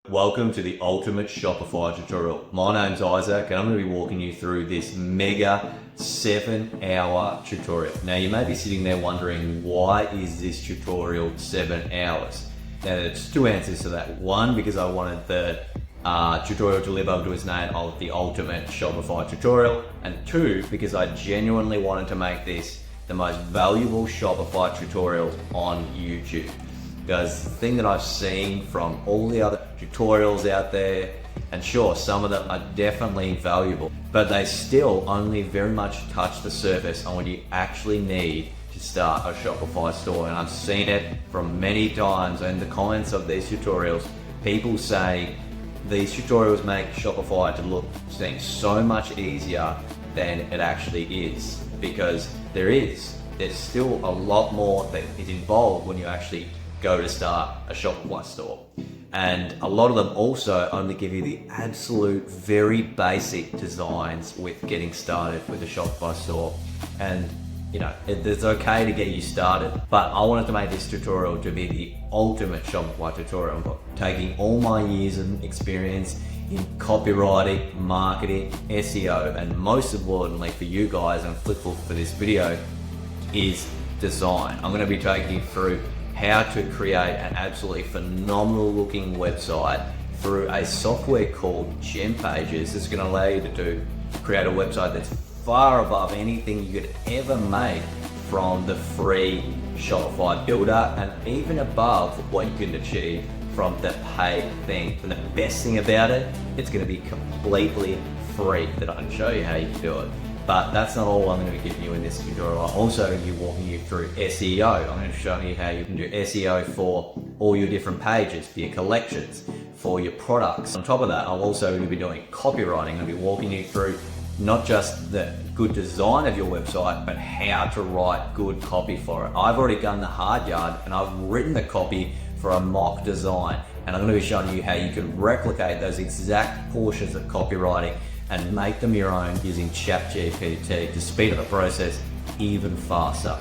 Welcome to the Ultimate Shopify tutorial. My name's Isaac and I'm going to be walking you through this mega 7-hour tutorial. Now you may be sitting there wondering, why is this tutorial 7 hours? Now there's two answers to that. One, because I wanted the tutorial to live up to its name of the Ultimate Shopify tutorial. And two, because I genuinely wanted to make this the most valuable Shopify tutorial on YouTube. Because the thing that I've seen from all the other tutorials out there, and sure, some of them are definitely valuable, but they still only very much touch the surface on what you actually need to start a Shopify store. And I've seen it from many times in the comments of these tutorials. People say these tutorials make Shopify to seem so much easier than it actually is, because there's still a lot more that is involved when you actually go to start a Shopify store. And a lot of them also only give you the absolute very basic designs with getting started with a Shopify store. And you know, it's okay to get you started, but I wanted to make this tutorial to be the ultimate Shopify tutorial, taking all my years of experience in copywriting, marketing, SEO, and most importantly for you guys, and applicable for this video, is design. I'm going to be taking you through how to create an absolutely phenomenal looking website through a software called GemPages. It's going to allow you to create a website that's far above anything you could ever make from the free Shopify builder, and even above what you can achieve from the paid thing. And the best thing about it, it's going to be completely free, that I can show you how you can do it. But that's not all I'm going to be giving you in this tutorial. I'm also going to be walking you through SEO. I'm going to show you how you can do SEO for all your different pages, for your collections, for your products. On top of that, I'm also going to be doing copywriting. I'm going to be walking you through not just the good design of your website, but how to write good copy for it. I've already done the hard yard and I've written the copy for a mock design. And I'm going to be showing you how you can replicate those exact portions of copywriting and make them your own using ChatGPT to speed up the process even faster.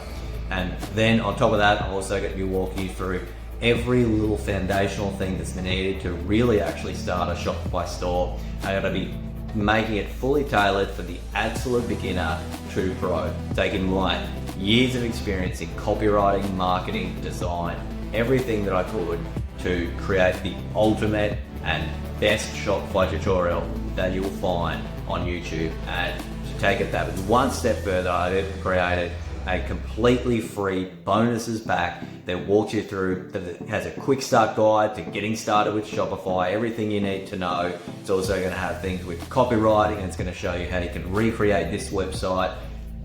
And then on top of that, I'm also going to be walking you through every little foundational thing that's needed to really actually start a Shopify store. I'm going to be making it fully tailored for the absolute beginner to pro, taking my years of experience in copywriting, marketing, design, everything that I could to create the ultimate and best Shopify tutorial that you'll find on YouTube. And to take it that one step further, I've created a completely free bonuses pack that walks you through, that has a quick start guide to getting started with Shopify, everything you need to know. It's also going to have things with copywriting, and it's going to show you how you can recreate this website,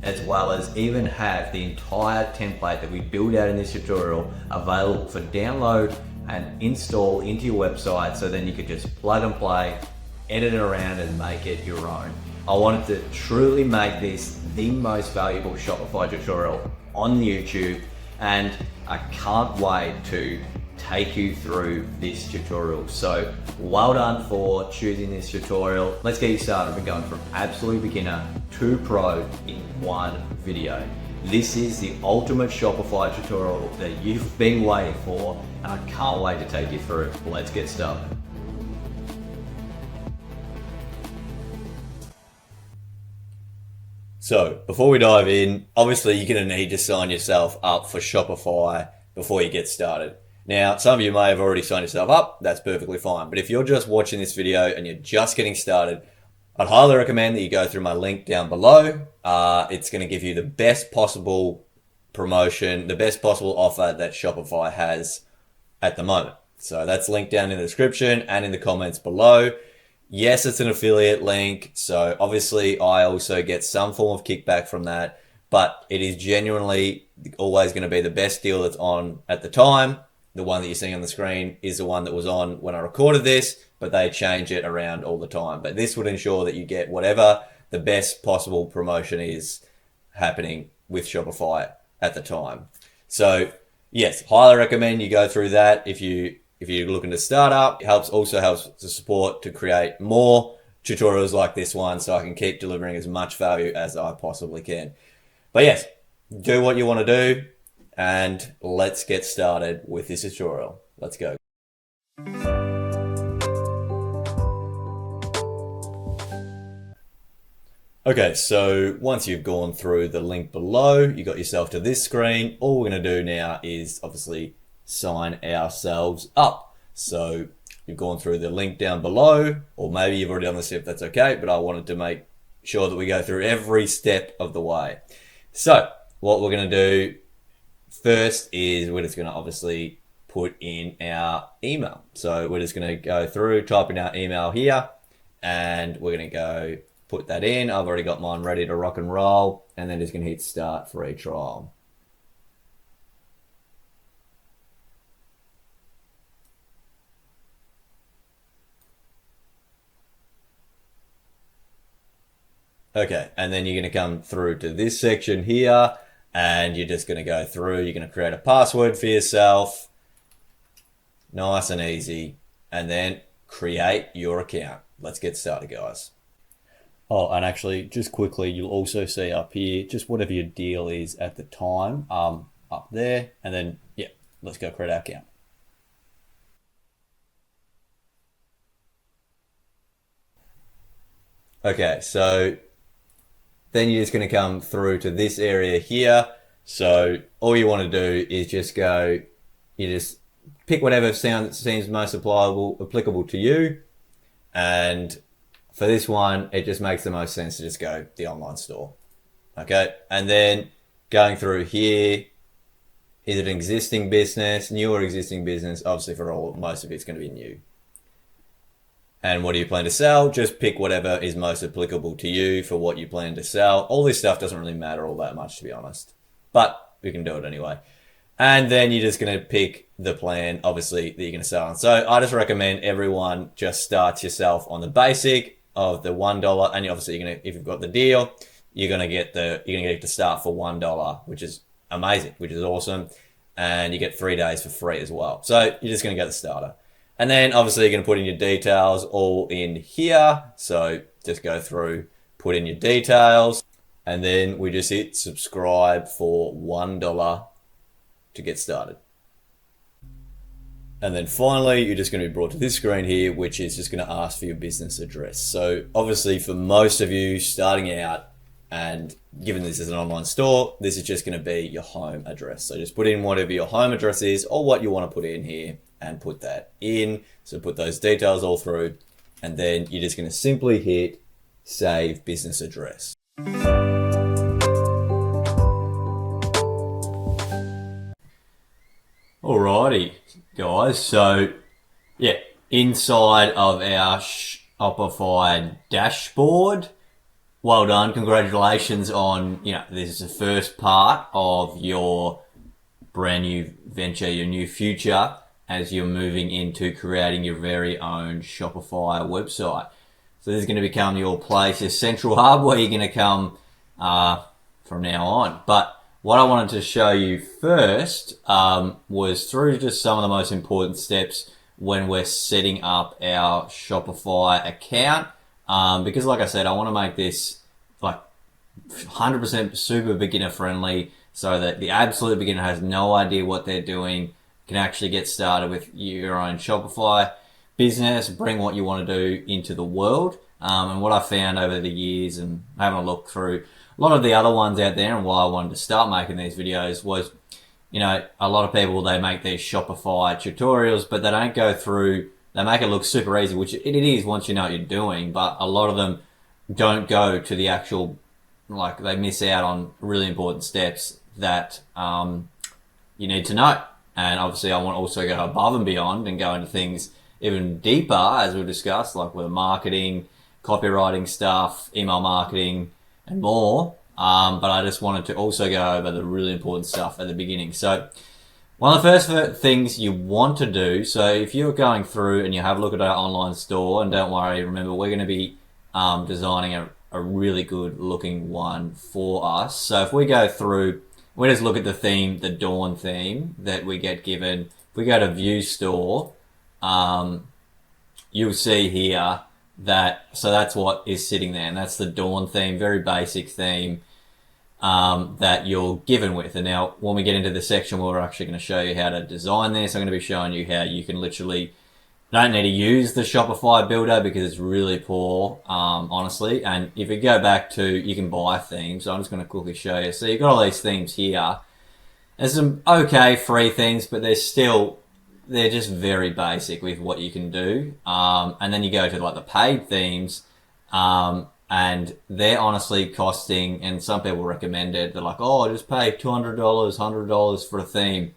as well as even have the entire template that we build out in this tutorial available for download and install into your website, so then you could just plug and play, edit it around and make it your own. I wanted to truly make this the most valuable Shopify tutorial on YouTube, and I can't wait to take you through this tutorial. So well done for choosing this tutorial. Let's get you started. We're going from absolute beginner to pro in one video. This is the ultimate Shopify tutorial that you've been waiting for, and I can't wait to take you through. Let's get started. So before we dive in, obviously you're going to need to sign yourself up for Shopify before you get started. Now, some of you may have already signed yourself up. That's perfectly fine. But if you're just watching this video and you're just getting started, I'd highly recommend that you go through my link down below. It's going to give you the best possible promotion, the best possible offer that Shopify has at the moment. So that's linked down in the description and in the comments below. Yes, it's an affiliate link, so obviously I also get some form of kickback from that, but it is genuinely always going to be the best deal that's on at the time. The one that you're seeing on the screen is the one that was on when I recorded this, but they change it around all the time. But this would ensure that you get whatever the best possible promotion is happening with Shopify at the time. So yes, highly recommend you go through that if you're looking to start up. It also helps to support to create more tutorials like this one, so I can keep delivering as much value as I possibly can. But yes, do what you want to do, and let's get started with this tutorial. Let's go. Okay, so once you've gone through the link below, you got yourself to this screen. All we're going to do now is obviously sign ourselves up. So you've gone through the link down below, or maybe you've already done this if that's okay, but I wanted to make sure that we go through every step of the way. So what we're going to do first is we're just going to obviously put in our email. So we're just going to go through, type in our email here, and we're going to go put that in. I've already got mine ready to rock and roll, and then just going to hit start free trial. Okay, and then you're going to come through to this section here, and you're just going to go through, you're going to create a password for yourself, nice and easy, and then create your account. Let's get started, guys. Oh, and actually, just quickly, you'll also see up here, just whatever your deal is at the time, up there, and then, yeah, let's go create our account. Okay, so then you're just going to come through to this area here. So all you want to do is just go, you just pick whatever seems most applicable to you. And for this one, it just makes the most sense to just go the online store. Okay, and then going through here, is it an existing business, new or existing business? Obviously for most of it's going to be new. And what do you plan to sell? Just pick whatever is most applicable to you for what you plan to sell. All this stuff doesn't really matter all that much, to be honest, but we can do it anyway. And then you're just going to pick the plan, obviously, that you're going to sell on. So I just recommend everyone just starts yourself on the basic of the $1, and obviously you're going to, if you've got the deal, you're going to get it to start for $1, which is amazing, which is awesome, and you get 3 days for free as well. So you're just going to get the starter. And then obviously you're going to put in your details all in here. So just go through, put in your details, and then we just hit subscribe for $1 to get started. And then finally, you're just going to be brought to this screen here, which is just going to ask for your business address. So obviously for most of you starting out, and given this is an online store, this is just going to be your home address. So just put in whatever your home address is or what you want to put in here, and put that in. So put those details all through, and then you're just going to simply hit save business address. Alrighty, guys. So yeah, inside of our Shopify dashboard, well done. Congratulations on, this is the first part of your brand new venture, your new future, as you're moving into creating your very own Shopify website. So this is going to become your place, your central hub where you're going to come from now on. But what I wanted to show you first was through just some of the most important steps when we're setting up our Shopify account. Because like I said, I want to make this like 100% super beginner friendly, so that the absolute beginner has no idea what they're doing, can actually get started with your own Shopify business, bring what you want to do into the world. And what I found over the years and having a look through a lot of the other ones out there, and why I wanted to start making these videos was, a lot of people, they make these Shopify tutorials, but they don't go through, they make it look super easy, which it is once you know what you're doing, but a lot of them don't go to the actual, they miss out on really important steps that you need to know. And obviously I want to also go above and beyond and go into things even deeper, as we discussed, like with marketing, copywriting stuff, email marketing, and more. But I just wanted to also go over the really important stuff at the beginning. So one of the first things you want to do, so if you're going through and you have a look at our online store, and don't worry, remember, we're going to be designing a really good looking one for us. So if we go through, we just look at the theme, the Dawn theme that we get given. If we go to View Store, you'll see here that, so that's what is sitting there, and that's the Dawn theme, very basic theme that you're given with. And now when we get into the section where we're actually going to show you how to design this, I'm going to be showing you how you can literally Don't need to use the Shopify builder because it's really poor, honestly. And if you go back to, you can buy themes. So I'm just going to quickly show you. So you've got all these themes here. There's some okay free things, but they're just very basic with what you can do. And then you go to like the paid themes, and they're honestly costing, and some people recommend it. They're like, oh, just pay $200, $100 for a theme.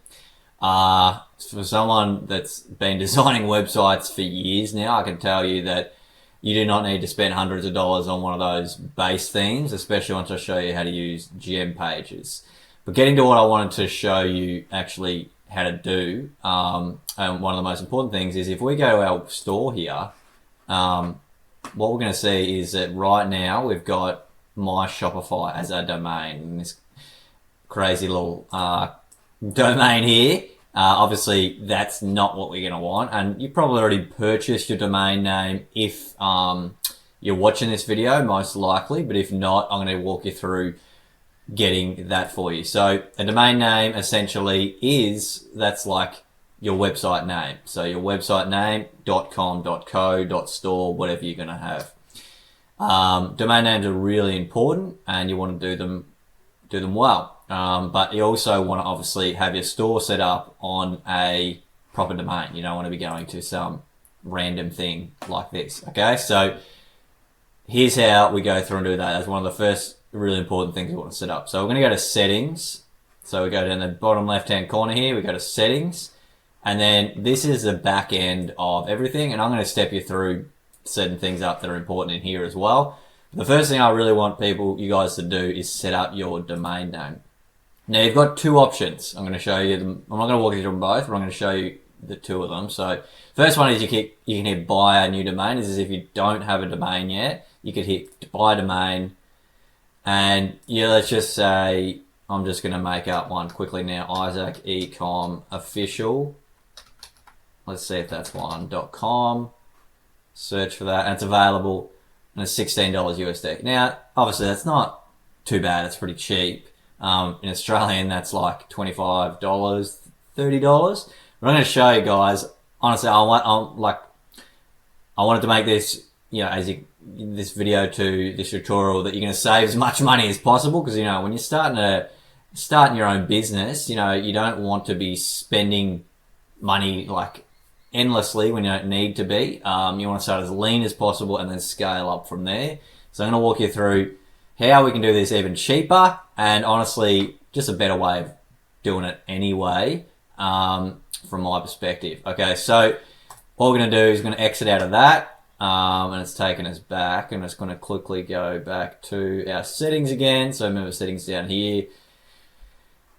For someone that's been designing websites for years now, I can tell you that you do not need to spend hundreds of dollars on one of those base themes, especially once I show you how to use GemPages. But getting to what I wanted to show you actually how to do, and one of the most important things is if we go to our store here, what we're going to see is that right now we've got my Shopify as a domain, and this crazy little domain here. Obviously, that's not what we're going to want, and you probably already purchased your domain name if you're watching this video, most likely, but if not, I'm going to walk you through getting that for you. So a domain name essentially that's like your website name. So your website name, .com, .co, .store, whatever you're going to have. Domain names are really important, and you want to do them well. But you also want to obviously have your store set up on a proper domain. You don't want to be going to some random thing like this. Okay, so here's how we go through and do that. That's one of the first really important things we want to set up. So we're going to go to settings. So we go down the bottom left hand corner here, we go to settings, and then this is the back end of everything, and I'm going to step you through setting things up that are important in here as well. The first thing I really want you guys to do is set up your domain name. Now you've got two options. I'm going to show you them. I'm not going to walk you through them both, but I'm going to show you the two of them. So first one is you can hit buy a new domain. This is if you don't have a domain yet. You could hit buy domain, and yeah, let's just say I'm just going to make up one quickly now. Isaac Ecom Official. Let's see if that's one. .com. Search for that, and it's available, and it's $16 USD. Now, obviously, that's not too bad. It's pretty cheap. In Australian, that's like $25, $30. But I'm going to show you guys. Honestly, I wanted to make this, this video to this tutorial that you're going to save as much money as possible, because when you're starting your own business, you don't want to be spending money like endlessly when you don't need to be. You want to start as lean as possible and then scale up from there. So I'm going to walk you through how we can do this even cheaper, and honestly, just a better way of doing it anyway, from my perspective. Okay, so what we're going to do is going to exit out of that, and it's taken us back. I'm just going to quickly go back to our settings again. So remember, settings down here,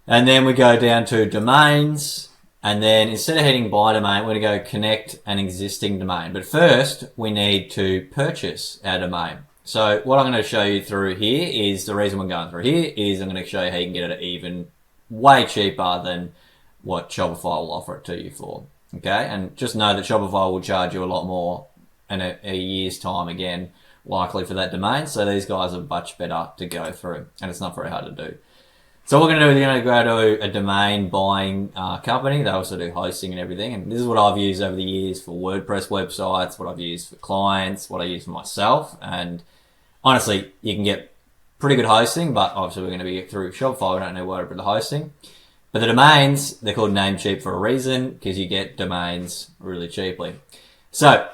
and then we go down to domains, and then instead of hitting buy domain, we're going to go connect an existing domain. But first, we need to purchase our domain. So what I'm going to show you through here is, the reason we're going through here is I'm going to show you how you can get it even way cheaper than what Shopify will offer it to you for. Okay, and just know that Shopify will charge you a lot more in a year's time, again, likely for that domain. So these guys are much better to go through, and it's not very hard to do. So what we're going to do is we're going to go to a domain buying company. They also do hosting and everything. And this is what I've used over the years for WordPress websites, what I've used for clients, what I use for myself. And honestly, you can get pretty good hosting, but obviously we're going to be through Shopify. We don't need to worry about the hosting. But the domains, they're called Namecheap for a reason, because you get domains really cheaply. So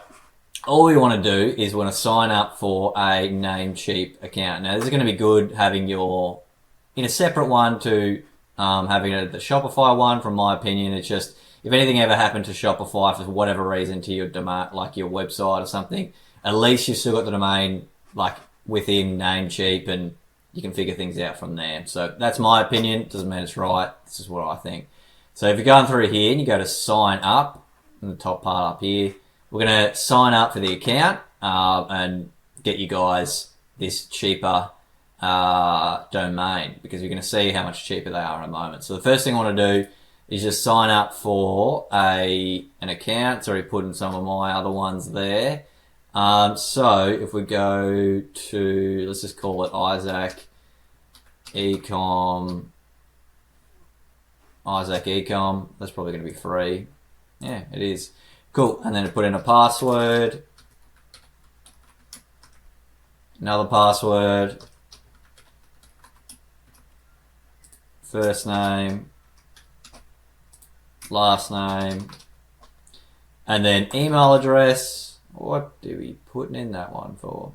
all we want to do is we want to sign up for a Namecheap account. Now this is going to be good having your in a separate one to having it at the Shopify one. From my opinion, it's just, if anything ever happened to Shopify for whatever reason to your domain, like your website or something, at least you've still got the domain like within Namecheap, and you can figure things out from there. So that's my opinion. Doesn't mean it's right. This is what I think. So if you're going through here and you go to sign up in the top part up here, we're going to sign up for the account and get you guys this cheaper domain, because you're going to see how much cheaper they are in a moment. So the first thing I want to do is just sign up for an account. Sorry, putting some of my other ones there. So if we go to, let's just call it Isaac Ecom. That's probably going to be free. Yeah, it is. Cool. And then put in a password, another password, first name, last name, and then email address. What do we put in that one for?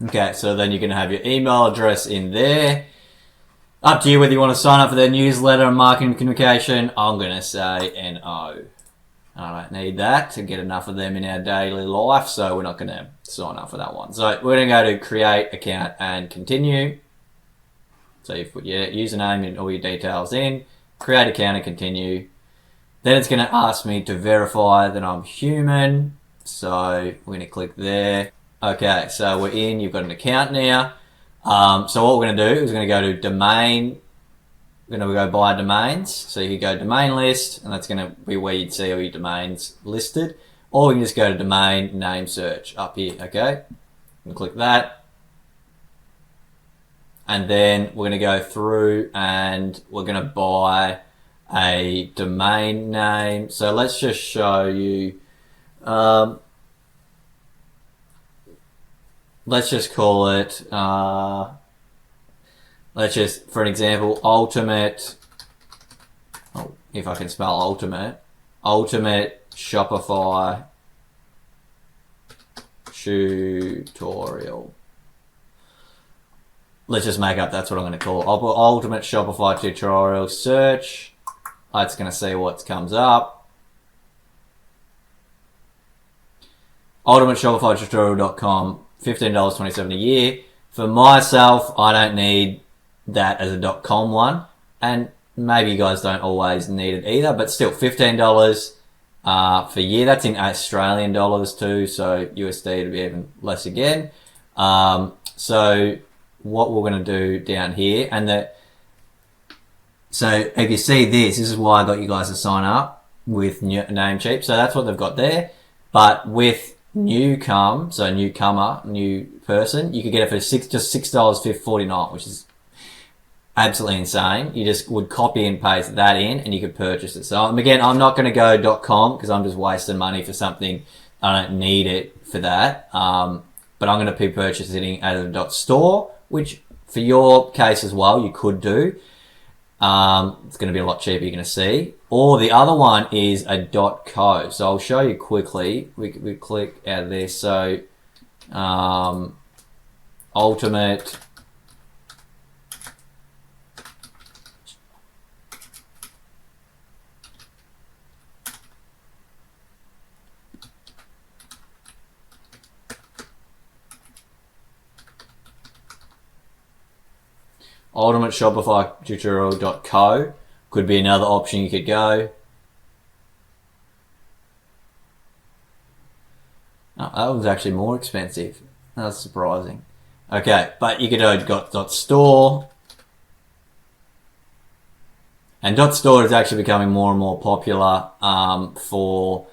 Okay, so then you're going to have your email address in there. Up to you whether you want to sign up for their newsletter and marketing communication. I'm going to say no. I don't need that to get enough of them in our daily life, so we're not going to sign up for that one. So we're going to go to create account and continue. So you put your username and all your details in, create account and continue. Then it's going to ask me to verify that I'm human. So we're going to click there. Okay, so we're in, you've got an account now. So what we're going to do is we're going to go to domain. We're going to go by domains. So you can go domain list, and that's going to be where you'd see all your domains listed. Or we can just go to domain name search up here, okay? And click that. And then we're going to go through and we're going to buy a domain name. So let's just show you. Let's just call it, let's just, for an example, ultimate, if I can spell ultimate Shopify tutorial. Let's just make up, that's what I'm going to call it. I'll put ultimate Shopify tutorial search. It's going to see what comes up. ultimateshopifytutorial.com. $15.27 a year. For myself, I don't need that as a .com one, and maybe you guys don't always need it either, but still $15 for a year. That's in Australian dollars too, so USD to be even less again. So what we're going to do down here, so if you see this is why I got you guys to sign up with Namecheap. So that's what they've got there, but with newcomer, new person, you could get it for just $6.49, which is absolutely insane. You just would copy and paste that in and you could purchase it. So again, I'm not going to go .com because I'm just wasting money for something I don't need it for that. But I'm going to be purchasing it as a .store, which for your case as well, you could do. It's going to be a lot cheaper, you're going to see. Or the other one is a .co. So I'll show you quickly. We click out of there. So ultimate ultimate Shopify tutorial.co could be another option you could go. Oh, that was actually more expensive. That's surprising. Okay, but you could go .store. And .store is actually becoming more and more popular for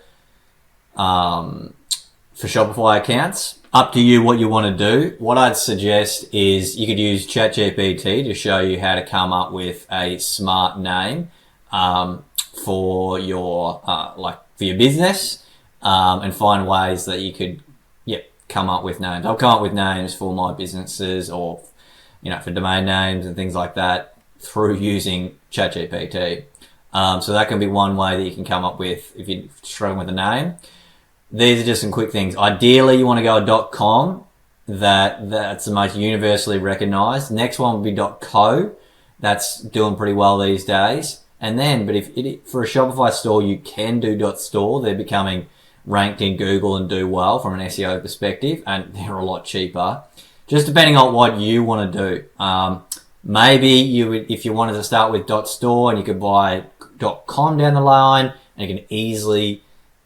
Shopify accounts. Up to you what you want to do. What I'd suggest is you could use ChatGPT to show you how to come up with a smart name for your for your business and find ways that you could come up with names. I'll come up with names for my businesses or for domain names and things like that through using ChatGPT. So that can be one way that you can come up with if you're struggling with a name. These are just some quick things. Ideally, you want to go a .com. That's the most universally recognized. Next one would be .co. That's doing pretty well these days. And then, but for a Shopify store, you can do .store. They're becoming ranked in Google and do well from an SEO perspective, and they're a lot cheaper. Just depending on what you want to do. Maybe you would, if you wanted to start with .store, and you could buy .com down the line, and you can easily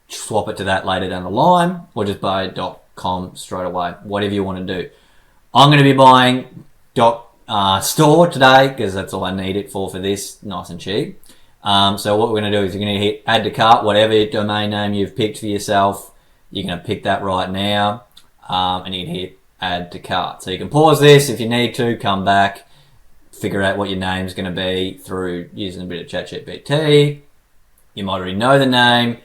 swap it to that later down the line, or just buy .com straight away, whatever you want to do. I'm going to be buying store today because that's all I need it for this, nice and cheap. So what we're going to do is you're going to hit add to cart, whatever domain name you've picked for yourself. You're going to pick that right now, and you can hit add to cart. So you can pause this if you need to, come back, figure out what your name's going to be through using a bit of ChatGPT. You might already know the name.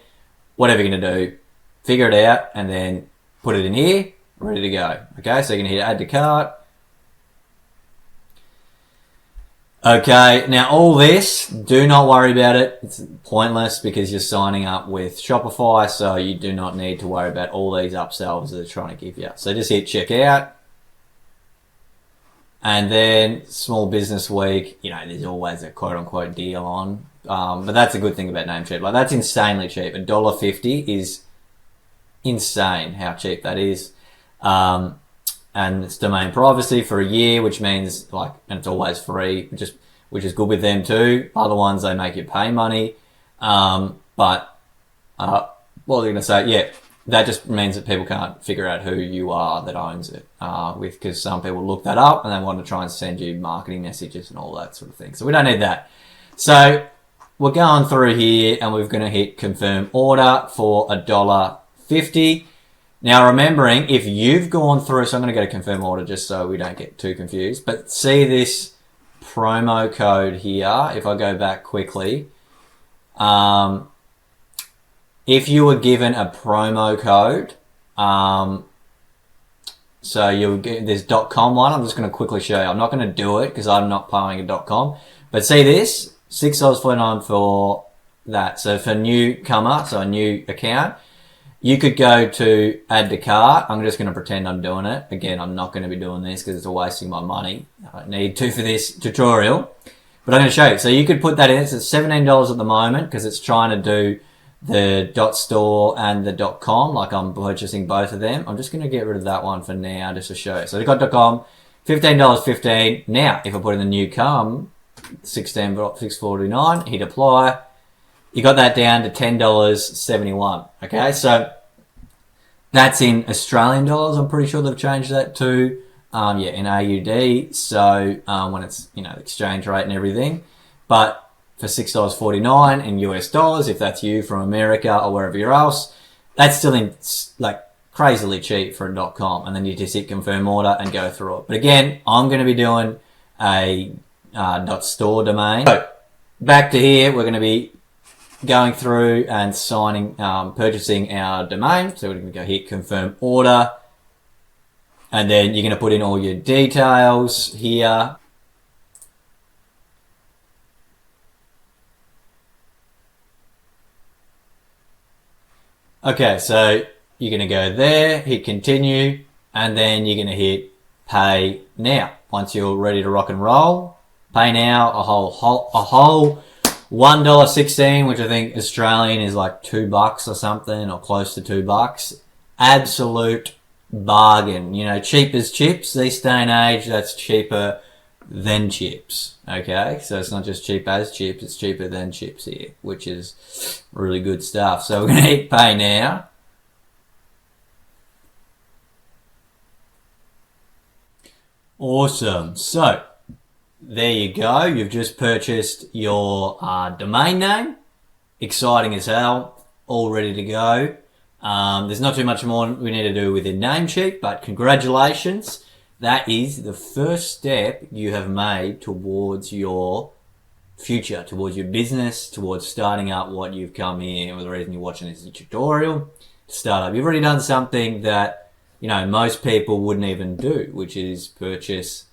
Whatever you're going to do, figure it out, and then put it in here, ready to go. Okay, so you're going to hit add to cart. Okay, now all this, do not worry about it. It's pointless because you're signing up with Shopify, so you do not need to worry about all these upsells that they're trying to give you. So just hit checkout. And then small business week, you know, there's always a quote unquote deal on. But that's a good thing about Namecheap. Like, that's insanely cheap. $1.50 is insane how cheap that is. And it's domain privacy for a year, which means like, and it's always free, which is good with them too. Other ones, they make you pay money. What are you going to say? Yeah, that just means that people can't figure out who you are that owns it. Because some people look that up and they want to try and send you marketing messages and all that sort of thing. So we don't need that. So we're going through here and we're going to hit confirm order for $1.50. Now, remembering, if you've gone through, so I'm going to go to confirm order just so we don't get too confused, but see this promo code here. If I go back quickly, if you were given a promo code, so you'll get this .com one, I'm just going to quickly show you. I'm not going to do it because I'm not paying a .com, but see this, $6.49 for that. So for newcomer, so a new account, you could go to add to cart. I'm just going to pretend I'm doing it. Again, I'm not going to be doing this because it's wasting my money. I don't need to for this tutorial, but I'm going to show you. So you could put that in. It's at $17 at the moment because it's trying to do the .store and the .com. Like, I'm purchasing both of them. I'm just going to get rid of that one for now just to show you. So they've got .com, $15.15. Now, if I put in the new com, $6.49, hit apply. You got that down to $10.71. Okay, so that's in Australian dollars. I'm pretty sure they've changed that to, in AUD. So when it's, you know, exchange rate and everything. But for $6.49 in US dollars, if that's you from America or wherever else, that's still in like crazily cheap for a .com. And then you just hit confirm order and go through it. But again, I'm going to be doing a .store domain. So back to here, we're going to be going through and signing, purchasing our domain. So we're going to go hit confirm order. And then you're going to put in all your details here. Okay, so you're going to go there, hit continue, and then you're going to hit pay now. Once you're ready to rock and roll, pay now, a whole $1.16, which I think Australian is like $2 or something, or close to $2. Absolute bargain. You know, cheap as chips these day and age. That's cheaper than chips. Okay, so it's not just cheap as chips, it's cheaper than chips here, which is really good stuff. So we're going to hit pay now. Awesome. So there you go. You've just purchased your domain name. Exciting as hell. All ready to go. There's not too much more we need to do within Namecheap, but congratulations. That is the first step you have made towards your future, towards your business, towards starting up what you've come here. Or the reason you're watching this tutorial to start up. You've already done something that, you know, most people wouldn't even do, which is purchase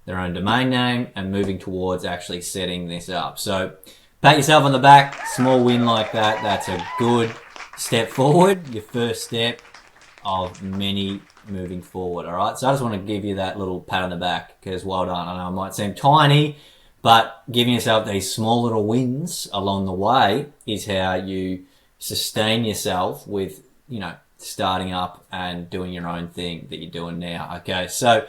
their own domain name and moving towards actually setting this up. So pat yourself on the back. Small win like that. That's a good step forward. Your first step of many moving forward. All right. So I just want to give you that little pat on the back because well done. I know it might seem tiny, but giving yourself these small little wins along the way is how you sustain yourself with, you know, starting up and doing your own thing that you're doing now. Okay. So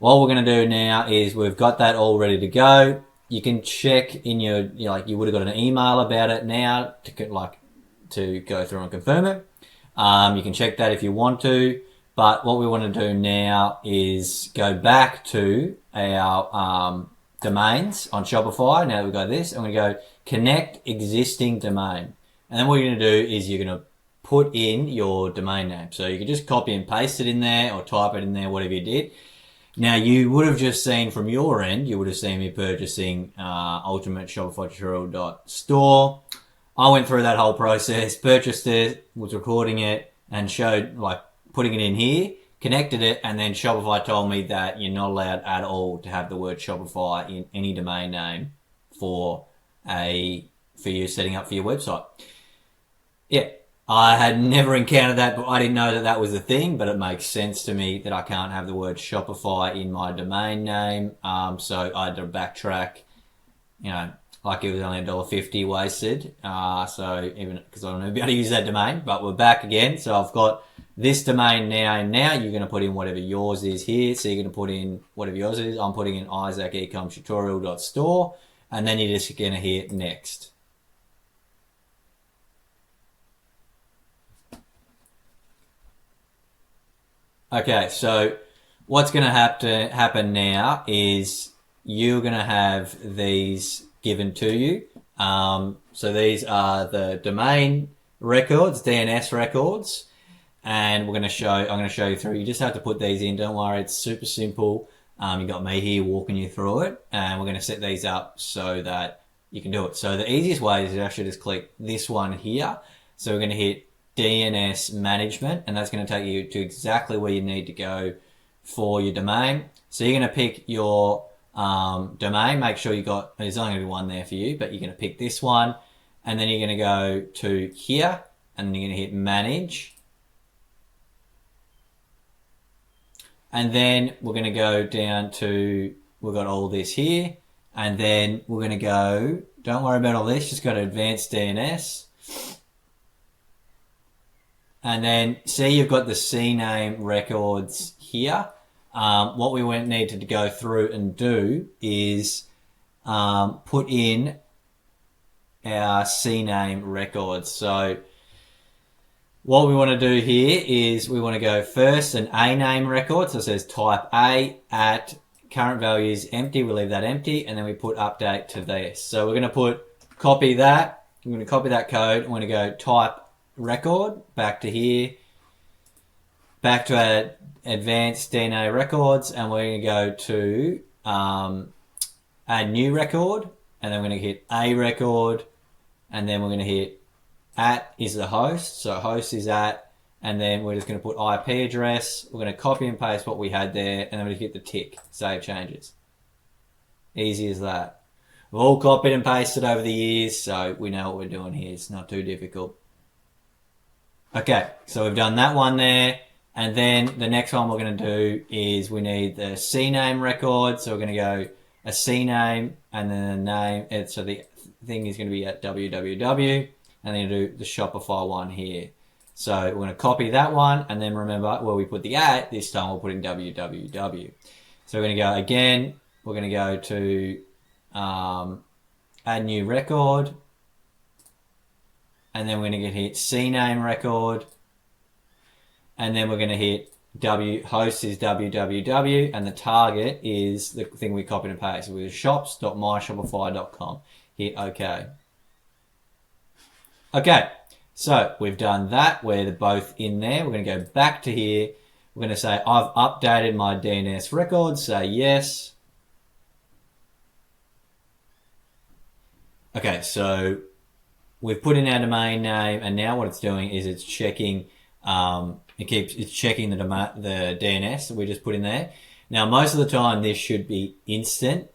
what we're going to do now is we've got that all ready to go. You can check in your, you know, like you would have got an email about it now to go through and confirm it. You can check that if you want to, but what we want to do now is go back to our domains on Shopify. Now that we've got this, I'm going to go connect existing domain. And then what you're going to do is you're going to put in your domain name. So you can just copy and paste it in there or type it in there, whatever you did. Now you would have just seen from your end, you would have seen me purchasing Ultimate Shopify Tutorial.store. I went through that whole process, purchased it, was recording it, and showed like putting it in here, connected it, and then Shopify told me that you're not allowed at all to have the word Shopify in any domain name for you setting up for your website. Yeah, I had never encountered that, but I didn't know that that was a thing, but it makes sense to me that I can't have the word Shopify in my domain name. So I had to backtrack, like it was only $1.50 wasted. So even because I don't know if I'll be able to use that domain, but we're back again. So I've got this domain now. Now you're going to put in whatever yours is here. So you're going to put in whatever yours is. I'm putting in isaacecomtutorial.store, and then you're just going to hit next. Okay, so what's going to have to happen now is you're going to have these given to you. So these are the domain records, DNS records, and I'm going to show you through. You just have to put these in. Don't worry, it's super simple. You got me here walking you through it, and we're going to set these up so that you can do it. So the easiest way is to actually just click this one here. So we're going to hit DNS management, and that's going to take you to exactly where you need to go for your domain. So you're going to pick your domain, make sure there's only going to be one there for you, but you're going to pick this one, and then you're going to go to here, and then you're going to hit manage. And then we're going to go down to, we've got all this here, and then we're going to go, don't worry about all this, just go to advanced DNS. And then see you've got the CNAME records here. What we need to go through and do is put in our CNAME records. So what we want to do here is we want to go first an A name record. So it says type A at current value is empty. We leave that empty, and then we put update to this. So we're going to copy that. I'm going to copy that code. I'm going to go type record back to here, back to our advanced DNA records, and we're going to go to add new record, and then we're going to hit a record, and then we're going to hit at is the host, so host is at, and then we're just going to put IP address. We're going to copy and paste what we had there, and then we're going to hit the tick, save changes. Easy as that. We've all copied and pasted over the years, so we know what we're doing here. It's not too difficult. Okay, so we've done that one there, and then the next one we're going to do is we need the CNAME record. So we're going to go a CNAME, and then the name. So the thing is going to be at www, and then you do the Shopify one here. So we're going to copy that one, and then remember where we put the at, this time we'll put in www. So we're going to go again, we're going to go to add new record, and then we're going to hit CNAME record, and then we're going to hit host is www, and the target is the thing we copied and pasted with shops.myshopify.com. Hit OK. Okay, so we've done that. We're both in there. We're going to go back to here. We're going to say I've updated my DNS records. Say yes. Okay, so we've put in our domain name, and now what it's doing is it's checking. It's checking the DNS that we just put in there. Now, most of the time, this should be instant,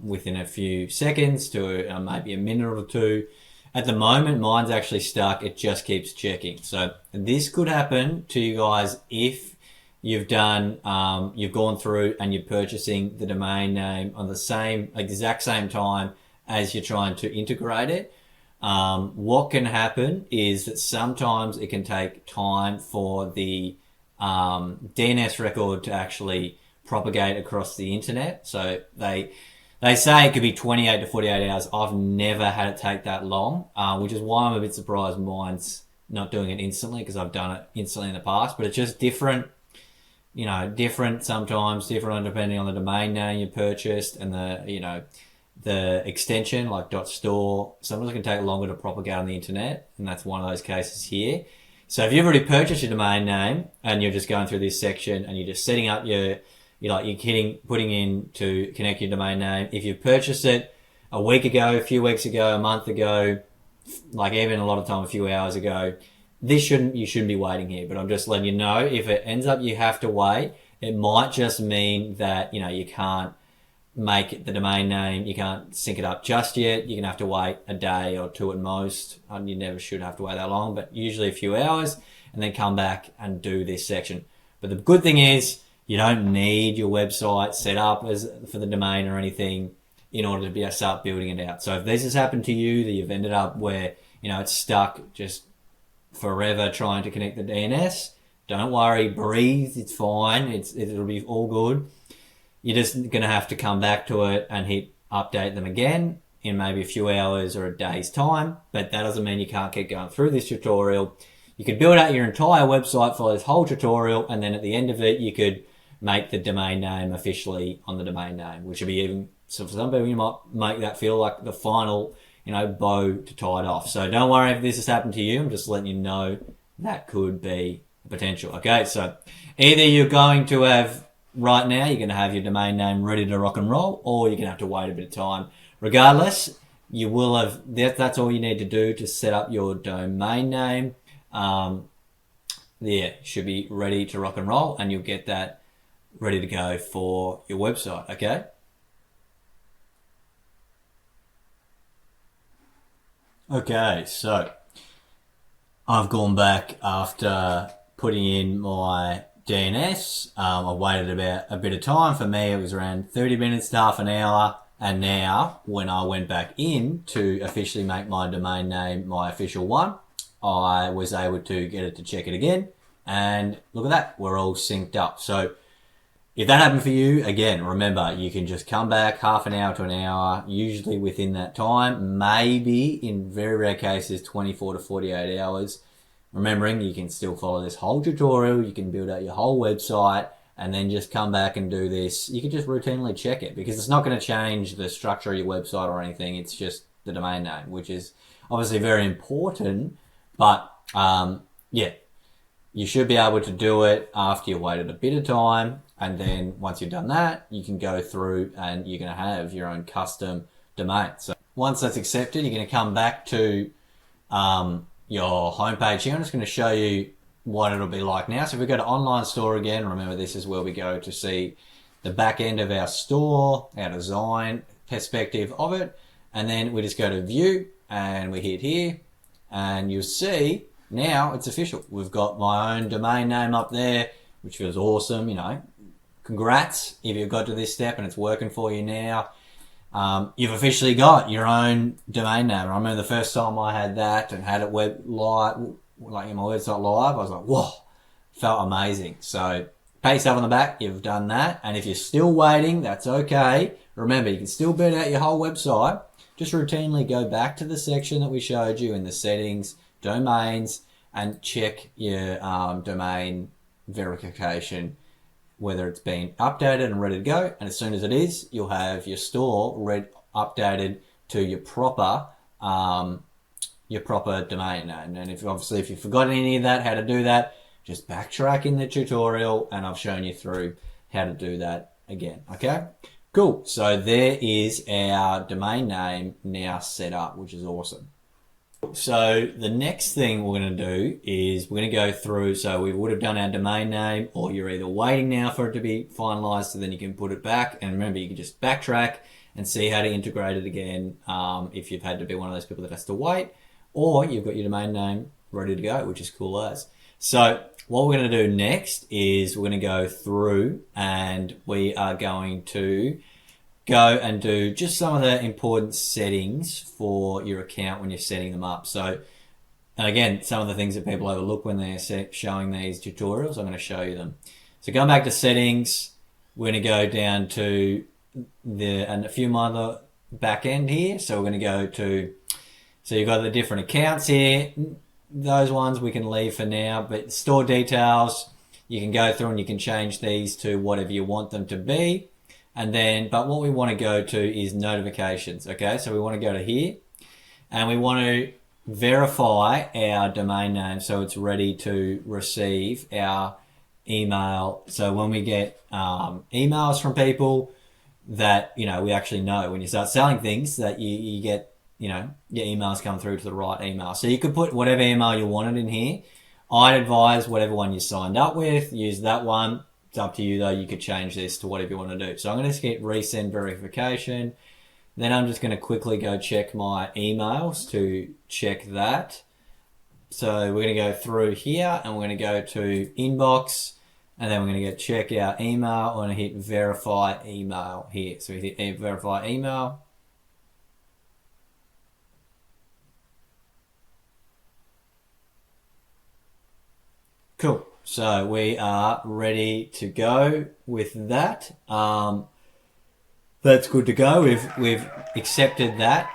within a few seconds to maybe a minute or two. At the moment, mine's actually stuck. It just keeps checking. So this could happen to you guys if you've gone through and you're purchasing the domain name on the exact same time as you're trying to integrate it. What can happen is that sometimes it can take time for the DNS record to actually propagate across the internet. So they say it could be 28 to 48 hours. I've never had it take that long, which is why I'm a bit surprised mine's not doing it instantly, because I've done it instantly in the past. But it's just different. different sometimes, different depending on the domain name you purchased and the extension like .store. Sometimes it can take longer to propagate on the internet, and that's one of those cases here. So if you've already purchased your domain name and you're just going through this section and you're just setting up putting in to connect your domain name. If you've purchased it a week ago, a few weeks ago, a month ago, like even a lot of time, a few hours ago, you shouldn't be waiting here. But I'm just letting you know, if it ends up you have to wait, it might just mean that, you can't make the domain name, you can't sync it up just yet. You're going to have to wait a day or two at most. You never should have to wait that long, but usually a few hours, and then come back and do this section. But the good thing is, you don't need your website set up for the domain or anything in order to be able to start building it out. So if this has happened to you, that you've ended up where, it's stuck just forever trying to connect the DNS, don't worry, breathe, it's fine, it'll be all good. You're just going to have to come back to it and hit update them again in maybe a few hours or a day's time, but that doesn't mean you can't keep going through this tutorial. You could build out your entire website for this whole tutorial, and then at the end of it, you could make the domain name officially on the domain name, which would be even, so for some people, you might make that feel like the final, bow to tie it off. So don't worry if this has happened to you. I'm just letting you know that could be a potential. Okay, so either you're going to have, right now, you're going to have your domain name ready to rock and roll, or you're going to have to wait a bit of time. Regardless, you will have, that's all you need to do to set up your domain name. Should be ready to rock and roll, and you'll get that ready to go for your website. Okay. Okay, so I've gone back after putting in my DNS. I waited about a bit of time. For me, it was around 30 minutes to half an hour. And now, when I went back in to officially make my domain name my official one, I was able to get it to check it again. And look at that, we're all synced up. So if that happened for you, again, remember, you can just come back half an hour to an hour, usually within that time, maybe in very rare cases, 24 to 48 hours. Remembering, you can still follow this whole tutorial, you can build out your whole website, and then just come back and do this. You can just routinely check it, because it's not going to change the structure of your website or anything. It's just the domain name, which is obviously very important, but you should be able to do it after you've waited a bit of time. And then once you've done that, you can go through and you're going to have your own custom domain. So once that's accepted, you're going to come back to your homepage here. I'm just going to show you what it'll be like now. So if we go to online store again, remember this is where we go to see the back end of our store, our design perspective of it. And then we just go to view and we hit here, and you'll see now it's official. We've got my own domain name up there, which feels awesome. Congrats if you've got to this step and it's working for you now. You've officially got your own domain name. I remember the first time I had that and had it live, like in my website live, I was like, whoa, felt amazing. So pat yourself on the back, you've done that. And if you're still waiting, that's okay. Remember, you can still build out your whole website. Just routinely go back to the section that we showed you in the settings, domains, and check your domain verification, whether it's been updated and ready to go. And as soon as it is, you'll have your store updated to your proper domain name. And if you've forgotten any of that, how to do that, just backtrack in the tutorial, and I've shown you through how to do that again. Okay, cool. So there is our domain name now set up, which is awesome. So the next thing we're going to do is we're going to go through, so we would have done our domain name, or you're either waiting now for it to be finalized so then you can put it back. And remember, you can just backtrack and see how to integrate it again if you've had to be one of those people that has to wait, or you've got your domain name ready to go, which is cool as. So what we're going to do next is we're going to go through and we are going to go and do just some of the important settings for your account when you're setting them up. So, and again, some of the things that people overlook when they're showing these tutorials, I'm going to show you them. So going back to settings, we're going to go down to and a few other back end here. So we're going to go to, so you've got the different accounts here. Those ones we can leave for now, but store details, You can go through and you can change these to whatever you want them to be. And then, but what we want to go to is notifications. Okay, so we want to go to here and we want to verify our domain name so it's ready to receive our email. So when we get emails from people that, you know, we actually know when you start selling things that you get, you know, your emails come through to the right email. So you could put whatever email you wanted in here. I'd advise whatever one you signed up with, use that one. It's up to you though. You could change this to whatever you want to do. So I'm going to hit resend verification. Then I'm just going to quickly go check my emails to check that. So we're going to go through here and we're going to go to inbox and then we're going to go check our email. I'm going to hit verify email here. So we hit verify email. Cool. So we are ready to go with that. That's good to go. We've accepted that.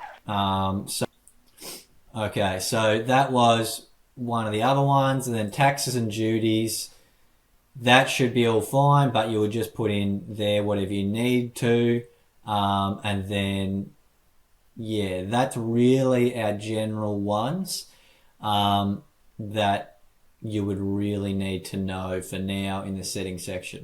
Okay, so that was one of the other ones, and then taxes and duties. That should be all fine, but you would just put in there whatever you need to, and then yeah, that's really our general ones that you would really need to know for now in the settings section.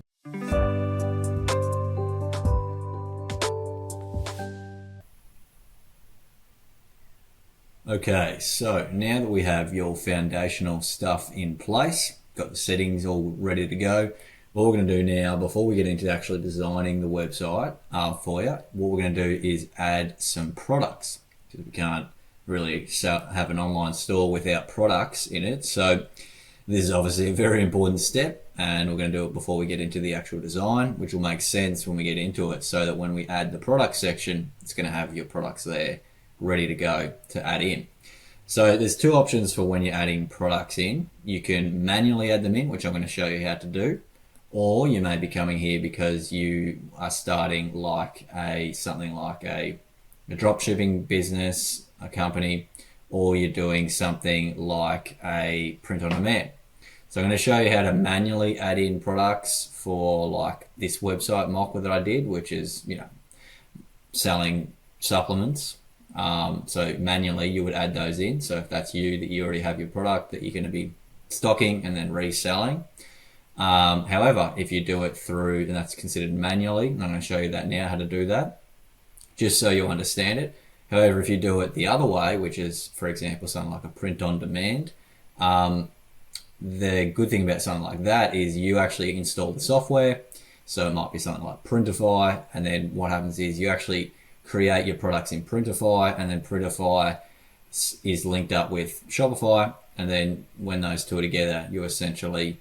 Okay, so now that we have your foundational stuff in place, got the settings all ready to go, what we're going to do now, before we get into actually designing the website for you, what we're going to do is add some products, because we can't really have an online store without products in it. So this is obviously a very important step, and we're going to do it before we get into the actual design, which will make sense when we get into it, so that when we add the product section, it's going to have your products there ready to go to add in. So there's two options for when you're adding products in. You can manually add them in, which I'm going to show you how to do, or you may be coming here because you are starting like something like a drop shipping business, a company, or you're doing something like a print on demand. So I'm going to show you how to manually add in products for like this website mock that I did, which is, you know, selling supplements. So manually you would add those in. So if that's you, that you already have your product that you're going to be stocking and then reselling. However, if you do it through, and that's considered manually, and I'm going to show you that now, how to do that, just so you understand it. However, if you do it the other way, which is, for example, something like a print on demand, the good thing about something like that is you actually install the software. So it might be something like Printify, and then what happens is you actually create your products in Printify, and then Printify is linked up with Shopify, and then when those two are together, you essentially,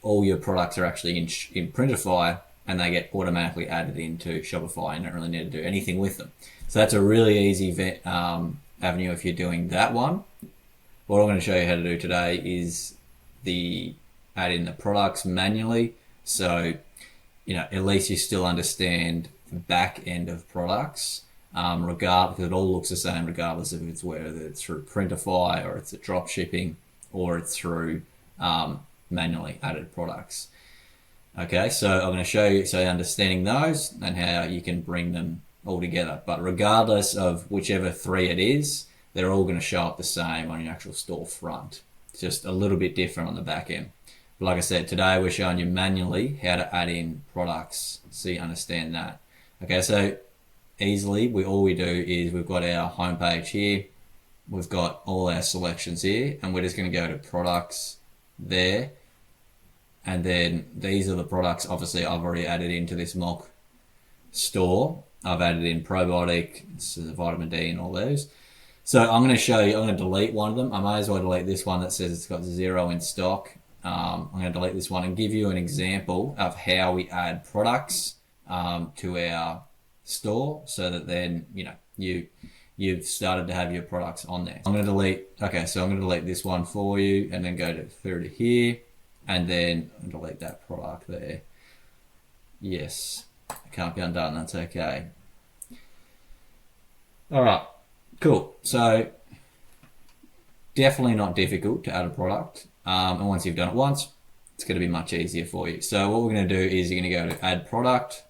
all your products are actually in Printify, and they get automatically added into Shopify. You don't really need to do anything with them. So that's a really easy avenue if you're doing that one. What I'm going to show you how to do today is add in the products manually. So, you know, at least you still understand the back end of products, regardless, because it all looks the same regardless of whether it's through Printify or it's a drop shipping or it's through manually added products. Okay, so I'm going to show you, so understanding those and how you can bring them all together. But regardless of whichever three it is, they're all going to show up the same on your actual store front. It's just a little bit different on the back end. But like I said, today we're showing you manually how to add in products so you understand that. Okay, so easily, all we do is we've got our homepage here. We've got all our selections here, and we're just going to go to products there. And then these are the products, obviously, I've already added into this mock store. I've added in probiotic, so the vitamin D and all those. So I'm going to show you, I'm going to delete one of them. I may as well delete this one that says it's got 0 in stock. I'm going to delete this one and give you an example of how we add products to our store, so that then, you know, you've started to have your products on there. I'm going to delete, okay, so I'm going to delete this one for you and then go through to here and then delete that product there. Yes, it can't be undone, that's okay. All right, cool. So definitely not difficult to add a product. And once you've done it once, it's going to be much easier for you. So what we're going to do is you're going to go to add product,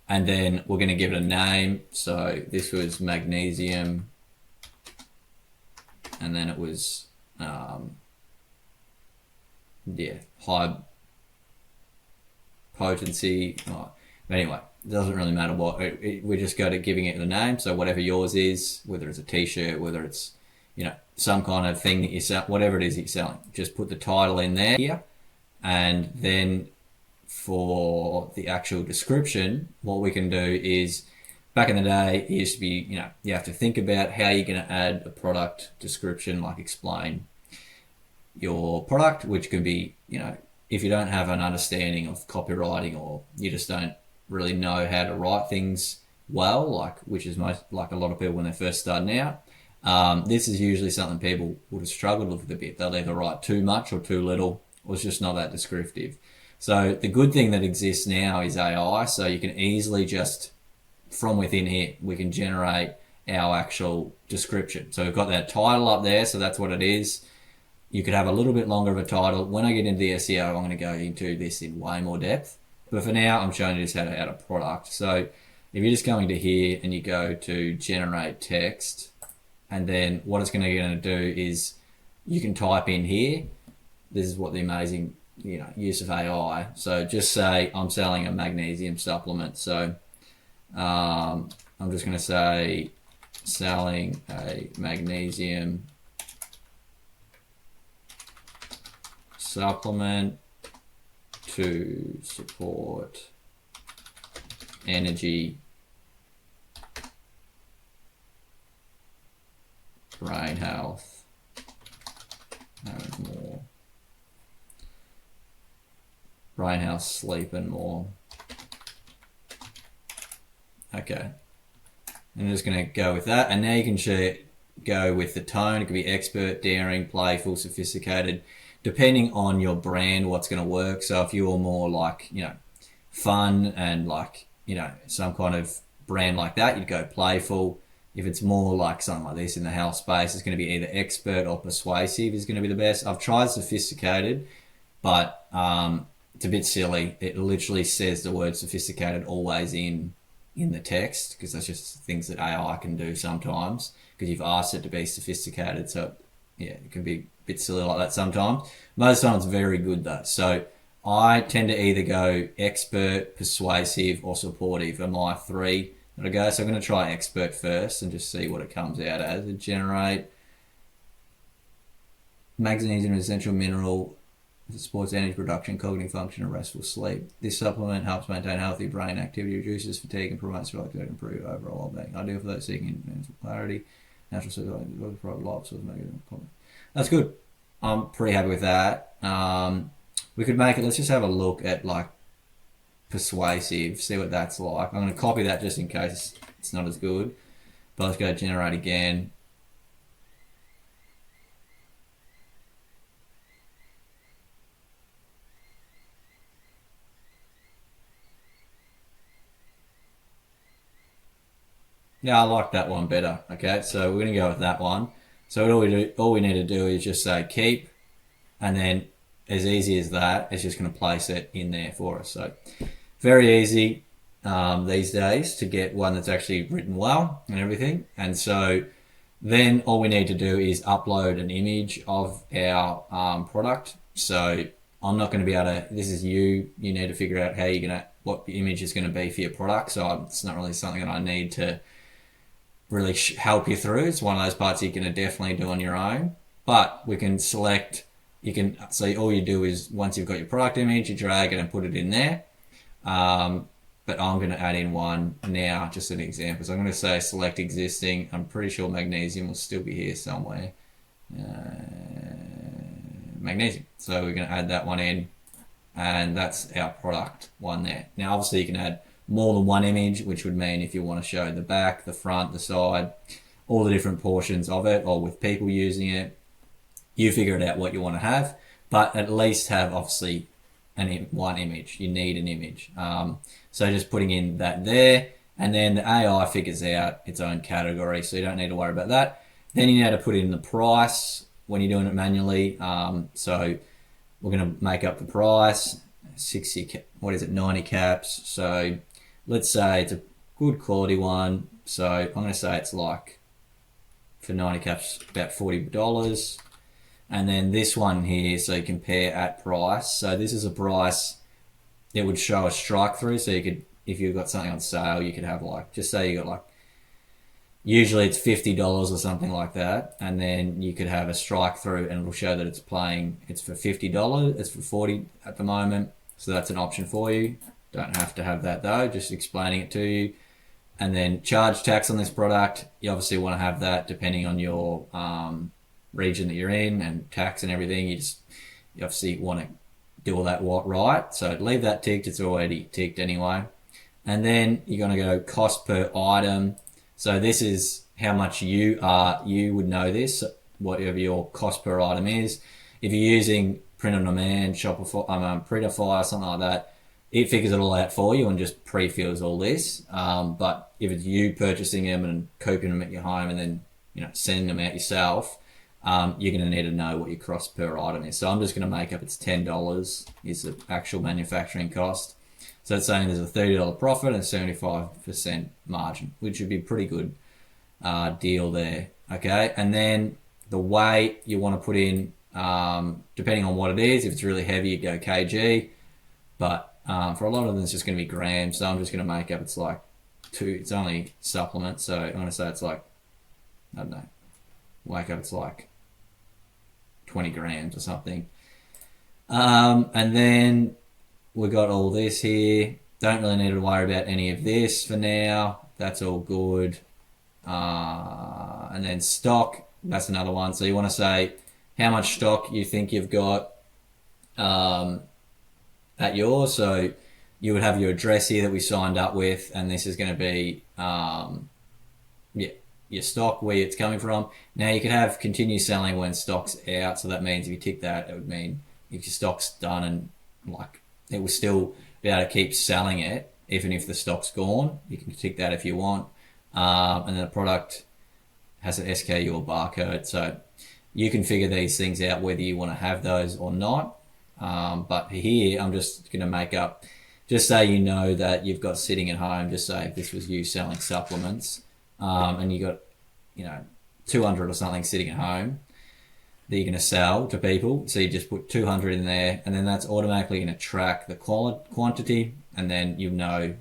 and then we're going to give it a name. So this was magnesium, and then it was high potency. Oh, anyway, it doesn't really matter what. We just go to giving it the name. So whatever yours is, whether it's a t-shirt, whether it's some kind of thing that you sell, whatever it is that you're selling, just put the title in there here, and then for the actual description, what we can do is, back in the day, it used to be, you have to think about how you're going to add a product description, like explain your product, which can be, if you don't have an understanding of copywriting, or you just don't really know how to write things well, which is most like a lot of people when they're first starting out. This is usually something people would have struggled with a bit. They'll either write too much or too little, or it's just not that descriptive. So the good thing that exists now is AI, so you can easily just, from within here, we can generate our actual description. So we've got that title up there, so that's what it is. You could have a little bit longer of a title. When I get into the SEO, I'm going to go into this in way more depth. But for now, I'm showing you just how to add a product. So if you're just going to here and you go to generate text, and then what it's going to do is you can type in here. This is what the amazing use of AI. So just say I'm selling a magnesium supplement. So I'm just going to say selling a magnesium supplement to support energy, brain health, and more. Brain health, sleep, and more. Okay. I'm just going to go with that. And now you can go with the tone. It could be expert, daring, playful, sophisticated, depending on your brand, what's going to work. So if you're more like, fun and like, some kind of brand like that, you'd go playful. If it's more like something like this in the health space, it's going to be either expert or persuasive is going to be the best. I've tried sophisticated, but it's a bit silly. It literally says the word sophisticated always in the text, because that's just things that AI can do sometimes, because you've asked it to be sophisticated. So yeah, it can be a bit silly like that sometimes. Most times very good though. So I tend to either go expert, persuasive, or supportive are my three that I go. So I'm going to try expert first and just see what it comes out as. Generate magnesium, an essential mineral. It supports energy production, cognitive function, and restful sleep. This supplement helps maintain healthy brain activity, reduces fatigue, and promotes productivity and improve overall well-being. Ideal for those seeking mental clarity, natural circulation, private life, so that's good. I'm pretty happy with that. We could make it, let's just have a look at like persuasive, see what that's like. I'm going to copy that just in case it's not as good. But let's go generate again. Yeah, I like that one better. Okay, so we're going to go with that one. So all we need to do is just say keep, and then as easy as that, it's just going to place it in there for us. So very easy these days to get one that's actually written well and everything. And so then all we need to do is upload an image of our product. So I'm not going to be able to, this is you need to figure out how you're going to, what the image is going to be for your product. So it's not really something that I need to really help you through. It's one of those parts you're going to definitely do on your own, but we can select, so all you do is once you've got your product image, you drag it and put it in there. But I'm going to add in one now, just an example. So I'm going to say select existing. I'm pretty sure magnesium will still be here somewhere. Magnesium. So we're going to add that one in, and that's our product one there. Now obviously you can add more than one image, which would mean if you want to show the back, the front, the side, all the different portions of it, or with people using it, you figure it out what you want to have, but at least have obviously one image. You need an image. So just putting in that there, and then the AI figures out its own category, so you don't need to worry about that. Then you need to put in the price when you're doing it manually. So we're going to make up the price, 90 caps. So let's say it's a good quality one. So I'm going to say it's like, for 90 caps, about $40. And then this one here, so you compare at price. So this is a price that would show a strike through. So you could, if you've got something on sale, you could have like, just say you got like, usually it's $50 or something like that. And then you could have a strike through and it'll show that it's for $50. It's for 40 at the moment. So that's an option for you. Don't have to have that though, just explaining it to you. And then charge tax on this product. You obviously want to have that depending on your region that you're in and tax and everything. You obviously want to do all that right. So leave that ticked. It's already ticked anyway. And then you're going to go cost per item. So this is how much you would know this, whatever your cost per item is. If you're using print on demand, Shopify, Printify, something like that, it figures it all out for you and just pre-fills all this. But if it's you purchasing them and coping them at your home and then sending them out yourself, you're going to need to know what your cost per item is. So I'm just going to make up it's $10 is the actual manufacturing cost. So it's saying there's a $30 profit and a 75% margin, which would be a pretty good deal there. Okay, and then the weight you want to put in, depending on what it is. If it's really heavy, you go kg. But for a lot of them, it's just going to be grams. So I'm just going to make up it's like it's only supplement. So I'm going to say it's like, I don't know, make up it's like 20 grams or something. And then we got all this here. Don't really need to worry about any of this for now. That's all good. And then stock, that's another one. So you want to say how much stock you think you've got at yours. So you would have your address here that we signed up with, and this is going to be your stock, where it's coming from. Now you could have continue selling when stock's out. So that means if you tick that, it would mean if your stock's done and like it will still be able to keep selling it even if the stock's gone. You can tick that if you want. And then the product has an SKU or barcode. So you can figure these things out whether you want to have those or not. But here I'm just going to make up, just say you know that you've got sitting at home, just say if this was you selling supplements, and you got 200 or something sitting at home that you're going to sell to people. So you just put 200 in there, and then that's automatically going to track the quantity, and then you know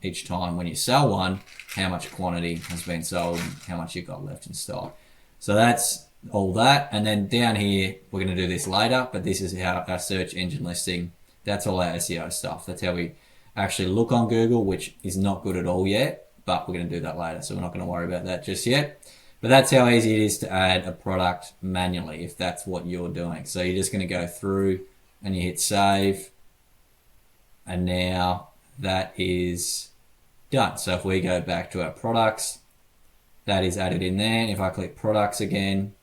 each time when you sell one, how much quantity has been sold and how much you've got left in stock. So that's all that. And then down here, we're going to do this later, but this is how our search engine listing, that's all our SEO stuff. That's how we actually look on Google, which is not good at all yet, but we're going to do that later. So we're not going to worry about that just yet. But that's how easy it is to add a product manually if that's what you're doing. So you're just going to go through and you hit save. And now that is done. So if we go back to our products, that is added in there. And if I click products again,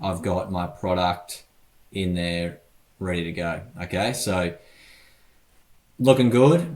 I've got my product in there ready to go. Okay, so looking good.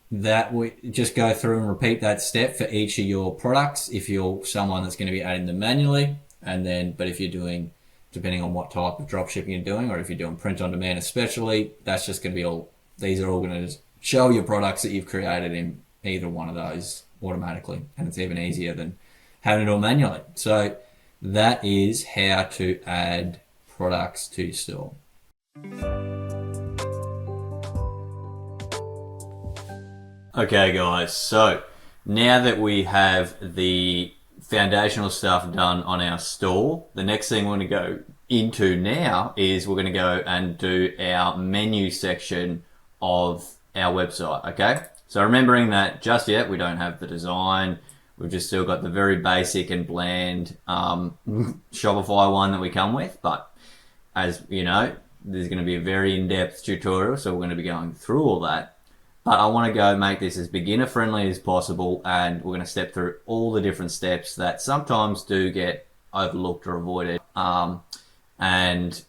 That we just go through and repeat that step for each of your products if you're someone that's going to be adding them manually. And then, but if you're doing, depending on what type of dropshipping you're doing, or if you're doing print on demand especially, that's just going to be all, these are all going to just show your products that you've created in either one of those automatically. And it's even easier than having to do it manually. So that is how to add products to your store. Okay guys, so now that we have the foundational stuff done on our store, the next thing we're going to go into now is we're going to go and do our menu section of our website, okay? So remembering that just yet we don't have the design, we've just still got the very basic and bland Shopify one that we come with, but as you know, there's going to be a very in-depth tutorial, so we're going to be going through all that. But I want to go make this as beginner friendly as possible, and we're going to step through all the different steps that sometimes do get overlooked or avoided. And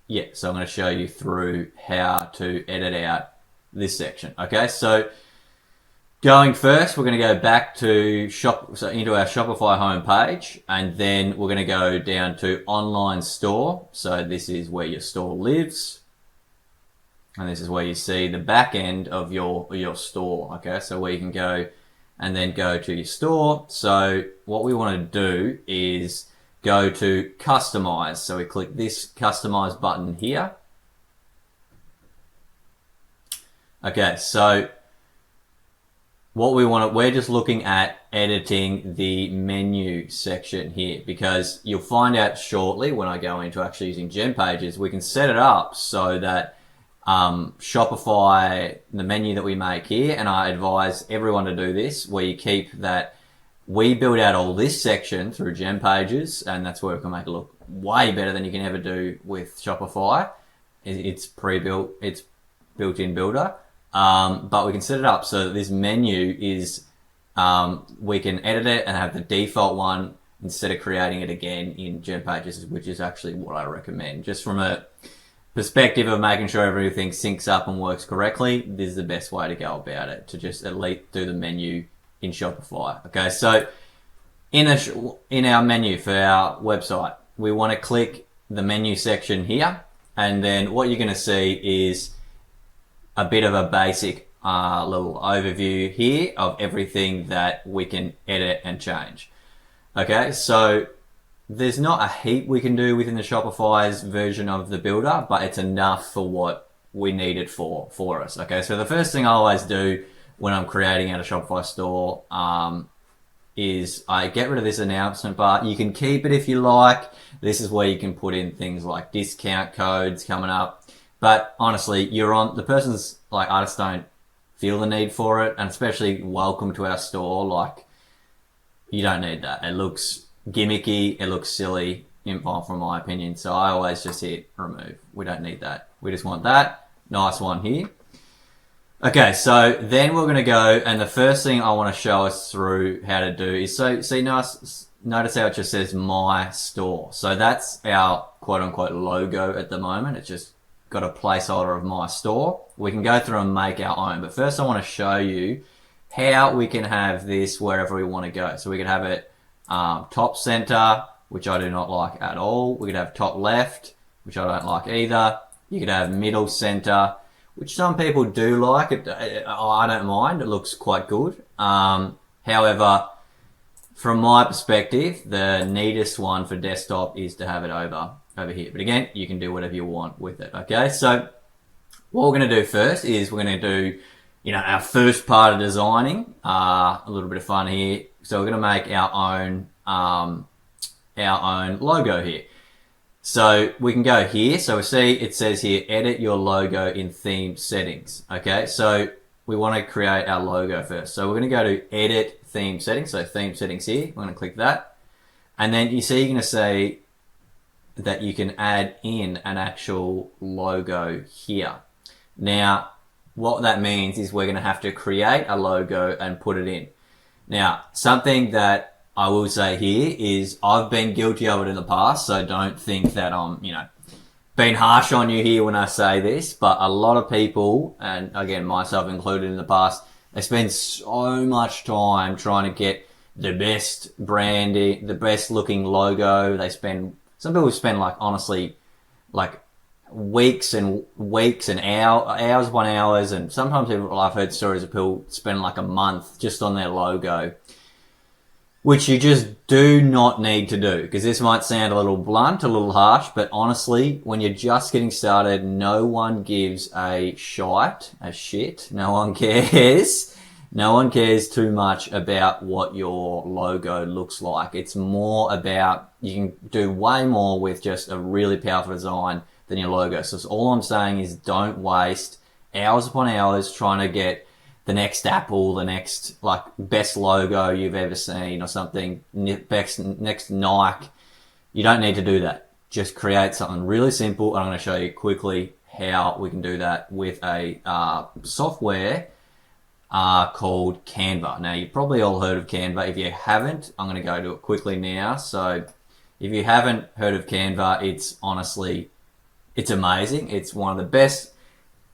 yeah, so I'm going to show you through how to edit out this section. Okay, so Going first, we're going to go back to into our Shopify homepage, and then we're going to go down to online store. So this is where your store lives, and this is where you see the back end of your store. Okay, so where you can go and then go to your store. So what we want to do is go to customize. So we click this customize button here. Okay, so what we want to, we're just looking at editing the menu section here, because you'll find out shortly when I go into actually using GemPages, we can set it up so that Shopify, the menu that we make here, and I advise everyone to do this, where you keep that, we build out all this section through GemPages, and that's where we can make it look way better than you can ever do with Shopify. It's pre-built, it's built-in builder. But we can set it up so that this menu is, we can edit it and have the default one instead of creating it again in GemPages, which is actually what I recommend. Just from a perspective of making sure everything syncs up and works correctly, this is the best way to go about it, to just at least do the menu in Shopify. Okay, so in our menu for our website, we want to click the menu section here, and then what you're going to see is a bit of a basic little overview here of everything that we can edit and change. Okay, so there's not a heap we can do within the Shopify's version of the builder, but it's enough for what we need it for us. Okay, so the first thing I always do when I'm creating out a Shopify store is I get rid of this announcement bar. You can keep it if you like. This is where you can put in things like discount codes coming up. But honestly, the person's like, I just don't feel the need for it. And especially welcome to our store. Like, you don't need that. It looks gimmicky. It looks silly, from my opinion. So I always just hit remove. We don't need that. We just want that. Nice one here. Okay, so then we're going to go, and the first thing I want to show us through how to do is, notice how it just says my store. So that's our quote unquote logo at the moment. It's just got a placeholder of my store. We can go through and make our own, but first I want to show you how we can have this wherever we want to go. So we could have it top center, which I do not like at all. We could have top left, which I don't like either. You could have middle center, which some people do like. I don't mind. It looks quite good. However, from my perspective, the neatest one for desktop is to have it over here. But again, you can do whatever you want with it. Okay, so what we're going to do first is we're going to do, our first part of designing, a little bit of fun here. So we're going to make our own logo here. So we can go here. So we see it says here, edit your logo in theme settings. Okay, so we want to create our logo first. So we're going to go to edit theme settings. So theme settings here. We're going to click that. And then you see you're going to say that you can add in an actual logo here. Now, what that means is we're going to have to create a logo and put it in. Now, something that I will say here is I've been guilty of it in the past, so don't think that I'm, being harsh on you here when I say this, but a lot of people, and again, myself included in the past, they spend so much time trying to get the best branding, the best looking logo. Some people spend honestly, weeks and hours upon hours, and sometimes I've heard stories of people spend a month just on their logo, which you just do not need to do, because this might sound a little blunt, a little harsh, but honestly, when you're just getting started, no one gives a shit. No one cares. No one cares too much about what your logo looks like. It's more about, you can do way more with just a really powerful design than your logo. So all I'm saying is don't waste hours upon hours trying to get the next Apple, the next best logo you've ever seen or something, next Nike. You don't need to do that. Just create something really simple. And I'm going to show you quickly how we can do that with a software called Canva. Now, you've probably all heard of Canva. If you haven't, I'm going to go to it quickly now. So if you haven't heard of Canva, it's amazing. It's one of the best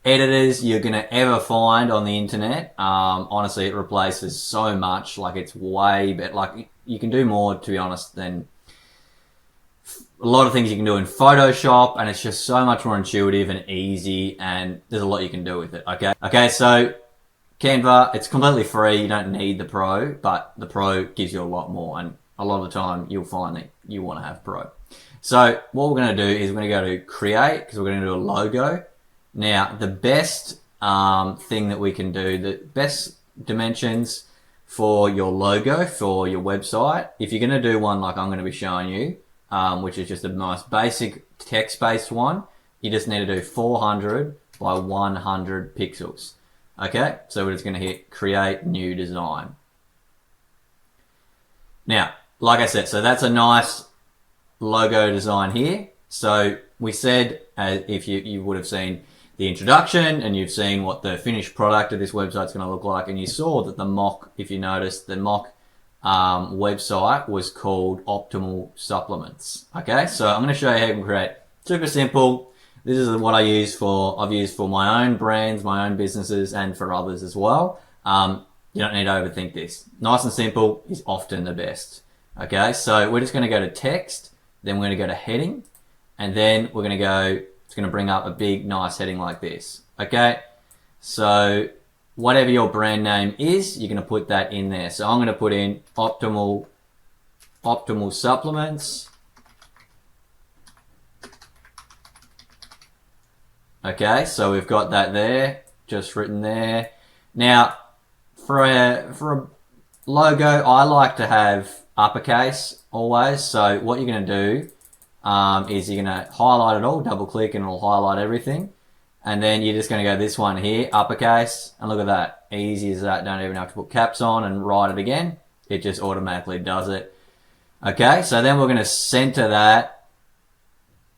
editors you're gonna ever find on the internet. Honestly, it replaces so much. Like, it's way better. Like, you can do more, to be honest, than a lot of things you can do in Photoshop, and it's just so much more intuitive and easy, and there's a lot you can do with it. Okay, so Canva, it's completely free. You don't need the Pro, but the Pro gives you a lot more, and a lot of the time you'll find that you want to have Pro. So what we're going to do is we're going to go to create, because we're going to do a logo. Now, the best thing that we can do, the best dimensions for your logo, for your website, if you're going to do one like I'm going to be showing you, which is just a nice basic text-based one, you just need to do 400 by 100 pixels. Okay, so we're just going to hit create new design. Now, like I said, so that's a nice logo design here. So we said, if you would have seen the introduction and you've seen what the finished product of this website is going to look like, and you saw that the mock, if you noticed, the mock website was called Optimal Supplements. Okay, so I'm going to show you how you can create. Super simple. This is what I've used for my own brands, my own businesses, and for others as well. You don't need to overthink this. Nice and simple is often the best. Okay, so we're just going to go to text, then we're going to go to heading, and then we're going to go, it's going to bring up a big, nice heading like this. Okay, so whatever your brand name is, you're going to put that in there. So I'm going to put in Optimal Supplements. Okay, so we've got that there, just written there. Now, for a logo, I like to have uppercase always. So what you're going to do is you're going to highlight it all, double click, and it'll highlight everything. And then you're just going to go this one here, uppercase, and look at that. Easy as that. Don't even have to put caps on and write it again. It just automatically does it. Okay, so then we're going to center that.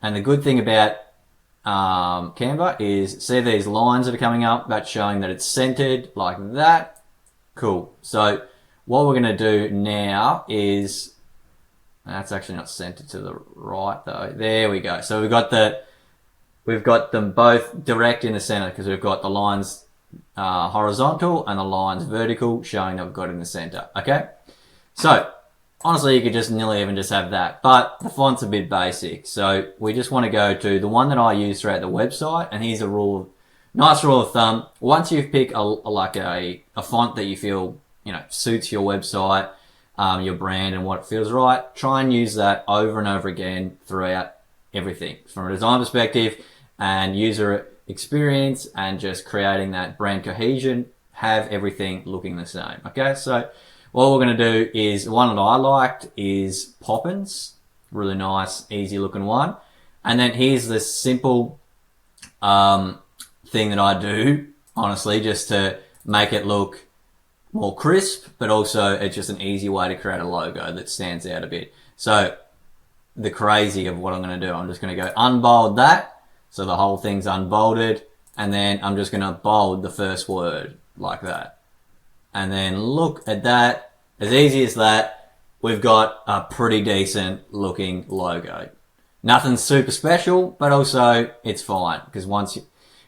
And the good thing about Canva is, see these lines that are coming up, that's showing that it's centered like that. Cool. So what we're going to do now is, that's actually not centered to the right though. There we go. So we've got them both direct in the center, because we've got the lines horizontal and the lines vertical, showing that we've got it in the center. Okay. So honestly, you could just nearly even just have that, but the font's a bit basic. So we just want to go to the one that I use throughout the website. And here's a nice rule of thumb. Once you've picked a font that you feel, suits your website, your brand and what it feels right, try and use that over and over again throughout everything from a design perspective and user experience, and just creating that brand cohesion, have everything looking the same. Okay. So what we're going to do is, the one that I liked is Poppins. Really nice, easy looking one. And then here's the simple thing that I do, honestly, just to make it look more crisp, but also it's just an easy way to create a logo that stands out a bit. So the crazy of what I'm going to do, I'm just going to go unbold that. So the whole thing's unbolded. And then I'm just going to bold the first word like that. And then look at that. As easy as that, we've got a pretty decent looking logo. Nothing super special, but also it's fine, because once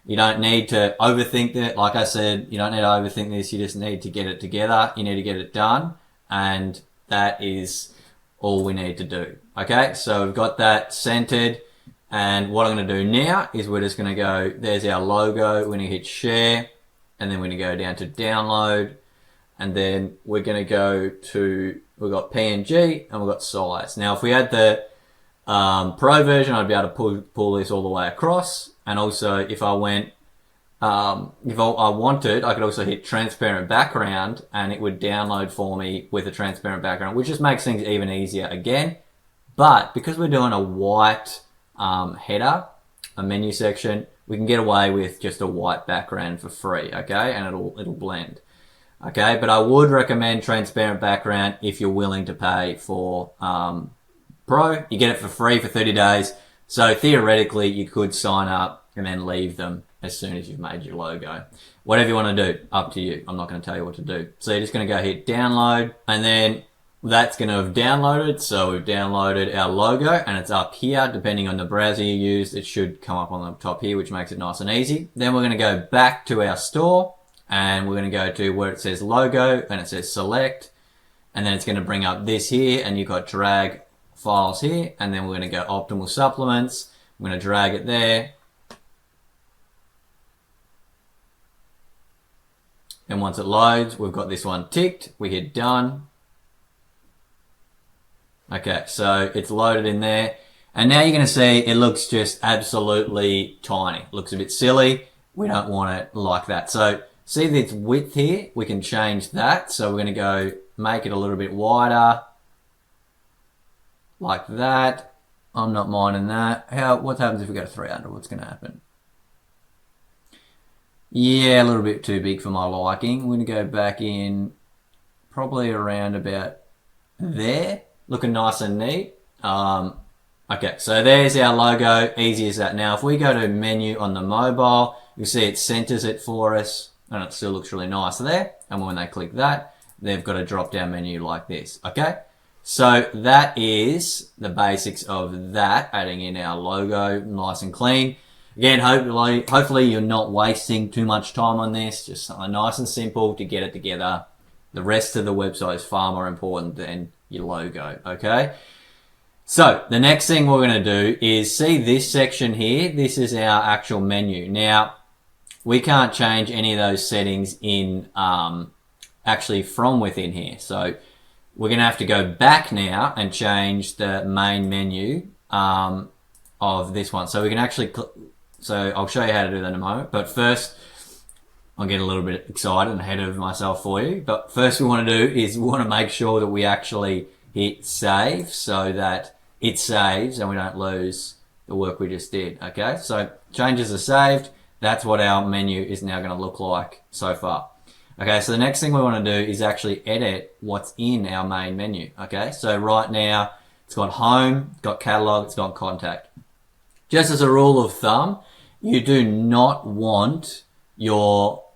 you don't need to overthink it. Like I said, you don't need to overthink this. You just need to get it together. You need to get it done. And that is all we need to do. Okay, so we've got that centered. And what I'm going to do now is we're just going to go, there's our logo. We're going to hit share, and then we're going to go down to download. And then we're going to go to, we've got PNG and we've got size. Now, if we had the Pro version, I'd be able to pull this all the way across. And also, if I went, if I wanted, I could also hit transparent background, and it would download for me with a transparent background, which just makes things even easier again. But because we're doing a white header, a menu section, we can get away with just a white background for free, okay? And it'll blend. Okay, but I would recommend transparent background if you're willing to pay for Pro. You get it for free for 30 days. So theoretically, you could sign up and then leave them as soon as you've made your logo. Whatever you want to do, up to you. I'm not going to tell you what to do. So you're just going to go hit download, and then that's going to have downloaded. So we've downloaded our logo and it's up here. Depending on the browser you use, it should come up on the top here, which makes it nice and easy. Then we're going to go back to our store and we're going to go to where it says logo and it says select. And then it's going to bring up this here and you've got drag files here. And then we're going to go optimal supplements. I'm going to drag it there. And once it loads, we've got this one ticked. We hit done. Okay, so it's loaded in there. And now you're going to see it looks just absolutely tiny. It looks a bit silly. We don't want it like that. So see this width here? We can change that. So we're going to go make it a little bit wider. Like that. I'm not minding that. What happens if we go to 300? What's going to happen? Yeah, a little bit too big for my liking. We're going to go back in probably around about there. Looking nice and neat. Okay, so there's our logo. Easy as that. Now, if we go to menu on the mobile, you'll see it centers it for us and it still looks really nice there. And when they click that, they've got a drop down menu like this. Okay, so that is the basics of that, adding in our logo nice and clean. Again, hopefully you're not wasting too much time on this. Just something nice and simple to get it together. The rest of the website is far more important than your logo, okay? So the next thing we're going to do is see this section here. This is our actual menu. Now, we can't change any of those settings in actually from within here. So we're going to have to go back now and change the main menu of this one. So we can actually, so I'll show you how to do that in a moment. But first, I'll get a little bit excited and ahead of myself for you. But first we want to do is we want to make sure that we actually hit save so that it saves and we don't lose the work we just did. Okay, so changes are saved. That's what our menu is now going to look like so far. Okay, so the next thing we want to do is actually edit what's in our main menu. Okay, so right now it's got home, it's got catalog, it's got contact. Just as a rule of thumb, you do not want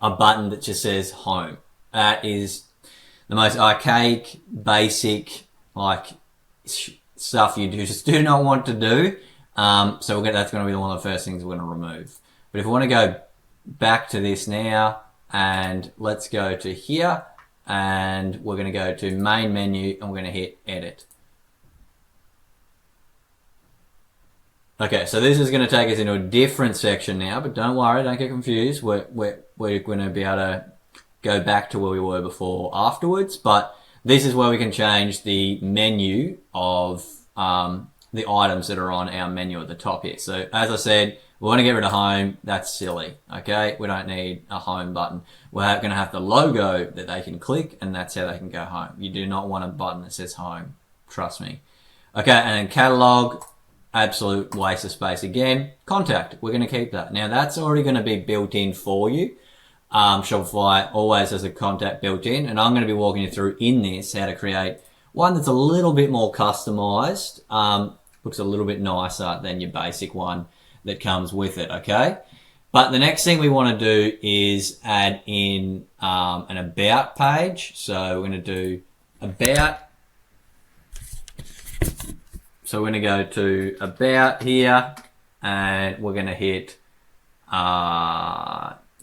a button that just says home. That is the most archaic, basic, stuff you just do not want to do. So that's going to be one of the first things we're going to remove. But if we want to go back to this now, and let's go to here, and we're going to go to main menu, and we're going to hit edit. Okay, so this is going to take us into a different section now, but don't worry, don't get confused. We're going to be able to go back to where we were before afterwards, but this is where we can change the menu of the items that are on our menu at the top here. So as I said, we want to get rid of home. That's silly, okay? We don't need a home button. We're going to have the logo that they can click, and that's how they can go home. You do not want a button that says home, trust me. Okay, and then catalog, absolute waste of space again. Contact, we're going to keep that. Now that's already going to be built in for you. Shopify always has a contact built in, and I'm going to be walking you through in this how to create one that's a little bit more customized, looks a little bit nicer than your basic one that comes with it, okay? But the next thing we want to do is add in an about page. So we're going to do about. So we're going to go to about here, and we're going to hit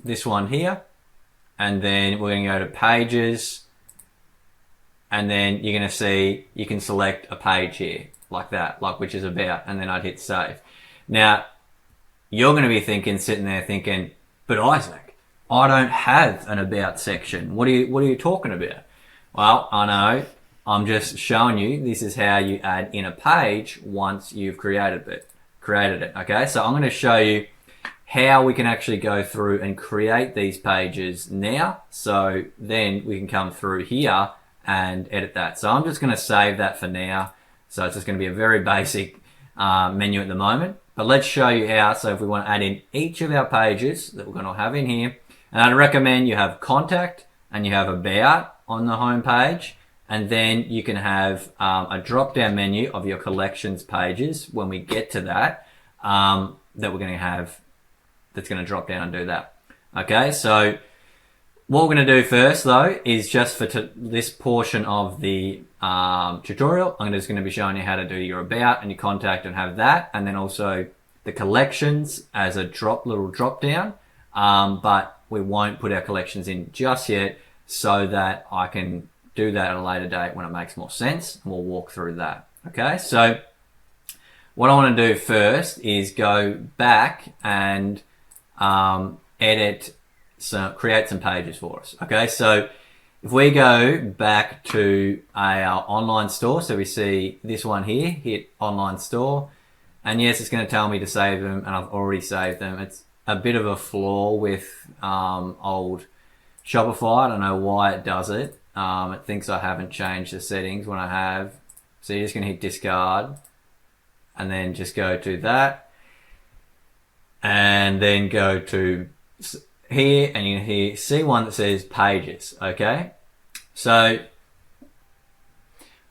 this one here, and then we're going to go to pages, and then you're going to see you can select a page here like that, which is about, and then I'd hit save. Now you're going to be sitting there thinking, but Isaac, I don't have an about section. What are you talking about? Well, I know. I'm just showing you this is how you add in a page once you've created it. Okay, so I'm going to show you how we can actually go through and create these pages now. So then we can come through here and edit that. So I'm just going to save that for now. So it's just going to be a very basic menu at the moment. But let's show you how. So if we want to add in each of our pages that we're going to have in here, and I'd recommend you have contact and you have about on the home page. And then you can have a drop-down menu of your collections pages when we get to that, that we're going to have, that's going to drop down and do that. Okay, so What we're going to do first though is just for this portion of the tutorial, I'm just going to be showing you how to do your about and your contact and have that, and then also the collections as a little drop down. But we won't put our collections in just yet, so that I can do that at a later date when it makes more sense, and we'll walk through that. Okay, so what I want to do first is go back and create some pages for us. Okay, so if we go back to our online store, so we see this one here, hit online store, and yes, it's going to tell me to save them, and I've already saved them. It's a bit of a flaw with old Shopify. I don't know why it does it. It thinks I haven't changed the settings when I have. So you're just going to hit discard, and then just go to that, and then go to here, and you see one that says pages. Okay, so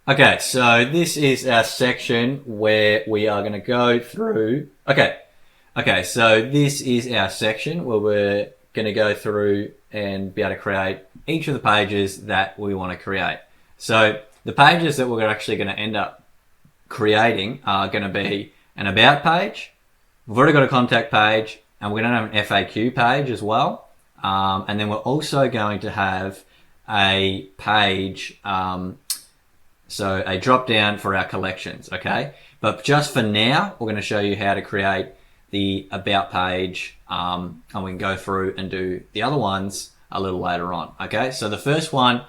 this is our section where we are going to go through. Okay, so this is our section where we're going to go through and be able to create each of the pages that we want to create. So the pages that we're actually going to end up creating are going to be an about page. We've already got a contact page, and we're going to have an FAQ page as well. And then we're also going to have a page, so a drop down for our collections. Okay, but just for now, we're going to show you how to create the about page, and we can go through and do the other ones a little later on. Okay, so the first one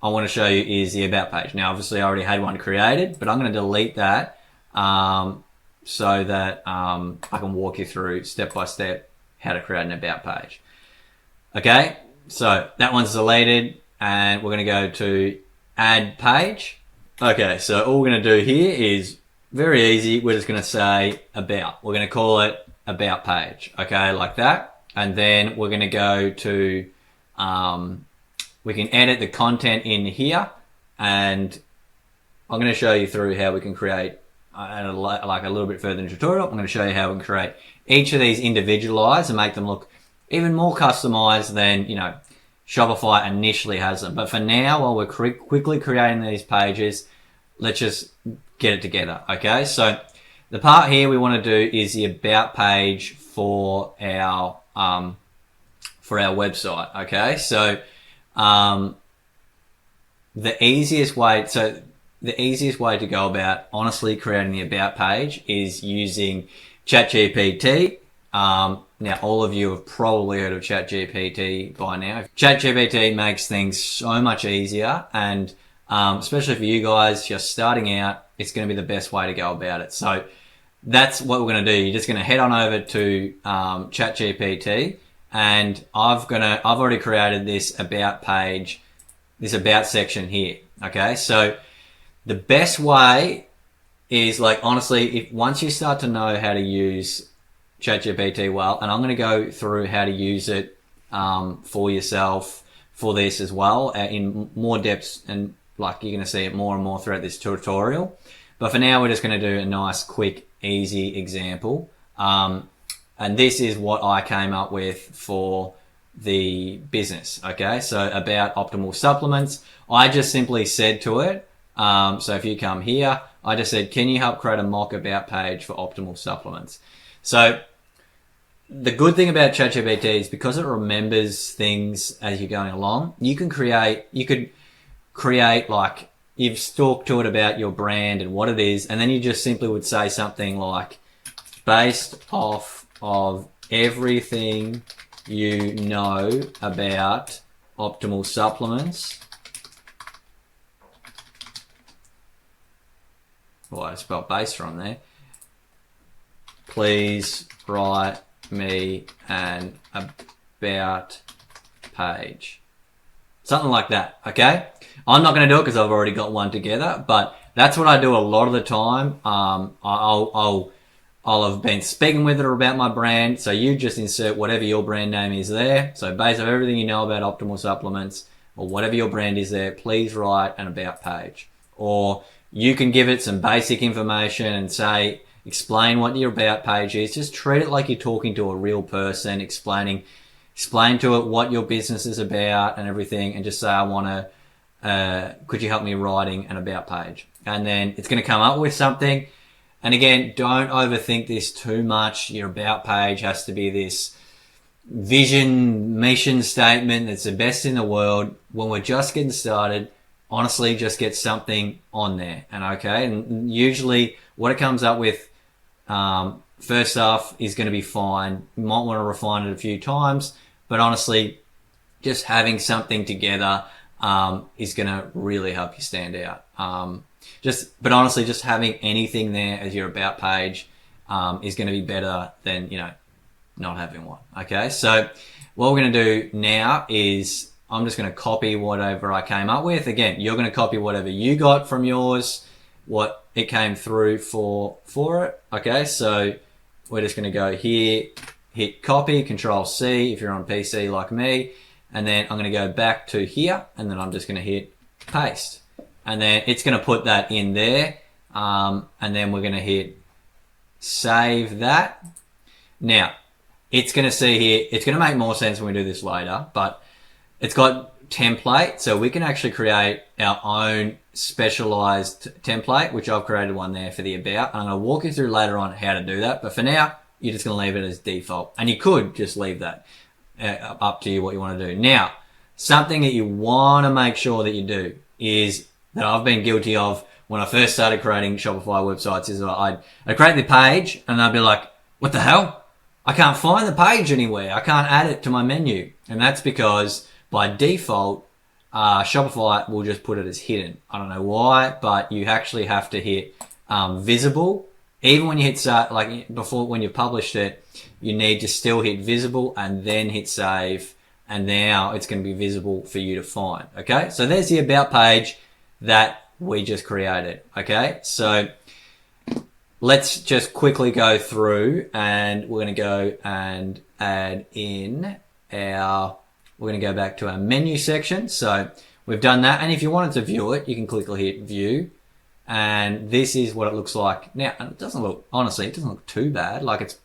I want to show you is the about page. Now, obviously, I already had one created, but I'm going to delete that so that I can walk you through step by step how to create an about page. Okay, so that one's deleted, and we're going to go to add page. Okay, so all we're going to do here is very easy. We're just going to say about. We're going to call it about page. Okay, like that. And then we're going to go to, we can edit the content in here, and I'm going to show you through how we can create, like a little bit further in the tutorial, I'm going to show you how we can create each of these individualized and make them look even more customized than, Shopify initially has them. But for now, while we're quickly creating these pages, let's just get it together. Okay, so the part here we want to do is the about page for our website. Okay, so the easiest way to go about honestly creating the about page is using ChatGPT. Now, all of you have probably heard of ChatGPT by now. ChatGPT makes things so much easier, and especially for you guys just starting out, it's going to be the best way to go about it. So that's what we're going to do. You're just going to head on over to ChatGPT, and I've already created this about page, this about section here. Okay, so the best way is, like, honestly, once you start to know how to use ChatGPT well, and I'm going to go through how to use it for yourself for this as well in more depth, and like you're going to see it more and more throughout this tutorial. But for now, we're just going to do a nice, quick, easy example. And this is what I came up with for the business. Okay, so about optimal supplements, I just simply said to it, so if you come here, I just said, can you help create a mock about page for optimal supplements? So the good thing about ChatGPT is because it remembers things as you're going along, you could create like, you've talked to it about your brand and what it is, and then you just simply would say something like, based off of everything you know about optimal supplements. Oh, I spelled based wrong there. Please write me an about page. Something like that, okay? I'm not going to do it because I've already got one together, but that's what I do a lot of the time. I'll have been speaking with it about my brand, so you just insert whatever your brand name is there. So based on everything you know about optimal supplements, or whatever your brand is there, please write an about page. Or you can give it some basic information and say, explain what your about page is. Just treat it like you're talking to a real person, explaining explain to it what your business is about and everything, and just say, I want to, could you help me writing an about page? And then it's going to come up with something. And again, don't overthink this too much. Your about page has to be this vision, mission statement that's the best in the world. When we're just getting started, honestly, just get something on there. And usually what it comes up with, first off, is going to be fine. You might want to refine it a few times, but honestly, just having something together is going to really help you stand out. But honestly, just having anything there as your about page is going to be better than, not having one. Okay, so what we're going to do now is I'm just going to copy whatever I came up with. Again, you're going to copy whatever you got from yours, what it came through for it. Okay, so we're just going to go here, hit copy, Control C if you're on PC like me, and then I'm going to go back to here, and then I'm just going to hit paste. And then it's going to put that in there, and then we're going to hit save that. Now, it's going to see here, it's going to make more sense when we do this later, but it's got template, so we can actually create our own specialized template, which I've created one there for the about. And I'm going to walk you through later on how to do that, but for now, you're just going to leave it as default. And you could just leave that up to you what you want to do. Now, something that you want to make sure that you do is that I've been guilty of when I first started creating Shopify websites is I'd create the page and I'd be like, what the hell? I can't find the page anywhere. I can't add it to my menu. And that's because by default, Shopify will just put it as hidden. I don't know why, but you actually have to hit visible. Even when you hit start, like before when you've published it, you need to still hit visible and then hit save. And now it's going to be visible for you to find. Okay, so there's the about page that we just created. Okay, so let's just quickly go through and we're going to go and add in we're going to go back to our menu section. So we've done that. And if you wanted to view it, you can quickly hit view. And this is what it looks like now. And it doesn't look, honestly, it doesn't look too bad. Like it's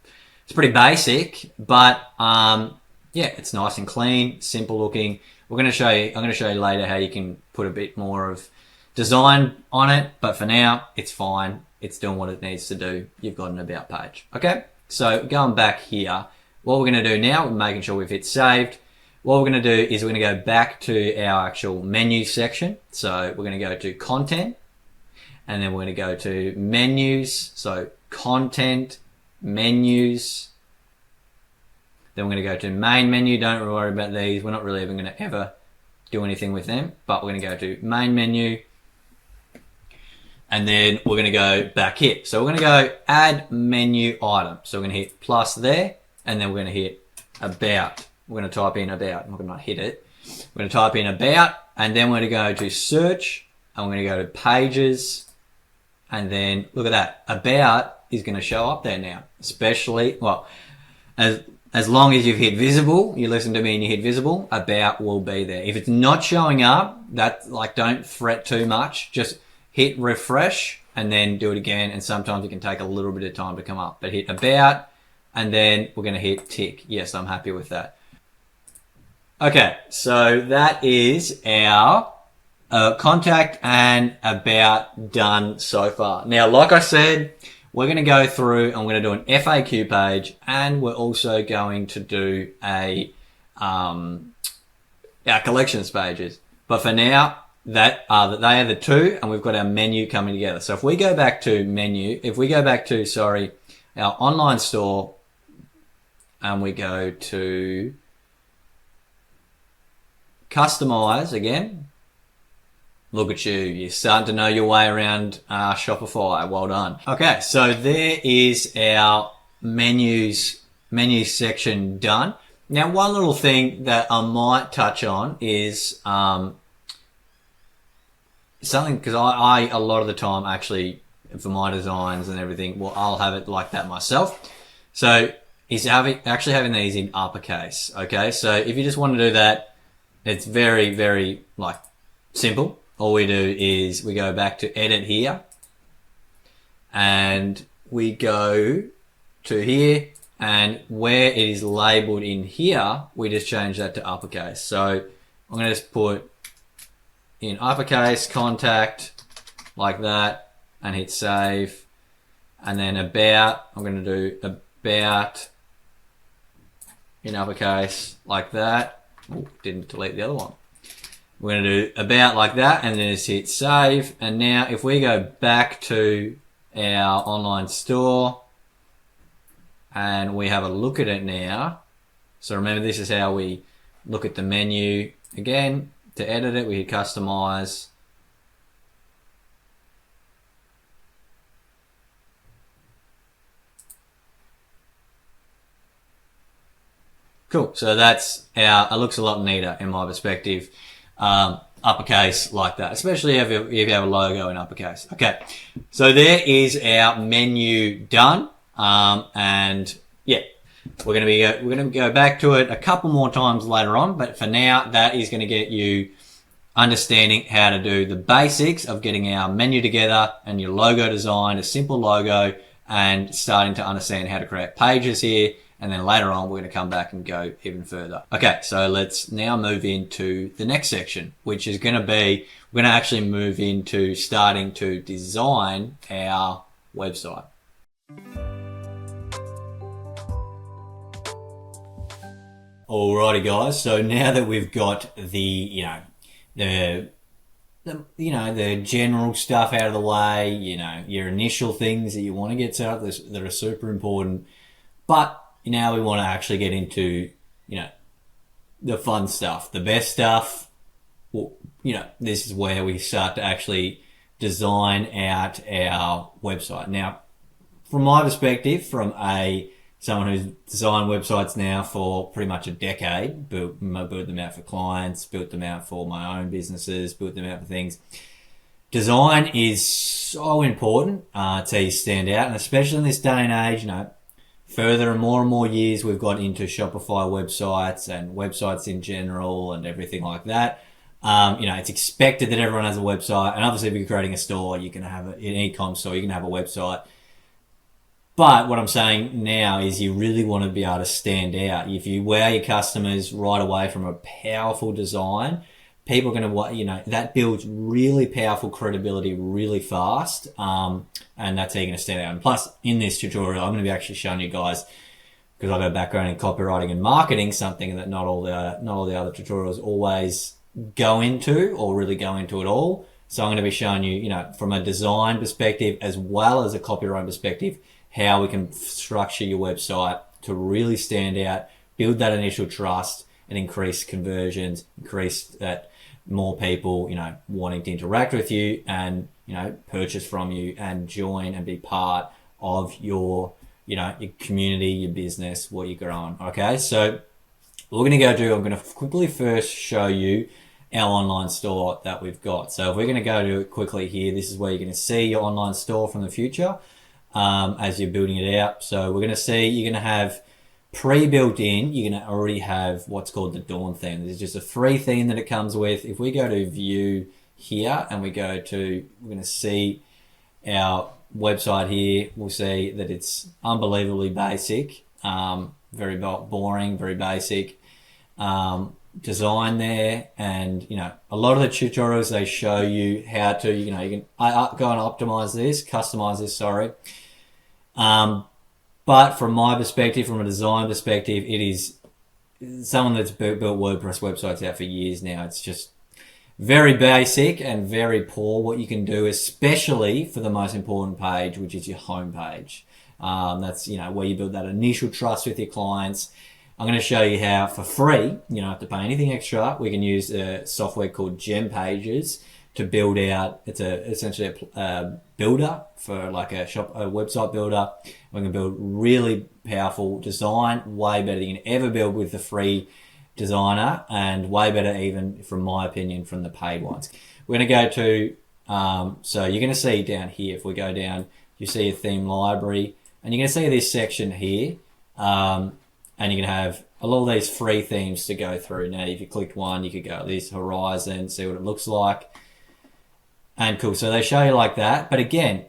pretty basic, but yeah, it's nice and clean, simple looking. I'm going to show you later how you can put a bit more of design on it. But for now, it's fine. It's doing what it needs to do. You've got an about page. Okay. So going back here, what we're going to do now, we're making sure we've hit saved. What we're going to do is we're going to go back to our actual menu section. So we're going to go to content and then we're going to go to menus. So content, menus. Then we're going to go to main menu. Don't worry about these. We're not really even going to ever do anything with them, but we're going to go to main menu. And then we're going to go back here. So we're going to go add menu item. So we're going to hit plus there, and then we're going to hit about. We're going to type in about. I'm not going to hit it. We're going to type in about, and then we're going to go to search, and we're going to go to pages, and then look at that. About is going to show up there now, especially, well, as long as you've hit visible, you listen to me and you hit visible, about will be there. If it's not showing up, don't fret too much. Just hit refresh and then do it again. And sometimes it can take a little bit of time to come up, but hit about and then we're going to hit tick. Yes, I'm happy with that. Okay. So that is our contact and about done so far. Now, like I said, we're going to go through and we're going to do an FAQ page and we're also going to do our collections pages. But for now, they are the two and we've got our menu coming together. So if we go back to our online store and we go to customize again, look at you. You're starting to know your way around Shopify. Well done. Okay, so there is our menu section done. Now, one little thing that I might touch on is something, because I a lot of the time actually for my designs and everything, well, I'll have it like that myself. So is actually having these in uppercase. Okay, so if you just want to do that, it's very, very simple. All we do is we go back to edit here and we go to here And where it is labeled in here, we just change that to uppercase. So I'm going to just put in uppercase contact like that and hit save. And then about, I'm going to do about in uppercase like that. Oh, didn't delete the other one. We're going to do about like that and then just hit save. And now if we go back to our online store and we have a look at it now. So remember, this is how we look at the menu. Again, to edit it, we hit customize. Cool. So that's it looks a lot neater in my perspective. Uppercase like that, especially if you have a logo in uppercase. Okay. So there is our menu done. And yeah, we're going to go back to it a couple more times later on. But for now, that is going to get you understanding how to do the basics of getting our menu together and your logo design, a simple logo, and starting to understand how to create pages here. And then later on, we're going to come back and go even further. Okay, so let's now move into the next section, which is going to be, we're going to actually move into starting to design our website. Alrighty guys, so now that we've got the general stuff out of the way, your initial things that you want to get set up that are super important, but now we want to actually get into, the fun stuff, the best stuff. Well, this is where we start to actually design out our website. Now, from my perspective, from someone who's designed websites now for pretty much a decade, built them out for clients, built them out for my own businesses, built them out for things. Design is so important to how you stand out, and especially in this day and age, further and more years we've got into Shopify websites and websites in general and everything like that. It's expected that everyone has a website, and obviously if you're creating a store, you can have an e-com store, you can have a website. But what I'm saying now is you really want to be able to stand out. If you wow your customers right away from a powerful design, people are going to, that builds really powerful credibility really fast. And that's how you're going to stand out. And plus, in this tutorial, I'm going to be actually showing you guys, because I've got a background in copywriting and marketing, something that not all the other tutorials always go into or really go into at all. So I'm going to be showing you, from a design perspective as well as a copywriting perspective, how we can structure your website to really stand out, build that initial trust, and increase conversions, increase that more people, wanting to interact with you and, purchase from you and join and be part of your, your community, your business, what you're growing. Okay, so what we're going to I'm going to quickly first show you our online store that we've got. So if we're going to go to it quickly here, this is where you're going to see your online store from the future. As you're building it out. So we're going to see, you're going to have pre-built in, you're going to already have what's called the Dawn theme. This is just a free theme that it comes with. If we go to view here and we're going to see our website here, we'll see that it's unbelievably basic, very boring, very basic design there. And, a lot of the tutorials, they show you how to, you can go and optimize this, customize this, sorry. But from my perspective, from a design perspective, it is someone that's built WordPress websites out for years now. It's just very basic and very poor what you can do, especially for the most important page, which is your homepage. That's, where you build that initial trust with your clients. I'm going to show you how, for free, you don't have to pay anything extra, we can use a software called GemPages to build out. It's essentially a builder for like a website builder. We can build really powerful design, way better than you can ever build with the free designer, and way better even, from my opinion, from the paid ones. We're going to go to, so you're going to see down here, if we go down, you see a theme library, and you're going to see this section here, and you can have a lot of these free themes to go through. Now, if you clicked one, you could go this Horizon, see what it looks like. And cool, so they show you like that. But again,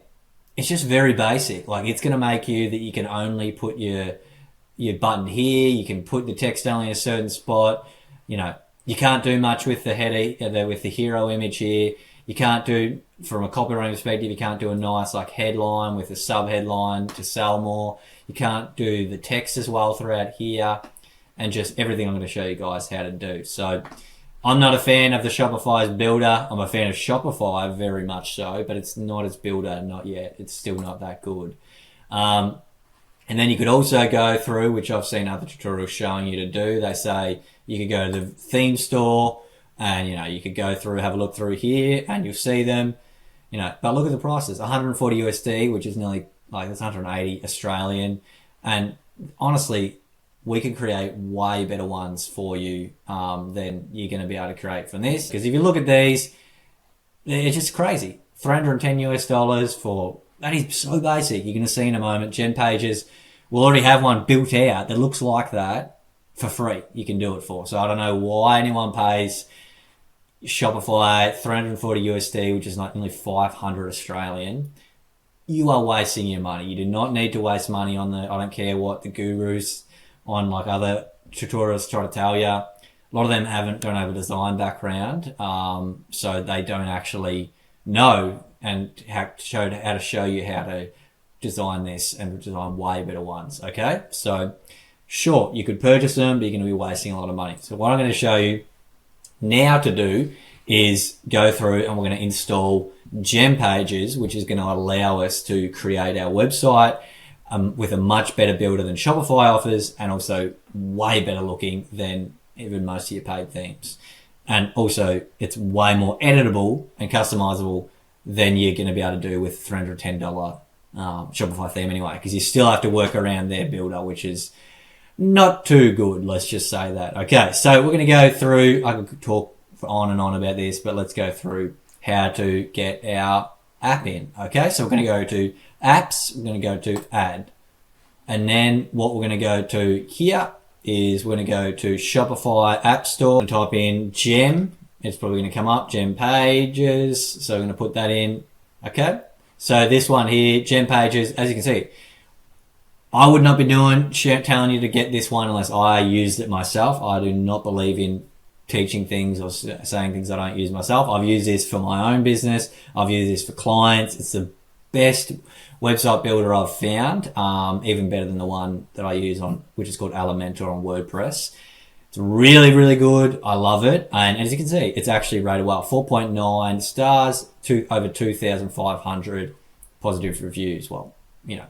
it's just very basic. Like, it's going to make you that you can only put your your button here. You can put the text only in a certain spot. You know, you can't do much with the header, with the hero image here. You can't do, from a copywriting perspective, you can't do a nice like headline with a sub headline to sell more. You can't do the text as well throughout here, and just everything I'm going to show you guys how to do. So I'm not a fan of the Shopify's builder. I'm a fan of Shopify very much so, but it's not its builder, not yet. It's still not that good. And then you could also go through, which I've seen other tutorials showing you to do. They say you could go to the theme store, and you know, you could go through, have a look through here, and you'll see them. You know, but look at the prices: 140 USD, which is nearly like that's 180 Australian. And honestly, we can create way better ones for you than you're going to be able to create from this. Because if you look at these, it's just crazy. 310 US dollars for, that is so basic. You're going to see in a moment, GemPages will already have one built out that looks like that for free. You can do it for. So I don't know why anyone pays Shopify 340 USD, which is like nearly 500 Australian. You are wasting your money. You do not need to waste money on the, I don't care what the gurus on like other tutorials try to tell you. A lot of them don't have a design background, so they don't actually know and how to show you how to design this and design way better ones. Okay, so sure, you could purchase them, but you're going to be wasting a lot of money. So what I'm going to show you now to do is go through and we're going to install GemPages, which is going to allow us to create our website with a much better builder than Shopify offers, and also way better looking than even most of your paid themes. And also it's way more editable and customizable than you're going to be able to do with $310 Shopify theme anyway, because you still have to work around their builder, which is not too good, let's just say that. Okay, so we're going to go through, I could talk on and on about this, but let's go through how to get our app in. Okay, so we're going to go to apps, we're going to go to add, and then what we're going to go to here is we're going to go to Shopify App Store and type in Gem. It's probably going to come up, GemPages, so we're going to put that in. Okay, so this one here, GemPages, as you can see, I would not be telling you to get this one unless I used it myself. I do not believe in teaching things or saying things I don't use myself. I've used this for my own business. I've used this for clients. It's the best website builder I've found, even better than the one that I use on, which is called Elementor on WordPress. It's really, really good. I love it. And as you can see, it's actually rated well. 4.9 stars, over 2,500 positive reviews. Well, you know,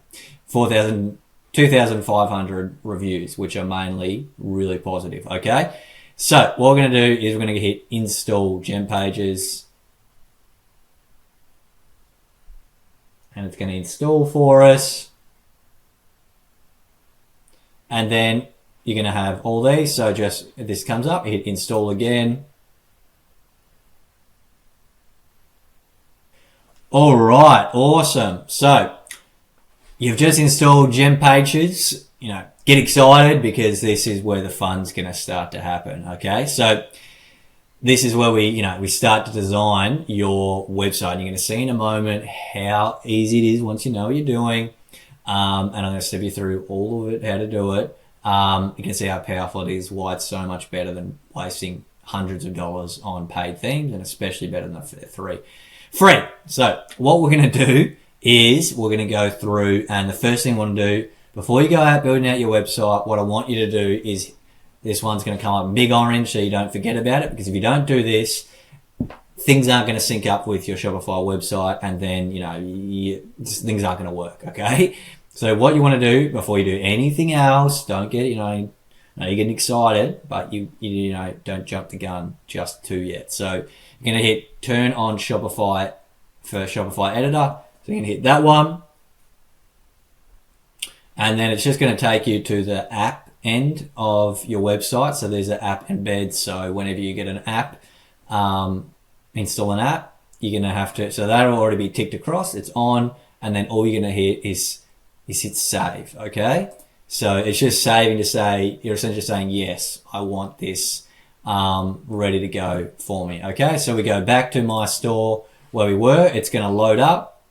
2,500 reviews, which are mainly really positive. Okay. So what we're going to do is we're going to hit install GemPages, and it's going to install for us. And then you're going to have all these. So just, if this comes up, hit install again. All right, awesome. So you've just installed GemPages. You know, get excited because this is where the fun's going to start to happen. Okay, so this is where we start to design your website. You're going to see in a moment how easy it is once you know what you're doing. And I'm going to step you through all of it, how to do it. You can see how powerful it is, why it's so much better than wasting hundreds of dollars on paid themes, and especially better than free. So what we're going to do is we're going to go through, and the first thing I want to do before you go out building out your website, what I want you to do is, this one's going to come up in big orange so you don't forget about it, because if you don't do this, things aren't going to sync up with your Shopify website, and then things aren't going to work. Okay, so what you want to do before you do anything else, don't get you're getting excited, but you don't jump the gun just too yet. So you're going to hit turn on Shopify for Shopify editor. So you're going to hit that one, and then it's just going to take you to the app end of your website. So there's an app embed. So whenever you get an app, install an app, you're going to have to, so that'll already be ticked across, it's on, and then all you're going to hit is hit save. Okay, so it's just saving to say, you're essentially saying, yes, I want this ready to go for me. Okay, so we go back to my store where we were. It's going to load up.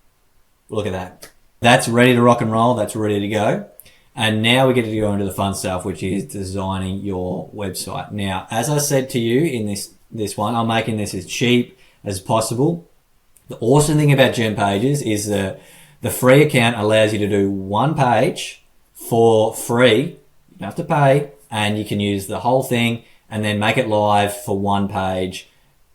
Look at that. That's ready to rock and roll. That's ready to go. And now we get to go into the fun stuff, which is designing your website. Now, as I said to you in this one, I'm making this as cheap as possible. The awesome thing about GemPages is the free account allows you to do one page for free. You don't have to pay, and you can use the whole thing and then make it live for one page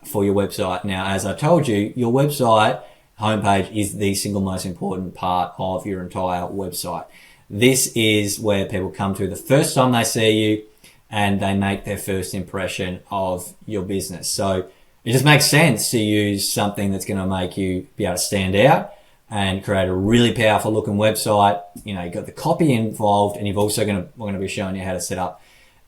for your website. Now, as I told you, your website homepage is the single most important part of your entire website. This is where people come to the first time they see you and they make their first impression of your business. So it just makes sense to use something that's going to make you be able to stand out and create a really powerful looking website. You know, you've got the copy involved, and we're going to be showing you how to set up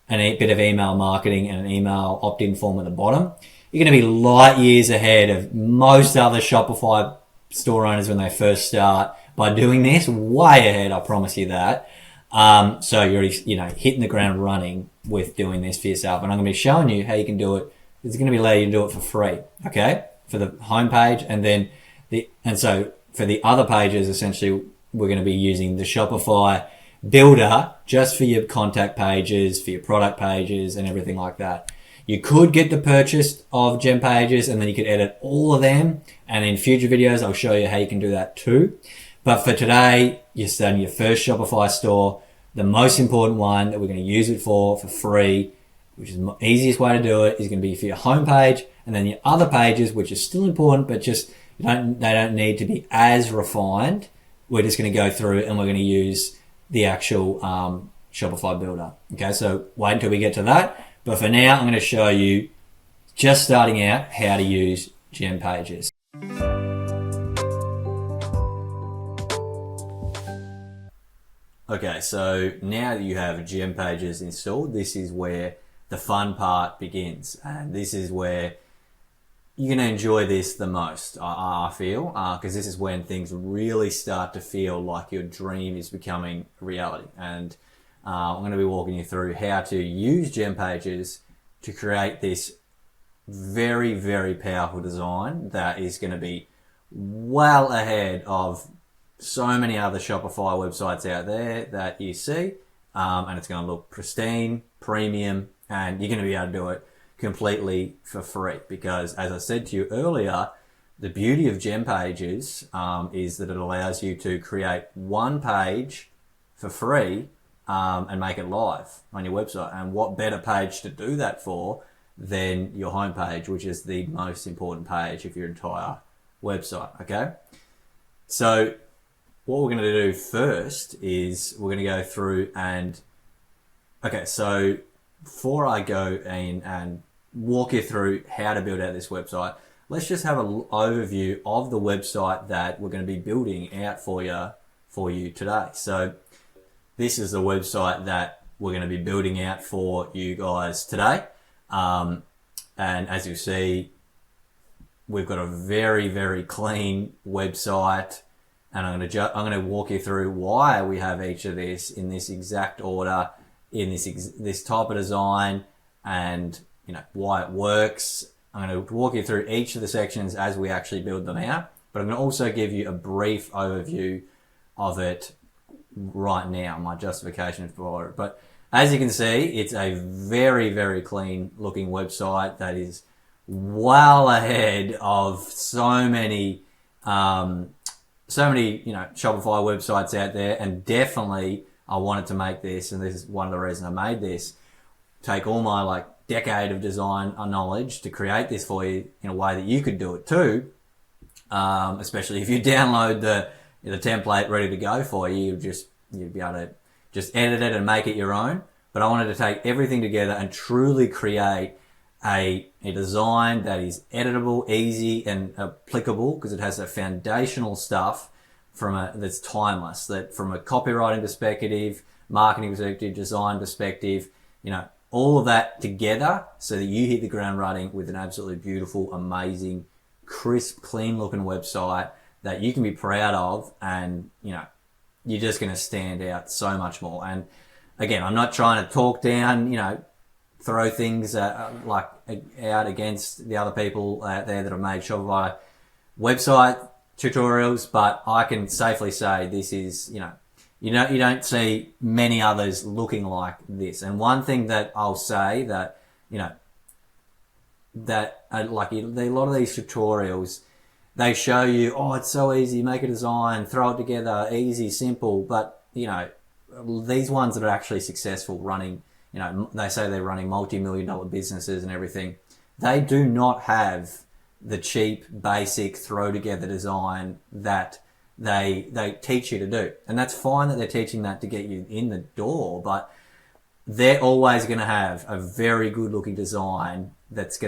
a bit of email marketing and an email opt-in form at the bottom. You're going to be light years ahead of most other Shopify store owners when they first start by doing this. Way ahead, I promise you that. So you're already, hitting the ground running with doing this for yourself. And I'm going to be showing you how you can do it. It's going to be allowing you to do it for free, okay? For the homepage, and so for the other pages, essentially, we're going to be using the Shopify builder just for your contact pages, for your product pages, and everything like that. You could get the purchase of GemPages, and then you could edit all of them. And in future videos, I'll show you how you can do that too. But for today, you're starting your first Shopify store. The most important one that we're going to use it for free, which is the easiest way to do it, is going to be for your homepage, and then your other pages, which is still important, but just they don't need to be as refined. We're just going to go through and we're going to use the actual Shopify builder. Okay, so wait until we get to that. But for now, I'm going to show you, just starting out, how to use GemPages. Okay, so now that you have GemPages installed, this is where the fun part begins. And this is where you're going to enjoy this the most, I feel, because this is when things really start to feel like your dream is becoming reality. And I'm going to be walking you through how to use GemPages to create this very, very powerful design that is going to be well ahead of so many other Shopify websites out there that you see, and it's going to look pristine, premium, and you're going to be able to do it completely for free. Because, as I said to you earlier, the beauty of GemPages is that it allows you to create one page for free and make it live on your website. And what better page to do that for than your homepage, which is the most important page of your entire website, okay? So what we're going to do first is we're going to go through and, okay, so before I go in and walk you through how to build out this website, let's just have an overview of the website that we're going to be building out for you today. So this is the website that we're going to be building out for you guys today. And as you see, we've got a very, very clean website. And I'm going to walk you through why we have each of this in this exact order, in this type of design, and why it works. I'm going to walk you through each of the sections as we actually build them out, but I'm going to also give you a brief overview of it right now, my justification for it. But as you can see, it's a very, very clean looking website that is well ahead of so many Shopify websites out there. And definitely I wanted to make this, and this is one of the reasons I made this, take all my decade of design knowledge to create this for you in a way that you could do it too. Especially if you download the template ready to go for you, you'd be able to just edit it and make it your own. But I wanted to take everything together and truly create a design that is editable, easy, and applicable, because it has the foundational stuff that's timeless, that from a copywriting perspective, marketing perspective, design perspective, all of that together so that you hit the ground running with an absolutely beautiful, amazing, crisp, clean looking website that you can be proud of, and you're just going to stand out so much more. And again, I'm not trying to talk down, throw things out against the other people out there that have made Shopify website tutorials, but I can safely say this is, You don't see many others looking like this. And one thing that I'll say that, that like a lot of these tutorials, they show you, oh, it's so easy, make a design, throw it together, easy, simple. But, these ones that are actually successful running, they say they're running multi-million-dollar businesses and everything. They do not have the cheap, basic, throw together design that they teach you to do. And that's fine that they're teaching that to get you in the door, but they're always going to have a very good looking design that's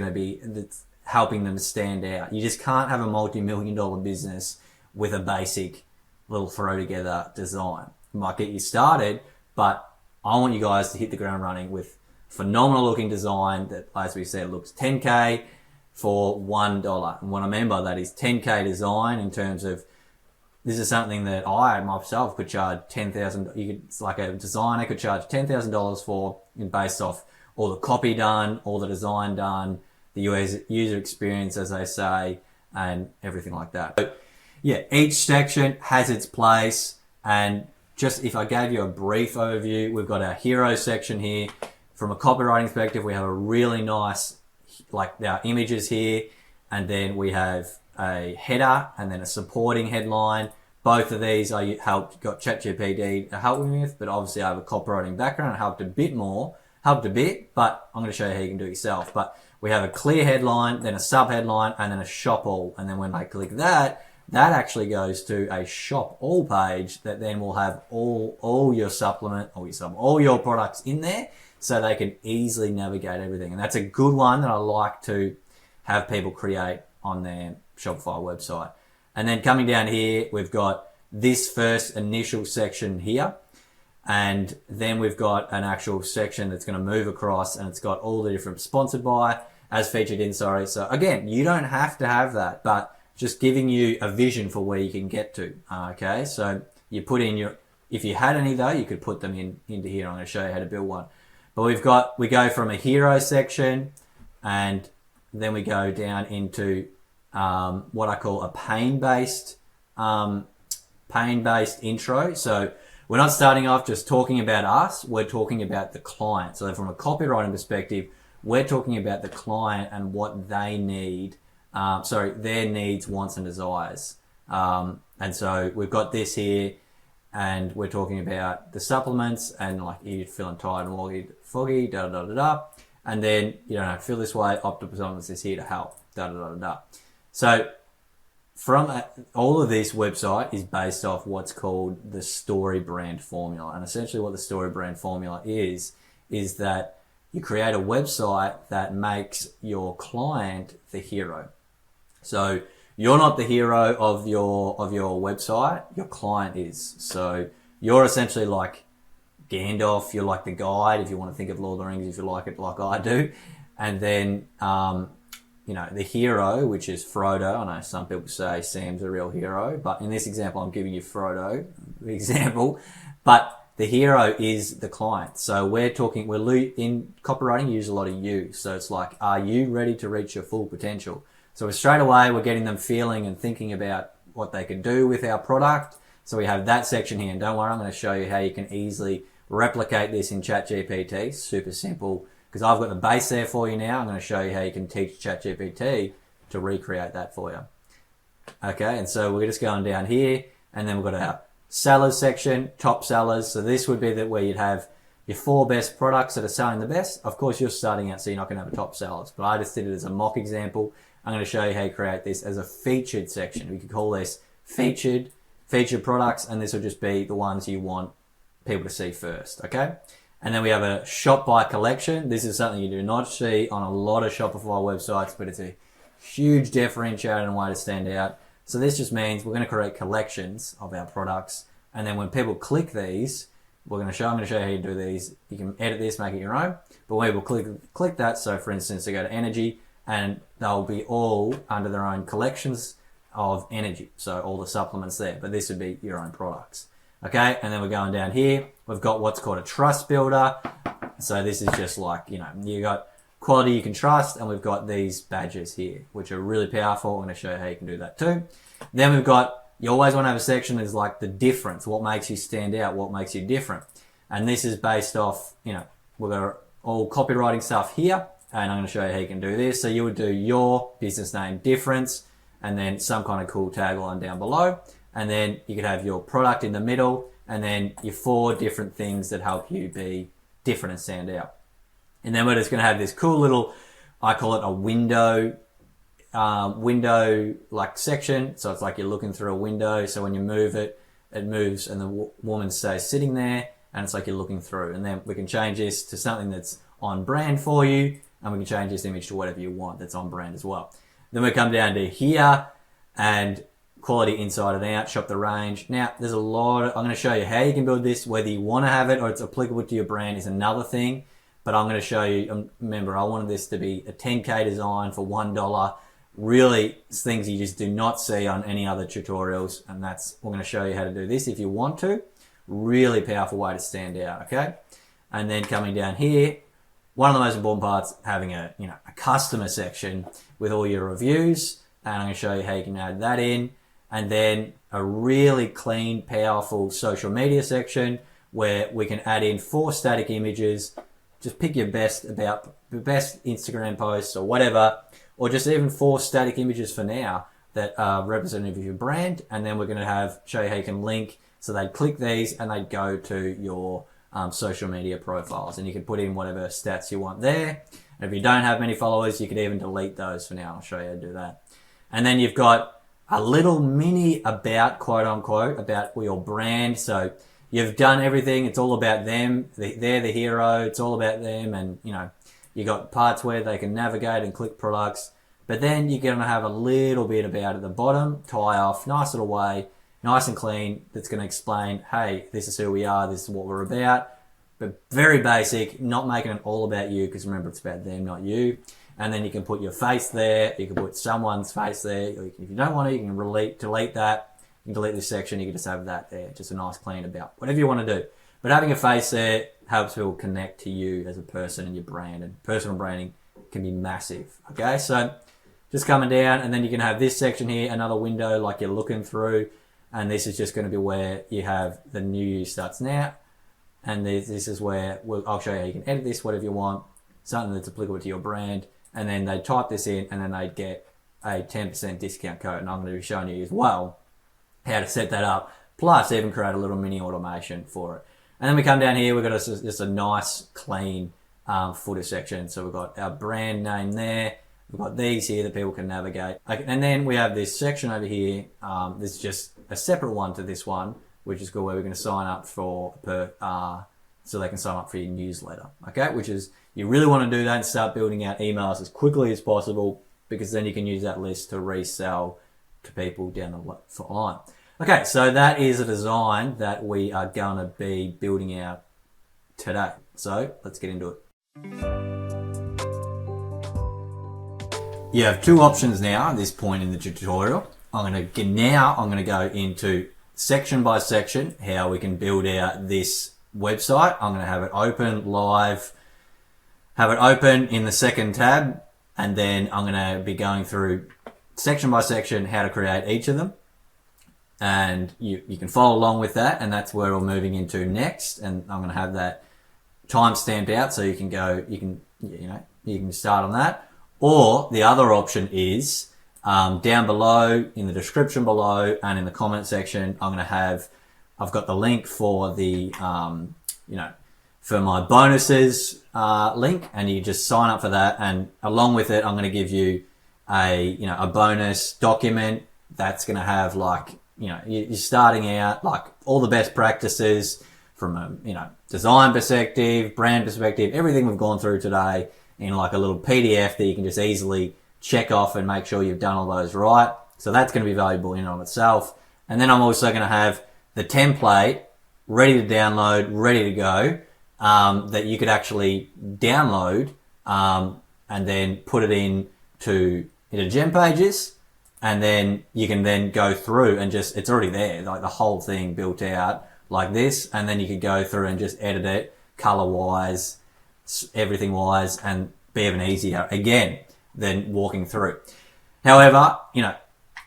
helping them stand out. You just can't have a multi-million-dollar business with a basic little throw together design. It might get you started, but I want you guys to hit the ground running with phenomenal looking design that, as we said, looks 10K for $1. And what I mean by that is 10K design in terms of, this is something that I myself could charge $10,000. It's like a designer could charge $10,000 for, based off all the copy done, all the design done, the user experience, as they say, and everything like that. So, yeah, each section has its place. And just if I gave you a brief overview, we've got our hero section here. From a copywriting perspective, we have a really nice, like our images here, and then we have a header and then a supporting headline. Both of these I got ChatGPT to help me with, but obviously I have a copywriting background. It helped a bit, but I'm going to show you how you can do it yourself. But we have a clear headline, then a sub headline, and then a shop all. And then when I click that actually goes to a shop all page that then will have all your all your products in there, so they can easily navigate everything. And that's a good one that I like to have people create on their Shopify website. And then coming down here, we've got this first initial section here. And then we've got an actual section that's going to move across, and it's got all the different sponsored by, as featured in, sorry. So again, you don't have to have that, but just giving you a vision for where you can get to. Okay. So you put in if you had any though, you could put them into here. I'm going to show you how to build one. But we go from a hero section, and then we go down into what I call a pain-based intro. So we're not starting off just talking about us, we're talking about the client. So from a copywriting perspective, we're talking about the client and what they need, their needs, wants, and desires. And so we've got this here, and we're talking about the supplements, and like, you're feeling tired and foggy, da da da da. And then, feel this way, Optimus is here to help, da da da da. So from all of this website is based off what's called the story brand formula. And essentially what the story brand formula is that you create a website that makes your client the hero. So you're not the hero of your website, your client is. So you're essentially like Gandalf, you're like the guide, if you want to think of Lord of the Rings, if you like it like I do. And then, the hero, which is Frodo. I know some people say Sam's a real hero, but in this example, I'm giving you Frodo, the example. But the hero is the client. So we're in copywriting, you use a lot of you. So it's like, are you ready to reach your full potential? So straight away, we're getting them feeling and thinking about what they can do with our product. So we have that section here. And don't worry, I'm going to show you how you can easily replicate this in ChatGPT. Super simple, because I've got the base there for you now. I'm going to show you how you can teach ChatGPT to recreate that for you. Okay, and so we're just going down here, and then we've got our sellers section, top sellers. So this would be where you'd have your 4 best products that are selling the best. Of course, you're starting out, so you're not going to have a top sellers, but I just did it as a mock example. I'm going to show you how you create this as a featured section. We could call this featured products, and this will just be the ones you want people to see first, okay? And then we have a shop by collection. This is something you do not see on a lot of Shopify websites, but it's a huge differentiator and way to stand out. So this just means we're going to create collections of our products, and then when people click these, I'm going to show you how you do these. You can edit this, make it your own, but when people click that, so for instance, they go to energy, and they'll be all under their own collections of energy. So all the supplements there, but this would be your own products. Okay, and then we're going down here. We've got what's called a trust builder. So this is just like, you got quality you can trust, and we've got these badges here, which are really powerful. I'm going to show you how you can do that too. Then we've got you always want to have a section that's like the difference, what makes you stand out, what makes you different. And this is based off, we've got all copywriting stuff here, and I'm going to show you how you can do this. So you would do your business name difference, and then some kind of cool tagline down below. And then you could have your product in the middle, and then your 4 different things that help you be different and stand out. And then we're just going to have this cool little, I call it a window like section. So it's like you're looking through a window. So when you move it, it moves and the woman stays sitting there, and it's like you're looking through. And then we can change this to something that's on brand for you, and we can change this image to whatever you want that's on brand as well. Then we come down to here and quality inside and out, shop the range. Now there's a lot I'm going to show you how you can build this. Whether you want to have it or it's applicable to your brand is another thing, but I'm going to show you. Remember, I wanted this to be a 10K design for $1. Really, it's things you just do not see on any other tutorials, and we're going to show you how to do this if you want to. Really powerful way to stand out, okay? And then coming down here, one of the most important parts, having a customer section with all your reviews, and I'm going to show you how you can add that in. And then a really clean, powerful social media section where we can add in 4 static images. Just pick your best Instagram posts or whatever, or just even 4 static images for now that are representative of your brand. And then we're going to show you how you can link. So they'd click these and they'd go to your social media profiles, and you can put in whatever stats you want there. And if you don't have many followers, you could even delete those for now. I'll show you how to do that. And then you've got a little mini about, quote unquote, about your brand. So you've done everything. It's all about them. They're the hero. It's all about them. And, you got parts where they can navigate and click products. But then you're going to have a little bit about at the bottom, tie off, nice little way, nice and clean. That's going to explain, hey, this is who we are. This is what we're about. But very basic, not making it all about you, because remember, it's about them, not you. And then you can put your face there. You can put someone's face there. If you don't want to, you can delete that. You can delete this section. You can just have that there. Just a nice clean about. Whatever you want to do. But having a face there helps people connect to you as a person and your brand. And personal branding can be massive. Okay, so just coming down, and then you can have this section here, another window like you're looking through. And this is just going to be where you have the new you starts now. And this is where I'll show you how you can edit this, whatever you want. Something that's applicable to your brand. And then they type this in, and then they'd get a 10% discount code. And I'm going to be showing you as well how to set that up, plus even create a little mini automation for it. And then we come down here, we've got just a nice, clean footer section. So we've got our brand name there. We've got these here that people can navigate. Okay, and then we have this section over here. There's just a separate one to this one, which is cool, where we're going to sign up so they can sign up for your newsletter. Okay, which is, you really want to do that and start building out emails as quickly as possible, because then you can use that list to resell to people down the line. Okay, so that is a design that we are going to be building out today. So let's get into it. You have 2 options now at this point in the tutorial. I'm going to go into section by section how we can build out this website. I'm going to have it open live. Have it open in the second tab, and then I'm going to be going through section by section how to create each of them, and you can follow along with that, and that's where we're moving into next. And I'm going to have that time stamped out so you can start on that. Or the other option is down below in the description below and in the comment section, I've got the link for the for my bonuses link, and you just sign up for that. And along with it, I'm going to give you a bonus document that's going to have you're starting out, like all the best practices from a design perspective, brand perspective, everything we've gone through today in like a little PDF that you can just easily check off and make sure you've done all those right. So that's going to be valuable in and of itself. And then I'm also going to have the template ready to download, ready to go, that you could actually download and then put it into GemPages, and then you can then go through and it's already there, like the whole thing built out like this, and then you could go through and just edit it color-wise, everything-wise, and be even easier, again, than walking through. However,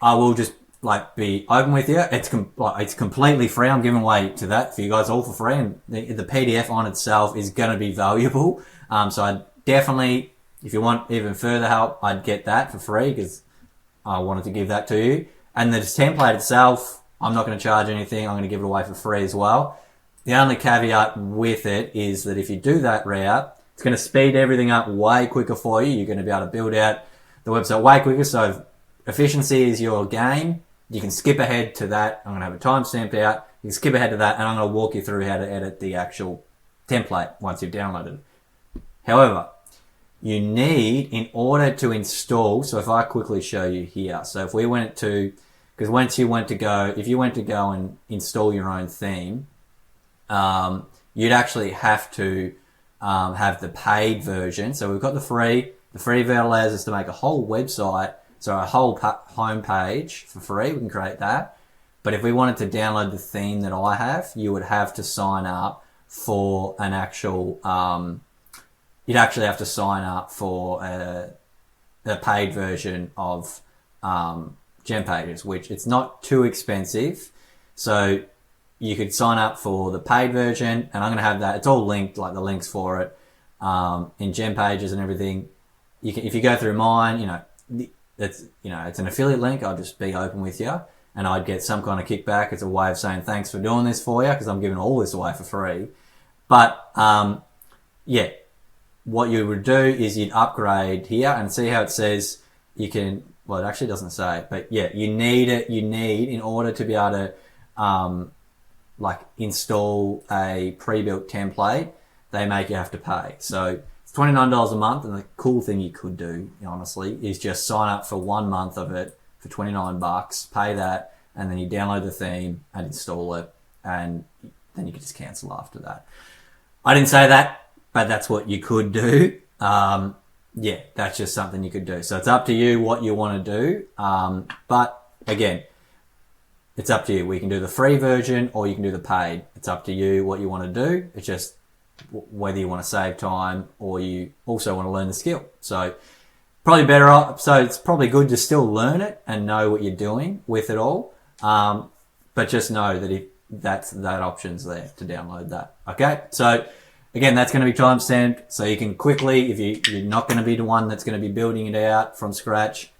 I will just like be open with you. It's completely free. I'm giving away to that for you guys all for free, and the PDF on itself is going to be valuable. So I'd definitely, if you want even further help, I'd get that for free because I wanted to give that to you. And the template itself, I'm not going to charge anything. I'm going to give it away for free as well. The only caveat with it is that if you do that route, it's going to speed everything up way quicker for you. You're going to be able to build out the website way quicker. So if efficiency is your game, you can skip ahead to that. I'm going to have a timestamp out. You can skip ahead to that, and I'm going to walk you through how to edit the actual template once you've downloaded it. However, you need, in order to install, so if I quickly show you here, so if we went to, because if you went to go and install your own theme, you'd actually have to have the paid version. So we've got the free. The free version allows us to make a whole website, so a whole homepage for free. We can create that. But if we wanted to download the theme that I have, you would have to sign up for an actual, you'd actually have to sign up for a paid version of GemPages, which it's not too expensive. So you could sign up for the paid version, and I'm going to have that. It's all linked, like the links for it in GemPages and everything. If you go through mine, it's an affiliate link. I'll just be open with you, and I'd get some kind of kickback. It's a way of saying thanks for doing this for you because I'm giving all this away for free. But yeah, what you would do is you'd upgrade here and see how it says you can. Well, it actually doesn't say, but yeah, you need it. You need, in order to be able to install a pre-built template, they make you have to pay. So it's $29 a month, and the cool thing you could do, honestly, is just sign up for 1 month of it for $29, pay that, and then you download the theme and install it, and then you can just cancel after that. I didn't say that, but that's what you could do. Yeah, that's just something you could do. So it's up to you what you want to do. But again, it's up to you. We can do the free version or you can do the paid. It's up to you what you want to do. It's just whether you want to save time or you also want to learn the skill. So probably better off. So it's probably good to still learn it and know what you're doing with it all. But just know that if that option's there to download that. Okay. So again, that's going to be timestamped. So you can quickly, if you're not going to be the one that's going to be building it out from scratch,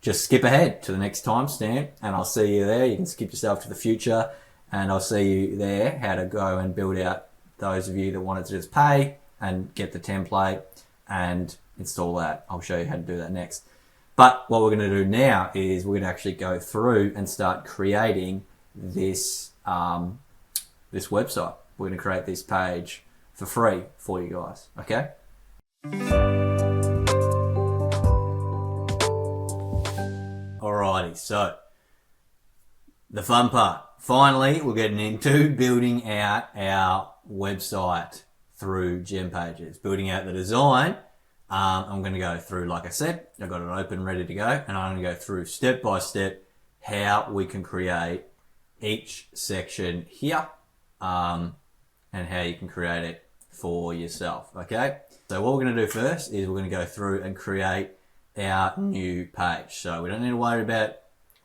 just skip ahead to the next timestamp and I'll see you there. You can skip yourself to the future and I'll see you there how to go and build out those of you that wanted to just pay and get the template and install that. I'll show you how to do that next. But what we're going to do now is we're going to actually go through and start creating this, this website. We're going to create this page for free for you guys. Okay. Alrighty, so the fun part. Finally, we're getting into building out our website through GemPages, building out the design. I'm going to go through, like I said, I've got it open, ready to go, and I'm going to go through step by step how we can create each section here, and how you can create it for yourself. Okay, so what we're going to do first is we're going to go through and create our new page. So we don't need to worry about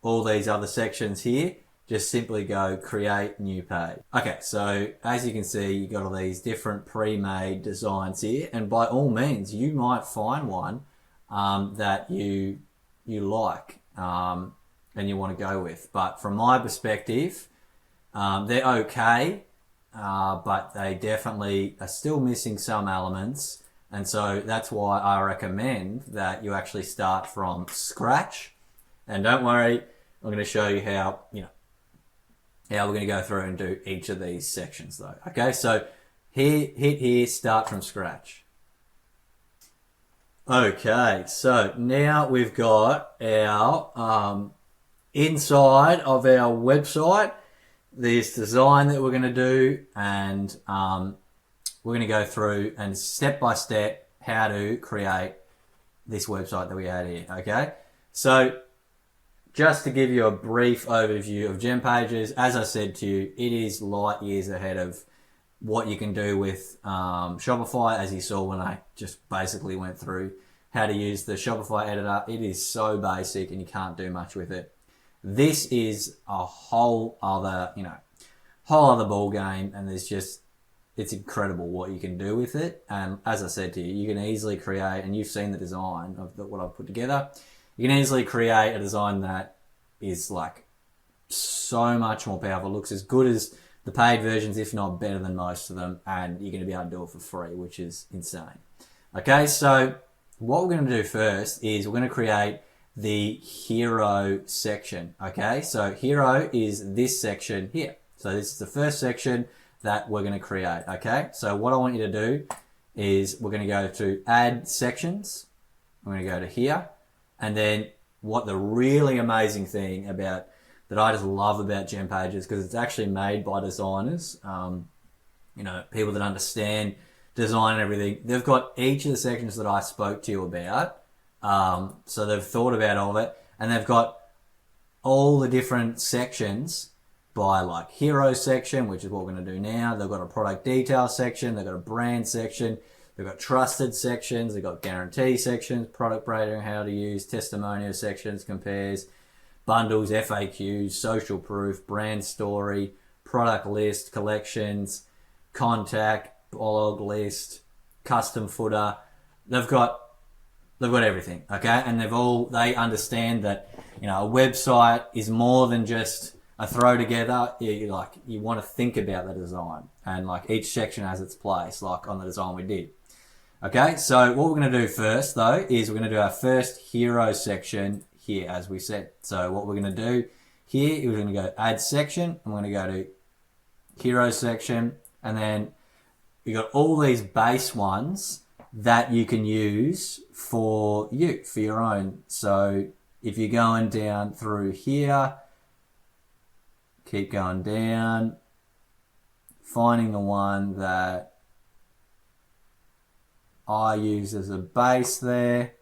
all these other sections here. Just simply go create new page. Okay, so as you can see, you got all these different pre-made designs here, and by all means, you might find one that you like and you want to go with. But from my perspective, they're okay, but they definitely are still missing some elements. And so that's why I recommend that you actually start from scratch. And don't worry, I'm going to show you how, how we're going to go through and do each of these sections though. Okay, so hit here, start from scratch. Okay, so now we've got our inside of our website, this design that we're going to do, and we're going to go through and step by step how to create this website that we had here. Okay, so just to give you a brief overview of GemPages, as I said to you, it is light years ahead of what you can do with Shopify, as you saw when I just basically went through how to use the Shopify editor. It is so basic and you can't do much with it. This is a whole other, whole other ball game, and it's incredible what you can do with it. And as I said to you, you can easily create, and you've seen the design of what I've put together. You can easily create a design that is like so much more powerful, looks as good as the paid versions, if not better than most of them, and you're going to be able to do it for free, which is insane. Okay, so what we're going to do first is we're going to create the hero section. Okay, so hero is this section here. So this is the first section that we're going to create. Okay, so what I want you to do is we're going to go to add sections. I'm going to go to here, and then what the really amazing thing about that I just love about GemPages, because it's actually made by designers, people that understand design and everything. They've got each of the sections that I spoke to you about. So they've thought about all of it, and they've got all the different sections by like hero section, which is what we're going to do now. They've got a product detail section. They've got a brand section. They've got trusted sections. They've got guarantee sections, product rating, how to use, testimonial sections, compares, bundles, FAQs, social proof, brand story, product list, collections, contact, blog list, custom footer. They've got everything, okay? And they understand that, a website is more than just a throw together. You want to think about the design, and like each section has its place, like on the design we did. Okay, so what we're going to do first though is we're going to do our first hero section here, as we said. So what we're going to do here is we're going to go add section. I'm going to go to hero section, and then you got all these base ones that you can use for your own. So if you're going down through here, keep going down, finding the one that I use as a base there.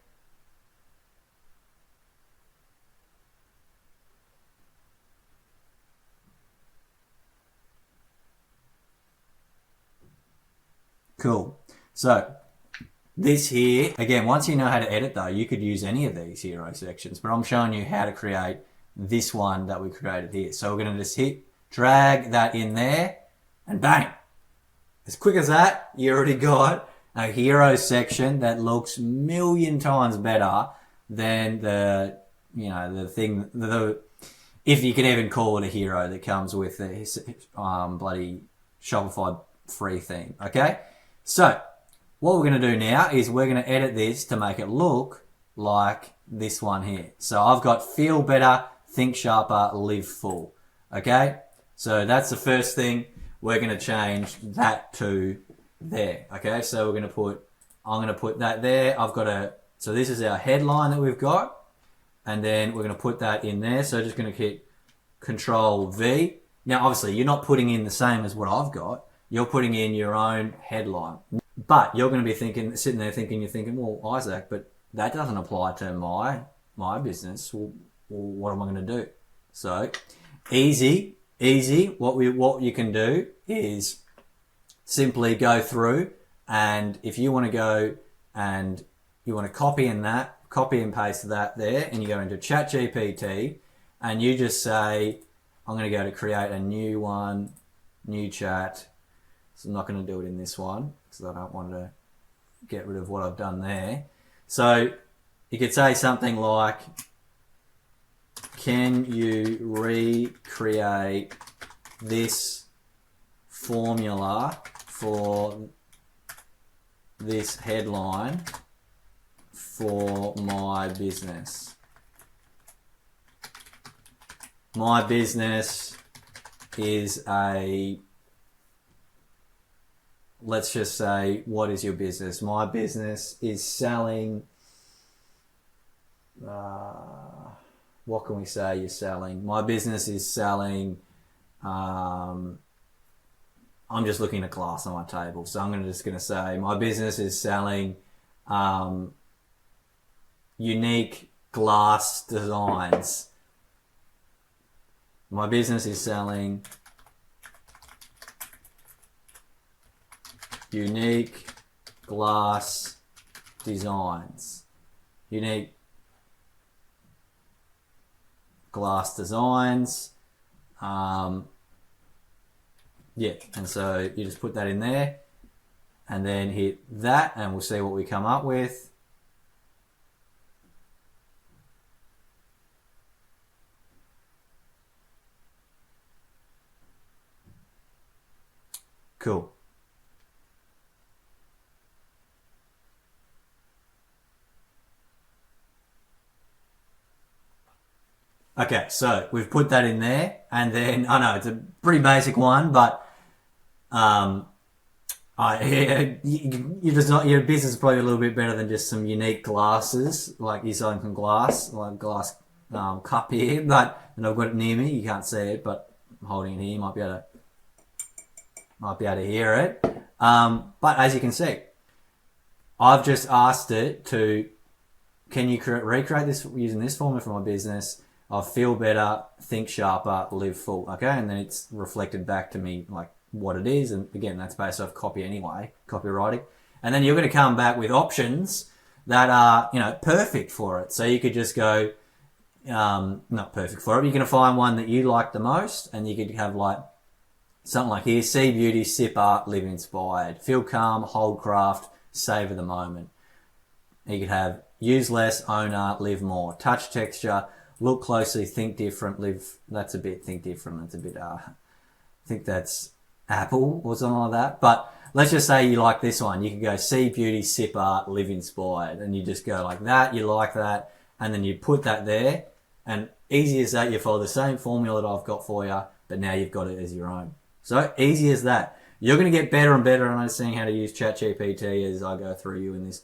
Cool. So this here, again, once you know how to edit though, you could use any of these hero sections, but I'm showing you how to create this one that we created here. So we're going to just drag that in there, and bang. As quick as that, you already got a hero section that looks a million times better than the thing, if you could even call it a hero, that comes with the bloody Shopify free theme. Okay, so what we're going to do now is we're going to edit this to make it look like this one here. So I've got feel better, think sharper, live full. Okay, so that's the first thing. We're going to change that to there. Okay, so I'm going to put that there. So this is our headline that we've got, and then we're going to put that in there. So just going to hit Control V. Now, obviously, you're not putting in the same as what I've got. You're putting in your own headline, but you're going to be sitting there thinking, well, Isaac, but that doesn't apply to my business. Well, what am I going to do? So easy. What you can do is simply go through, and if you want to go and you want to copy and paste that there, and you go into ChatGPT, and you just say, I'm going to go to create a new one, new chat. So I'm not going to do it in this one because I don't want to get rid of what I've done there. So you could say something like, can you recreate this formula for this headline for my business? My business is let's just say, what is your business? My business is selling, what can we say you're selling? My business is selling, I'm just looking at glass on my table. So I'm just going to say, my business is selling unique glass designs. My business is selling unique glass designs. Unique glass designs. Yeah, and so you just put that in there and then hit that and we'll see what we come up with. Cool. Okay, so we've put that in there, and then I know it's a pretty basic one, but you just not your business is probably a little bit better than just some unique glasses, like you're selling some glass, like glass cup here, but and I've got it near me. You can't see it, but I'm holding it here. You might be able to hear it. But as you can see, I've just asked it to, can you recreate this using this formula for my business? I feel better, think sharper, live full. Okay, and then it's reflected back to me like what it is, and again, that's based off copy anyway, copywriting. And then you're going to come back with options that are, perfect for it. So you could just go, not perfect for it, but you're going to find one that you like the most, and you could have like something like here: see beauty, sip art, live inspired, feel calm, hold craft, savor the moment. You could have use less, own art, live more, touch texture, look closely, think different, live. That's a bit think different. That's a bit. I think that's Apple or something like that. But let's just say you like this one. You can go see beauty, sip art, live inspired, and you just go like that. You like that, and then you put that there. And easy as that, you follow the same formula that I've got for you, but now you've got it as your own. So easy as that. You're going to get better and better at understanding how to use ChatGPT as I go through this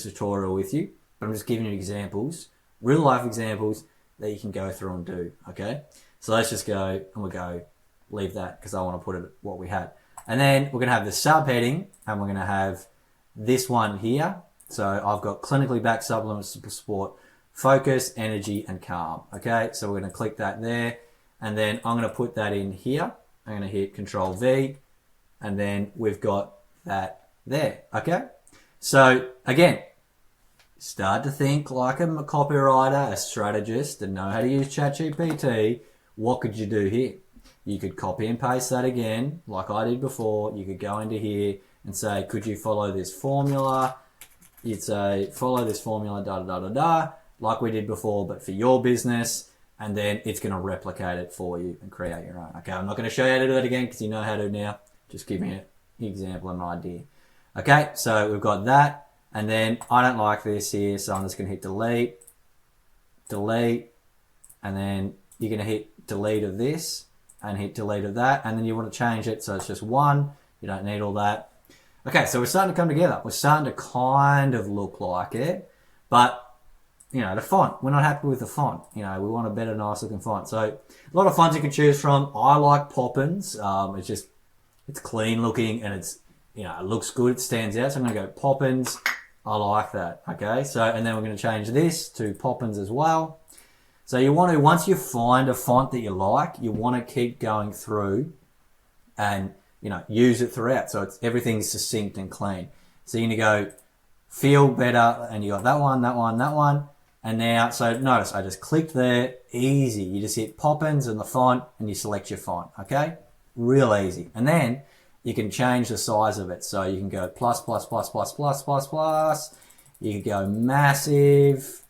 tutorial with you. But I'm just giving you examples, real life examples that you can go through and do. Okay, so let's just go and we'll go leave that because I want to put it what we had, and then we're going to have the subheading, and we're going to have this one here. So I've got clinically backed supplements to support focus, energy, and calm. Okay, so we're going to click that there, and then I'm going to put that in here. I'm going to hit Control V, and then we've got that there. Okay, so again, start to think like a copywriter, a strategist, and know how to use ChatGPT. What could you do here? You could copy and paste that again, like I did before. You could go into here and say, could you follow this formula? You'd say, follow this formula, da da da da da, like we did before, but for your business. And then it's going to replicate it for you and create your own. Okay, I'm not going to show you how to do that again because you know how to now. Just giving you an example and an idea. Okay, so we've got that. And then I don't like this here, so I'm just going to hit delete, and then you're going to hit delete of this and hit delete of that, and then you want to change it so it's just one. You don't need all that. Okay, so we're starting to come together. We're starting to kind of look like it, but the font, we're not happy with the font. We want a better, nice looking font. So a lot of fonts you can choose from. I like Poppins. It's clean looking and it's, it looks good. It stands out. So I'm going to go Poppins. I like that. Okay. So, and then we're going to change this to Poppins as well. So you want to, once you find a font that you like, you want to keep going through and, use it throughout. So everything's succinct and clean. So you're going to go feel better, and you got that one, that one, that one. And now, so notice I just clicked there, easy. You just hit Poppins and the font and you select your font. Okay. Real easy. And then you can change the size of it. So you can go plus, plus, plus, plus, plus, plus, plus. You could go massive,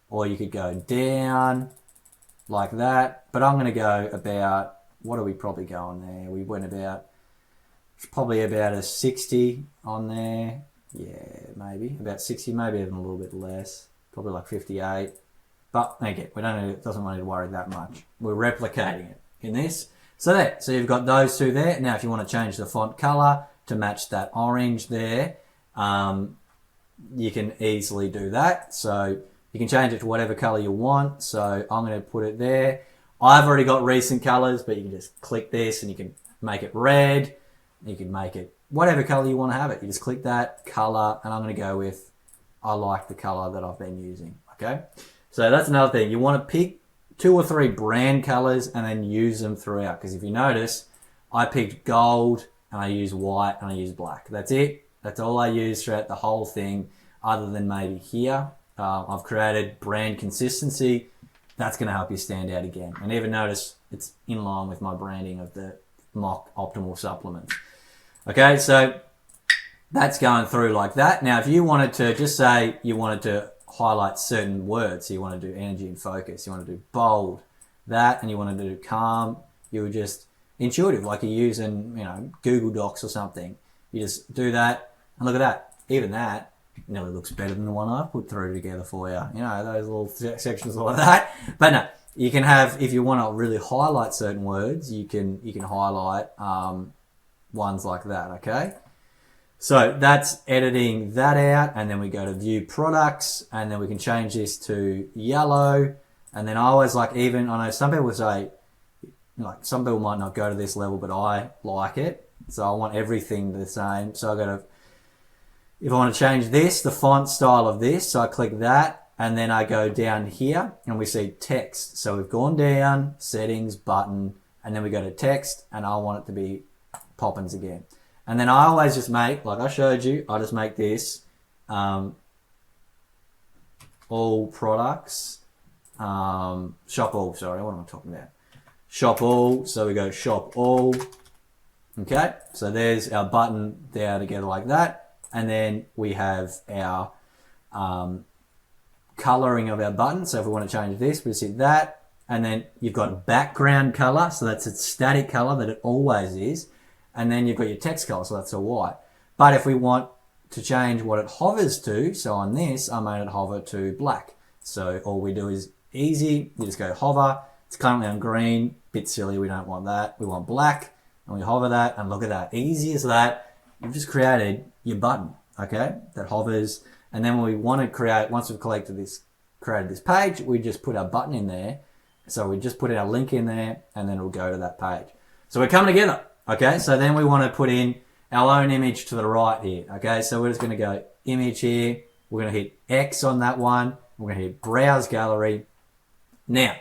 or you could go down like that. But I'm going to go about, what are we probably going there? We went about, probably about a 60 on there. Yeah, maybe about 60, maybe even a little bit less, probably like 58. But again, it doesn't want you to worry that much. We're replicating it in this. So there, so you've got those two there. Now, if you want to change the font color to match that orange there, you can easily do that. So you can change it to whatever color you want. So I'm going to put it there. I've already got recent colors, but you can just click this and you can make it red. You can make it whatever color you want to have it. You just click that color, and I'm going to go with, I like the color that I've been using. Okay. So that's another thing. You want to pick 2 or 3 brand colors and then use them throughout. Because if you notice, I picked gold and I use white and I use black. That's it. That's all I use throughout the whole thing, other than maybe here. I've created brand consistency That's going to help you stand out again. And even notice it's in line with my branding of the mock optimal supplements. Okay, so that's going through like that. Now, if you wanted to, just say you wanted to highlight certain words, so you want to do energy and focus, you want to do bold, that, and you want to do calm, you would just intuitive, like you're using, Google Docs or something. You just do that, and look at that. Even that nearly looks better than the one I put through together for you. Those little sections like that. But no, you can have, if you want to really highlight certain words, you can highlight ones like that. Okay. So that's editing that out, and then we go to view products, and then we can change this to yellow. And then I always I know some people say, some people might not go to this level, but I like it. So I want everything the same. So if I want to change this, the font style of this, so I click that, and then I go down here, and we see text. So we've gone down, settings, button, and then we go to text, and I want it to be Poppins again. And then I always just make, like I showed you, I just make this all products, shop all, sorry, what am I talking about? Shop all, so we go shop all. Okay, so there's our button there together like that. And then we have our coloring of our button. So if we want to change this, we just hit that. And then you've got background color, so that's a static color that it always is. And then you've got your text color, so that's a white. But if we want to change what it hovers to, so on this, I made it hover to black. So all we do is easy, you just go hover. It's currently on green, bit silly, we don't want that. We want black, and we hover that, and look at that. Easy as that. You've just created your button, okay, that hovers. And then when we want to create, once we've created this page, we just put our button in there. So we just put our link in there, and then it'll go to that page. So we're coming together. Okay, so then we want to put in our own image to the right here. Okay, so we're just going to go image here. We're going to hit X on that one. We're going to hit Browse Gallery. Now,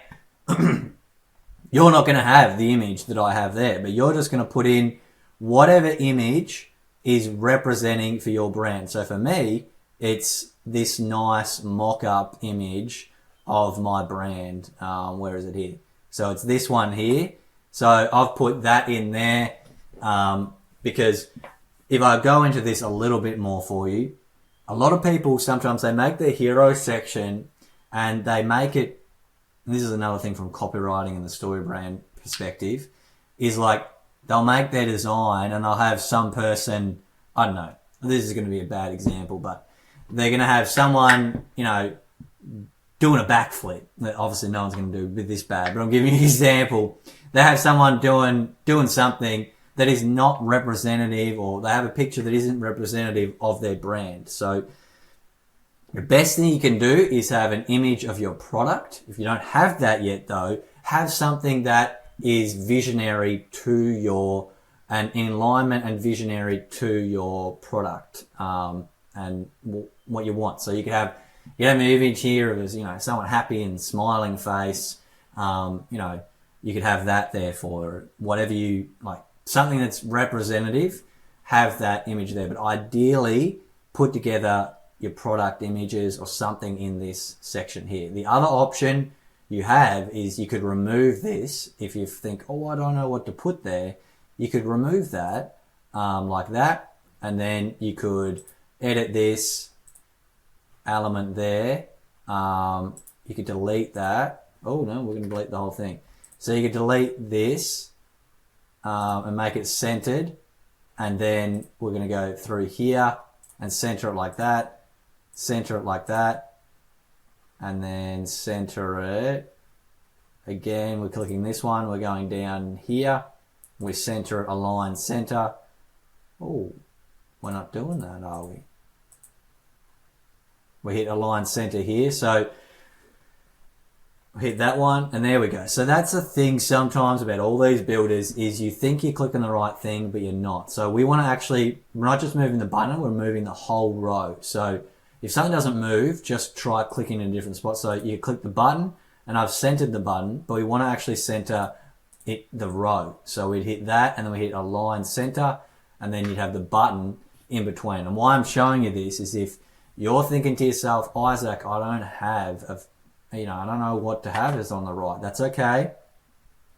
you're not going to have the image that I have there, but you're just going to put in whatever image is representing for your brand. So for me, it's this nice mock-up image of my brand. Where is it here? So it's this one here. So I've put that in there because if I go into this a little bit more for you, a lot of people, sometimes they make their hero section and they make it, and this is another thing from copywriting and the story brand perspective, is they'll make their design and they'll have some person, I don't know, this is going to be a bad example, but they're going to have someone, doing a backflip. Obviously no one's going to do this bad, but I'm giving you an example. They have someone doing something that is not representative, or they have a picture that isn't representative of their brand. So the best thing you can do is have an image of your product. If you don't have that yet though, have something that is visionary to and in alignment and visionary to your product and what you want. So you could have an image here of someone happy and smiling face. You could have that there for whatever you like, something that's representative, have that image there. But ideally, put together your product images or something in this section here. The other option you have is you could remove this. If you think, I don't know what to put there, you could remove that like that. And then you could edit this element there. You could delete that. Oh no, we're going to delete the whole thing. So you could delete this and make it centered, and then we're going to go through here and center it like that, and then center it. Again, we're clicking this one, we're going down here, we center it, align center. Oh, we're not doing that, are we? We hit align center here, so hit that one, and there we go. So that's the thing sometimes about all these builders is you think you're clicking the right thing, but you're not. So we want to we're not just moving the button, we're moving the whole row. So if something doesn't move, just try clicking in a different spot. So you click the button, and I've centered the button, but we want to actually center the row. So we'd hit that, and then we hit align center, and then you'd have the button in between. And why I'm showing you this is if you're thinking to yourself, Isaac, I don't have I don't know what to have is on the right. That's okay.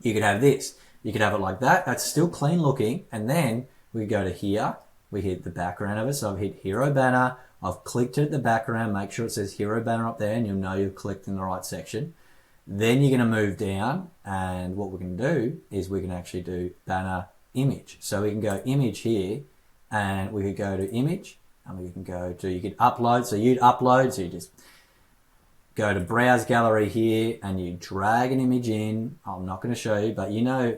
You could have this. You could have it like that. That's still clean looking. And then we go to here. We hit the background of it. So I've hit hero banner. I've clicked it at the background. Make sure it says hero banner up there and you'll know you've clicked in the right section. Then you're going to move down, and what we can do is we can actually do banner image. So we can go image here, and we could go to image, and we can go to, you could upload. So you'd upload, so you just go to browse gallery here, and you drag an image in. I'm not going to show you, but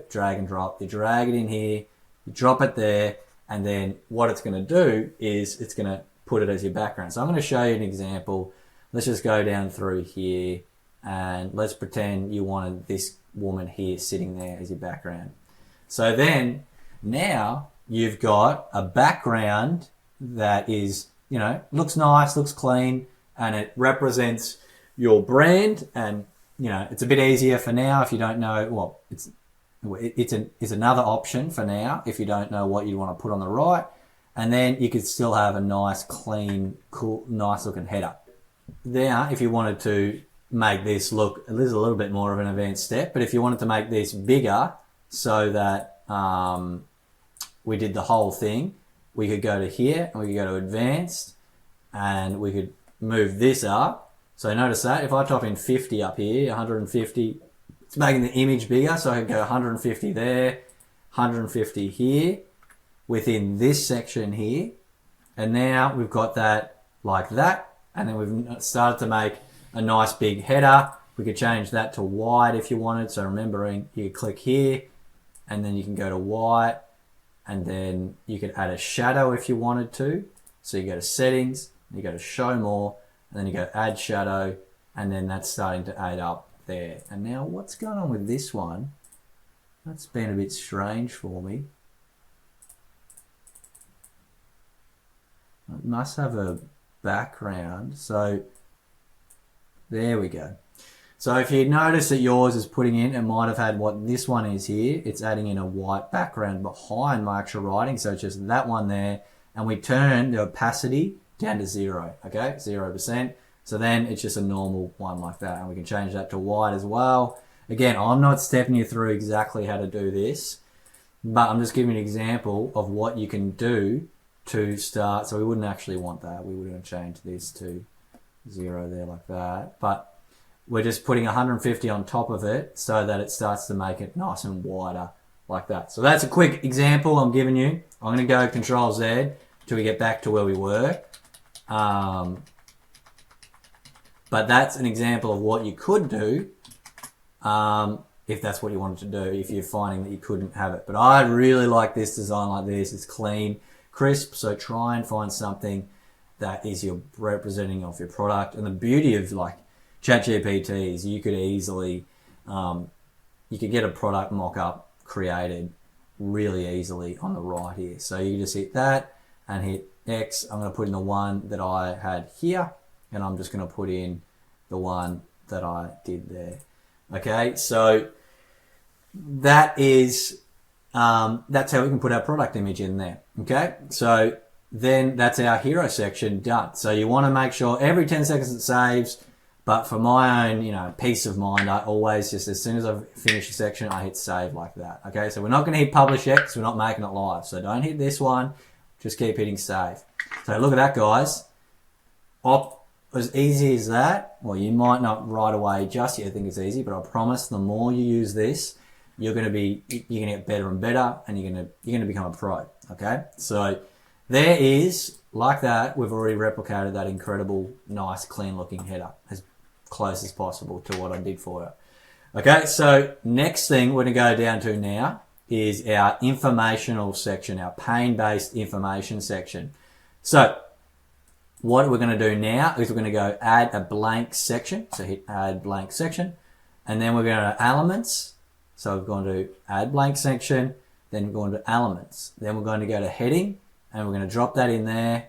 drag and drop. You drag it in here, you drop it there, and then what it's going to do is it's going to put it as your background. So I'm going to show you an example. Let's just go down through here. And let's pretend you wanted this woman here sitting there as your background. So then now you've got a background that is, looks nice, looks clean, and it represents your brand. And, it's a bit easier for now if you don't know, well, it's another option for now if you don't know what you want to put on the right. And then you could still have a nice, clean, cool, nice looking header. Now, if you wanted to make this look, this is a little bit more of an advanced step, but if you wanted to make this bigger so that we did the whole thing, we could go to here and we could go to advanced and we could move this up. So notice that if I type in 50 up here, 150, it's making the image bigger. So I could go 150 there, 150 here within this section here. And now we've got that like that. And then we've started to make a nice big header. We could change that to white if you wanted. So remembering, you click here and then you can go to white, and then you could add a shadow if you wanted to. So you go to settings, you go to show more, and then you go add shadow, and then that's starting to add up there. And now what's going on with this one? That's been a bit strange for me. It must have a background. So there we go. So if you notice that yours is putting in, it might have had what this one is here. It's adding in a white background behind my actual writing. So it's just that one there. And we turn the opacity down to 0, okay? 0%. So then it's just a normal one like that. And we can change that to white as well. Again, I'm not stepping you through exactly how to do this, but I'm just giving you an example of what you can do to start. So we wouldn't actually want that. We would change this to 0 there like that, but we're just putting 150 on top of it so that it starts to make it nice and wider like that. So that's a quick example I'm giving you. I'm going to go Control Z till we get back to where we were. But that's an example of what you could do if that's what you wanted to do, if you're finding that you couldn't have it. But I really like this design like this. It's clean, crisp, so try and find something that is your representing of your product. And the beauty of like ChatGPT is you could easily, you could get a product mock-up created really easily on the right here. So you just hit that and hit X. I'm going to put in the one that I had here, and I'm just going to put in the one that I did there. Okay, so that is, that's how we can put our product image in there. Okay, so then that's our hero section done. So you want to make sure every 10 seconds it saves, but for my own, peace of mind, I always just, as soon as I've finished a section, I hit save like that. Okay, so we're not going to hit publish yet because we're not making it live. So don't hit this one, just keep hitting save. So look at that, guys. As easy as that. Well, you might not right away just yet think it's easy, but I promise the more you use this, you're going to get better and better, and you're going to become a pro. Okay, so there is, like that, we've already replicated that incredible, nice, clean looking header as close as possible to what I did for you. Okay, so next thing we're going to go down to now is our informational section, our pane-based information section. So what we're going to do now is we're going to go add a blank section. So hit add blank section, and then we're going to elements. So we're going to add blank section, then we're going to elements. Then we're going to go to heading, and we're going to drop that in there.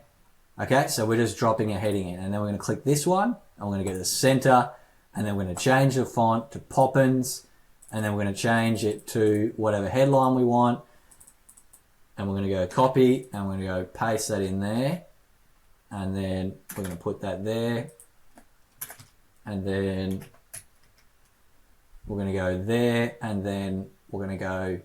Okay, so we're just dropping a heading in, and then we're going to click this one, and we're going to go to the center, and then we're going to change the font to Poppins, and then we're going to change it to whatever headline we want, and we're going to go copy, and we're going to go paste that in there, and then we're going to put that there, and then we're going to go there, and then we're going to go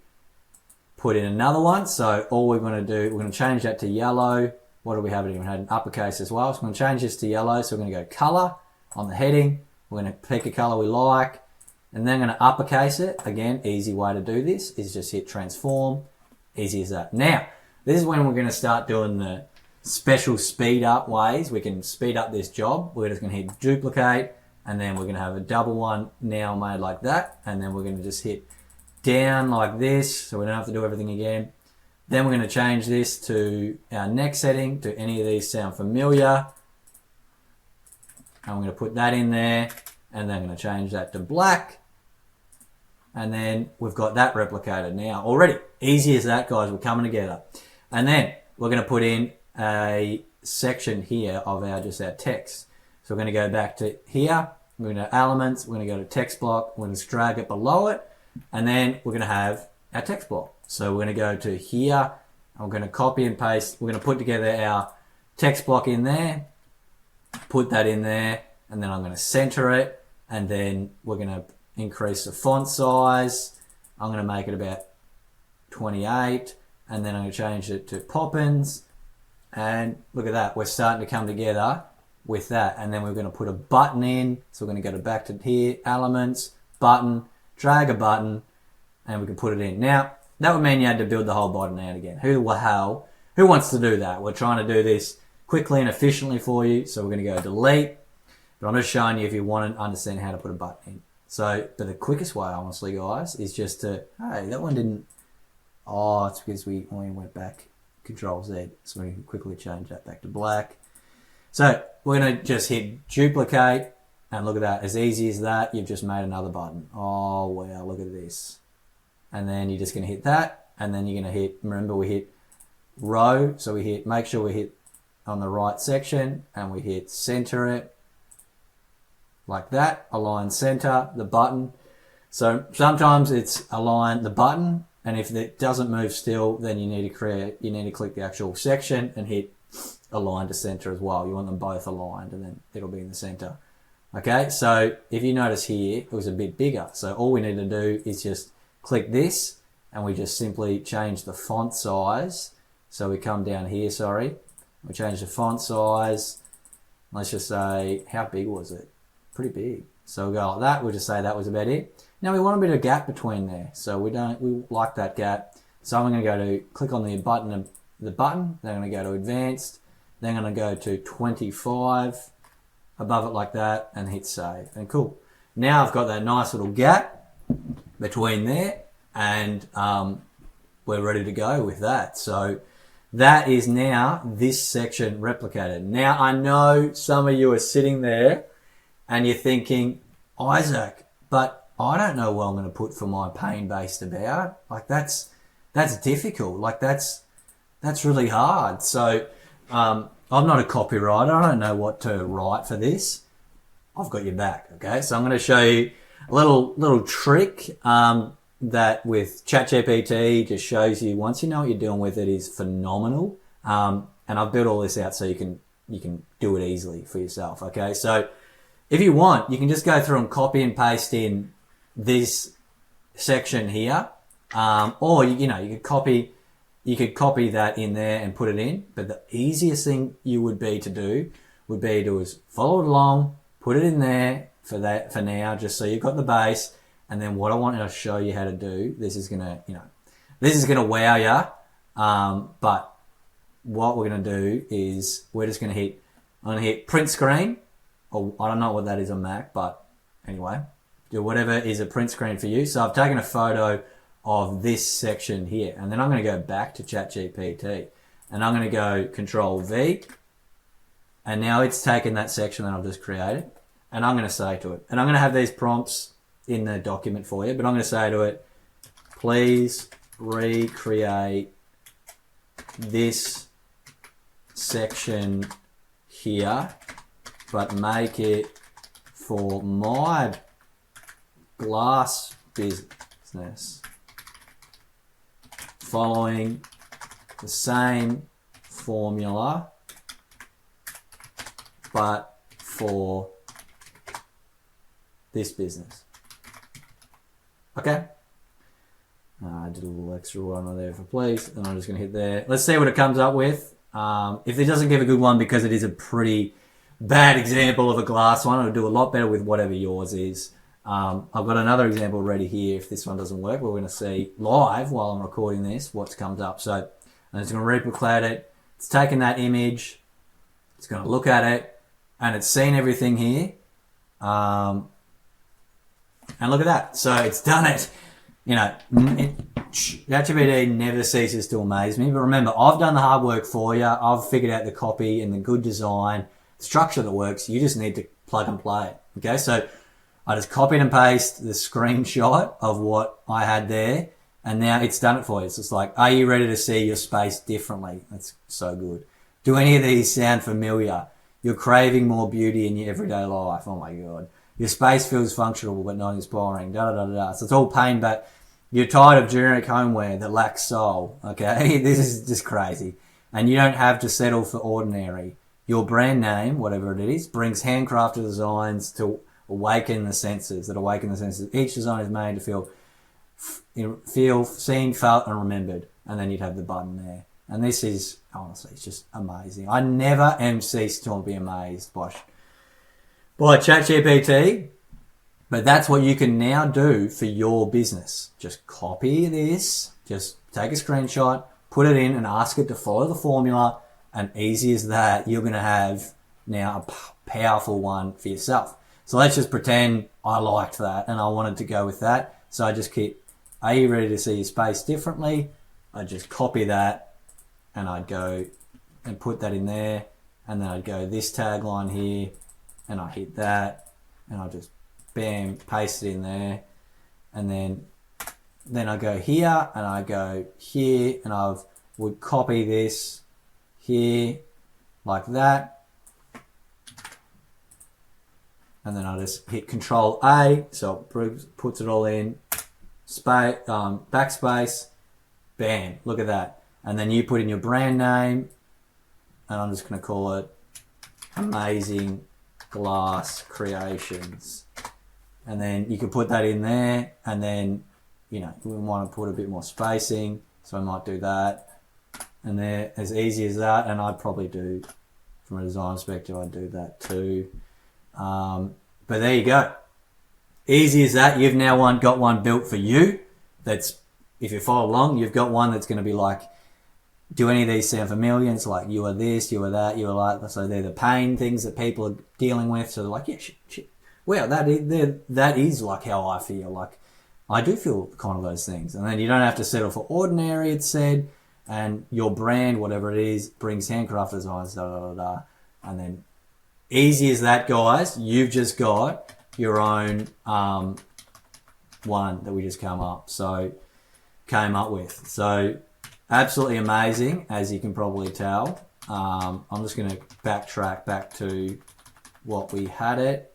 put in another one. So all we're going to do, we're going to change that to yellow. What do we have? We had an uppercase as well. So we're going to change this to yellow. So we're going to go color on the heading. We're going to pick a color we like, and then I'm going to uppercase it. Again, easy way to do this is just hit transform. Easy as that. Now, this is when we're going to start doing the special speed up ways. We can speed up this job. We're just going to hit duplicate, and then we're going to have a double one now made like that, and then we're going to just hit down like this, so we don't have to do everything again. Then we're going to change this to our next setting. Do any of these sound familiar? And we're going to put that in there, and then I'm going to change that to black, and then we've got that replicated now already. Easy as that, guys. We're coming together. And then we're going to put in a section here of our text. So we're going to go back to here. We're going to elements. We're going to go to text block. We're going to drag it below it, and then we're going to have our text block. So we're going to go to here. And we're going to copy and paste. We're going to put together our text block in there. Put that in there, and then I'm going to center it, and then we're going to increase the font size. I'm going to make it about 28, and then I'm going to change it to Poppins, and look at that, we're starting to come together with that. And then we're going to put a button in, so we're going to go back to here, elements, button, drag a button, and we can put it in. Now that would mean you had to build the whole button out again. Who wants to do that? We're trying to do this quickly and efficiently for you, so we're going to go delete, but I'm just showing you if you want to understand how to put a button in. So, but the quickest way, honestly, guys, is just to, hey, that one didn't, oh, it's because we went back, Control Z, so we can quickly change that back to black. So we're going to just hit duplicate, and look at that, as easy as that, you've just made another button. Oh, wow, look at this. And then you're just going to hit that, and then you're going to hit, remember we hit row, so we hit, make sure we hit on the right section, and we hit center it like that, align center the button. So sometimes it's align the button, and if it doesn't move still, then you need to click the actual section and hit align to center as well. You want them both aligned, and then it'll be in the center. Okay, so if you notice here, it was a bit bigger. So all we need to do is just click this, and we just simply change the font size. So we come down here, we change the font size. Let's just say, how big was it? Pretty big. So we'll go like that. We'll just say that was about it. Now we want a bit of gap between there. So we like that gap. So I'm going to go to click on the button, then I'm going to go to advanced, then I'm going to go to 25 above it like that, and hit save. And cool. Now I've got that nice little gap between there, and we're ready to go with that. So that is now this section replicated. Now I know some of you are sitting there and you're thinking, Isaac, but I don't know what I'm going to put for my pain-based about. Like that's difficult. Like that's really hard. So I'm not a copywriter. I don't know what to write for this. I've got your back. Okay, so I'm going to show you a little trick that with ChatGPT just shows you, once you know what you're doing with it, is phenomenal. And I've built all this out so you can do it easily for yourself. Okay, so if you want, you can just go through and copy and paste in this section here, or you could copy that in there and put it in. But the easiest thing you would be to do would be to follow it along, put it in there for now, just so you've got the base. And then what I want to show you how to do, this is gonna wow you. But what we're gonna do is I'm gonna hit print screen, or I don't know what that is on Mac, but anyway, do whatever is a print screen for you. So I've taken a photo of this section here, and then I'm gonna go back to ChatGPT, and I'm gonna go Control V, and now it's taken that section that I've just created, and I'm gonna say to it, and I'm gonna have these prompts in the document for you, but I'm going to say to it, please recreate this section here, but make it for my glass business following the same formula, but for this business. Okay. I did a little extra one on there for please, and I'm just going to hit there. Let's see what it comes up with. If it doesn't give a good one because it is a pretty bad example of a glass one, it'll do a lot better with whatever yours is. I've got another example ready here. If this one doesn't work, we're going to see live while I'm recording this what comes up. So I'm just going to replicate it. It's taken that image. It's going to look at it, and it's seen everything here. And look at that. So it's done it. You know, ChatGPT never ceases to amaze me. But remember, I've done the hard work for you. I've figured out the copy and the good design, structure that works. You just need to plug and play it. Okay, so I just copied and pasted the screenshot of what I had there, and now it's done it for you. So it's like, are you ready to see your space differently? That's so good. Do any of these sound familiar? You're craving more beauty in your everyday life. Oh my God. Your space feels functional but not inspiring. Da da da da. So it's all pain, but you're tired of generic homeware that lacks soul. Okay, this is just crazy, and you don't have to settle for ordinary. Your brand name, whatever it is, brings handcrafted designs to awaken the senses. Each design is made to feel seen, felt, and remembered. And then you'd have the button there. And this is honestly, it's just amazing. I never am ceased to be amazed by ChatGPT, but that's what you can now do for your business. Just copy this, just take a screenshot, put it in and ask it to follow the formula, and easy as that, you're going to have now a powerful one for yourself. So let's just pretend I liked that and I wanted to go with that. So I just keep, are you ready to see your space differently? I just copy that and I'd go and put that in there, and then I'd go this tagline here, and I hit that, and I just bam, paste it in there, and then I go here, and I go here, and I would copy this here like that, and then I just hit Control A, so it puts it all in, backspace, bam, look at that, and then you put in your brand name, and I'm just going to call it Amazing Glass Creations, and then you can put that in there, and then we want to put a bit more spacing, so I might do that, and there, as easy as that. And I'd probably do, from a design perspective, I'd do that too, but there you go, easy as that. You've now got one built for you. That's, if you follow along, you've got one that's going to be like, do any of these sound familiar? It's like, you are this, you are that, you are like, so they're the pain things that people are dealing with. So they're like, yeah, shit. Well, that is like how I feel. Like, I do feel kind of those things. And then you don't have to settle for ordinary, it said, and your brand, whatever it is, brings handcrafted designs, da da da da. And then, easy as that, guys, you've just got your own one that we just came up with. So, absolutely amazing, as you can probably tell. I'm just going to backtrack back to what we had it.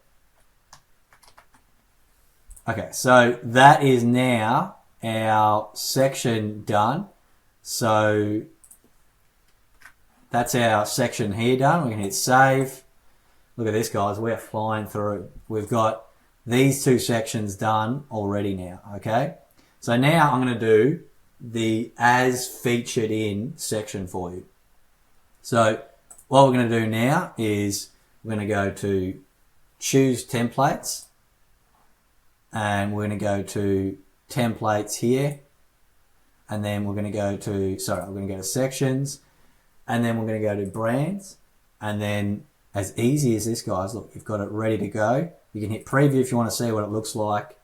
Okay, so that is now our section done. So that's our section here done. We can hit save. Look at this, guys. We're flying through. We've got these two sections done already now, okay? So now I'm going to do the as featured in section for you. So what we're going to do now is we're going to go to choose templates, and we're going to go to templates here, and then we're going to go to sections, and then we're going to go to brands, and then as easy as this, guys, look, you've got it ready to go. You can hit preview if you want to see what it looks like.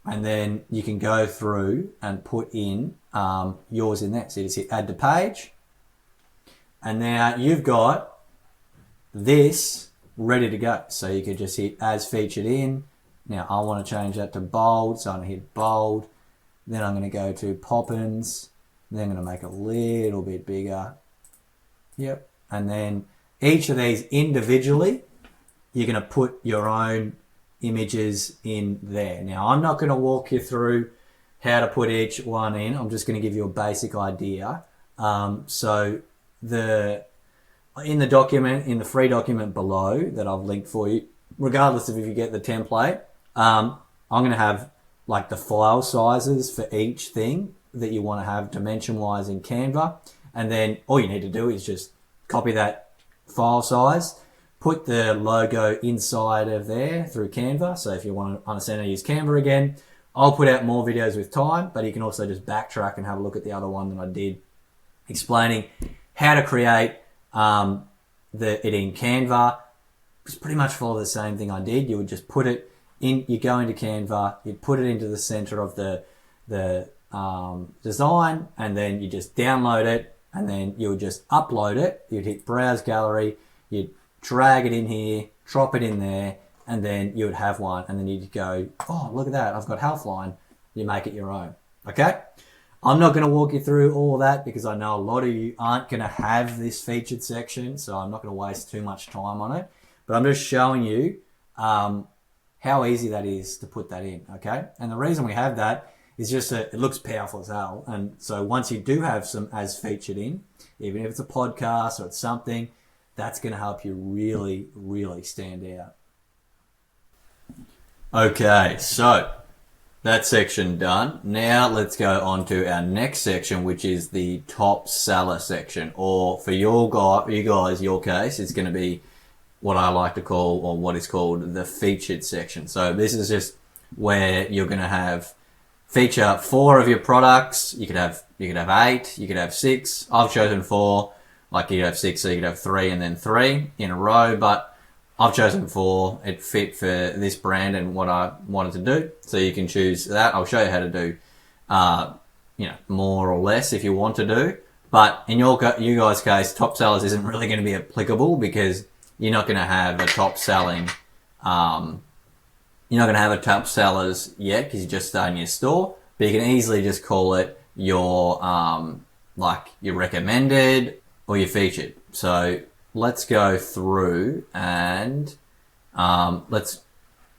And then you can go through and put in yours in there. So you just hit add to page. And now you've got this ready to go. So you could just hit as featured in. Now I want to change that to bold. So I'm going to hit bold. Then I'm going to go to Poppins. Then I'm going to make it a little bit bigger. Yep. And then each of these individually, you're going to put your own images in there. Now I'm not going to walk you through how to put each one in. I'm just going to give you a basic idea. So in the document, in the free document below that I've linked for you, regardless of if you get the template, I'm going to have like the file sizes for each thing that you want to have dimension-wise in Canva. And then all you need to do is just copy that file size, put the logo inside of there through Canva. So if you want to understand how to use Canva again, I'll put out more videos with time, but you can also just backtrack and have a look at the other one that I did explaining how to create it in Canva. Just pretty much follow the same thing I did. You would just put it in, you go into Canva, you'd put it into the center of the design, and then you just download it, and then you would just upload it. You'd hit Browse Gallery, you'd drag it in here, drop it in there, and then you would have one, and then you'd go, oh, look at that, I've got Healthline. You make it your own, okay? I'm not going to walk you through all of that because I know a lot of you aren't going to have this featured section, so I'm not going to waste too much time on it. But I'm just showing you how easy that is to put that in, okay? And the reason we have that is just that it looks powerful as hell. And so once you do have some as featured in, even if it's a podcast or it's something, that's going to help you really, really stand out. Okay, so that section done. Now let's go on to our next section, which is the top seller section. Or for you guys, your case, it's going to be what I like to call, or what is called, the featured section. So this is just where you're going to have feature 4 of your products. You could have 8, you could have 6. I've chosen 4. Like you could have 6, so you could have 3 and then 3 in a row, but I've chosen 4. It fit for this brand and what I wanted to do. So you can choose that. I'll show you how to do, more or less if you want to do. But in you guys' case, top sellers isn't really going to be applicable because you're not going to have a top selling. You're not going to have a top sellers yet because you're just starting your store. But you can easily just call it your your recommended or your featured. So let's go through and let's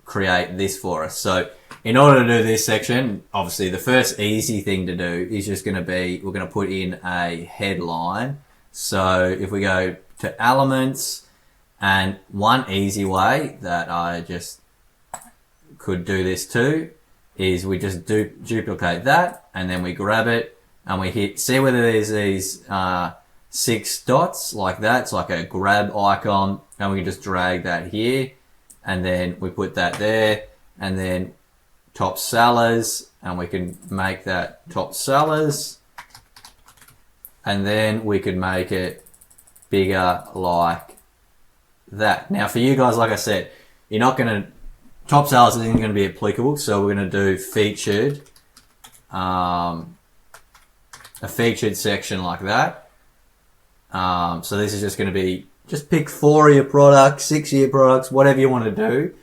create this for us. So in order to do this section, obviously the first easy thing to do is just going to be, we're going to put in a headline. So if we go to elements, and one easy way that I just could do this too is we just duplicate that, and then we grab it and we hit, see whether there's these 6 dots like that. It's like a grab icon, and we can just drag that here, and then we put that there, and then top sellers, and we can make that top sellers, and then we could make it bigger like that. Now for you guys, like I said, you're not going to, top sellers isn't going to be applicable, so we're going to do featured, a featured section like that. So this is just going to be, just pick 4 of your products, 6 of your products, whatever you want to do.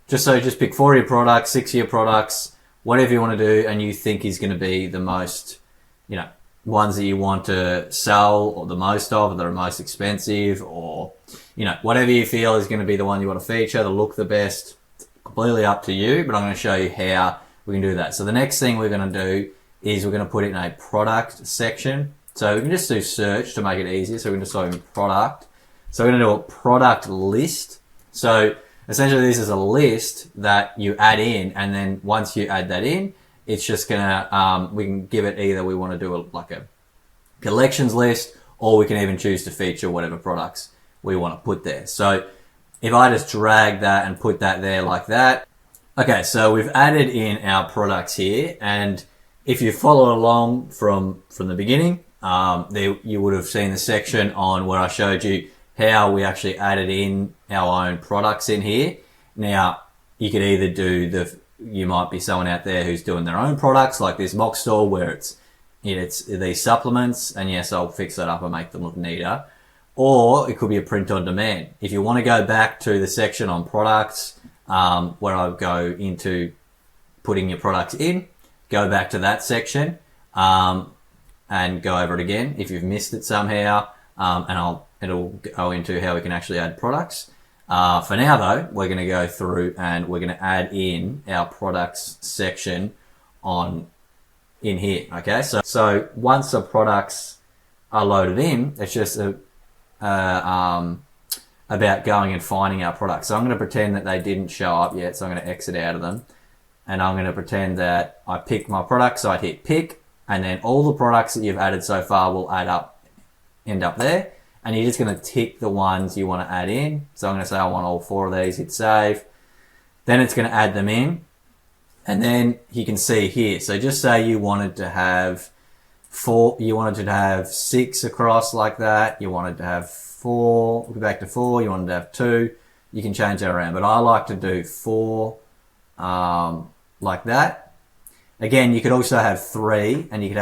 Just pick 4 of your products, 6 of your products, whatever you want to do, and you think is going to be the most, ones that you want to sell or the most of, or that are most expensive, or whatever you feel is going to be the one you want to feature, to look the best. Completely up to you, but I'm going to show you how we can do that. So the next thing we're going to do is we're going to put it in a product section. So we can just do search to make it easier. So we can just type in product. So we're going to do a product list. So essentially this is a list that you add in, and then once you add that in, it's just gonna, we can give it either we want to do a collections list, or we can even choose to feature whatever products we want to put there. So if I just drag that and put that there like that. Okay, so we've added in our products here, and if you follow along from the beginning, you would have seen the section on where I showed you how we actually added in our own products in here. Now, you could either do you might be someone out there who's doing their own products, like this mock store where it's these supplements, and yes, I'll fix that up and make them look neater. Or it could be a print on demand. If you want to go back to the section on products, where I go into putting your products in, go back to that section, and go over it again if you've missed it somehow, and it'll go into how we can actually add products. For now though, we're going to go through and we're going to add in our products section in here. Okay, so once the products are loaded in, it's just a about going and finding our products. So I'm going to pretend that they didn't show up yet. So I'm going to exit out of them. And I'm going to pretend that I picked my products. So I hit pick, and then all the products that you've added so far will end up there. And you're just going to tick the ones you want to add in. So I'm going to say I want all 4 of these, hit save. Then it's going to add them in. And then you can see here. So just say you wanted to have 6 across like that. You wanted to have 4, go back to 4. You wanted to have 2. You can change that around. But I like to do 4 like that. Again, you could also have 3, and you could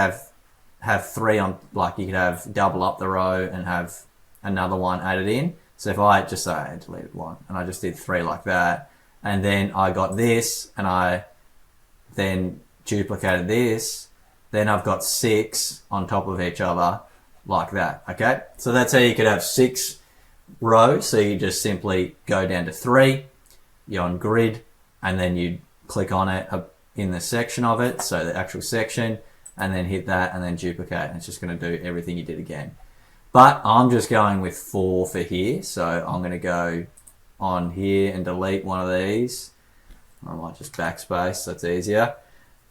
have 3 on, like you could have double up the row and have another one added in. So if I just say I deleted 1 and I just did 3 like that, and then I got this and I then duplicated this, then I've got 6 on top of each other like that. Okay, so that's how you could have 6 rows. So you just simply go down to 3, you're on grid, and then you click on it in the section of it, so the actual section, and then hit that and then duplicate, and it's just going to do everything you did again. But I'm just going with 4 for here, so I'm going to go on here and delete one of these. I might just backspace, that's easier.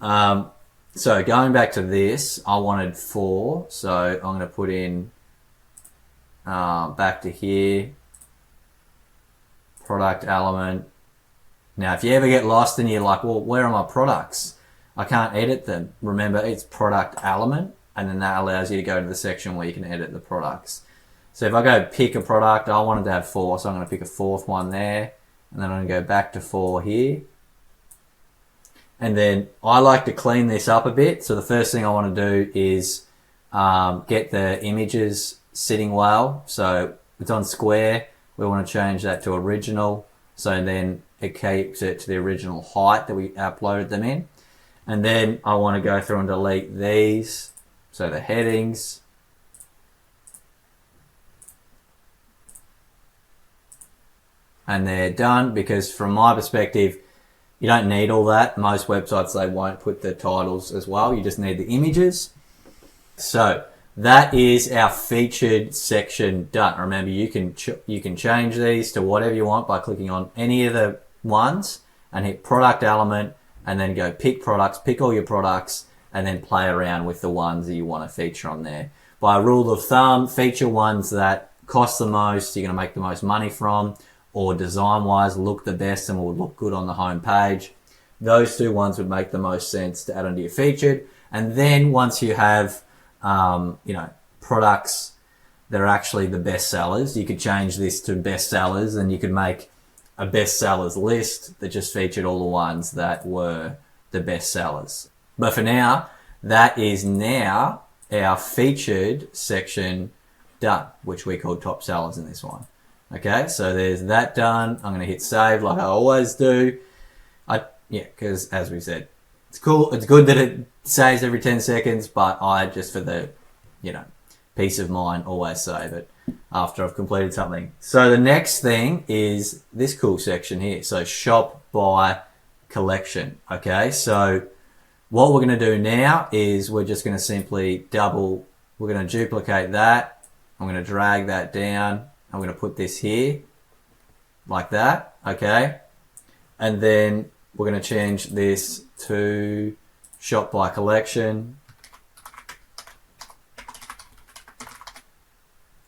So going back to this, I wanted 4, so I'm going to put in back to here, product element. Now, if you ever get lost and you're like, well, where are my products? I can't edit them. Remember, it's product element, and then that allows you to go to the section where you can edit the products. So if I go pick a product, I wanted to have 4, so I'm going to pick a 4th one there, and then I'm going to go back to 4 here. And then I like to clean this up a bit. So the first thing I want to do is get the images sitting well. So it's on square. We want to change that to original. So then it keeps it to the original height that we uploaded them in. And then I want to go through and delete these. So the headings. And they're done, because from my perspective, you don't need all that. Most websites, they won't put the titles as well. You just need the images. So that is our featured section done. Remember, you can change these to whatever you want by clicking on any of the ones and hit product element, and then go pick products, pick all your products, and then play around with the ones that you want to feature on there. By rule of thumb, feature ones that cost the most, you're going to make the most money from, or design-wise look the best and will look good on the home page. Those 2 ones would make the most sense to add onto your featured. And then once you have, products that are actually the best sellers, you could change this to best sellers, and you could make a best sellers list that just featured all the ones that were the best sellers. But for now, that is now our featured section done, which we call top sellers in this one. Okay, so there's that done. I'm going to hit save like I always do. Because as we said, it's cool. It's good that it saves every 10 seconds, but I just, for the, peace of mind, always save it after I've completed something. So the next thing is this cool section here. So shop by collection. Okay, so what we're going to do now is we're just going to simply we're going to duplicate that. I'm going to drag that down. I'm going to put this here like that. Okay, and then we're going to change this to shop by collection.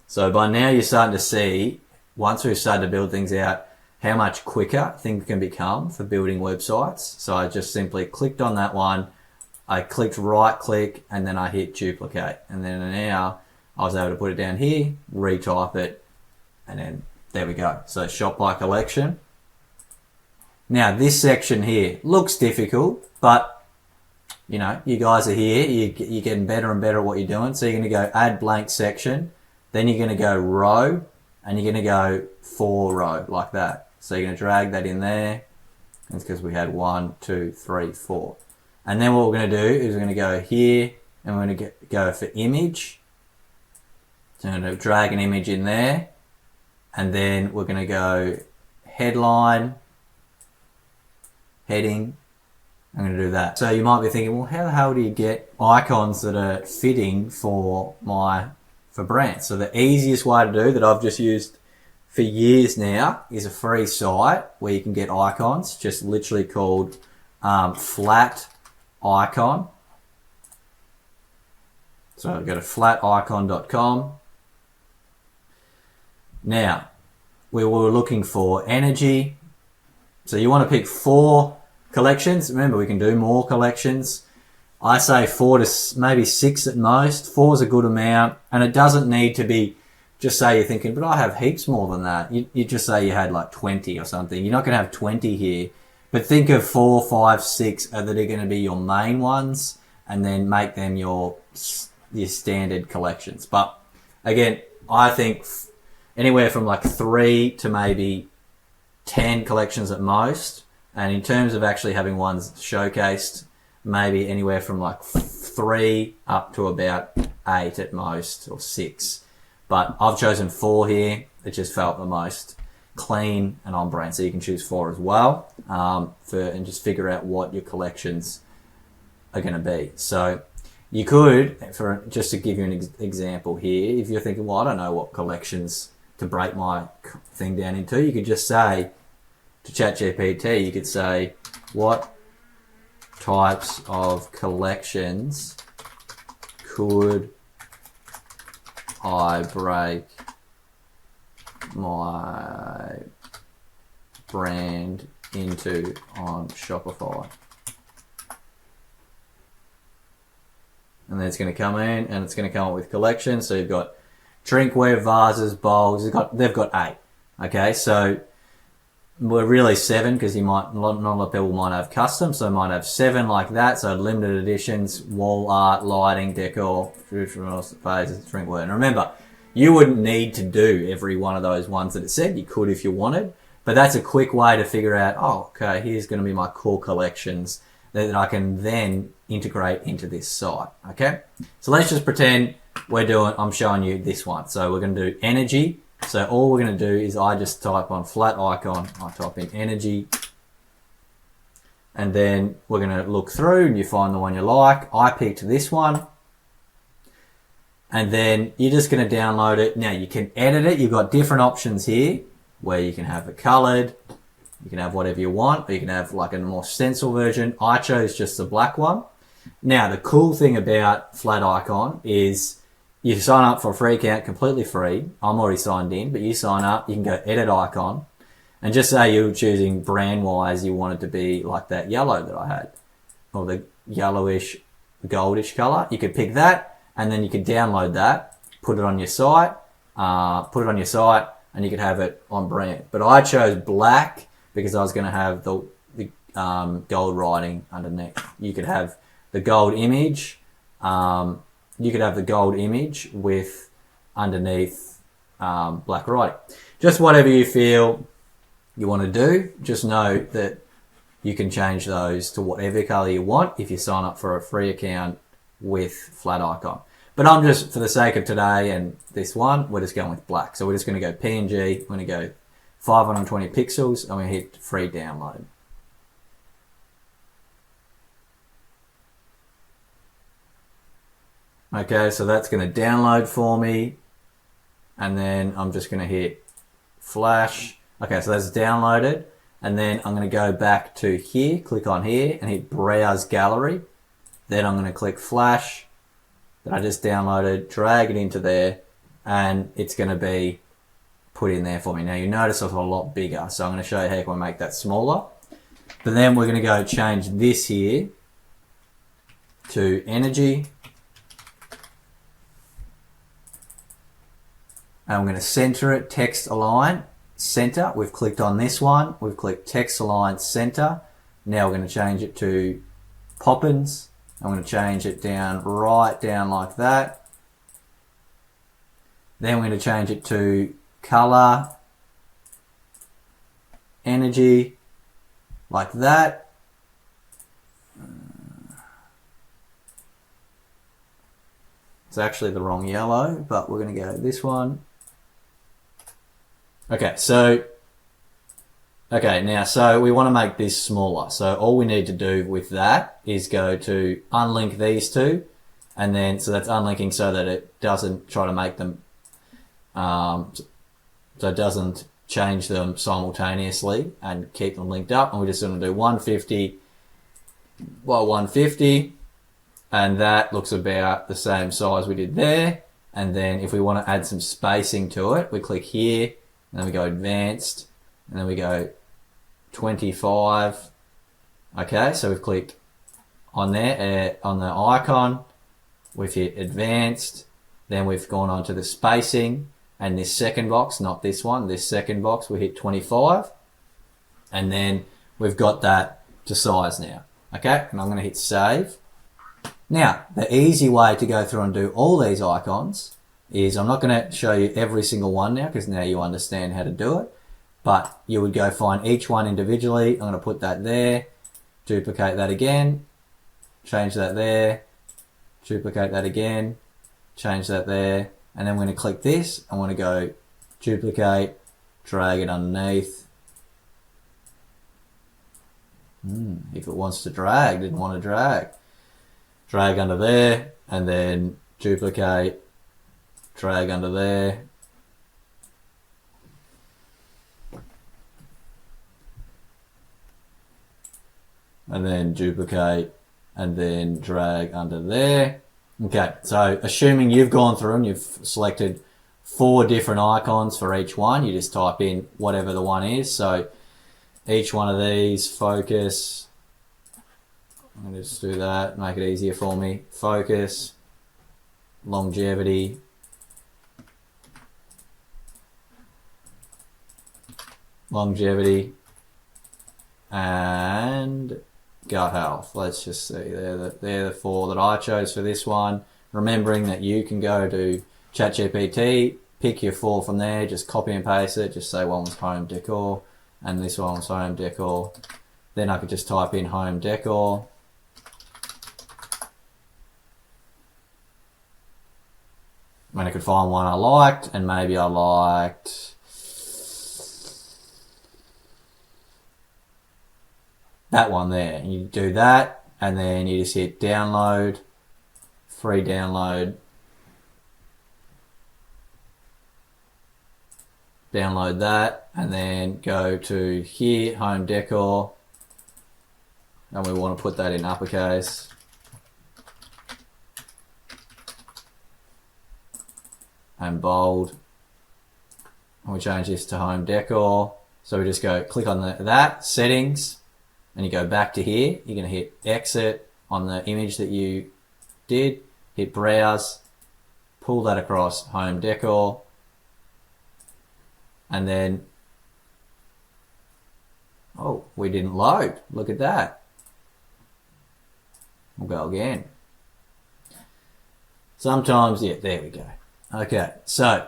So by now you're starting to see, once we've started to build things out, how much quicker things can become for building websites. So I just simply clicked on that one, I clicked right click, and then I hit duplicate. And then now I was able to put it down here, retype it, and then there we go. So shop by collection. Now this section here looks difficult, but you guys are here, you're getting better and better at what you're doing. So you're going to go add blank section. Then you're going to go row, and you're going to go 4 row like that. So you're going to drag that in there. That's because we had 1, 2, 3, 4. And then what we're going to do is we're going to go here, and we're going to go for image. So I'm going to drag an image in there, and then we're going to go headline, heading. I'm going to do that. So you might be thinking, well, how the hell do you get icons that are fitting for brands? So the easiest way to do that I've just used for years now is a free site where you can get icons, just literally called flat icon. So go to flaticon.com. Now, we were looking for energy. So you want to pick 4 collections. Remember, we can do more collections. I say 4 to maybe 6 at most. 4 is a good amount, and it doesn't need to be, just say you're thinking, but I have heaps more than that. You just say you had like 20 or something. You're not going to have 20 here, but think of 4, 5, 6 that are going to be your main ones, and then make them your standard collections. But again, I think anywhere from like 3 to maybe 10 collections at most. And in terms of actually having ones showcased, maybe anywhere from like 3 up to about 8 at most, or 6. But I've chosen 4 here. It just felt the most clean and on brand. So you can choose 4 as well, and just figure out what your collections are going to be. So you could, just to give you an example here, if you're thinking, well, I don't know what collections to break my thing down into, you could just say to ChatGPT, you could say, what types of collections could I break my brand into on Shopify? And then it's going to come in and it's going to come up with collections. So you've got drinkware, vases, bowls. They've got 8. Okay, so we're really 7 because not a lot of people might have custom, so might have 7 like that. So limited editions, wall art, lighting, decor, traditional vases, drinkware. And remember, you wouldn't need to do every one of those ones that it said. You could if you wanted, but that's a quick way to figure out, oh, okay, here's going to be my core collections that I can then integrate into this site. Okay, so let's just pretend I'm showing you this one. So we're going to do energy. So all we're going to do is I just type on flat icon, I type in energy, and then we're going to look through and you find the one you like. I picked this one, and then you're just going to download it. Now you can edit it. You've got different options here where you can have it colored, you can have whatever you want, or you can have like a more stencil version. I chose just the black one. Now the cool thing about flat icon is you sign up for a free account, completely free. I'm already signed in, but you sign up, you can go edit icon, and just say you're choosing brand wise, you want it to be like that yellow that I had, or the yellowish, goldish color. You could pick that, and then you could download that, put it on your site, and you could have it on brand. But I chose black because I was going to have the gold writing underneath. You could have the gold image. You could have the gold image with underneath black writing. Just whatever you feel you want to do. Just know that you can change those to whatever color you want if you sign up for a free account with flat icon. But I'm just, for the sake of today and this one, we're just going with black. So we're just going to go PNG. We're going to go 520 pixels, and we hit free download. Okay, so that's going to download for me, and then I'm just going to hit flash. Okay, so that's downloaded, and then I'm going to go back to here, click on here, and hit browse gallery. Then I'm going to click flash that I just downloaded, drag it into there, and it's going to be put in there for me. Now you notice it's a lot bigger, so I'm going to show you how you can make that smaller. But then we're going to go change this here to energy. And I'm going to center it, text align, center. We've clicked on this one. We've clicked text align, center. Now we're going to change it to Poppins. I'm going to change it down, right down like that. Then we're going to change it to color, energy, like that. It's actually the wrong yellow, but we're going to go this one. Okay, so we want to make this smaller. So all we need to do with that is go to unlink these two, and then, so that's unlinking so that it doesn't try to make them so it doesn't change them simultaneously and keep them linked up. And we're just going to do 150 by 150, and that looks about the same size we did there. And then if we want to add some spacing to it, we click here, and then we go advanced, and then we go 25. Okay, so we've clicked on there, on the icon, we've hit advanced, then we've gone on to the spacing, and this second box, not this one, this second box, we hit 25, and then we've got that to size now. Okay, and I'm going to hit save. Now, the easy way to go through and do all these icons is, I'm not going to show you every single one now because now you understand how to do it, but you would go find each one individually. I'm going to put that there, duplicate that again, change that there, duplicate that again, change that there, and then we're going to click this. I want to go duplicate, drag it underneath. If it wants to drag, didn't want to drag. Drag under there, and then duplicate, drag under there. And then duplicate, and then drag under there. Okay, so assuming you've gone through and you've selected 4 different icons for each one, you just type in whatever the one is. So each one of these, focus, I'm going to just do that, make it easier for me. Focus, longevity, and gut health. Let's just see, they're the 4 that I chose for this one. Remembering that you can go to ChatGPT, pick your 4 from there, just copy and paste it, just say one was home decor, and this one was home decor. Then I could just type in home decor. And I could find one I liked, and maybe I liked that one there. And you do that, and then you just hit download, free download. Download that, and then go to here, home decor, and we want to put that in uppercase. And bold. And we change this to home decor. So we just go click on that, settings, and you go back to here. You're going to hit exit on the image that you did, hit browse, pull that across home decor, and then, oh, we didn't load. Look at that. We'll go again. Sometimes, yeah, there we go. Okay, so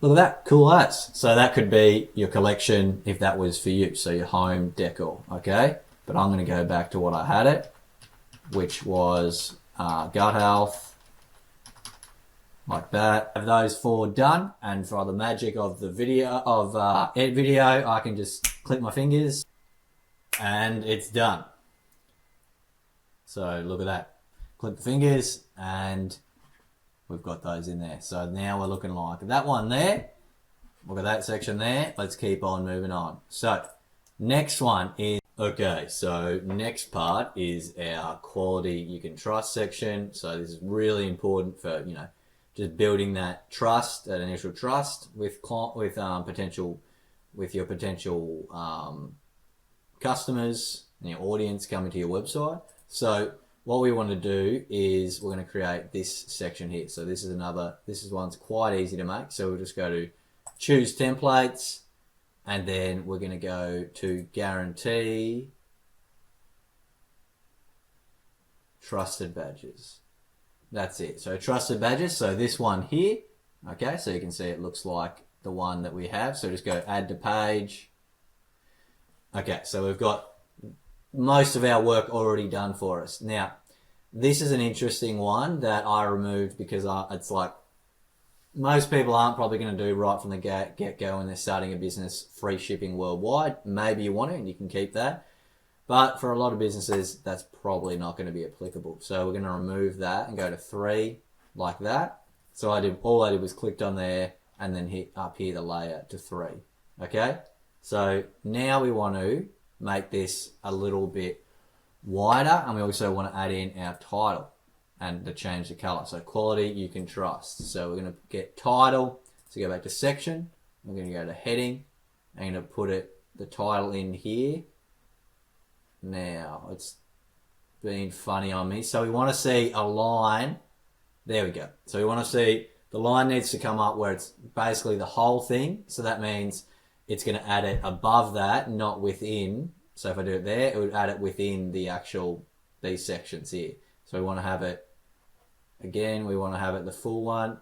look at that, cool as. So that could be your collection if that was for you. So your home decor, okay? But I'm going to go back to what I had it, which was gut health, like that. Have those 4 done, and for the magic of the video I can just click my fingers, and it's done. So look at that. Click the fingers, and we've got those in there. So now we're looking like that one there. Look at that section there. Let's keep on moving on. So next one is, okay, so next part is our quality you can trust section. So this is really important for, you know, just building that trust, that initial trust with your potential customers and your audience coming to your website. So what we want to do is we're going to create this section here. So this is one's quite easy to make. So we'll just go to choose templates, and then we're going to go to guarantee trusted badges. That's it. So trusted badges. So this one here, okay, so you can see it looks like the one that we have. So just go add to page. Okay, so we've got most of our work already done for us. Now, this is an interesting one that I removed because it's like most people aren't probably going to do right from the get-go when they're starting a business, free shipping worldwide. Maybe you want to, and you can keep that. But for a lot of businesses, that's probably not going to be applicable. So we're going to remove that and go to 3 like that. So all I did was clicked on there, and then hit up here the layer to 3. Okay, so now we want to make this a little bit wider, and we also want to add in our title and to change the color. So quality you can trust. So we're going to get title. So go back to section. We're going to go to heading. I'm going to put the title in here. Now it's been funny on me. So we want to see a line. There we go. So we want to see the line needs to come up where it's basically the whole thing. So that means it's going to add it above that, not within. So if I do it there, it would add it within the actual, these sections here. So we want to have it, again, we want to have it the full one.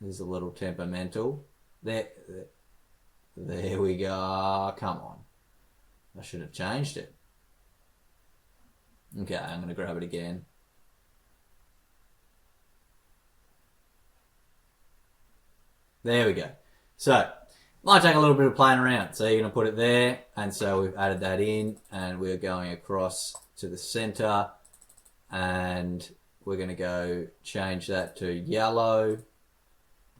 This is a little temperamental. There we go. Come on. I should have changed it. Okay, I'm going to grab it again. There we go. So, might take a little bit of playing around. So you're going to put it there, and so we've added that in, and we're going across to the center, and we're going to go change that to yellow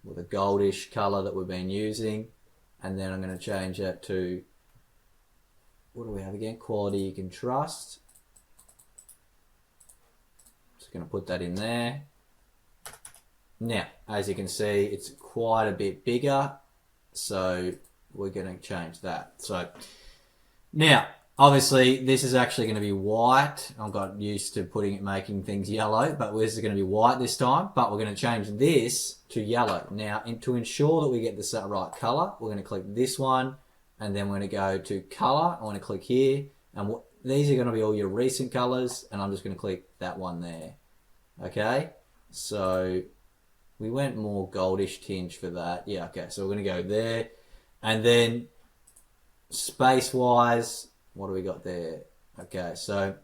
with a goldish color that we've been using, and then I'm going to change that to, what do we have again? Quality you can trust. Just going to put that in there. Now, as you can see, it's quite a bit bigger, so we're going to change that. So now, obviously, this is actually going to be white. I've got used to making things yellow, but this is going to be white this time. But we're going to change this to yellow. Now, to ensure that we get the right color, we're going to click this one, and then we're going to go to color. I want to click here, and these are going to be all your recent colors, and I'm just going to click that one there. Okay, so we went more goldish tinge for that. Yeah, okay, so we're going to go there. And then space-wise, what do we got there? Okay, so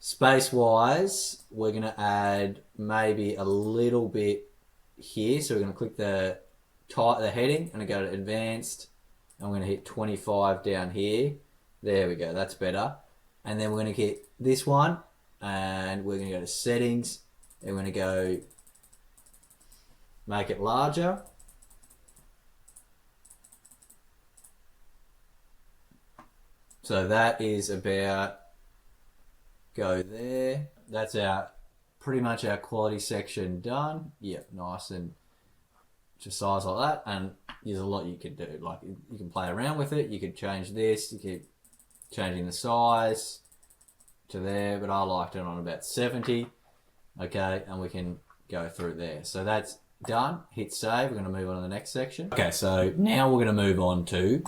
space-wise, we're going to add maybe a little bit here. So we're going to click the heading, and go to advanced. I'm going to hit 25 down here. There we go, that's better. And then we're going to hit this one, and we're going to go to settings, and we're going to go make it larger. So that is about, go there. That's pretty much our quality section done. Yep, nice and just size like that. And there's a lot you can do. Like you can play around with it. You could change this. You keep changing the size to there, but I liked it on about 70. Okay, and we can go through there. So that's done. Hit save. We're going to move on to the next section. Okay, so now we're going to move on to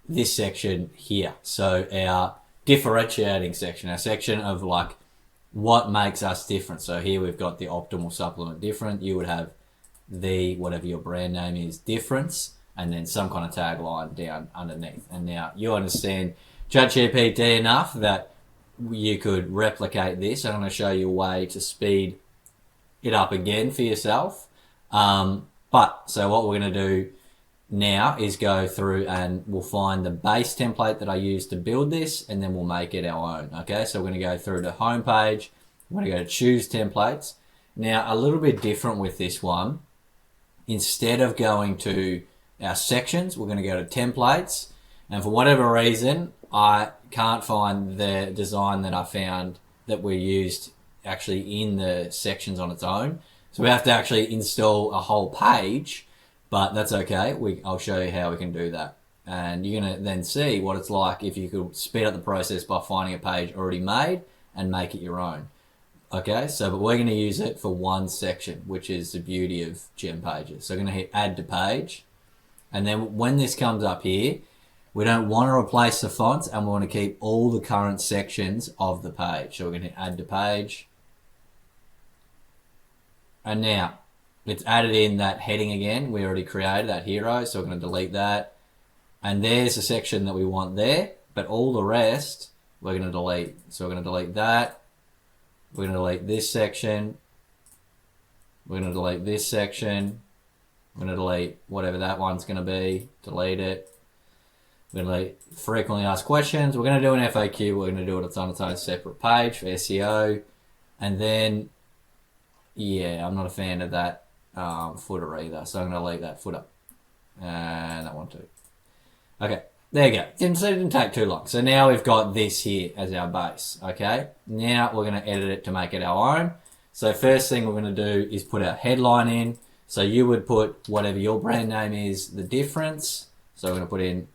this section here. So our differentiating section, our section of like what makes us different. So here we've got the optimal supplement different. You would have the, whatever your brand name is, difference, and then some kind of tagline down underneath. And now you understand ChatGPT enough that you could replicate this. I'm going to show you a way to speed it up again for yourself. So what we're going to do now is go through and we'll find the base template that I used to build this, and then we'll make it our own. Okay, so we're going to go through to homepage. We're going to go to choose templates. Now, a little bit different with this one. Instead of going to our sections, we're going to go to templates. And for whatever reason, I can't find the design that I found that we used actually in the sections on its own. So we have to actually install a whole page, but that's okay. I'll show you how we can do that. And you're going to then see what it's like if you could speed up the process by finding a page already made and make it your own. Okay, so but we're going to use it for one section, which is the beauty of GemPages. So I'm going to hit add to page. And then when this comes up here, we don't want to replace the fonts, and we want to keep all the current sections of the page. So we're going to hit add to page. And now it's added in that heading again. We already created that hero, so we're going to delete that. And there's the section that we want there, but all the rest we're going to delete. So we're going to delete that. We're going to delete this section. We're going to delete this section. We're going to delete whatever that one's going to be. Delete it. We're going to delete frequently asked questions. We're going to do an FAQ. We're going to do it on its own separate page for SEO. And then yeah, I'm not a fan of that footer either. So I'm going to leave that footer. And that one too. Okay, there you go. Didn't take too long. So now we've got this here as our base. Okay, now we're going to edit it to make it our own. So first thing we're going to do is put our headline in. So you would put whatever your brand name is, the difference. So we're going to put in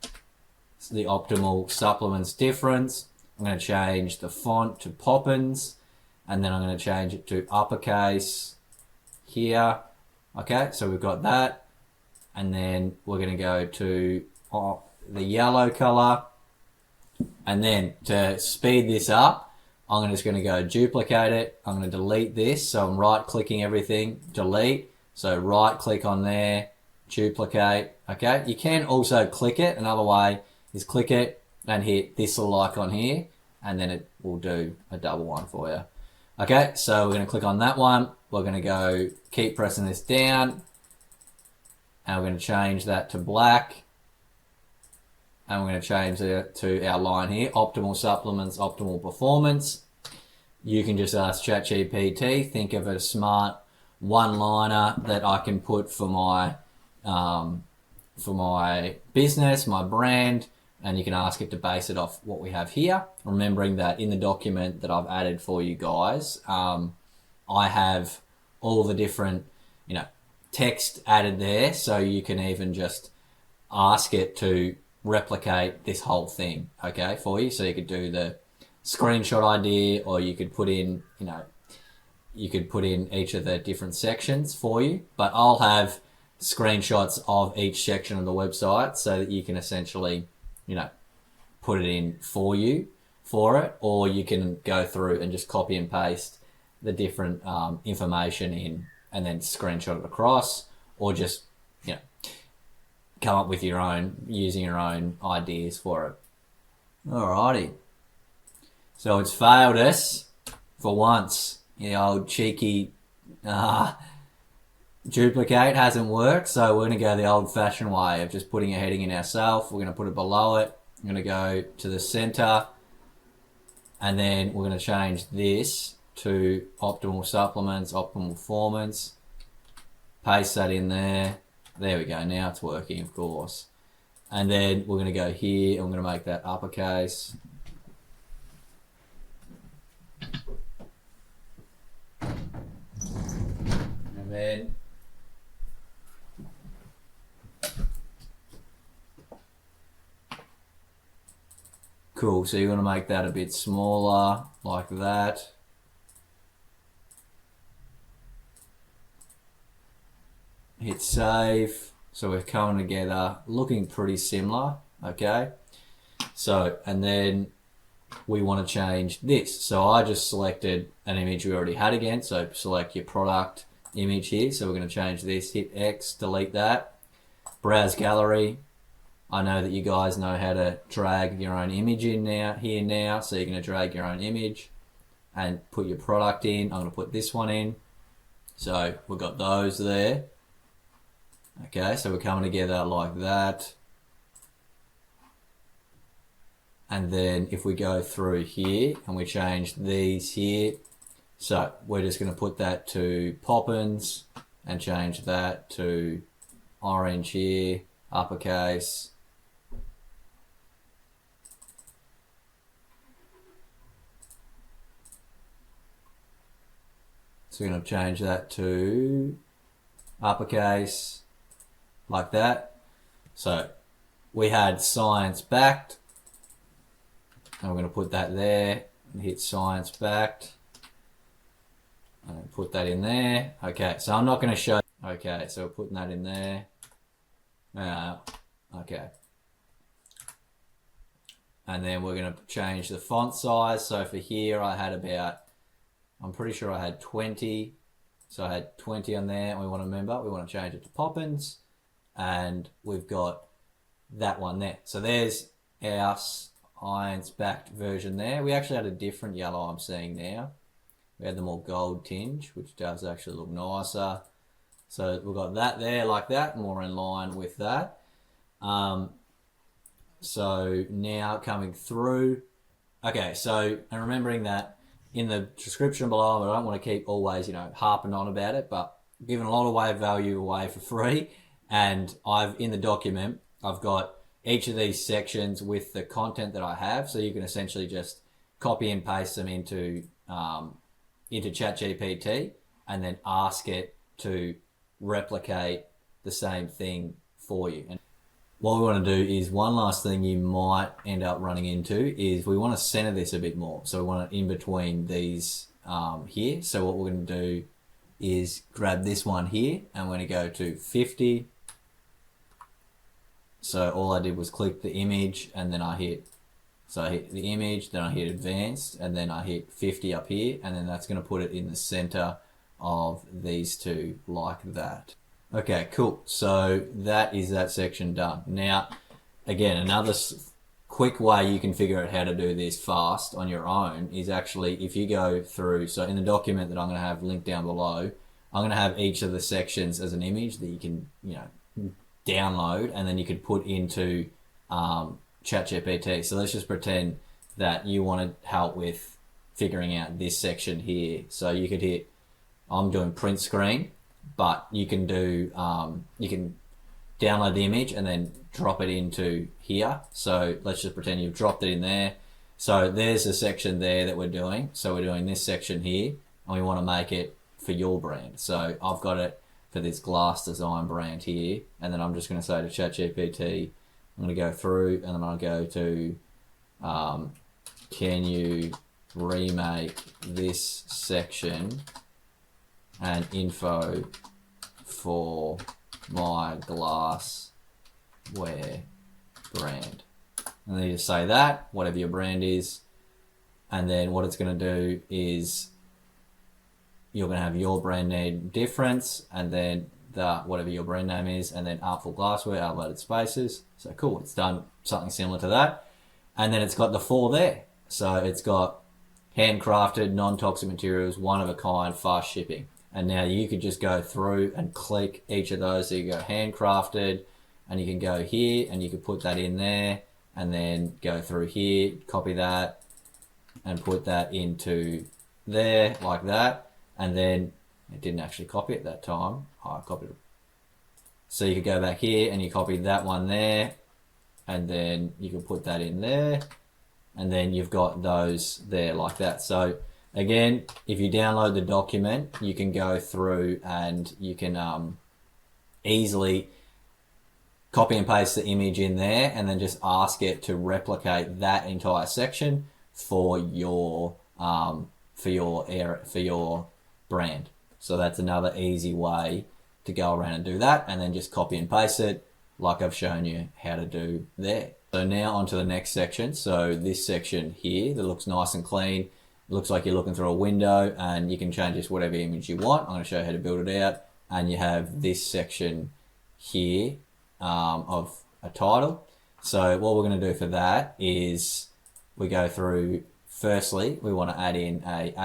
the optimal supplements difference. I'm going to change the font to Poppins, and then I'm going to change it to uppercase here. Okay, so we've got that, and then we're going to go to the yellow color, and then to speed this up, I'm just going to go duplicate it. I'm going to delete this, so I'm right clicking everything, delete. So right click on there, duplicate. Okay, you can also click it. Another way is click it and hit this little icon here, and then it will do a double one for you. Okay, so we're going to click on that one. We're going to go keep pressing this down, and we're going to change that to black, and we're going to change it to our line here, optimal supplements, optimal performance. You can just ask ChatGPT, think of a smart one-liner that I can put for my business, my brand, and you can ask it to base it off what we have here. Remembering that in the document that I've added for you guys, I have all the different, text added there, so you can even just ask it to replicate this whole thing, okay, for you. So you could do the screenshot idea, or you could put in, you could put in each of the different sections for you, but I'll have screenshots of each section of the website so that you can essentially, put it in for you for it, or you can go through and just copy and paste the different information in and then screenshot it across, or just, come up with your own, using your own ideas for it. Alrighty. So it's failed us for once. The old cheeky duplicate hasn't worked, so we're going to go the old-fashioned way of just putting a heading in ourselves. We're going to put it below it. I'm going to go to the center, and then we're going to change this to optimal supplements, optimal performance. Paste that in there. There we go. Now it's working, of course. And then we're going to go here, and we're going to make that uppercase. And then cool, so you're going to make that a bit smaller, like that. Hit save. So we're coming together, looking pretty similar, okay? So, and then we want to change this. So I just selected an image we already had again, so select your product image here. So we're going to change this, hit X, delete that. Browse gallery. I know that you guys know how to drag your own image in now, so you're going to drag your own image and put your product in. I'm going to put this one in. So we've got those there. Okay, so we're coming together like that. And then if we go through here and we change these here, so we're just going to put that to Poppins and change that to orange here, uppercase. So we're going to change that to uppercase, like that. So we had science backed, and we're going to put that there and hit science backed and put that in there. Okay, so I'm not going to show. Okay, so we're putting that in there. Okay. And then we're going to change the font size. So for here I had about, I'm pretty sure I had 20. So I had 20 on there, and we want to remember, we want to change it to Poppins. And we've got that one there. So there's our irons backed version there. We actually had a different yellow I'm seeing now. We had the more gold tinge, which does actually look nicer. So we've got that there like that, more in line with that. So now coming through. Okay, so and remembering that in the description below. I don't want to keep always, harping on about it, but giving a lot of value away for free. And in the document, I've got each of these sections with the content that I have. So you can essentially just copy and paste them into ChatGPT and then ask it to replicate the same thing for you. And what we want to do is, one last thing you might end up running into is we want to center this a bit more. So we want it in between these here. So what we're going to do is grab this one here and we're going to go to 50. So all I did was click the image and then I hit the image, then I hit advanced, and then I hit 50 up here, and then that's going to put it in the center of these two like that. Okay, cool. So that is that section done. Now, again, another quick way you can figure out how to do this fast on your own is actually if you go through, so in the document that I'm going to have linked down below, I'm going to have each of the sections as an image that you can, download, and then you could put into ChatGPT. So let's just pretend that you want to help with figuring out this section here. So you could hit, I'm doing print screen, but you can do, you can download the image and then drop it into here. So let's just pretend you've dropped it in there. So there's a section there that we're doing. So we're doing this section here and we want to make it for your brand. So I've got it for this glass design brand here. And then I'm just going to say to ChatGPT, I'm going to go through and then I'll go to, can you remake this section and info for my glassware brand? And then you just say that, whatever your brand is. And then what it's going to do is you're going to have your brand name difference and then whatever your brand name is, and then Artful Glassware, uploaded spaces. So cool, it's done something similar to that. And then it's got the 4 there. So it's got handcrafted, non-toxic materials, one of a kind, fast shipping. And now you could just go through and click each of those. So you go handcrafted, and you can go here and you can put that in there, and then go through here, copy that and put that into there like that. And then it didn't actually copy it that time. I copied it. So you could go back here and you copy that one there, and then you can put that in there, and then you've got those there like that. So again, if you download the document, you can go through and you can easily copy and paste the image in there and then just ask it to replicate that entire section for your brand. So that's another easy way to go around and do that, and then just copy and paste it like I've shown you how to do there. So now on to the next section. So this section here that looks nice and clean, it looks like you're looking through a window, and you can change this whatever image you want. I'm going to show you how to build it out. And you have this section here of a title. So what we're going to do for that is we go through, firstly, we want to add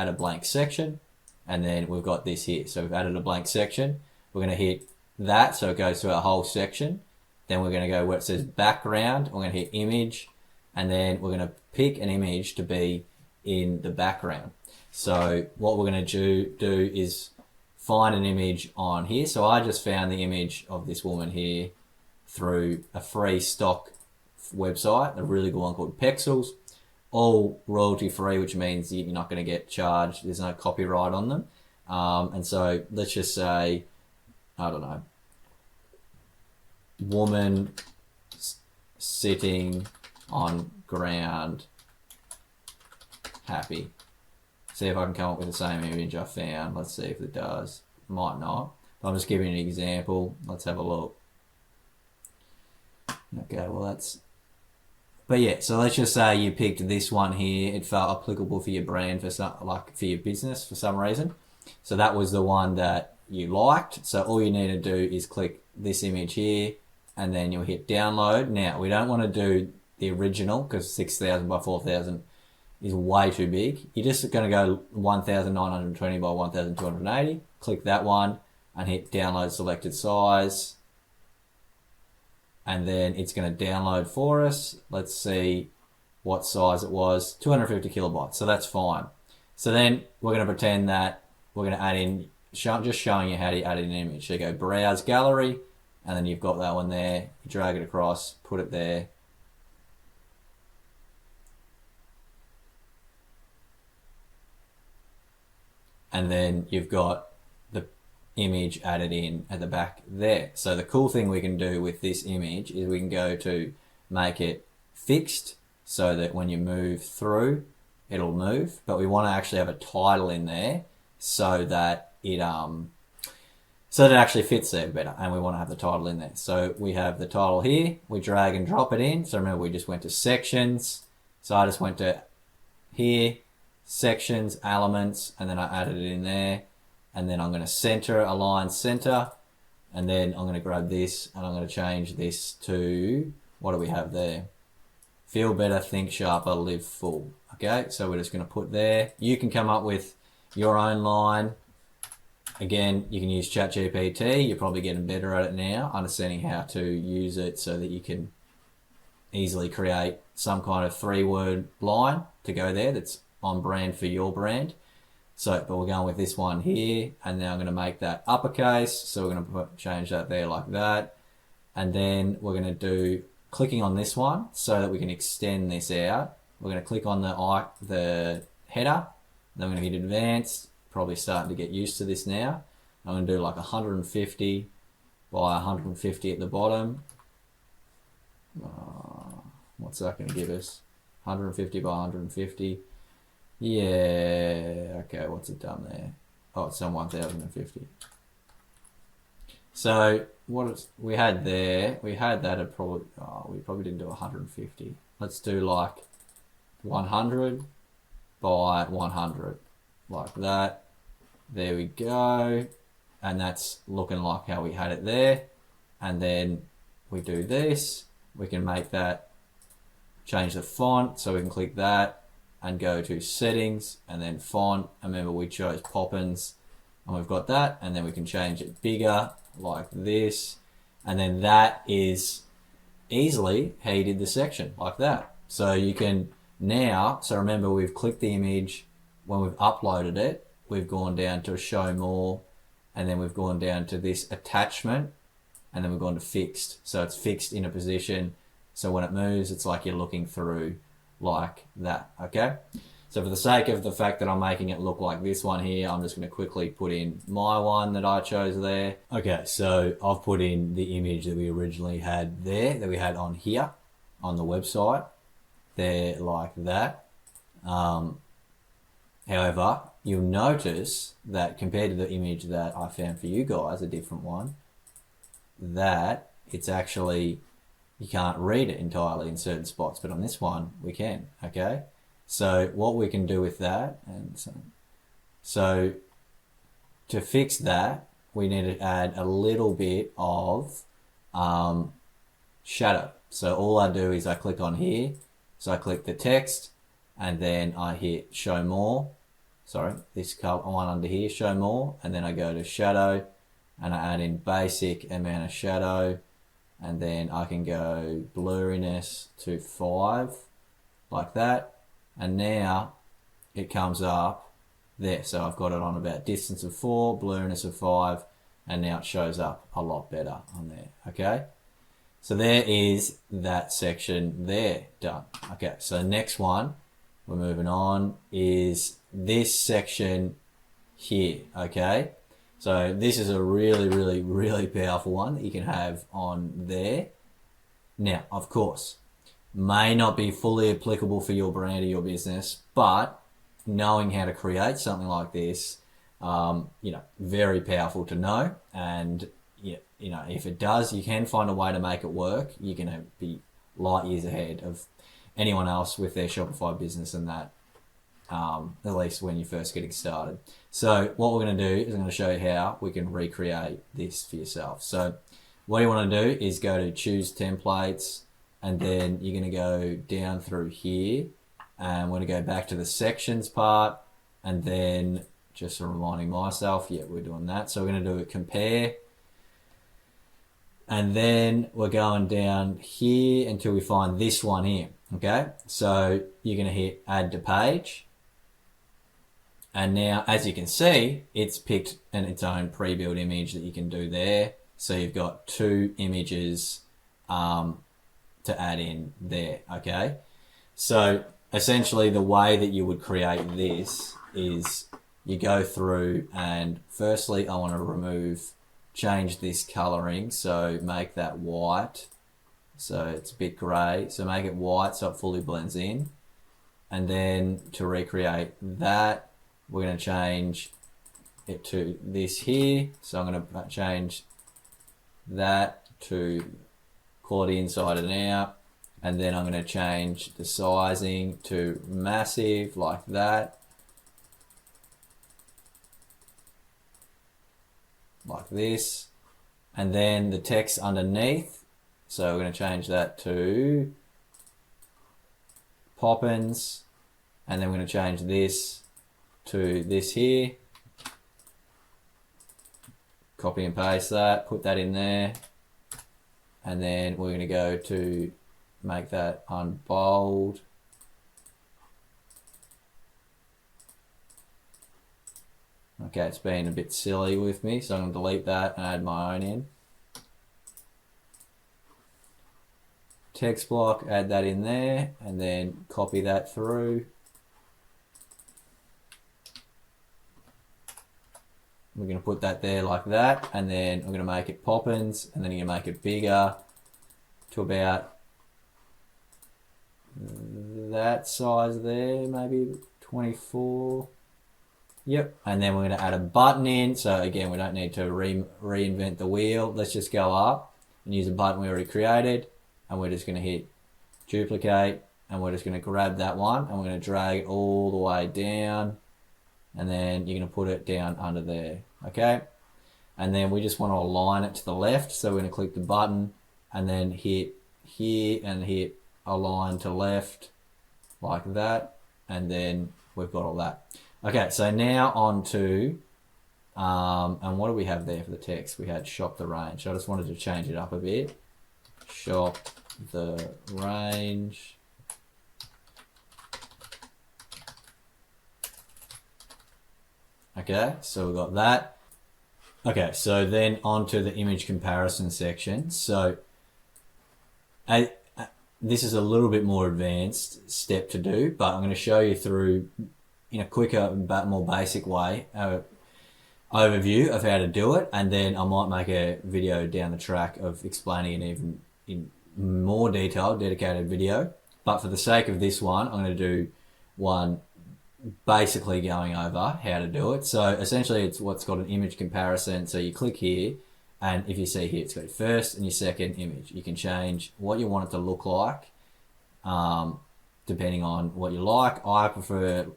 a blank section. And then we've got this here. So we've added a blank section. We're going to hit that, so it goes to our whole section. Then we're going to go where it says background. We're going to hit image, and then we're going to pick an image to be in the background. So what we're going to do is find an image on here. So I just found the image of this woman here through a free stock website, a really good one called Pexels. All royalty free, which means you're not going to get charged. There's no copyright on them. And so let's just say, I don't know, woman sitting on ground happy. See if I can come up with the same image I found. Let's see if it does. Might not. But I'm just giving you an example. Let's have a look. Okay, well that's... But yeah, so let's just say you picked this one here. It felt applicable for your brand, for your business for some reason. So that was the one that you liked. So all you need to do is click this image here, and then you'll hit download. Now we don't want to do the original because 6,000 by 4,000 is way too big. You're just going to go 1,920 by 1,280. Click that one and hit download selected size. And then it's going to download for us. Let's see what size it was, 250 kilobytes. So that's fine. So then we're going to pretend that we're going to add in, just showing you how to add in an image. So you go browse gallery, and then you've got that one there. You drag it across, put it there. And then you've got the image added in at the back there. So the cool thing we can do with this image is we can go to make it fixed so that when you move through, it'll move. But we want to actually have a title in there so that it actually fits there better, and we want to have the title in there. So we have the title here, we drag and drop it in. So remember, we just went to sections. So I just went to here, sections, elements, and then I added it in there. And then I'm going to center, align center, and then I'm going to grab this and I'm going to change this to, what do we have there? Feel better, think sharper, live full. Okay, so we're just going to put there. You can come up with your own line. Again, you can use ChatGPT. You're probably getting better at it now, understanding how to use it so that you can easily create some kind of 3-word line to go there that's on brand for your brand. So, but we're going with this one here, and now I'm going to make that uppercase. So we're going to change that there like that. And then we're going to do clicking on this one so that we can extend this out. We're going to click on the header, then we're going to hit advanced. Probably starting to get used to this now. I'm going to do like 150 by 150 at the bottom. What's that going to give us? 150 by 150. Yeah, okay, what's it done there? Oh, it's done 1050. So we had there, we had that at probably, we probably didn't do 150. Let's do like 100 by 100, like that. There we go. And that's looking like how we had it there. And then we do this. We can make that, change the font. So we can click that and go to settings and then font. And remember, we chose Poppins and we've got that. And then we can change it bigger like this. And then that is easily how you did the section, like that. So you can now, so remember, we've clicked the image when we've uploaded it. We've gone down to show more, and then we've gone down to this attachment, and then we've gone to fixed. So it's fixed in a position. So when it moves, it's like you're looking through like that, okay? So for the sake of the fact that I'm making it look like this one here, I'm just gonna quickly put in my one that I chose there. Okay, so I've put in the image that we originally had there, that we had on here, on the website, there like that. However, you'll notice that compared to the image that I found for you guys, a different one, that it's actually, you can't read it entirely in certain spots, but on this one we can, okay? So what we can do with that, and so to fix that, we need to add a little bit of shadow. So all I do is I click on here, so I click the text, and then I hit show more. Sorry, this color one under here, show more, and then I go to shadow and I add in basic amount of shadow, and then I can go blurriness to 5 like that, and now it comes up there. So I've got it on about distance of 4, blurriness of 5, and now it shows up a lot better on there, okay? So there is that section there done. Okay, so next one, we're moving on, is this section here, okay? So this is a really, really, really powerful one that you can have on there. Now, of course, may not be fully applicable for your brand or your business, but knowing how to create something like this, very powerful to know. And if it does, you can find a way to make it work. You can be light years ahead of anyone else with their Shopify business and that, at least when you're first getting started. So what we're going to do is I'm going to show you how we can recreate this for yourself. So what you want to do is go to choose templates, and then you're going to go down through here, and we're going to go back to the sections part, and then just reminding myself, yeah, we're doing that. So we're going to do a compare, and then we're going down here until we find this one here. Okay, so you're going to hit add to page, And now, as you can see, it's picked its own pre-built image that you can do there. So you've got 2 images to add in there, okay? So essentially the way that you would create this is you go through and firstly I want to change this coloring, so make that white. So it's a bit grey, so make it white so it fully blends in. And then to recreate that, we're going to change it to this here. So I'm going to change that to quality inside and out. And then I'm going to change the sizing to massive like that. Like this. And then the text underneath. So we're going to change that to Poppins. And then we're going to change this to this here. Copy and paste that, put that in there. And then we're going to go to make that unbold. Okay, it's been a bit silly with me, so I'm going to delete that and add my own in. Text block, add that in there, and then copy that through. We're going to put that there like that, and then I'm going to make it Poppins, and then you're going to make it bigger to about that size there, maybe 24. Yep, and then we're going to add a button in. So again, we don't need to reinvent the wheel. Let's just go up and use a button we already created, and we're just going to hit duplicate, and we're just going to grab that one, and we're going to drag it all the way down, and then you're going to put it down under there, okay? And then we just want to align it to the left, so we're going to click the button and then hit here and hit align to left like that, and then we've got all that. Okay, so now on to, and what do we have there for the text? We had shop the range. So I just wanted to change it up a bit. Shop the range. Okay, so we've got that. Okay, so then on to the image comparison section. So this is a little bit more advanced step to do, but I'm going to show you through in a quicker, more basic way, overview of how to do it, and then I might make a video down the track of explaining it even in more detail, dedicated video. But for the sake of this one, I'm going to do one basically going over how to do it. So essentially it's what's called an image comparison. So you click here, and if you see here, it's got your first and your second image. You can change what you want it to look like, depending on what you like. I prefer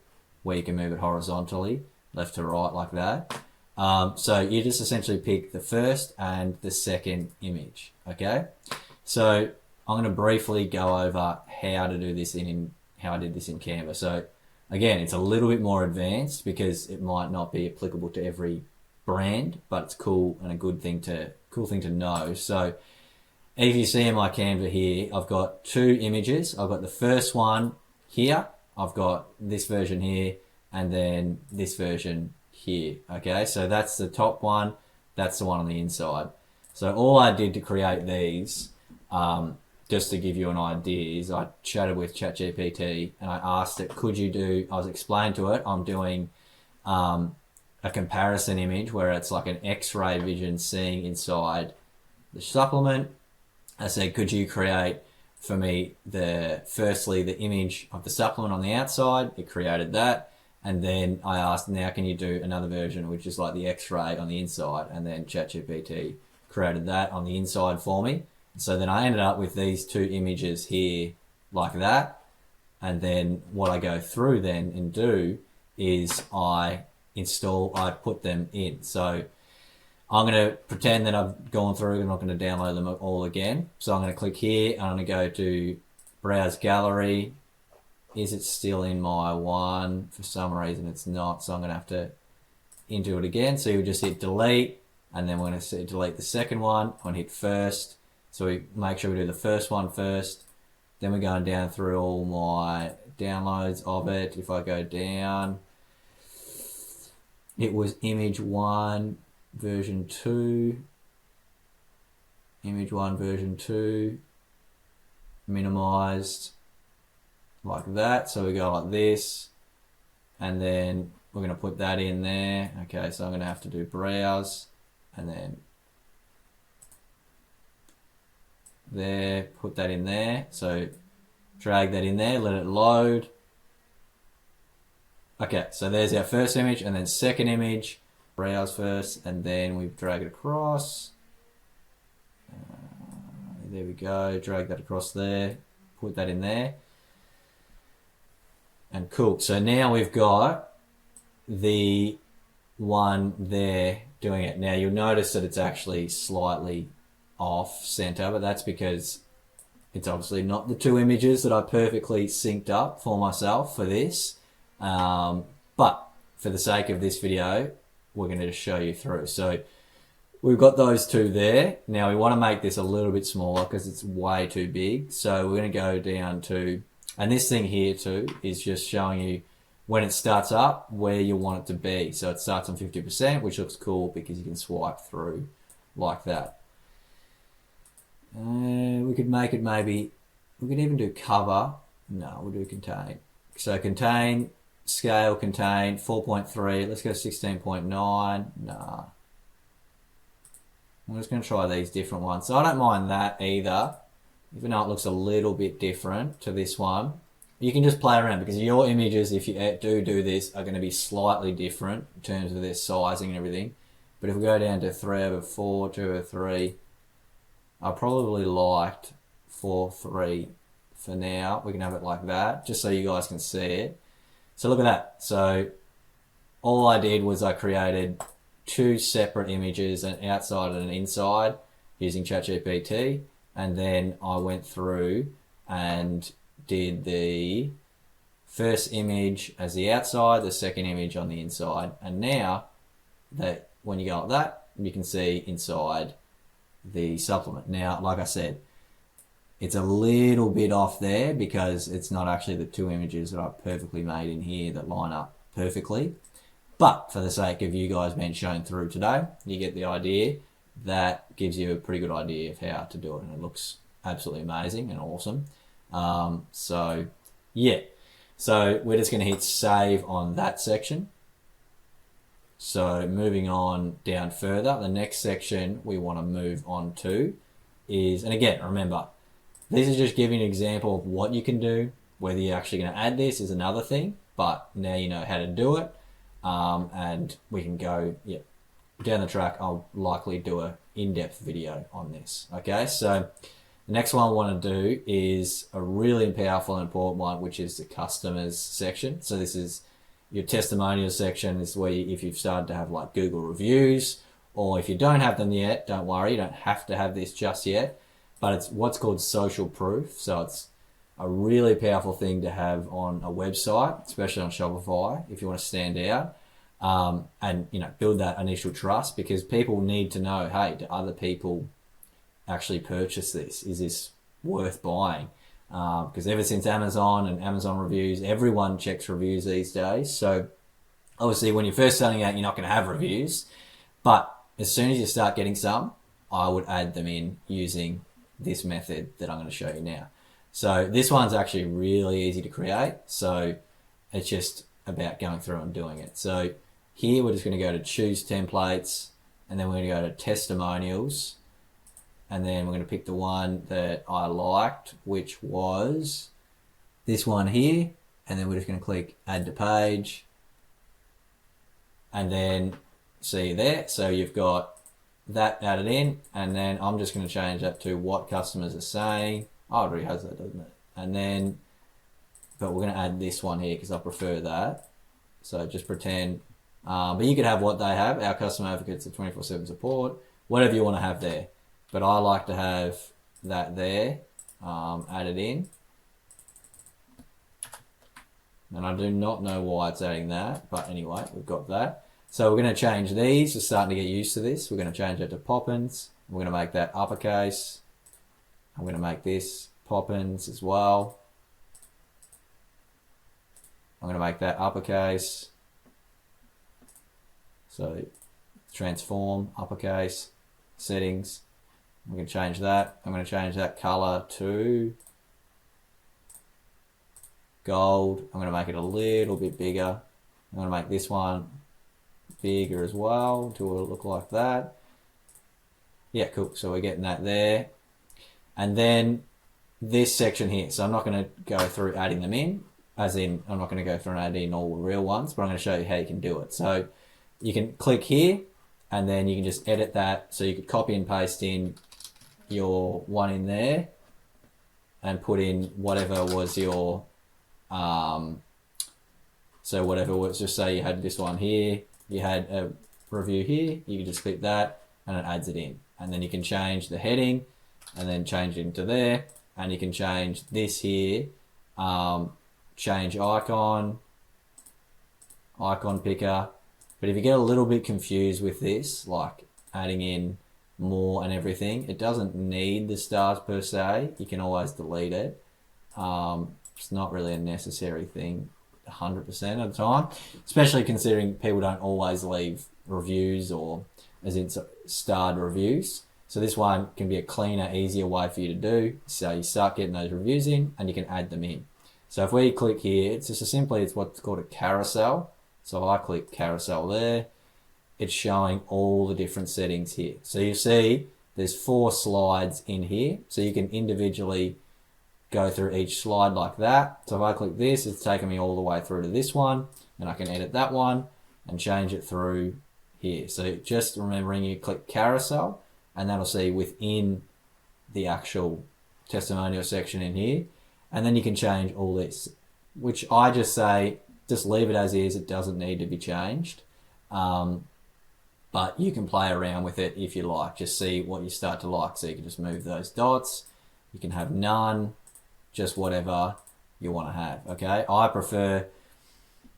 where you can move it horizontally, left to right like that. So you just essentially pick the first and the second image, okay? So I'm going to briefly go over how to do this how I did this in Canva. So again, it's a little bit more advanced because it might not be applicable to every brand, but it's cool and a cool thing to know. So if you see in my Canva here, I've got 2 images. I've got the first one here. I've got this version here, and then this version here. Okay, so that's the top one. That's the one on the inside. So all I did to create these, just to give you an idea, is I chatted with ChatGPT and I asked it, I was explaining to it, I'm doing a comparison image where it's like an X-ray vision seeing inside the supplement. I said, could you create for me firstly the image of the supplement on the outside? It created that, and then I asked, now can you do another version which is like the X-ray on the inside? And then ChatGPT created that on the inside for me. So then I ended up with these 2 images here like that, and then what I go through then and do is I put them in. So I'm going to pretend that I've gone through. I'm not going to download them all again. So I'm going to click here and I'm going to go to Browse Gallery. Is it still in my one? For some reason it's not, so I'm going to have to into it again. So you just hit delete, and then we're going to delete the second one. I'm going to hit first. So we make sure we do the first one first. Then we're going down through all my downloads of it. If I go down, it was image 1 version 2, image 1 version 2, minimized like that. So we go like this, and then we're going to put that in there. Okay, so I'm going to have to do browse, and then there, put that in there. So drag that in there, let it load. Okay, so there's our first image, and then second image, browse first, and then we drag it across. There we go, drag that across there, put that in there. And cool, so now we've got the one there doing it. Now you'll notice that it's actually slightly off center, but that's because it's obviously not the two images that I perfectly synced up for myself for this. But for the sake of this video, we're going to just show you through. So we've got those two there. Now we want to make this a little bit smaller because it's way too big. So we're going to go down to, and this thing here too is just showing you when it starts up where you want it to be. So it starts on 50%, which looks cool because you can swipe through like that. We could make it maybe, we could even do cover. No, we'll do contain. So contain, scale, contain, 4.3. Let's go 16.9. Nah. I'm just going to try these different ones. So I don't mind that either, even though it looks a little bit different to this one. You can just play around because your images, if you do this, are going to be slightly different in terms of their sizing and everything. But if we go down to 3/4, 2/3, I probably liked 4/3 for now. We can have it like that, just so you guys can see it. So look at that. So all I did was I created two separate images, an outside and an inside, using ChatGPT, and then I went through and did the first image as the outside, the second image on the inside, and now that when you go like that, you can see inside the supplement. Now, like I said, it's a little bit off there because it's not actually the two images that I've perfectly made in here that line up perfectly. But for the sake of you guys being shown through today, you get the idea. That gives you a pretty good idea of how to do it, and it looks absolutely amazing and awesome. So yeah, so we're just going to hit save on that section. So moving on down further, the next section we want to move on to is, and again, remember, this is just giving an example of what you can do. Whether you're actually going to add this is another thing, but now you know how to do it. And we can go down the track. I'll likely do a in-depth video on this. Okay, so the next one I want to do is a really powerful and important one, which is the customers section. So this is your testimonial section. Is where if you've started to have like Google reviews, or if you don't have them yet, don't worry, you don't have to have this just yet, but it's what's called social proof. So it's a really powerful thing to have on a website, especially on Shopify, if you want to stand out, and build that initial trust, because people need to know, hey, do other people actually purchase this? Is this worth buying? Because ever since Amazon and Amazon reviews, everyone checks reviews these days. So obviously when you're first starting out, you're not going to have reviews, but as soon as you start getting some, I would add them in using this method that I'm going to show you now. So this one's actually really easy to create. So it's just about going through and doing it. So here we're just going to go to choose templates, and then we're going to go to testimonials, and then we're going to pick the one that I liked, which was this one here, and then we're just going to click add to page, and then see there. So you've got that added in, and then I'm just going to change that to what customers are saying. Oh, it already has that, doesn't it? And then, but we're going to add this one here because I prefer that. So just pretend, but you could have what they have. Our customer advocates are 24/7 support, whatever you want to have there. But I like to have that there, added in. And I do not know why it's adding that, but anyway, we've got that. So we're going to change these. We're starting to get used to this. We're going to change it to Poppins. We're going to make that uppercase. I'm going to make this Poppins as well. I'm going to make that uppercase. So transform, uppercase, settings. We can change that. I'm going to change that color to gold. I'm going to make it a little bit bigger. I'm going to make this one bigger as well until it'll look like that. Yeah, cool. So we're getting that there. And then this section here. So I'm not going to go through adding them in, as in I'm not going to go through and add in all the real ones, but I'm going to show you how you can do it. So you can click here and then you can just edit that. So you could copy and paste in your one in there and put in whatever was your, so whatever was, just say you had this one here, you had a review here, you can just click that and it adds it in. And then you can change the heading and then change it into there. And you can change this here, change icon picker. But if you get a little bit confused with this, like adding in more and everything, it doesn't need the stars per se. You can always delete it. It's not really a necessary thing 100% of the time, especially considering people don't always leave reviews or as in starred reviews. So this one can be a cleaner, easier way for you to do. So you start getting those reviews in and you can add them in. So if we click here, it's just it's what's called a carousel. So I click carousel there. It's showing all the different settings here. So you see there's 4 slides in here. So you can individually go through each slide like that. So if I click this, it's taking me all the way through to this one, and I can edit that one and change it through here. So just remembering you click carousel, and that'll see within the actual testimonial section in here. And then you can change all this, which I just say, just leave it as is. It doesn't need to be changed. But you can play around with it if you like. Just see what you start to like. So you can just move those dots. You can have none, just whatever you want to have. Okay, I prefer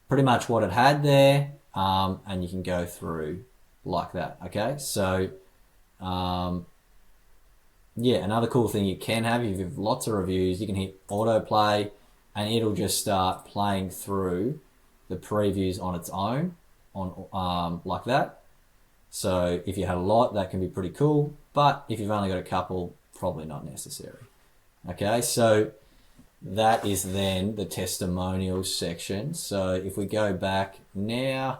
pretty much what it had there, and you can go through like that. Okay, so yeah, another cool thing you can have, if you have lots of reviews, you can hit autoplay and it'll just start playing through the previews on its own, on like that. So if you had a lot, that can be pretty cool, but if you've only got a couple, probably not necessary. Okay, so that is then the testimonials section. So if we go back now,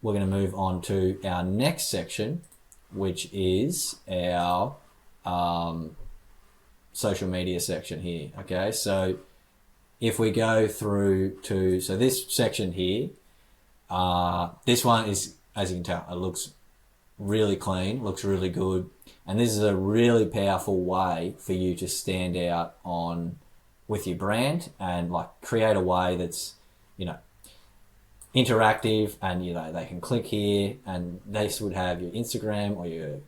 we're going to move on to our next section, which is our social media section here. Okay, so if we go through to, so this section here, this one is, as you can tell, it looks really clean, looks really good. And this is a really powerful way for you to stand out on with your brand and like create a way that's, you know, interactive, and you know, they can click here and they would have your Instagram or your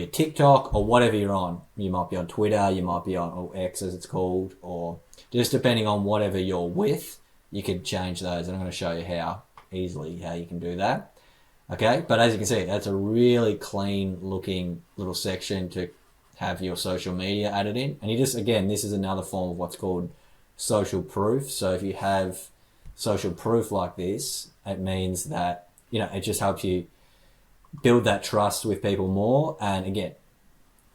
TikTok or whatever you're on. You might be on Twitter, you might be on, or X as it's called, or just depending on whatever you're with, you could change those. And I'm going to show you how easily how you can do that. Okay, but as you can see, that's a really clean looking little section to have your social media added in. And you just, again, this is another form of what's called social proof. So if you have social proof like this, it means that, you know, it just helps you build that trust with people more. And again,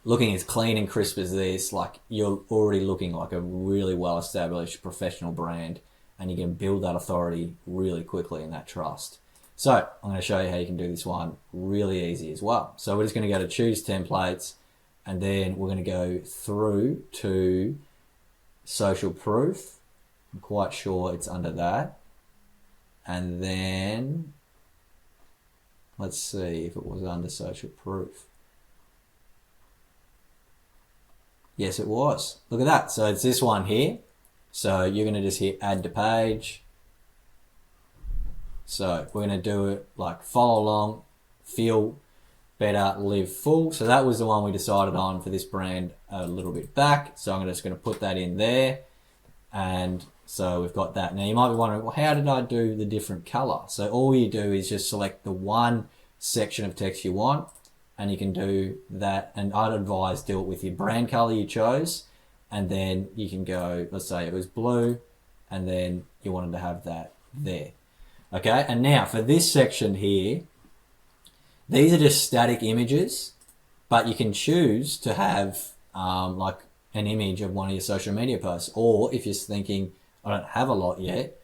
looking as clean and crisp as this, like you're already looking like a really well established professional brand, and you can build that authority really quickly and that trust. So I'm going to show you how you can do this one really easy as well. So we're just going to go to choose templates, and then we're going to go through to social proof. I'm quite sure it's under that. And then let's see if it was under social proof. Yes, it was. Look at that. So it's this one here. So you're going to just hit add to page. So we're going to do it like follow along, feel better, live full. So that was the one we decided on for this brand a little bit back. So I'm just going to put that in there. And so we've got that. Now you might be wondering, well, how did I do the different color? So all you do is just select the one section of text you want, and you can do that. And I'd advise do it with your brand color you chose. And then you can go, let's say it was blue, and then you wanted to have that there. Okay, and now for this section here, these are just static images, but you can choose to have like an image of one of your social media posts, or if you're thinking, I don't have a lot yet,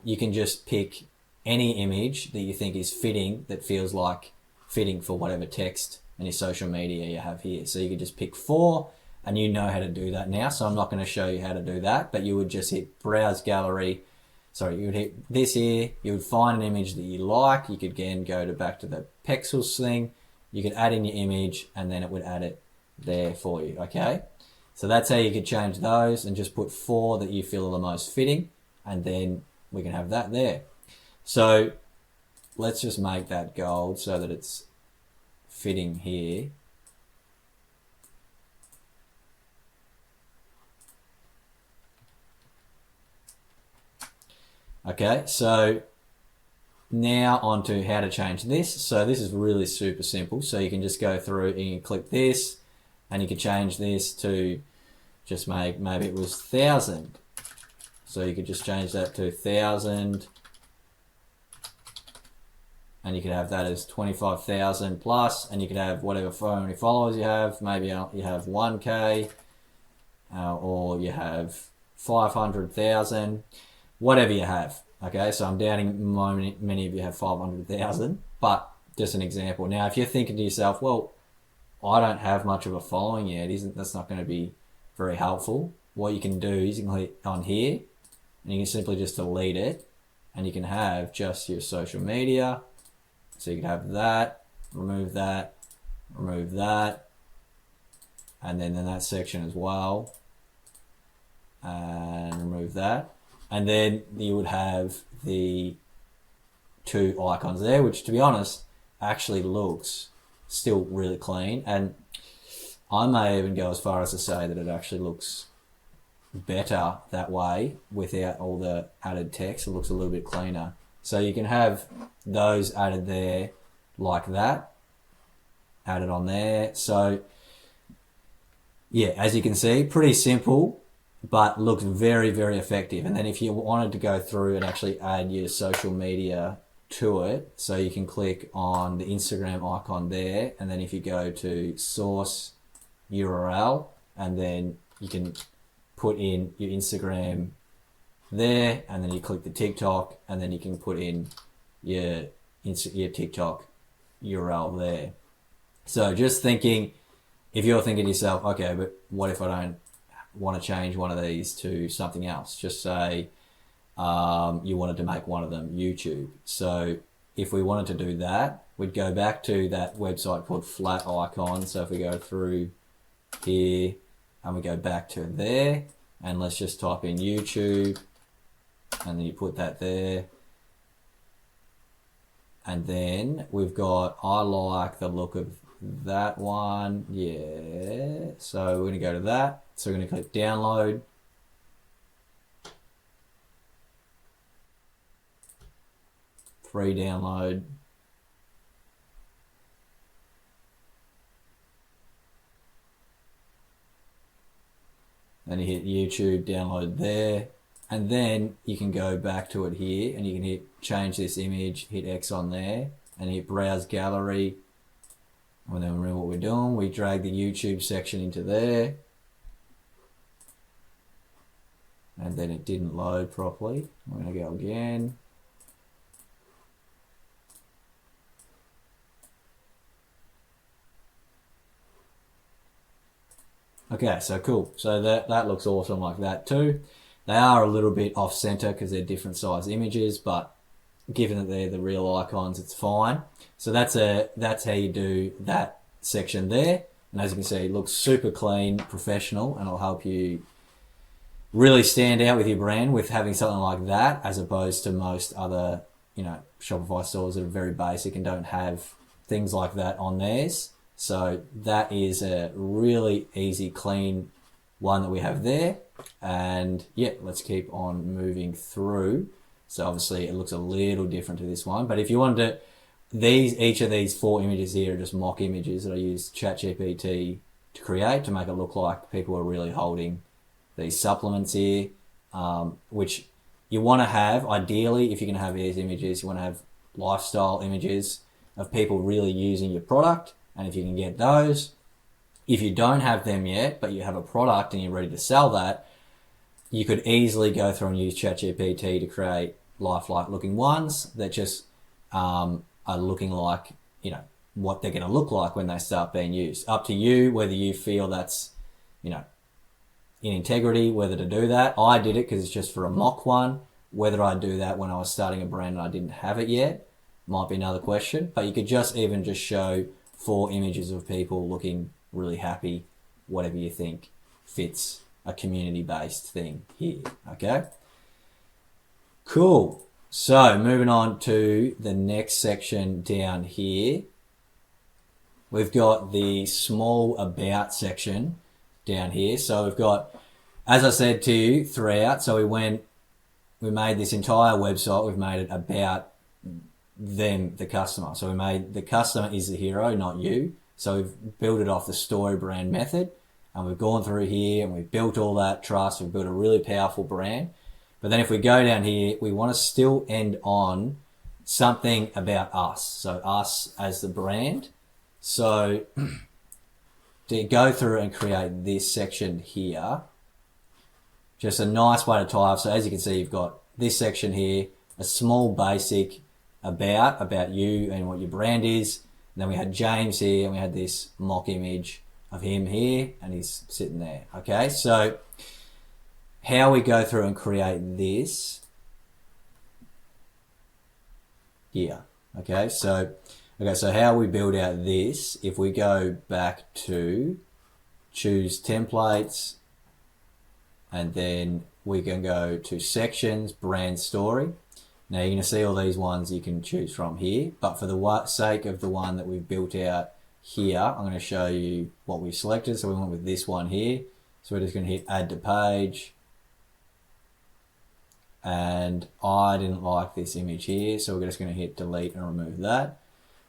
you can just pick any image that you think is fitting, that feels like fitting for whatever text and your social media you have here. So you could just pick 4, and you know how to do that now, so I'm not going to show you how to do that, but you would just hit browse gallery. Sorry, you would hit this here, you would find an image that you like. You could again go back to the pixels thing, you could add in your image, and then it would add it there for you, okay? So that's how you could change those, and just put 4 that you feel are the most fitting, and then we can have that there. So let's just make that gold so that it's fitting here. Okay, so now on to how to change this. So this is really super simple. So you can just go through and you can click this, and you can change this to just make, maybe it was 1,000. So you could just change that to 1,000, and you could have that as 25,000 plus, and you could have whatever many followers you have. Maybe you have 1K, or you have 500,000. Whatever you have, okay? So I'm doubting many of you have 500,000, but just an example. Now, if you're thinking to yourself, well, I don't have much of a following yet, that's not going to be very helpful. What you can do is you can click on here, and you can simply just delete it, and you can have just your social media. So you can have that, remove that, and then in that section as well, and remove that. And then you would have the 2 icons there, which, to be honest, actually looks still really clean. And I may even go as far as to say that it actually looks better that way without all the added text. It looks a little bit cleaner. So you can have those added there like that, added on there. So yeah, as you can see, pretty simple, but looks very, very effective. And then if you wanted to go through and actually add your social media to it, so you can click on the Instagram icon there, and then if you go to source URL, and then you can put in your Instagram there, and then you click the TikTok, and then you can put in your TikTok URL there. So just thinking, if you're thinking to yourself, okay, but what if I don't want to change one of these to something else? Just say you wanted to make one of them YouTube. So if we wanted to do that, we'd go back to that website called Flat Icon. So if we go through here and we go back to there, and let's just type in YouTube, and then you put that there. And then we've got, I like the look of that one, yeah. So we're gonna go to that. So we're gonna click download. Free download. Then you hit YouTube, download there. And then you can go back to it here, and you can hit change this image, hit X on there, and hit browse gallery. And then remember what we're doing, we drag the YouTube section into there. And then it didn't load properly. We're gonna go again. Okay, so cool. So that looks awesome like that too. They are a little bit off center because they're different size images, but given that they're the real icons, it's fine. So that's how you do that section there. And as you can see, it looks super clean, professional, and it'll help you really stand out with your brand with having something like that, as opposed to most other, Shopify stores that are very basic and don't have things like that on theirs. So that is a really easy, clean one that we have there. And yeah, let's keep on moving through. So obviously it looks a little different to this one, but if you wanted to, each of these 4 images here are just mock images that I used ChatGPT to create to make it look like people are really holding these supplements here, which you want to have, ideally, if you're going to have these images, you want to have lifestyle images of people really using your product. And if you can get those, if you don't have them yet, but you have a product and you're ready to sell that, you could easily go through and use ChatGPT to create lifelike looking ones that just are looking like, you know, what they're going to look like when they start being used. Up to you whether you feel that's, you know, in integrity, whether to do that. I did it because it's just for a mock one. Whether I do that when I was starting a brand and I didn't have it yet might be another question. But you could just even just show 4 images of people looking really happy, whatever you think fits a community-based thing here, okay? Cool. So moving on to the next section down here. We've got the small about section down here. So we've got, as I said to you throughout, so we made this entire website, we've made it about them, the customer. So we made the customer is the hero, not you. So we've built it off the story brand method, and we've gone through here and we've built all that trust. We've built a really powerful brand. But then if we go down here, we want to still end on something about us. So us as the brand. So to go through and create this section here, just a nice way to tie up. So as you can see, you've got this section here, a small basic about you and what your brand is. And then we had James here, and we had this mock image of him here, and he's sitting there. Okay, so how we go through and create this here. Okay, so how we build out this, if we go back to choose templates, and then we can go to sections, brand story. Now you're going to see all these ones you can choose from here, but for the sake of the one that we've built out here, I'm going to show you what we selected. So we went with this one here. So we're just going to hit add to page. And I didn't like this image here, so we're just going to hit delete and remove that.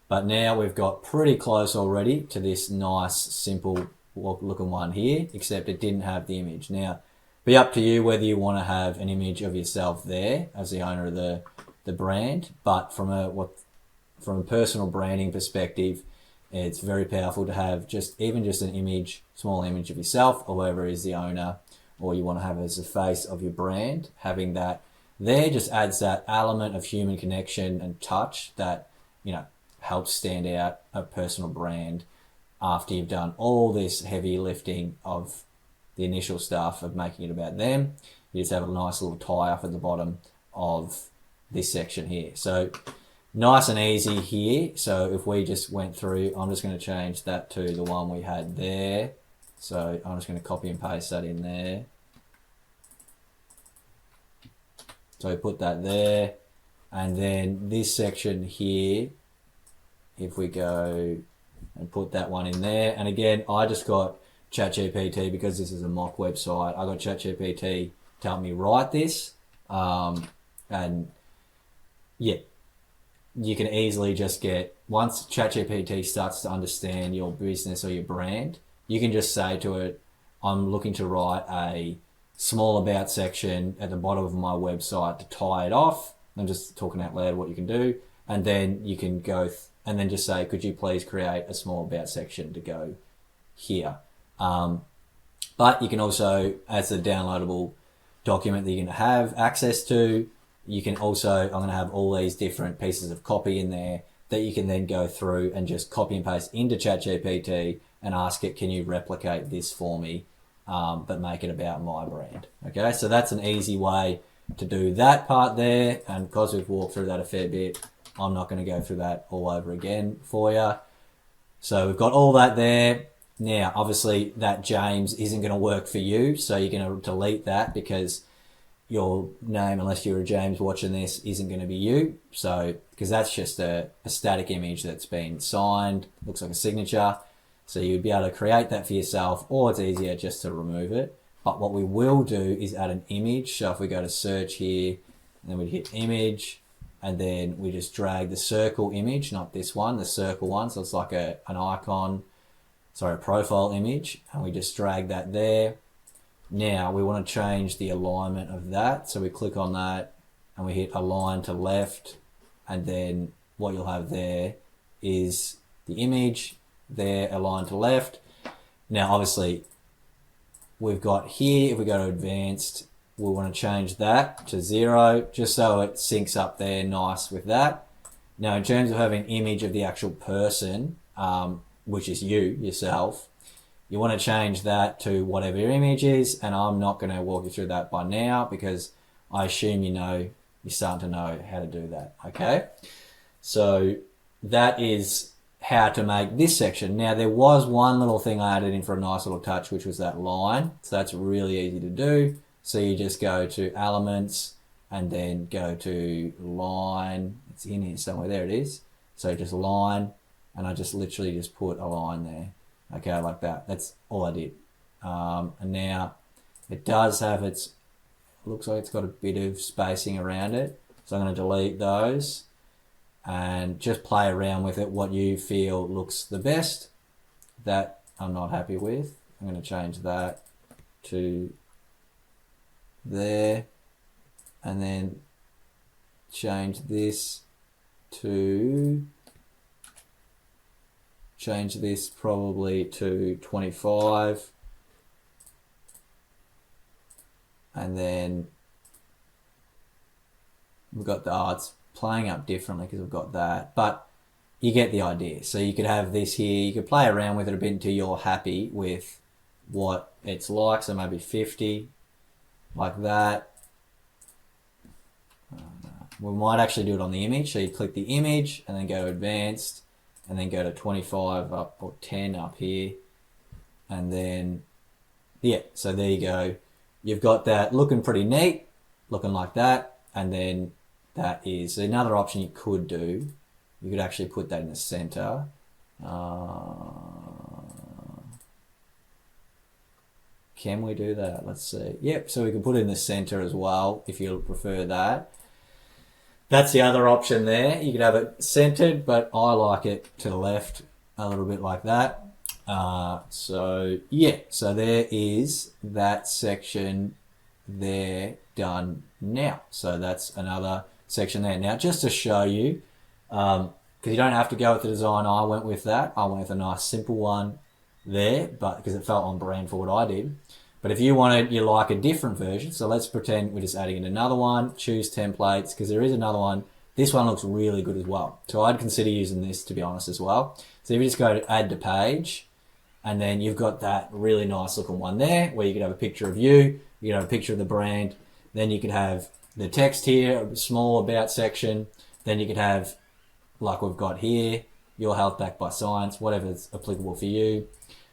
But now we've got pretty close already to this nice, simple looking one here, except it didn't have the image. Now, be up to you whether you want to have an image of yourself there as the owner of the brand. But from a personal branding perspective, it's very powerful to have even just an image, small image of yourself, or whoever is the owner, or you want to have as the face of your brand. Having that there just adds that element of human connection and touch that, you know, helps stand out a personal brand after you've done all this heavy lifting of the initial stuff of making it about them. You just have a nice little tie up at the bottom of this section here. So nice and easy here. So if we just went through, I'm just going to change that to the one we had there. So I'm just going to copy and paste that in there. So we put that there. And then this section here, if we go and put that one in there. And again, I just got ChatGPT, because this is a mock website, I got ChatGPT to help me write this. And yeah, you can easily just get, once ChatGPT starts to understand your business or your brand, you can just say to it, I'm looking to write a small about section at the bottom of my website to tie it off. I'm just talking out loud what you can do. And then you can go and then just say, could you please create a small about section to go here? But you can also, as a downloadable document that you're going to have access to, you can also, I'm going to have all these different pieces of copy in there that you can then go through and just copy and paste into ChatGPT and ask it, can you replicate this for me, but make it about my brand? Okay, so that's an easy way to do that part there. And because we've walked through that a fair bit, I'm not going to go through that all over again for you. So we've got all that there. Now, obviously, that James isn't going to work for you, so you're going to delete that because your name, unless you're a James watching this, isn't going to be you. So, because that's just a static image that's been signed, looks like a signature. So you'd be able to create that for yourself, or it's easier just to remove it. But what we will do is add an image. So if we go to search here, and then we hit image, and then we just drag the circle image, not this one, the circle one. So it's like an icon, sorry, a profile image, and we just drag that there. Now we want to change the alignment of that. So we click on that and we hit align to left, and then what you'll have there is the image there aligned to left. Now obviously we've got here, if we go to advanced, we want to change that to 0 just so it syncs up there nice with that. Now in terms of having an image of the actual person, which is yourself, you want to change that to whatever your image is, and I'm not going to walk you through that by now because I assume you're starting to know how to do that, okay? So that is how to make this section. Now there was one little thing I added in for a nice little touch, which was that line. So that's really easy to do. So you just go to elements and then go to line. It's in here somewhere, there it is. So just line, and I just literally just put a line there. Okay, like that. That's all I did. And now it does have looks like it's got a bit of spacing around it. So I'm going to delete those and just play around with it, what you feel looks the best. That I'm not happy with. I'm going to change that to there, and then change this probably to 25, and then we've got it's playing up differently because we've got that, but you get the idea. So you could have this here, you could play around with it a bit until you're happy with what it's like. So maybe 50, like that. We might actually do it on the image. So you click the image and then go to advanced, and then go to 25 up, or 10 up here, and then so there you go. You've got that looking pretty neat, looking like that, and then that is another option you could do. You could actually put that in the center. Can we do that? Let's see. Yep, so we can put it in the center as well if you prefer that. That's the other option there. You could have it centered, but I like it to the left a little bit like that. So there is that section there done now. So that's another section there. Now just to show you, because you don't have to go with the design I went with that. I went with a nice simple one there, but because it felt on brand for what I did. But if you like a different version, so let's pretend we're just adding in another one, choose templates, because there is another one. This one looks really good as well. So I'd consider using this, to be honest, as well. So if you just go to add to page, and then you've got that really nice looking one there where you could have a picture of you could have a picture of the brand, then you could have the text here, a small about section, then you could have, like we've got here, your health backed by science, whatever's applicable for you,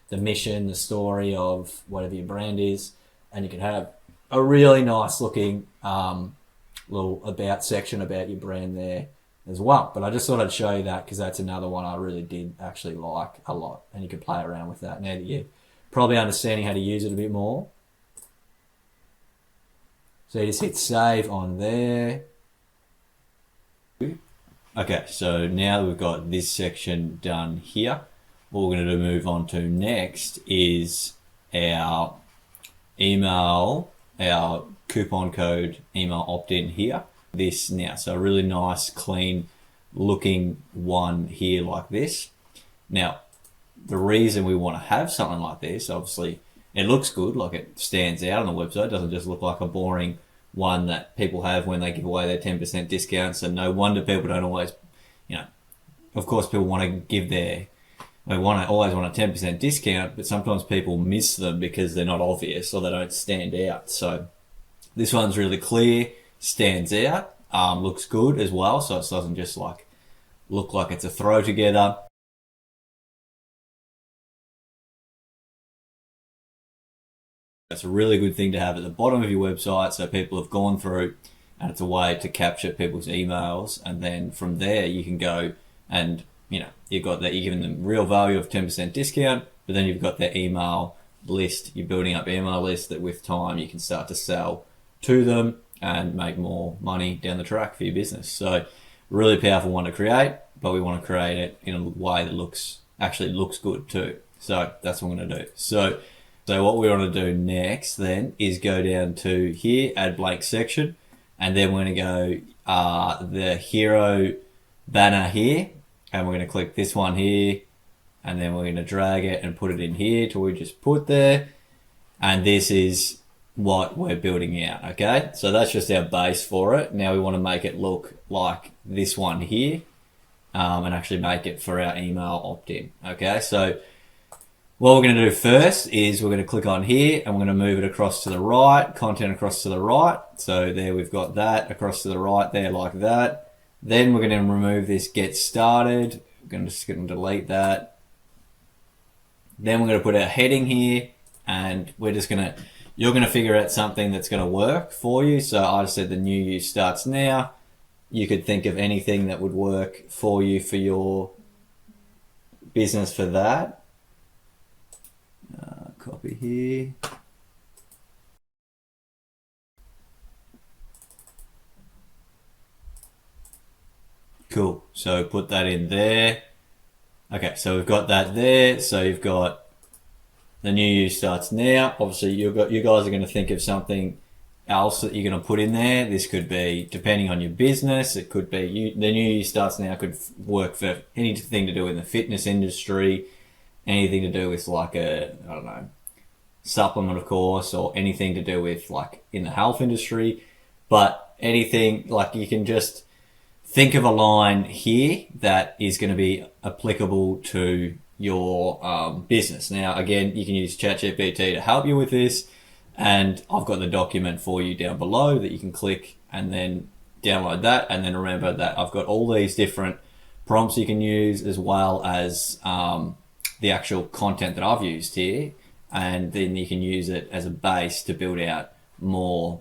the mission, the story of whatever your brand is, and you can have a really nice looking little about section about your brand there as well. But I just thought I'd show you that because that's another one I really did actually like a lot, and you can play around with that now that you're probably understanding how to use it a bit more. So you just hit save on there. Okay, so now we've got this section done here. What we're going to move on to next is our email, our coupon code email opt-in here. This now, so a really nice, clean looking one here like this. Now, the reason we want to have something like this, obviously, it looks good, like it stands out on the website. It doesn't just look like a boring one that people have when they give away their 10% discounts. And no wonder people don't always, of course, people want to give they always want a 10% discount, but sometimes people miss them because they're not obvious or they don't stand out. So this one's really clear, stands out, looks good as well. So it doesn't just look like it's a throw together. It's a really good thing to have at the bottom of your website, so people have gone through, and it's a way to capture people's emails, and then from there you can go and you've got that, you're giving them real value of 10% discount, but then you've got their email list, you're building up email list that with time you can start to sell to them and make more money down the track for your business. So really powerful one to create, but we want to create it in a way that looks good too. So that's what I'm going to do. So So what we want to do next then is go down to here, add blank section, and then we're going to go the hero banner here, and we're going to click this one here, and then we're going to drag it and put it in here till we just put there, and this is what we're building out. Okay, so that's just our base for it. Now we want to make it look like this one here, and actually make it for our email opt-in. Okay, so what we're going to do first is we're going to click on here and we're going to move it across to the right, content across to the right. So there we've got that across to the right there like that. Then we're going to remove this get started. We're just going to delete that. Then we're going to put our heading here, and we're just going to, you're going to figure out something that's going to work for you. So I just said the new use starts now. You could think of anything that would work for you for your business for that. Copy here. Cool. So put that in there. Okay, so we've got that there. So you've got the new use starts now. Obviously, you guys are going to think of something else that you're going to put in there. This could be, depending on your business, it could be the new use starts now could work for anything to do in the fitness industry, anything to do with like a, I don't know, supplement of course, or anything to do with like in the health industry. But anything, like you can just think of a line here that is going to be applicable to your business. Now again, you can use ChatGPT to help you with this, and I've got the document for you down below that you can click and then download that. And then remember that I've got all these different prompts you can use, as well as the actual content that I've used here, and then you can use it as a base to build out more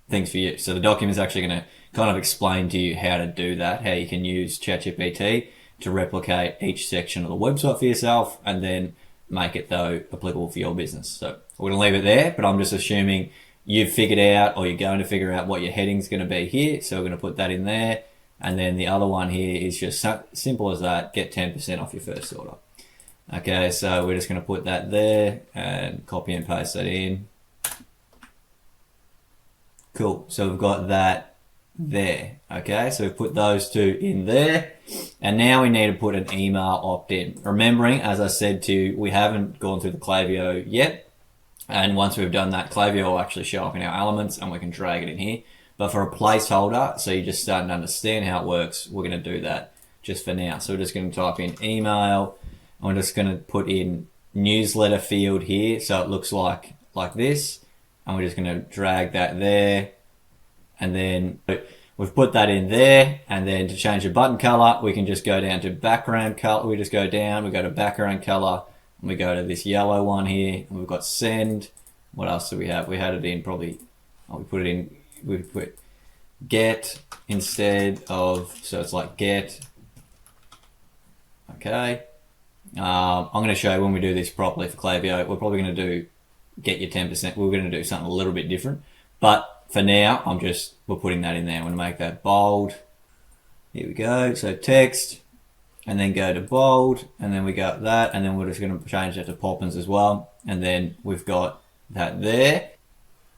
things for you. So the document is actually going to kind of explain to you how to do that, how you can use ChatGPT to replicate each section of the website for yourself, and then make it though applicable for your business. So we're going to leave it there, but I'm just assuming you've figured out, or you're going to figure out, what your heading's going to be here. So we're going to put that in there. And then the other one here is just simple as that, get 10% off your first order. Okay, so we're just going to put that there and copy and paste that in. Cool, so we've got that there. Okay, so we've put those two in there. And now we need to put an email opt-in. Remembering, as I said to you, we haven't gone through the Klaviyo yet. And once we've done that, Klaviyo will actually show up in our elements and we can drag it in here. But for a placeholder, so you're just starting to understand how it works, we're going to do that just for now. So we're just going to type in email. I'm just going to put in newsletter field here, so it looks like this. And we're just going to drag that there. And then we've put that in there. And then to change the button color, we can just go down to background color. We just go down, we go to background color, and we go to this yellow one here. And we've got send. What else do we have? We had it in probably, we put it in, we put get instead of, so it's like get. Okay. I'm going to show you when we do this properly for Klaviyo. We're probably going to do get your 10%. We're going to do something a little bit different. But for now, we're putting that in there. I'm going to make that bold. Here we go. So text, and then go to bold, and then we got that, and then we're just going to change that to poppins as well. And then we've got that there.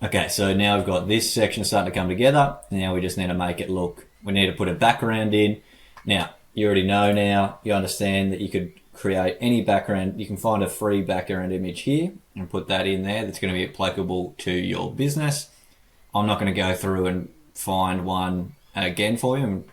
Okay, so now we've got this section starting to come together. Now we just need to make it look, we need to put a background in. Now, you already know now, you understand that you could create any background. You can find a free background image here and put that in there that's going to be applicable to your business. I'm not going to go through and find one again for you,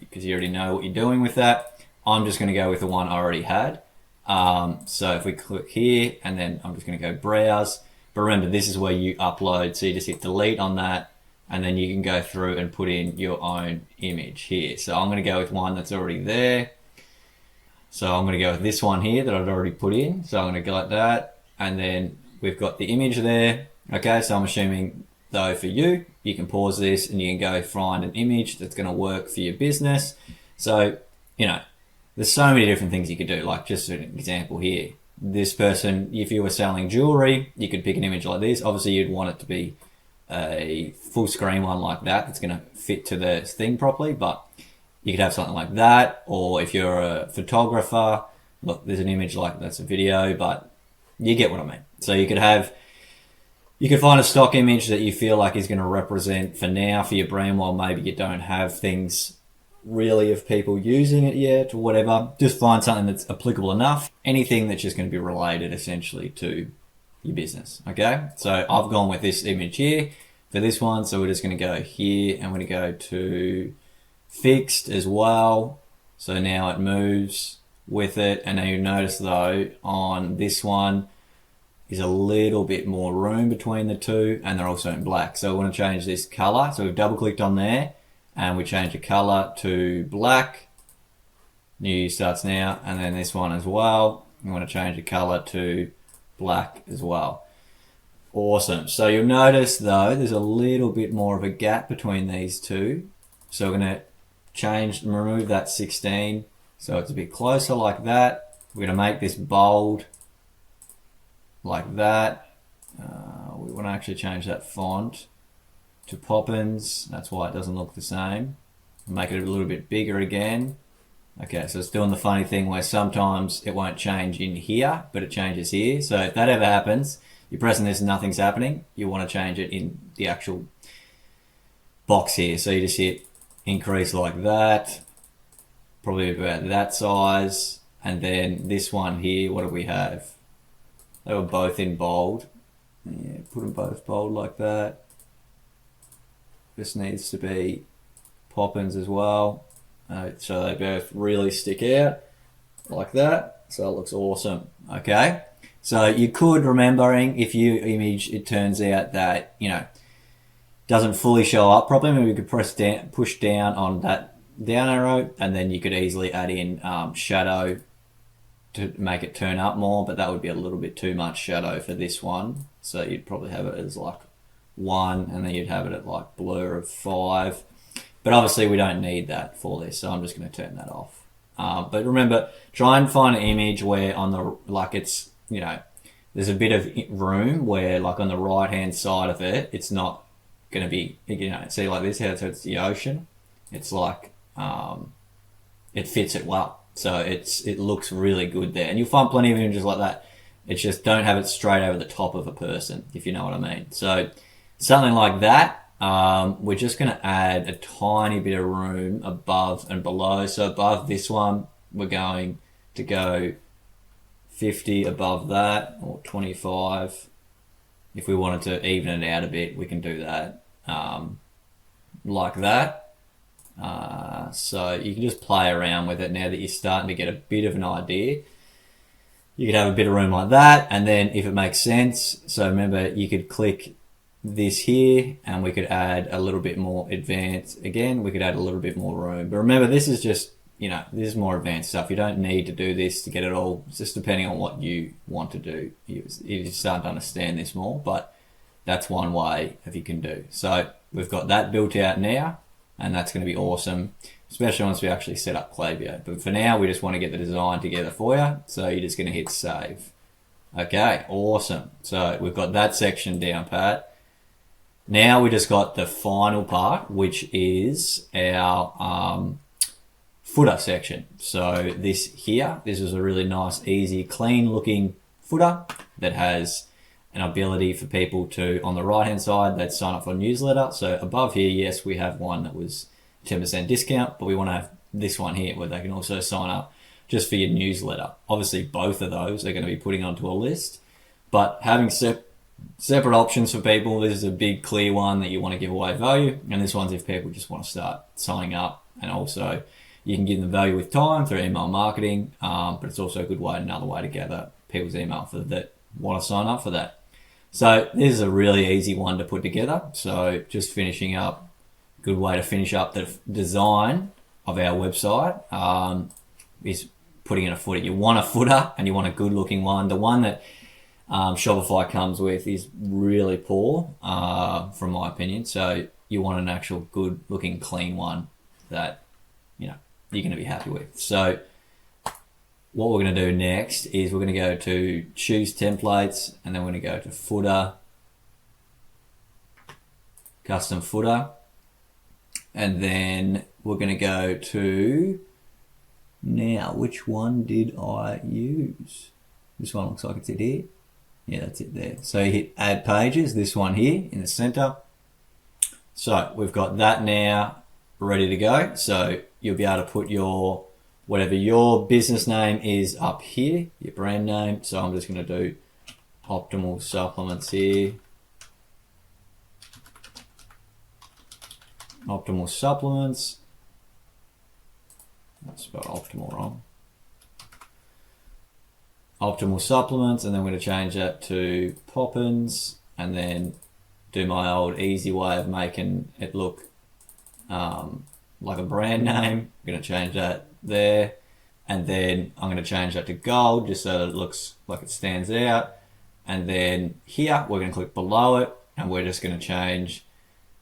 because you already know what you're doing with that. I'm just going to go with the one I already had. So if we click here, and then I'm just going to go browse. But remember, this is where you upload. So you just hit delete on that, and then you can go through and put in your own image here. So I'm going to go with one that's already there. So I'm going to go with this one here that I've already put in. So I'm going to go like that. And then we've got the image there. Okay, so I'm assuming though for you, you can pause this and you can go find an image that's going to work for your business. So, there's so many different things you could do. Like just an example here. This person, if you were selling jewelry, you could pick an image like this. Obviously you'd want it to be a full screen one like that that's going to fit to the thing properly, but you could have something like that. Or if you're a photographer, look, there's an image like that's a video, but you get what I mean. So you could find a stock image that you feel like is going to represent for now for your brand, while maybe you don't have things really of people using it yet or whatever. Just find something that's applicable enough. Anything that's just going to be related essentially to your business. Okay, so I've gone with this image here for this one. So we're just going to go here and we're going to go to fixed as well. So now it moves with it. And now you notice though on this one is a little bit more room between the two, and they're also in black. So we want to change this color. So we've double clicked on there and we change the color to black. New starts now. And then this one as well, we want to change the color to black as well. Awesome. So you'll notice though there's a little bit more of a gap between these two. So we're going to change and remove that 16 so it's a bit closer like that. We're going to make this bold like that. We want to actually change that font to Poppins. That's why it doesn't look the same. Make it a little bit bigger again. Okay, so it's doing the funny thing where sometimes it won't change in here, but it changes here. So if that ever happens, you're pressing this and nothing's happening, you want to change it in the actual box here. So you just hit increase like that, probably about that size. And then this one here, what do we have? They were both in bold. Yeah, put them both bold like that. This needs to be Poppins as well. So they both really stick out like that. So it looks awesome. Okay. So you could, remembering if your image, it turns out that, doesn't fully show up properly, maybe we could push down on that down arrow, and then you could easily add in shadow to make it turn up more, but that would be a little bit too much shadow for this one. So you'd probably have it as like 1, and then you'd have it at like blur of 5. But obviously we don't need that for this, so I'm just going to turn that off. But remember, try and find an image where on the, like it's, there's a bit of room where like on the right hand side of it, it's not going to be, see like this, how it's the ocean. It's like, it fits it well. So it looks really good there. And you'll find plenty of images like that. It's just don't have it straight over the top of a person, if you know what I mean. So something like that. We're just going to add a tiny bit of room above and below. So above this one, we're going to go 50 above that, or 25. If we wanted to even it out a bit, we can do that like that. So you can just play around with it now that you're starting to get a bit of an idea. You could have a bit of room like that, and then if it makes sense, so remember you could click this here and we could add a little bit more advanced. Again, we could add a little bit more room, but remember this is just, this is more advanced stuff. You don't need to do this to get it all. It's just depending on what you want to do. You start to understand this more, but that's one way if you can do. So we've got that built out now, and that's going to be awesome, especially once we actually set up Klaviyo. But for now, we just want to get the design together for you. So you're just going to hit save. Okay, awesome. So we've got that section down pat. Now we just got the final part, which is our footer section. So this is a really nice, easy, clean looking footer that has an ability for people to, on the right hand side, they'd sign up for a newsletter. So above here, yes, we have one that was 10% discount, but we want to have this one here where they can also sign up just for your newsletter. Obviously both of those they're going to be putting onto a list, but having separate options for people. This is a big clear one that you want to give away value, and this one's if people just want to start signing up, and also you can give them value with time through email marketing, but it's also a good way, another way to gather people's email for that want to sign up for that. So this is a really easy one to put together. So just finishing up, good way to finish up the design of our website is putting in a footer. You want a footer and you want a good looking one. The one that Shopify comes with is really poor, from my opinion. So you want an actual good looking clean one that you're going to be happy with. So what we're going to do next is we're going to go to choose templates, and then we're going to go to footer, custom footer, and then we're going to go to, now which one did I use? This one looks like it's it here. Yeah, that's it there. So you hit add pages, this one here in the center. So we've got that now ready to go. So you'll be able to put your, whatever your business name is up here, your brand name. So I'm just going to do Optimal Supplements here. Optimal Supplements. I spelled optimal wrong. Optimal Supplements, and then we're going to change that to Poppins, and then do my old easy way of making it look like a brand name. I'm going to change that there, and then I'm going to change that to gold just so that it looks like it stands out. And then here we're going to click below it, and we're just going to change.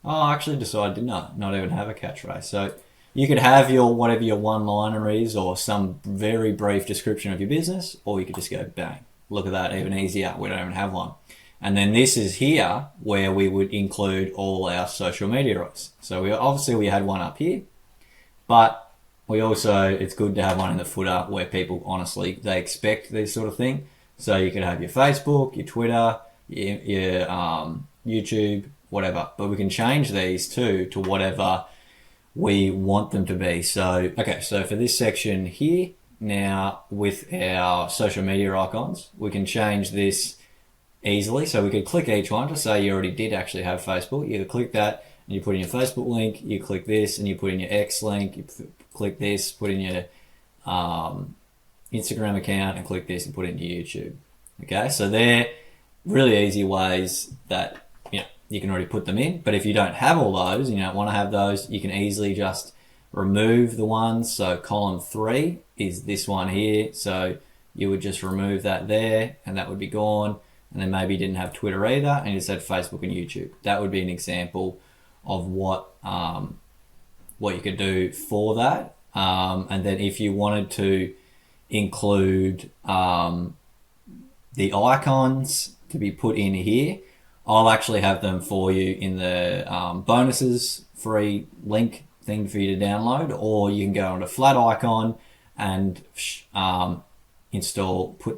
Oh, I actually decided to not even have a catchphrase. So you could have your whatever your one-liner is, or some very brief description of your business, or you could just go bang. Look at that, even easier. We don't even have one. And then this is here where we would include all our social media rights. So we had one up here, but we also, it's good to have one in the footer where people honestly, they expect this sort of thing. So you could have your Facebook, your Twitter, your YouTube, whatever. But we can change these too to whatever we want them to be. So, okay, so for this section here, now with our social media icons, we can change this easily. So we could click each one to say you already did actually have Facebook. You could click that and you put in your Facebook link, you click this and you put in your X link, you click this, put in your Instagram account and click this and put it into YouTube. Okay, so they're really easy ways that you can already put them in. But if you don't have all those and you don't want to have those, you can easily just remove the ones. So column 3 is this one here. So you would just remove that there and that would be gone. And then maybe you didn't have Twitter either and you just had Facebook and YouTube. That would be an example of what you could do for that. And then if you wanted to include the icons to be put in here, I'll actually have them for you in the bonuses free link thing for you to download, or you can go onto flat icon and put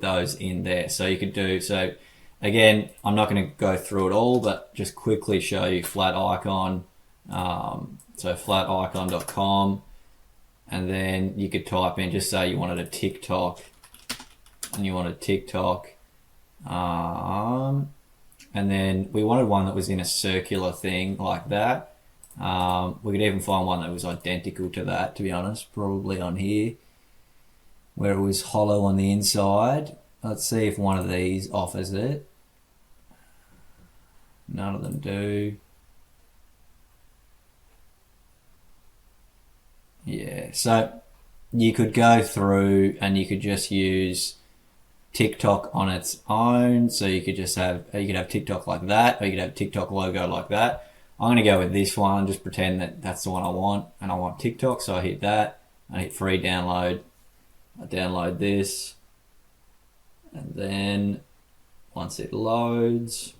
those in there. So you could do, so again, I'm not going to go through it all, but just quickly show you flat icon. So flaticon.com, and then you could type in, just say you wanted a TikTok, and you wanted TikTok. And then we wanted one that was in a circular thing like that. We could even find one that was identical to that, to be honest, probably on here, where it was hollow on the inside. Let's see if one of these offers it. None of them do. Yeah, so you could go through and you could just use TikTok on its own. So you could have TikTok like that, or you could have TikTok logo like that. I'm going to go with this one, just pretend that that's the one I want, and I want TikTok. So I hit that, I hit free download. I download this, and then once it loads,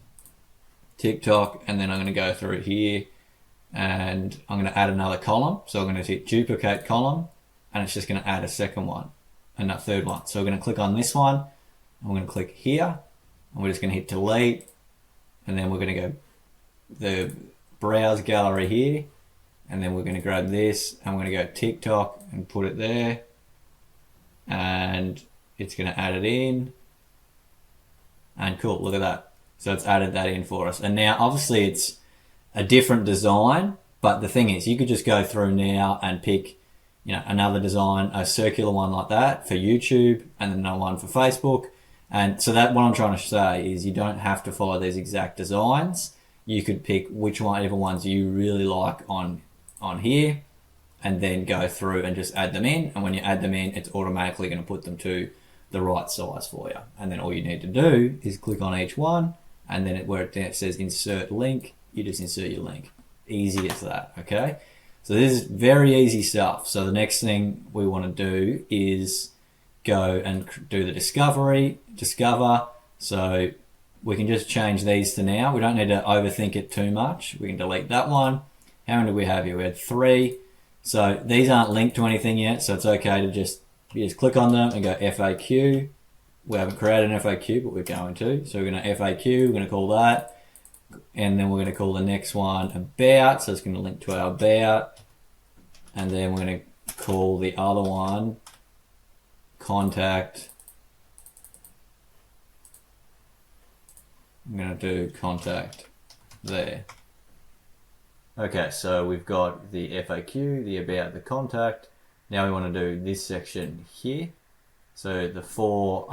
TikTok, and then I'm going to go through here and I'm going to add another column. So I'm going to hit duplicate column, and it's just going to add a second one and a third one. So we're going to click on this one. I'm going to click here, and we're just going to hit delete, and then we're going to go the browse gallery here, and then we're going to grab this, and we're going to go TikTok and put it there, and it's going to add it in, and cool, look at that. So it's added that in for us. And now obviously it's a different design, but the thing is you could just go through now and pick another design, a circular one like that for YouTube, and then another one for Facebook. And so that what I'm trying to say is you don't have to follow these exact designs. You could pick whichever ones you really like on here, and then go through and just add them in. And when you add them in, it's automatically going to put them to the right size for you. And then all you need to do is click on each one, and then where it says insert link, you just insert your link. Easy as that, okay? So this is very easy stuff. So the next thing we want to do is go and do the discover. So we can just change these to now. We don't need to overthink it too much. We can delete that one. How many do we have here? We had 3. So these aren't linked to anything yet, so it's okay to you just click on them and go FAQ, we haven't created an FAQ, but we're going to. So we're going to FAQ, we're going to call that. And then we're going to call the next one about. So it's going to link to our about. And then we're going to call the other one contact. I'm going to do contact there. Okay, so we've got the FAQ, the about, the contact. Now we want to do this section here. So the 4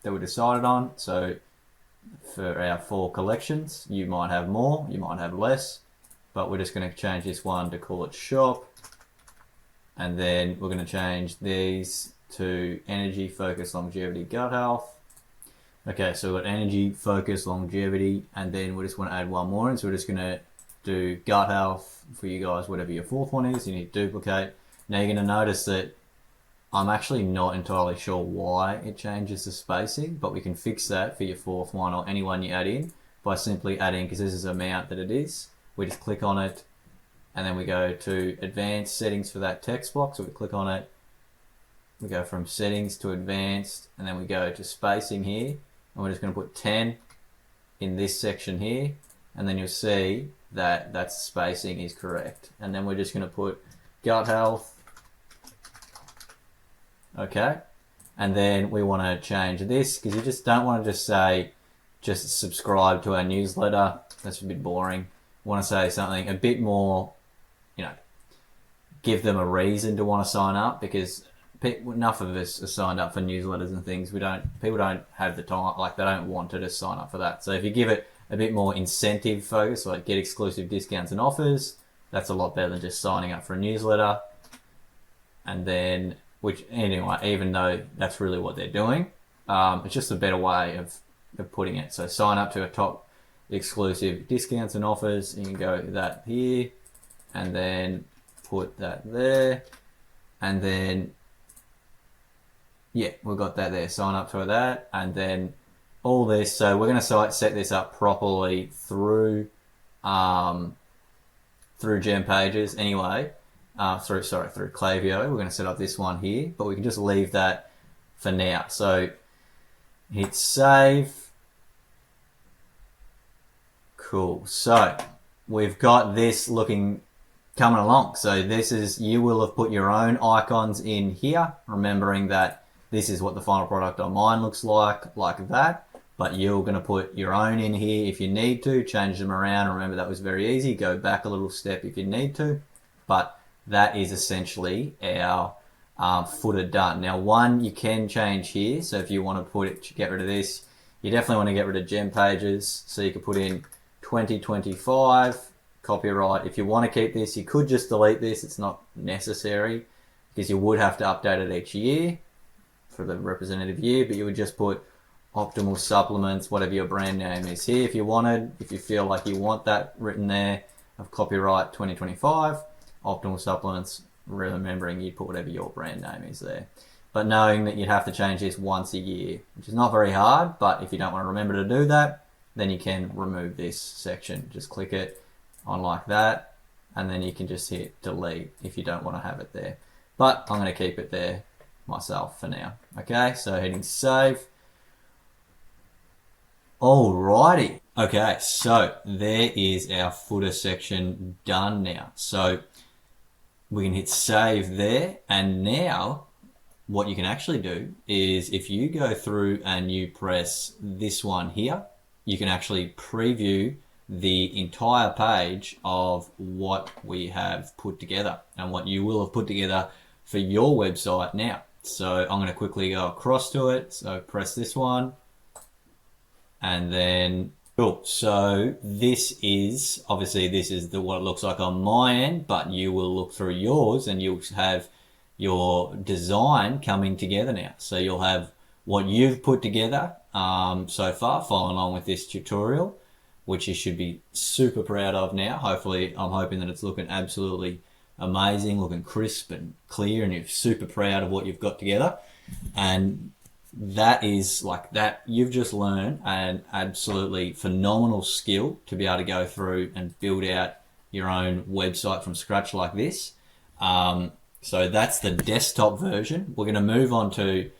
that we decided on. So for our 4 collections, you might have more, you might have less, but we're just going to change this one to call it shop. And then we're going to change these to energy, focus, longevity, gut health. Okay, so we've got energy, focus, longevity, and then we just want to add one more in. So we're just going to do gut health for you guys, whatever your 4th one is. You need to duplicate. Now you're going to notice that I'm actually not entirely sure why it changes the spacing, but we can fix that for your 4th one or any one you add in by simply adding, because this is the amount that it is. We just click on it, and then we go to advanced settings for that text block. So we click on it, we go from settings to advanced, and then we go to spacing here, and we're just going to put 10 in this section here, and then you'll see that that spacing is correct. And then we're just going to put gut health. Okay, and then we want to change this, because you just don't want to just say just subscribe to our newsletter. That's a bit boring. We want to say something a bit more, you know, give them a reason to want to sign up, because enough of us are signed up for newsletters and things. People don't have the time, like they don't want to just sign up for that. So if you give it a bit more incentive focus, like get exclusive discounts and offers, that's a lot better than just signing up for a newsletter. And then, which anyway, even though that's really what they're doing, it's just a better way of putting it. So sign up to a top exclusive discounts and offers. You can go that here, and then put that there, and then yeah, we've got that there. Sign up to that, and then all this. So we're going to set this up properly through GemPages anyway. Through Klaviyo. We're going to set up this one here, but we can just leave that for now. So hit save. Cool. So we've got this coming along. So this is, you will have put your own icons in here, remembering that this is what the final product on mine looks like that. But you're going to put your own in here if you need to, change them around. Remember, that was very easy. Go back a little step if you need to. But that is essentially our footer done. Now, one you can change here. So if you want to get rid of this, you definitely want to get rid of GemPages. So you could put in 2025 copyright. If you want to keep this, you could just delete this. It's not necessary, because you would have to update it each year for the representative year, but you would just put optimal supplements, whatever your brand name is here. If you feel like you want that written there of copyright 2025, optimal supplements, remembering you put whatever your brand name is there. But knowing that you'd have to change this once a year, which is not very hard, but if you don't want to remember to do that, then you can remove this section. Just click it on like that, and then you can just hit delete if you don't want to have it there. But I'm going to keep it there myself for now. Okay, so hitting save. Alrighty. Okay, so there is our footer section done now. So we can hit save there, and now what you can actually do is, if you go through and you press this one here, you can actually preview the entire page of what we have put together and what you will have put together for your website now. So I'm going to quickly go across to it. So press this one, and then cool. So this is what it looks like on my end, but you will look through yours and you'll have your design coming together now. So you'll have what you've put together so far, following along with this tutorial, which you should be super proud of now. Hopefully, I'm hoping that it's looking absolutely amazing, looking crisp and clear, and you're super proud of what you've got together. And that is like that. You've just learned an absolutely phenomenal skill to be able to go through and build out your own website from scratch like this. So that's the desktop version. We're going to move on to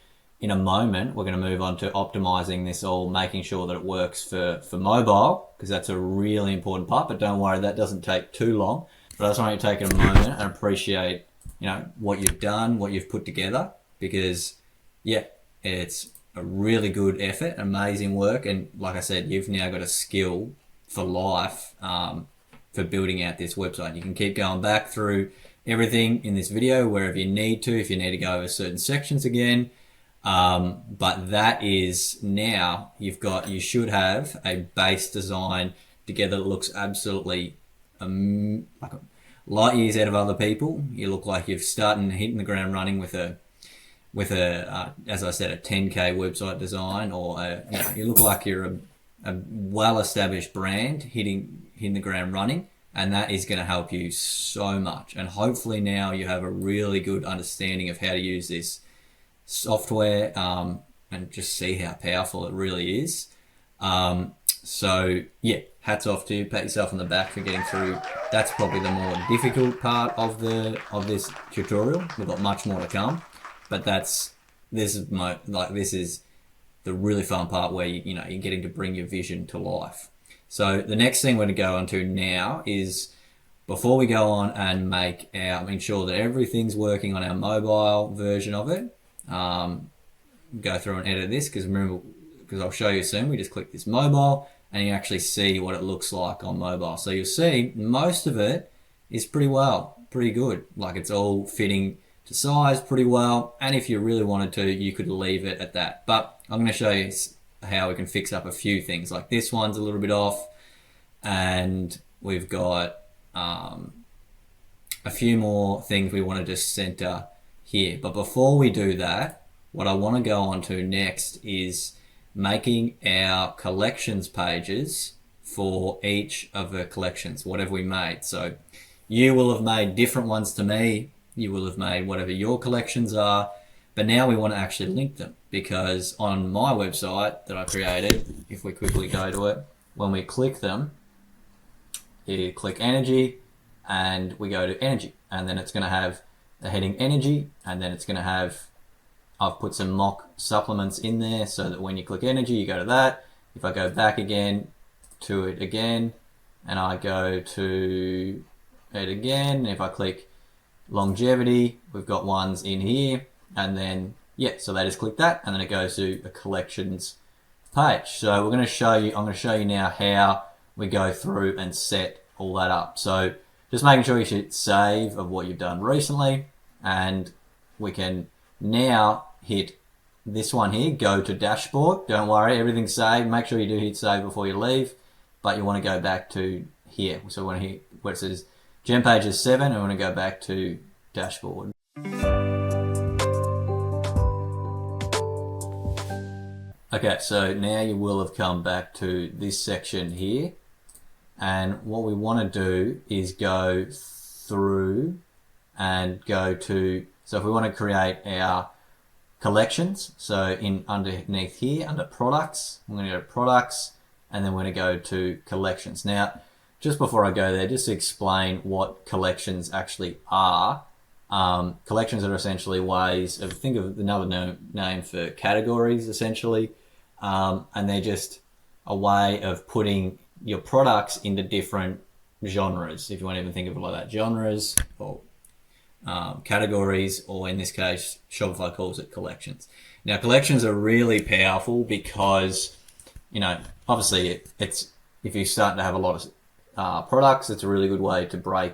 in a moment, we're going to move on to optimizing this all, making sure that it works for mobile, because that's a really important part. But don't worry, that doesn't take too long. But I just want you to take a moment and appreciate, what you've done, what you've put together, because yeah, it's a really good effort, amazing work. And like I said, you've now got a skill for life for building out this website. You can keep going back through everything in this video wherever you need to, if you need to go over certain sections again. But that is now you should have a base design together that looks absolutely like light years out of other people. You look like you've started hitting the ground running with a as I said, a 10K website design, or you look like you're a well-established brand hitting the ground running, and that is going to help you so much. And hopefully now you have a really good understanding of how to use this software, and just see how powerful it really is. So yeah, hats off to you. Pat yourself on the back for getting through. That's probably the more difficult part of this tutorial. We've got much more to come, but this is the really fun part where you're getting to bring your vision to life. So the next thing we're going to go on to now is, before we go on and make sure that everything's working on our mobile version of it, go through and edit this, because I'll show you soon. We just click this mobile and you actually see what it looks like on mobile. So you'll see most of it is pretty good. Like, it's all fitting to size pretty well. And if you really wanted to, you could leave it at that. But I'm going to show you how we can fix up a few things. Like, this one's a little bit off, and we've got a few more things we want to just center here. But before we do that, what I want to go on to next is making our collections pages for each of the collections, whatever we made. So you will have made different ones to me. You will have made whatever your collections are, but now we want to actually link them, because on my website that I created, if we quickly go to it, when we click them, you click energy and we go to energy, and then it's going to have the heading energy, and then it's going to have, I've put some mock supplements in there so that when you click energy, you go to that. If I go back again to it again, and I go to it again, if I click longevity, we've got ones in here, and then so they just click that, and then it goes to a collections page. So I'm going to show you now how we go through and set all that up. So just making sure you should save of what you've done recently, and we can now hit this one here, go to dashboard. Don't worry, everything's saved. Make sure you do hit save before you leave, but you want to go back to here. So we want to hit where it says GemPages 7, and we want to go back to dashboard. Okay, so now you will have come back to this section here, and what we want to do is go through and go to, so if we want to create our collections, so underneath here under products, I'm going to go to products, and then we're going to go to collections. Now, just before I go there, just to explain what collections actually are. Collections are essentially ways of, think of another name for categories, essentially, and they're just a way of putting your products into different genres, if you want to even think of it like that, genres or categories, or in this case, Shopify calls it collections. Now, collections are really powerful because, obviously it's, if you start to have a lot of products, it's a really good way to break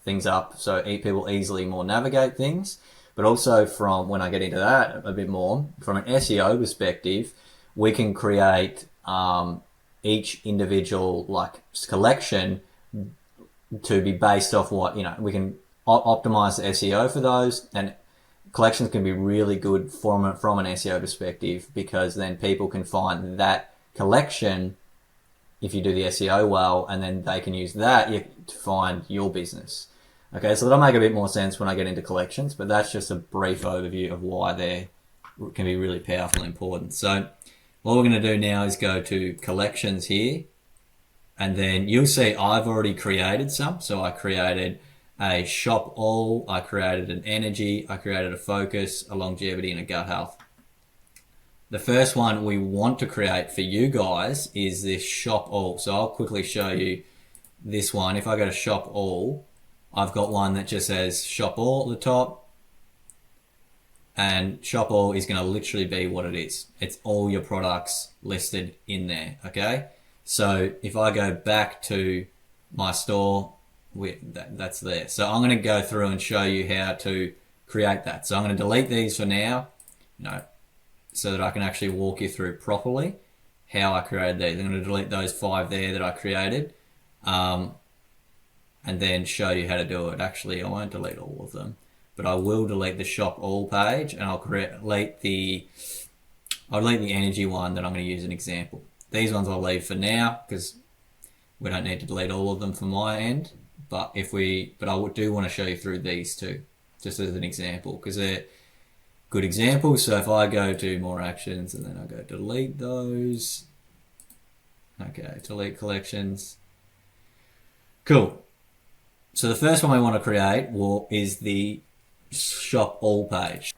things up so people easily more navigate things. But also, from when I get into that a bit more, from an SEO perspective, we can create each individual collection to be based off what, we can optimize the SEO for those, and collections can be really good from an SEO perspective, because then people can find that collection if you do the SEO well, and then they can use that to find your business. Okay, so that'll make a bit more sense when I get into collections, but that's just a brief overview of why they can be really powerful and important. So what we're going to do now is go to collections here, and then you'll see I've already created some. So I created a shop all, I created an energy, I created a focus, a longevity, and a gut health. The first one we want to create for you guys is this shop all. So I'll quickly show you this one. If I go to shop all, I've got one that just says shop all at the top, and shop all is going to literally be what it is. It's all your products listed in there. Okay. So if I go back to my store, that's there. So I'm going to go through and show you how to create that. So I'm going to delete these for now, so that I can actually walk you through properly how I created these. I'm going to delete those 5 there that I created, and then show you how to do it. Actually, I won't delete all of them, but I will delete the shop all page, and I'll delete the energy one that I'm going to use an example. These ones I'll leave for now because we don't need to delete all of them from my end. But I do want to show you through these two, just as an example, because they're good examples. So if I go to more actions and then I go delete those. Okay, delete collections. Cool. So the first one we want to create is the shop all page.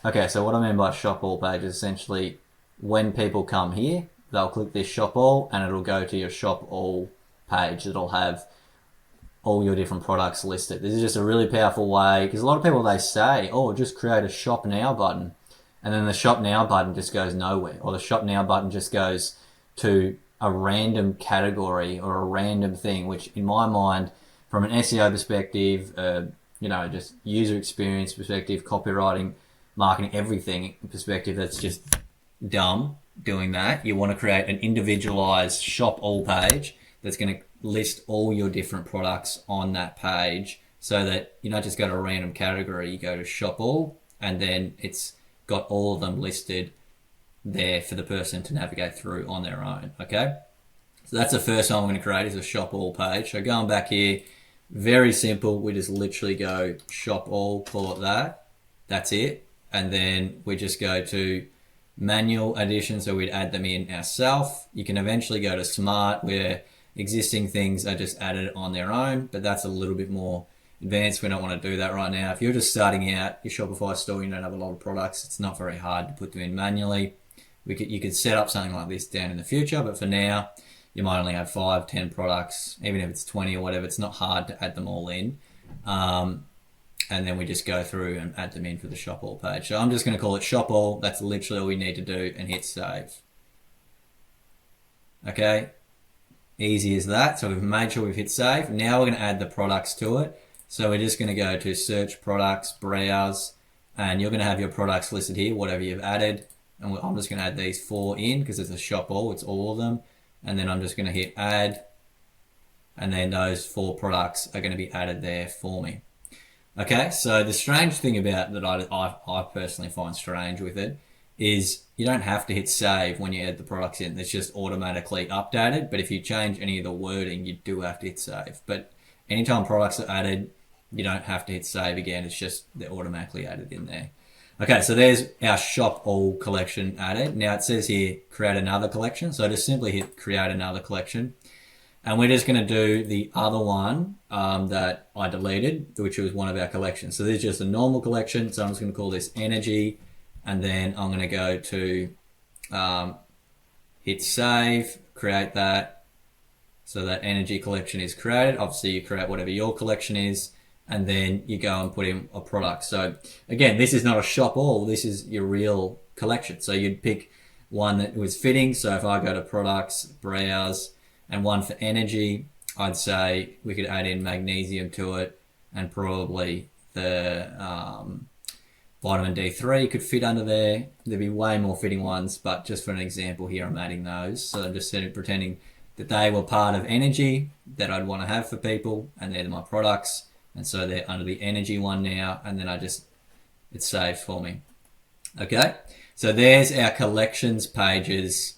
Okay, so what I mean by shop all page is essentially when people come here, they'll click this shop all and it'll go to your shop all page. It'll have all your different products listed. This is just a really powerful way, because a lot of people, they say, oh, just create a shop now button, and then the shop now button just goes nowhere, or the shop now button just goes to a random category or a random thing, which in my mind, from an SEO perspective, just user experience perspective, copywriting, marketing, everything perspective, that's just dumb doing that. You want to create an individualized shop all page that's going to list all your different products on that page, so that you don't just go to a random category, you go to shop all, and then it's got all of them listed there for the person to navigate through on their own. Okay, so that's the first one I'm going to create, is a shop all page. So going back here, very simple, we just literally go shop all, call it that, that's it, and then we just go to manual addition, so we'd add them in ourselves. You can eventually go to smart, where existing things are just added on their own, but that's a little bit more advanced. We don't want to do that right now. If you're just starting out your Shopify store, you don't have a lot of products, it's not very hard to put them in manually. You could set up something like this down in the future, but for now, you might only have 5, 10 products, even if it's 20 or whatever. It's not hard to add them all in. And then we just go through and add them in for the shop all page. So I'm just going to call it shop all. That's literally all we need to do, and hit save. Okay. Easy as that. So we've made sure we've hit save. Now we're going to add the products to it. So we're just going to go to search products, browse, and you're going to have your products listed here, whatever you've added. And I'm just going to add these 4 in because it's a shop all, it's all of them. And then I'm just going to hit add, and then those 4 products are going to be added there for me. Okay, so the strange thing about that I personally find strange with it is you don't have to hit save when you add the products in. It's just automatically updated. But if you change any of the wording, you do have to hit save. But anytime products are added, you don't have to hit save again. It's just they're automatically added in there. Okay, so there's our shop all collection added. Now it says here, create another collection. So just simply hit create another collection. And we're just going to do the other one that I deleted, which was one of our collections. So this is just a normal collection. So I'm just going to call this energy. And then I'm going to go to hit save, create that. So that energy collection is created. Obviously you create whatever your collection is, and then you go and put in a product. So again, this is not a shop all, this is your real collection. So you'd pick one that was fitting. So if I go to products, browse, and one for energy, I'd say we could add in magnesium to it, and probably the vitamin D3 could fit under there. There'd be way more fitting ones, but just for an example here, I'm adding those. So I'm just pretending that they were part of energy that I'd want to have for people, and they're my products. And so they're under the energy one now, and then it's saved for me. Okay, so there's our collections pages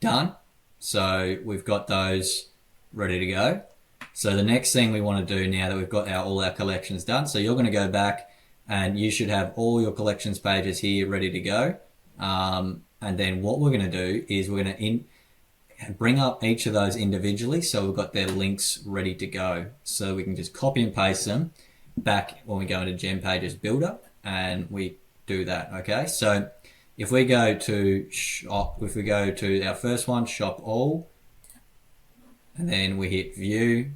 done. So we've got those ready to go. So the next thing we want to do now that we've got all our collections done, so you're going to go back and you should have all your collections pages here ready to go. And then what we're going to do is we're going to bring up each of those individually, so we've got their links ready to go. So we can just copy and paste them back when we go into GemPages Builder, and we do that. Okay, so if we go to our first one, shop all, and then we hit view,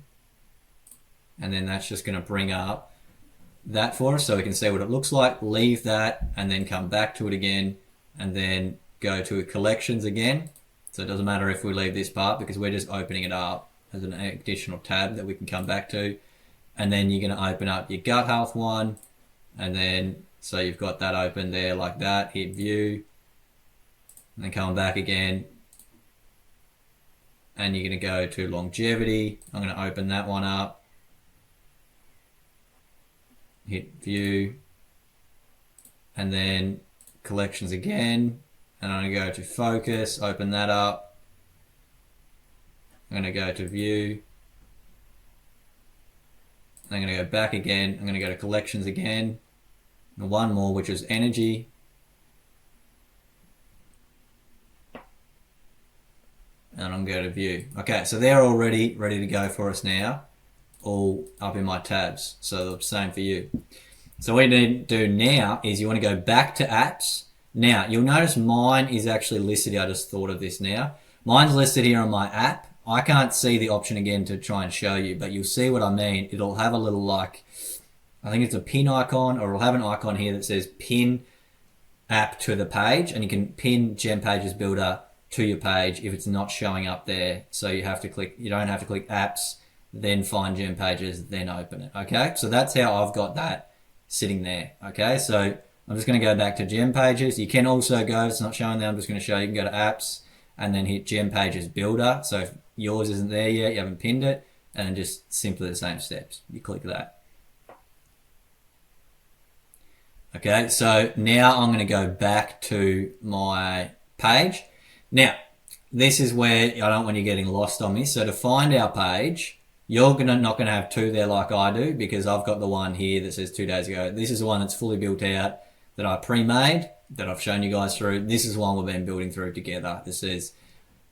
and then that's just going to bring up that for us so we can see what it looks like. Leave that and then come back to it again, and then go to collections again. So it doesn't matter if we leave this part because we're just opening it up as an additional tab that we can come back to. And then you're going to open up your gut health one, and then so you've got that open there like that. Hit view, and then come back again, and you're going to go to longevity. I'm going to open that one up, hit view, and then collections again, and I'm going to go to focus, open that up. I'm going to go to view, I'm going to go back again, I'm going to go to collections again, and one more, which is energy. And I'm going to go to view. Okay, so they're already ready to go for us now, all up in my tabs. So the same for you. So what you need to do now is you want to go back to apps. Now, you'll notice mine is actually listed here. I just thought of this now. Mine's listed here on my app. I can't see the option again to try and show you, but you'll see what I mean. It'll have a little like, I think it's a pin icon, or it'll have an icon here that says pin app to the page, and you can pin GemPages Builder to your page if it's not showing up there. So you have to click, you don't have to click apps, then find GemPages, then open it. Okay, so that's how I've got that sitting there. Okay, so I'm just going to go back to GemPages. You can also go, it's not showing there, I'm just going to show you can go to apps and then hit GemPages Builder. So if yours isn't there yet, you haven't pinned it, and then just simply the same steps. You click that. Okay, so now I'm going to go back to my page. Now, this is where I don't want you getting lost on me. So to find our page, you're not going to have two there like I do, because I've got the one here that says 2 days ago. This is the one that's fully built out that I pre-made, that I've shown you guys through. This is the one we've been building through together. This says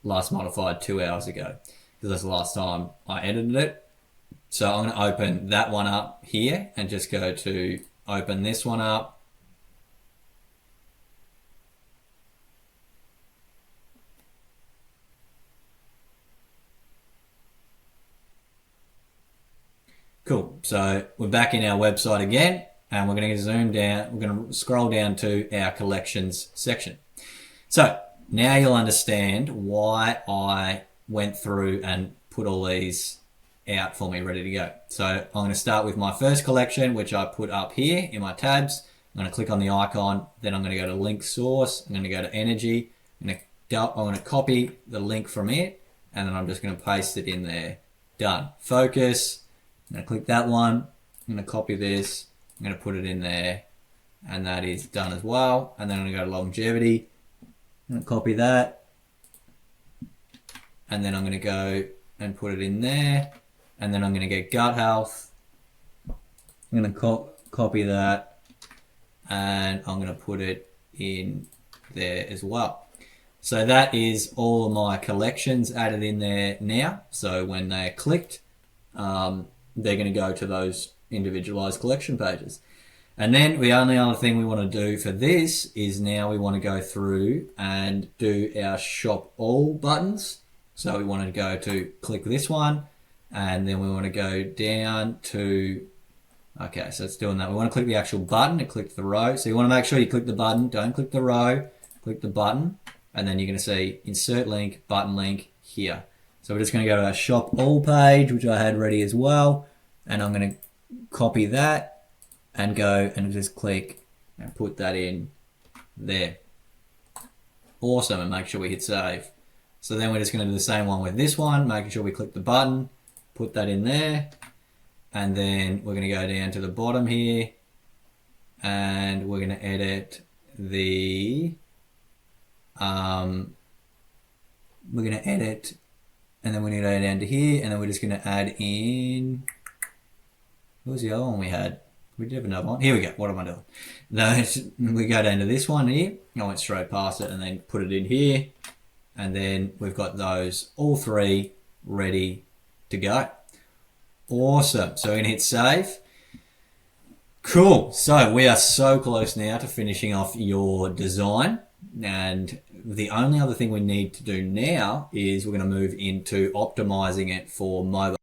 last modified 2 hours ago, because that's the last time I edited it. So I'm going to open that one up here and just go to open this one up. Cool, so we're back in our website again, and we're going to zoom down, we're going to scroll down to our collections section. So now you'll understand why I went through and put all these out for me ready to go. So I'm going to start with my first collection, which I put up here in my tabs. I'm going to click on the icon, then I'm going to go to link source, I'm going to go to energy, I'm going to copy the link from it, and then I'm just going to paste it in there. Done. Focus. I'm going to click that one, I'm going to copy this, I'm going to put it in there, and that is done as well. And then I'm going to go to longevity, I'm going to copy that, and then I'm going to go and put it in there, and then I'm going to get gut health, I'm going to copy that, and I'm going to put it in there as well. So that is all of my collections added in there now. So when they're clicked, they're going to go to those individualized collection pages. And then the only other thing we want to do for this is now we want to go through and do our shop all buttons. So we want to go to click this one, and then we want to go down to, okay, so it's doing that. We want to click the actual button and click the row. So you want to make sure you click the button, don't click the row, click the button, and then you're going to see insert link, button link here. So we're just going to go to our shop all page, which I had ready as well. And I'm going to copy that and go and just click and put that in there. Awesome, and make sure we hit save. So then we're just going to do the same one with this one, making sure we click the button, put that in there. And then we're going to go down to the bottom here, and we're going to edit the, we're going to edit, and then we're going to go down to here, and then we're just going to add in, what was the other one we had? We did have another one. Here we go. What am I doing? No, we go down to this one here. I went straight past it and then put it in here. And then we've got those all three ready to go. Awesome. So we're going to hit save. Cool. So we are so close now to finishing off your design. And the only other thing we need to do now is we're going to move into optimizing it for mobile.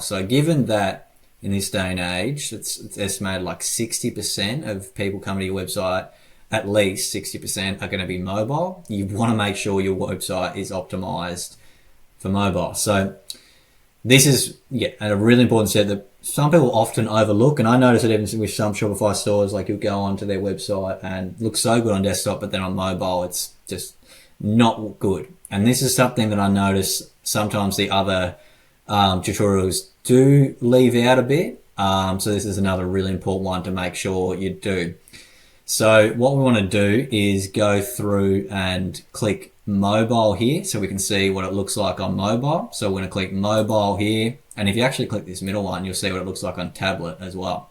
So given that in this day and age, it's estimated like 60% of people coming to your website, at least 60% are going to be mobile. You want to make sure your website is optimized for mobile. So this is a really important step that some people often overlook, and I notice it even with some Shopify stores. Like you'll go onto their website and look so good on desktop, but then on mobile it's just not good. And this is something that I notice sometimes the other tutorials do leave out a bit. So this is another really important one to make sure you do. So what we want to do is go through and click mobile here so we can see what it looks like on mobile. So we're going to click mobile here, and if you actually click this middle one, you'll see what it looks like on tablet as well.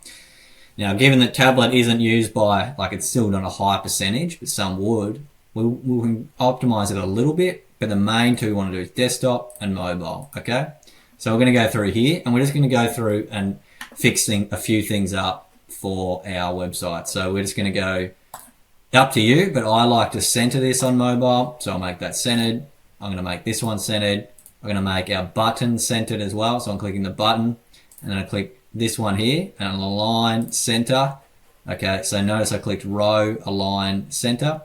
Now, given that tablet isn't used by, like, it's still not a high percentage, but some would, we can optimize it a little bit, but the main two we want to do is desktop and mobile. Okay, so we're going to go through here, and we're just going to go through and fixing a few things up for our website. So we're just going to go up to you, but I like to center this on mobile, so I'll make that centered. I'm going to make this one centered. I'm going to make our button centered as well, so I'm clicking the button, and then I click this one here and align center. Okay, so notice I clicked row align center.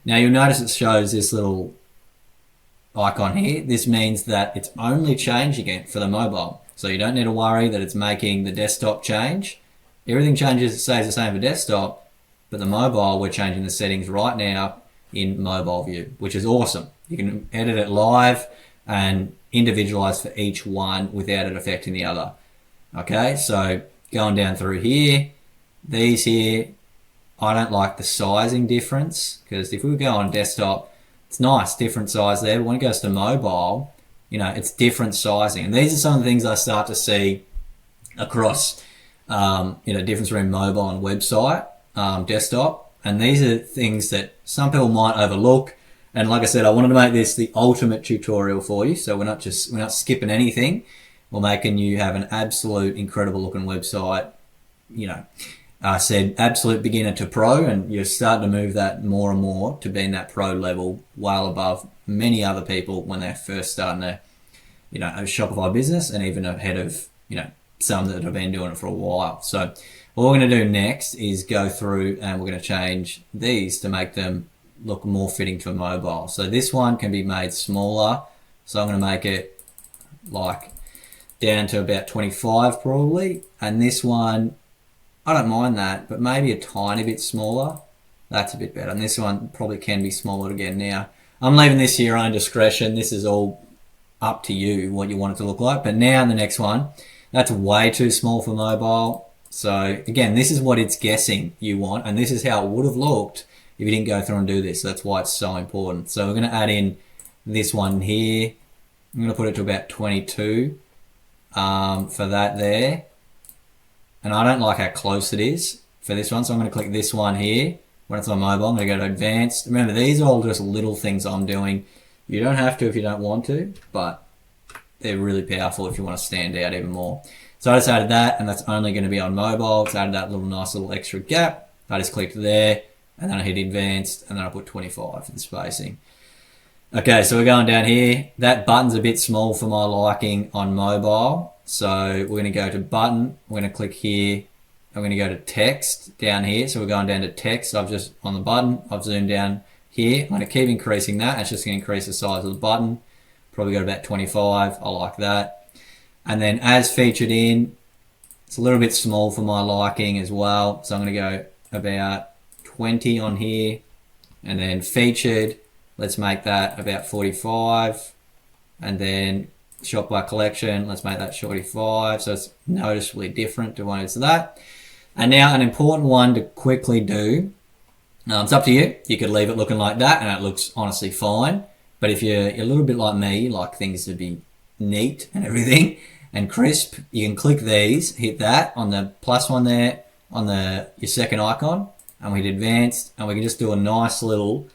Now you'll notice it shows this little icon here. This means that it's only changing it for the mobile, so you don't need to worry that it's making the desktop change. Everything changes, stays the same for desktop, but the mobile, we're changing the settings right now in mobile view, which is awesome. You can edit it live and individualize for each one without it affecting the other. Okay, so going down through here, these here, I don't like the sizing difference, because if we go on desktop, it's nice, different size there, but when it goes to mobile, it's different sizing. And these are some of the things I start to see across difference between mobile and website, desktop, and these are things that some people might overlook. And like I said, I wanted to make this the ultimate tutorial for you, so we're not skipping anything. We're making you have an absolute incredible looking website. I said absolute beginner to pro, and you're starting to move that more and more to being that pro level, well above many other people when they're first starting a Shopify business, and even ahead of some that have been doing it for a while. So what we're going to do next is go through and we're going to change these to make them look more fitting to a mobile. So this one can be made smaller. So I'm going to make it like down to about 25 probably. And this one, I don't mind that, but maybe a tiny bit smaller. That's a bit better. And this one probably can be smaller again. Now, I'm leaving this to your own discretion. This is all up to you, what you want it to look like. But now in the next one, that's way too small for mobile. So again, this is what it's guessing you want, and this is how it would have looked if you didn't go through and do this. So that's why it's so important. So we're going to add in this one here. I'm going to put it to about 22 for that there. And I don't like how close it is for this one, so I'm going to click this one here. When it's on mobile, I'm going to go to advanced. Remember, these are all just little things I'm doing. You don't have to if you don't want to, but they're really powerful if you want to stand out even more. So I just added that, and that's only going to be on mobile. It's added that nice little extra gap. I just clicked there, and then I hit advanced, and then I put 25 for the spacing. Okay, so we're going down here. That button's a bit small for my liking on mobile. So we're going to go to button. We're going to click here. I'm going to go to text down here. So we're going down to text. I've just on the button. I've zoomed down here. I'm going to keep increasing that. It's just going to increase the size of the button. Probably go to about 25. I like that. And then as featured in, it's a little bit small for my liking as well. So I'm going to go about 20 on here. And then featured, let's make that about 45. And then Shopify collection, let's make that 45. So it's noticeably different to what it's that. And now an important one to quickly do. It's up to you. You could leave it looking like that and it looks honestly fine. But if you're a little bit like me, you like things to be neat and everything and crisp, you can click these, hit that on the plus one there on your second icon, and we hit advanced, and we can just do a nice little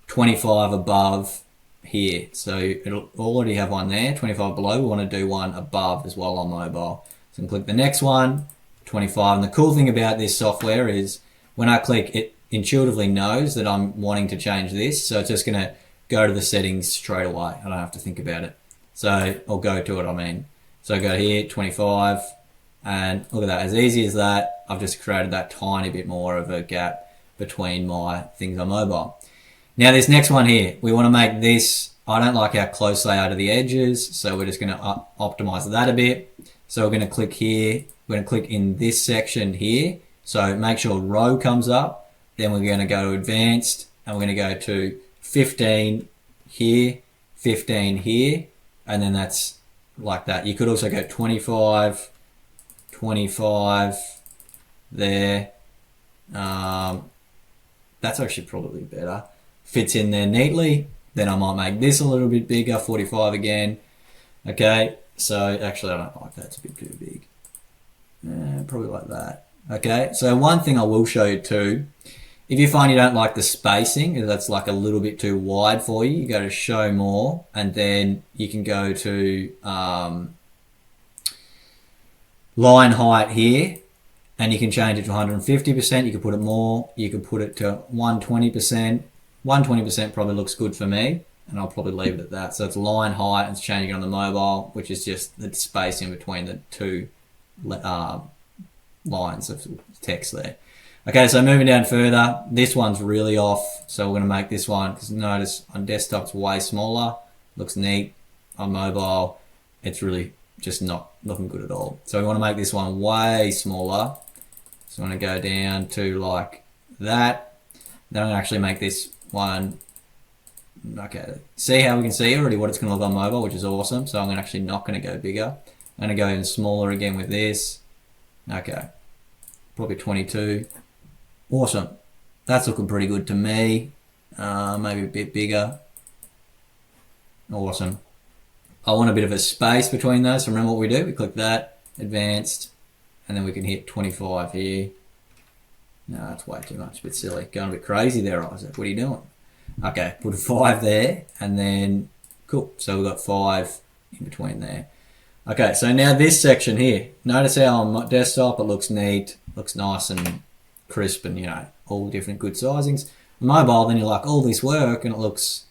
25 above here. So it'll already have one there, 25 below. We want to do one above as well on mobile. So we can click the next one, 25. And the cool thing about this software is when I click, it intuitively knows that I'm wanting to change this. So it's just going to go to the settings straight away. I don't have to think about it. So I'll go to it, I mean. So I go here, 25, and look at that. As easy as that, I've just created that tiny bit more of a gap between my things on mobile. Now this next one here, we want to make this, I don't like how close they are to the edges, so we're just going to optimize that a bit. So we're going to click here, we're going to click in this section here. So make sure row comes up, then we're going to go to advanced, and we're going to go to 15 here, 15 here, and then that's like that. You could also go 25, 25 there. That's actually probably better. Fits in there neatly. Then I might make this a little bit bigger, 45 again. Okay, so actually I don't like that, it's a bit too big. Probably like that. Okay, so one thing I will show you too, if you find you don't like the spacing, if that's like a little bit too wide for you, you go to show more, and then you can go to line height here, and you can change it to 150%. You can put it more, you can put it to 120%. 120% probably looks good for me, and I'll probably leave it at that. So it's line height, and it's changing on the mobile, which is just the space in between the two lines of text there. Okay, so moving down further, this one's really off, so we're going to make this one, because notice on desktop it's way smaller, looks neat. On mobile, it's really just not looking good at all. So we want to make this one way smaller. So I'm going to go down to like that. Then I'm going to actually make this one, okay, see how we can see already what it's going to look on mobile, which is awesome. So I'm actually not going to go bigger. I'm going to go even smaller again with this. Okay, probably 22. Awesome. That's looking pretty good to me. Maybe a bit bigger. Awesome. I want a bit of a space between those. So remember what we do? We click that, advanced, and then we can hit 25 here. No, that's way too much. A bit silly. Going a bit crazy there, Isaac. What are you doing? Okay, put a 5 there, and then, cool. So we've got 5 in between there. Okay, so now this section here. Notice how on my desktop it looks neat, looks nice and crisp, and you know, all different good sizings. On mobile, then you're like, all this work, and it looks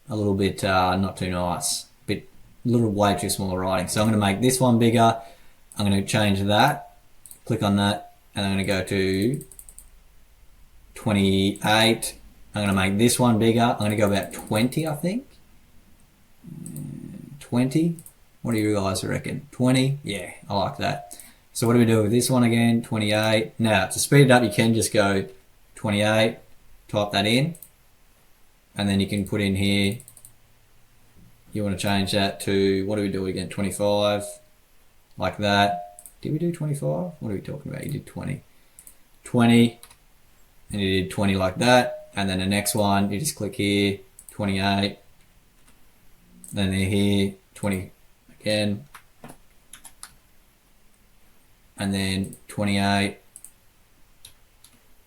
a little bit not too nice. A little way too small writing. So I'm going to make this one bigger. I'm going to change that. Click on that, and I'm going to go to 28. I'm going to make this one bigger. I'm going to go about 20, I think. 20. What do you guys reckon? 20? Yeah, I like that. So what do we do with this one again? 28. Now, to speed it up, you can just go 28, type that in, and then you can put in here, you want to change that to, what do we do again? 25, like that. Did we do 25? What are we talking about? You did 20. 20, and you did 20 like that. And then the next one, you just click here, 28. Then here, 20 again. And then 28.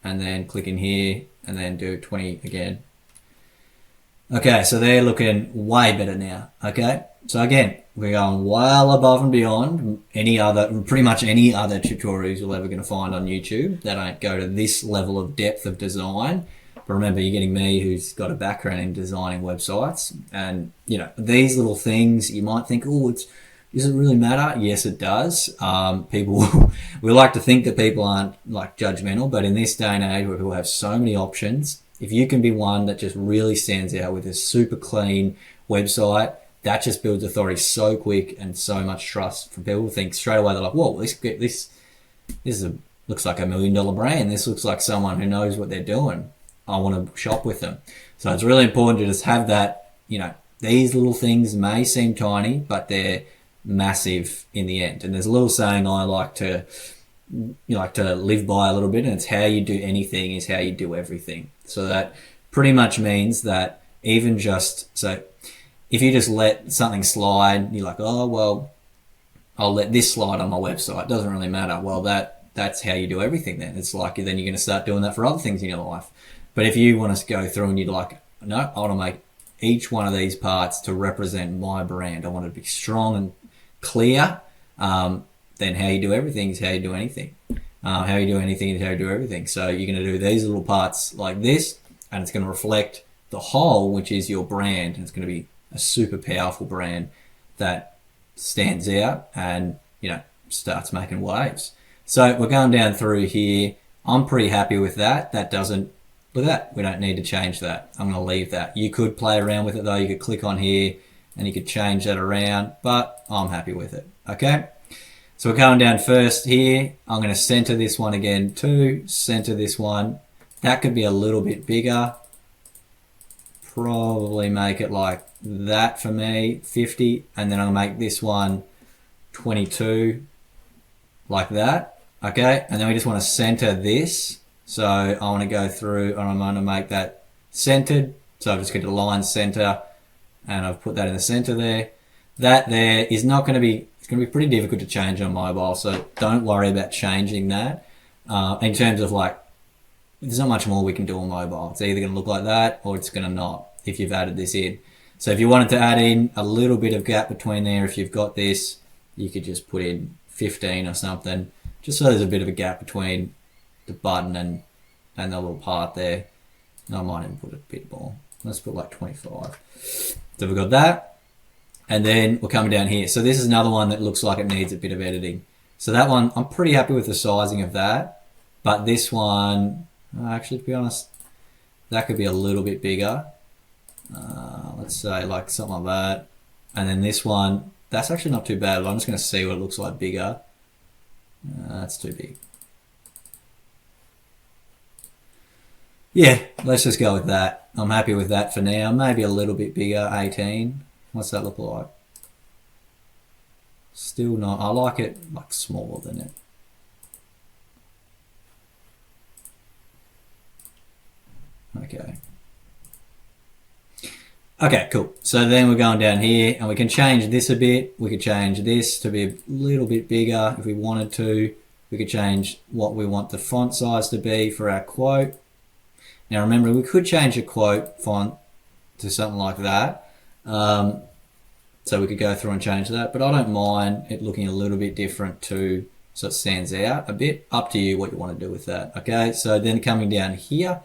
And then click in here, and then do 20 again. Okay, so they're looking way better now. Okay, so again, we're going well above and beyond pretty much any other tutorials you're ever going to find on YouTube. They don't go to this level of depth of design. But remember, you're getting me, who's got a background in designing websites, and you know, these little things you might think, oh, does it really matter? Yes, it does. People, we like to think that people aren't like judgmental, but in this day and age where people have so many options, if you can be one that just really stands out with a super clean website, that just builds authority so quick and so much trust for people. Think straight away, they're like, whoa, this looks like $1 million brand. This looks like someone who knows what they're doing. I want to shop with them. So it's really important to just have that, you know, these little things may seem tiny, but they're massive in the end. And there's a little saying I like to live by a little bit, and it's how you do anything is how you do everything. So that pretty much means that so if you just let something slide, you're like, oh, well, I'll let this slide on my website. It doesn't really matter. Well, that's how you do everything then. It's like then you're going to start doing that for other things in your life. But if you want to go through and you're like, no, I want to make each one of these parts to represent my brand. I want it to be strong and clear. then how you do everything is how you do anything. How you do anything is how you do everything. So you're going to do these little parts like this, and it's going to reflect the whole, which is your brand. And it's going to be a super powerful brand that stands out and, you know, starts making waves. So we're going down through here. I'm pretty happy with that. That doesn't, look at that. We don't need to change that. I'm going to leave that. You could play around with it though. You could click on here and you could change that around, but I'm happy with it. Okay. So we're going down first here. I'm going to center this one again too. Center this one. That could be a little bit bigger. Probably make it like that for me, 50. And then I'll make this one 22, like that. Okay. And then we just want to center this. So I want to go through and I'm going to make that centered. So I've just got to line center and I've put that in the center there. That there is not going to be, it's going to be pretty difficult to change on mobile. So don't worry about changing that. In terms of like, there's not much more we can do on mobile. It's either going to look like that or it's going to not if you've added this in. So if you wanted to add in a little bit of gap between there, if you've got this, you could just put in 15 or something, just so there's a bit of a gap between the button and the little part there. I might even put a bit more. Let's put like 25. So we've got that. And then we're coming down here. So this is another one that looks like it needs a bit of editing. So that one, I'm pretty happy with the sizing of that. But this one, actually, to be honest, that could be a little bit bigger. Let's say like something like that. And then this one, that's actually not too bad. I'm just going to see what it looks like bigger. That's too big. Yeah, let's just go with that. I'm happy with that for now. Maybe a little bit bigger, 18. What's that look like? Still not, I like it like smaller than it. Okay. Okay, cool. So then we're going down here and we can change this a bit. We could change this to be a little bit bigger if we wanted to. We could change what we want the font size to be for our quote. Now remember, we could change a quote font to something like that. So we could go through and change that, but I don't mind it looking a little bit different too, so it stands out a bit. Up to you what you want to do with that. Okay, so then coming down here,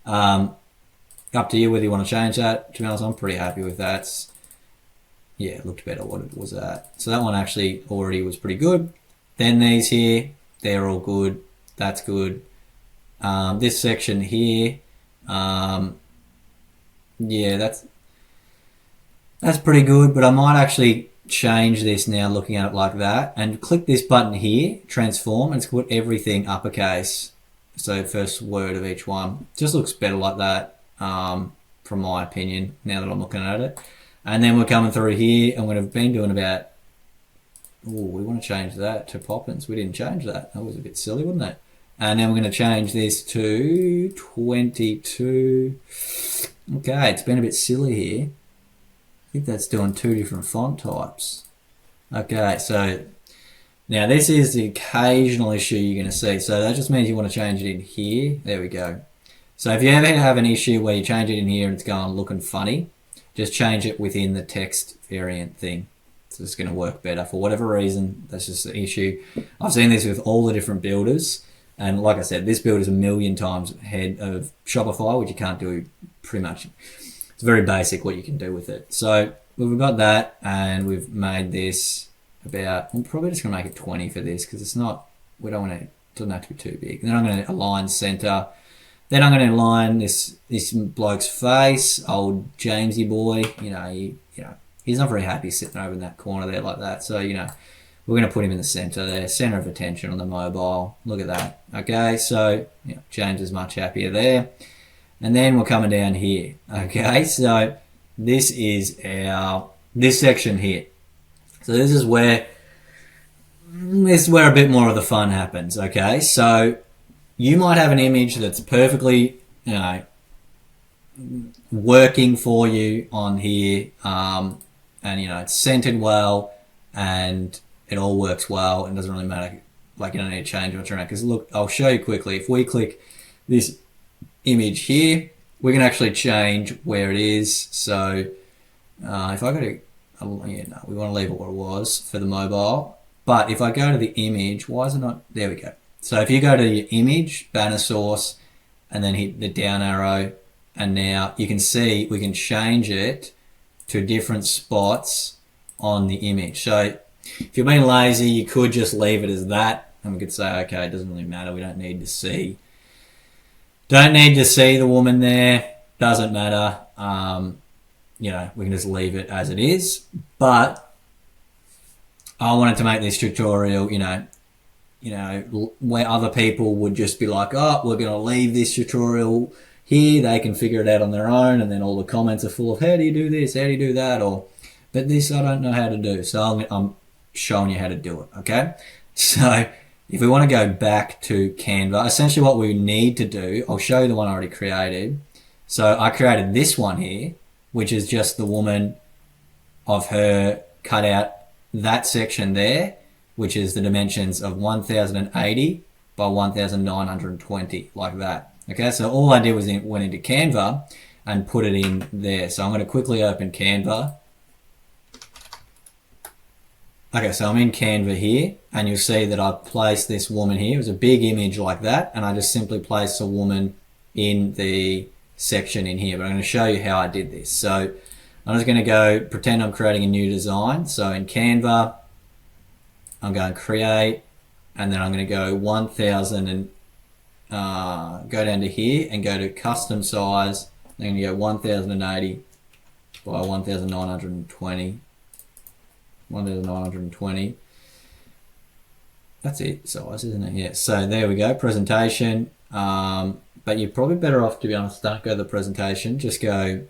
up to you whether you want to change that. To be honest, I'm pretty happy with that. Yeah, it looked better what it was at. So that one actually already was pretty good. Then these here, they're all good. That's good. This section here, yeah, that's pretty good, but I might actually change this now looking at it like that and click this button here, transform, and it's put everything uppercase. So first word of each one. Just looks better like that, from my opinion, now that I'm looking at it. And then we're coming through here and we've been doing about, we want to change that to Poppins. We didn't change that. That was a bit silly, wasn't it? And then we're going to change this to 22. Okay, it's been a bit silly here. I think that's doing two different font types. Okay, so now this is the occasional issue you're going to see. So that just means you want to change it in here. There we go. So if you ever have an issue where you change it in here and it's going looking funny, just change it within the text variant thing. So it's going to work better for whatever reason. That's just the issue. I've seen this with all the different builders. And like I said, this build is a million times ahead of Shopify, which you can't do pretty much. It's very basic what you can do with it. So we've got that, and we've made this about, I'm probably just going to make it 20 for this because it's not, we don't want to, it doesn't have to be too big. And then I'm going to align center. Then I'm going to align this bloke's face, old Jamesy boy. You know, he's not very happy sitting over in that corner there like that. So, we're going to put him in the center there, center of attention on the mobile. Look at that. Okay, so James is much happier there. And then we're coming down here. Okay, so this is this section here. So this is where a bit more of the fun happens. Okay, so you might have an image that's perfectly, working for you on here, and it's centered well, and it all works well, and doesn't really matter. Like, you don't need to change much around. Because look, I'll show you quickly. If we click this image here, we can actually change where it is. So if I go to, we want to leave it where it was for the mobile. But if I go to the image, why is it not? There we go. So if you go to your image, banner source, and then hit the down arrow, and now you can see we can change it to different spots on the image. So if you're being lazy, you could just leave it as that, and we could say, okay, it doesn't really matter. We don't need to see the woman there. Doesn't matter. You know, we can just leave it as it is. But I wanted to make this tutorial, you know, where other people would just be like, oh, we're going to leave this tutorial here. They can figure it out on their own. And then all the comments are full of, how do you do this? How do you do that? Or, but this I don't know how to do. So I'm showing you how to do it. Okay. So if we want to go back to Canva, essentially what we need to do, I'll show you the one I already created. So I created this one here, which is just the woman of her cut out that section there, which is the dimensions of 1080 by 1920, like that. Okay, so all I did was went into Canva and put it in there. So I'm going to quickly open Canva. Okay, so I'm in Canva here, and you'll see that I've placed this woman here. It was a big image like that, and I just simply placed a woman in the section in here. But I'm going to show you how I did this. So I'm just going to go pretend I'm creating a new design. So in Canva, I'm going to create, and then I'm going to go 1000 and go down to here and go to custom size. I'm going to go 1080 by 1920. 1920. That's it, size, isn't it? Yeah. So there we go, presentation. But you're probably better off, to be honest, don't go to the presentation. Just go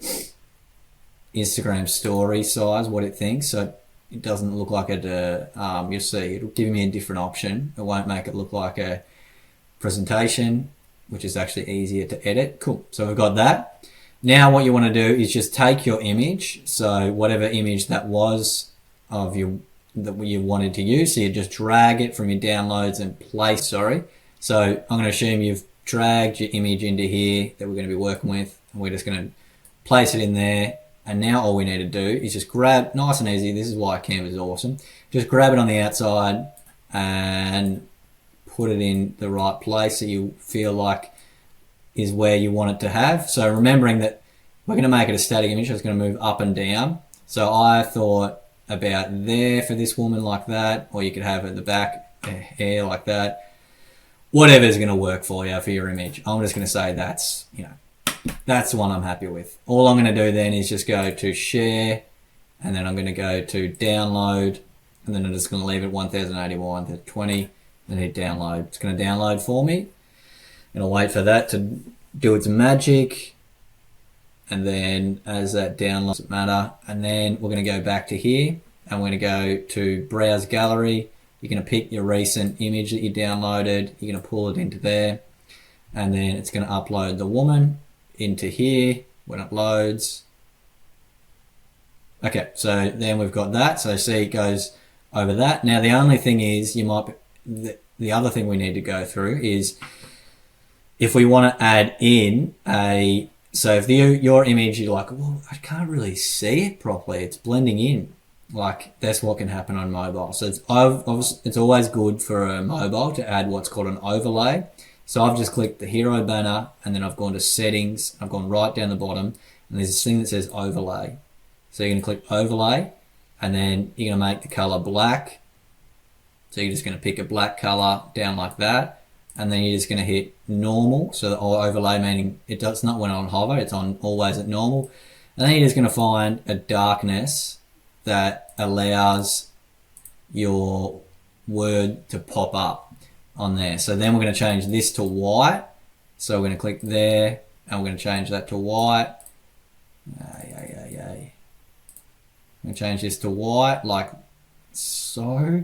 Instagram story size, what it thinks. So it doesn't look like a, you'll see, it'll give me a different option. It won't make it look like a presentation, which is actually easier to edit. Cool. So we've got that. Now what you want to do is just take your image. So whatever image that was of you that you wanted to use, so you just drag it from your downloads and place. So I'm going to assume you've dragged your image into here that we're going to be working with, and we're just going to place it in there. And now all we need to do is just grab, nice and easy, this is why Canva is awesome, just grab it on the outside and put it in the right place that you feel like is where you want it to have. So remembering that we're going to make it a static image, so it's going to move up and down. So I thought about there for this woman like that, or you could have it at the back, hair like that. Whatever is going to work for you for your image. I'm just going to say that's, you know, that's the one I'm happy with. All I'm going to do then is just go to share, and then I'm going to go to download, and then I'm just going to leave it 1080 by 120, and hit download. It's going to download for me. And I'll wait for that to do its magic. And then as that downloads, doesn't matter. And then we're going to go back to here, and we're going to go to browse gallery. You're going to pick your recent image that you downloaded. You're going to pull it into there, and then it's going to upload the woman into here when it loads. Okay, so then we've got that. So see, it goes over that. Now the only thing is, you might the other thing we need to go through is if we want to add in a, so if your image, you're like, well, I can't really see it properly, it's blending in. Like, that's what can happen on mobile. So it's always good for a mobile to add what's called an overlay. So I've just clicked the hero banner, and then I've gone to settings. I've gone right down the bottom, and there's this thing that says overlay. So you're going to click overlay, and then you're going to make the color black. So you're just going to pick a black color down like that, and then you're just going to hit normal. So the overlay, meaning it's not when on hover, it's on always at normal. And then you're just going to find a darkness that allows your word to pop up on there. So then we're going to change this to white. So we're going to click there, and we're going to change that to white. I'm going to change this to white like so,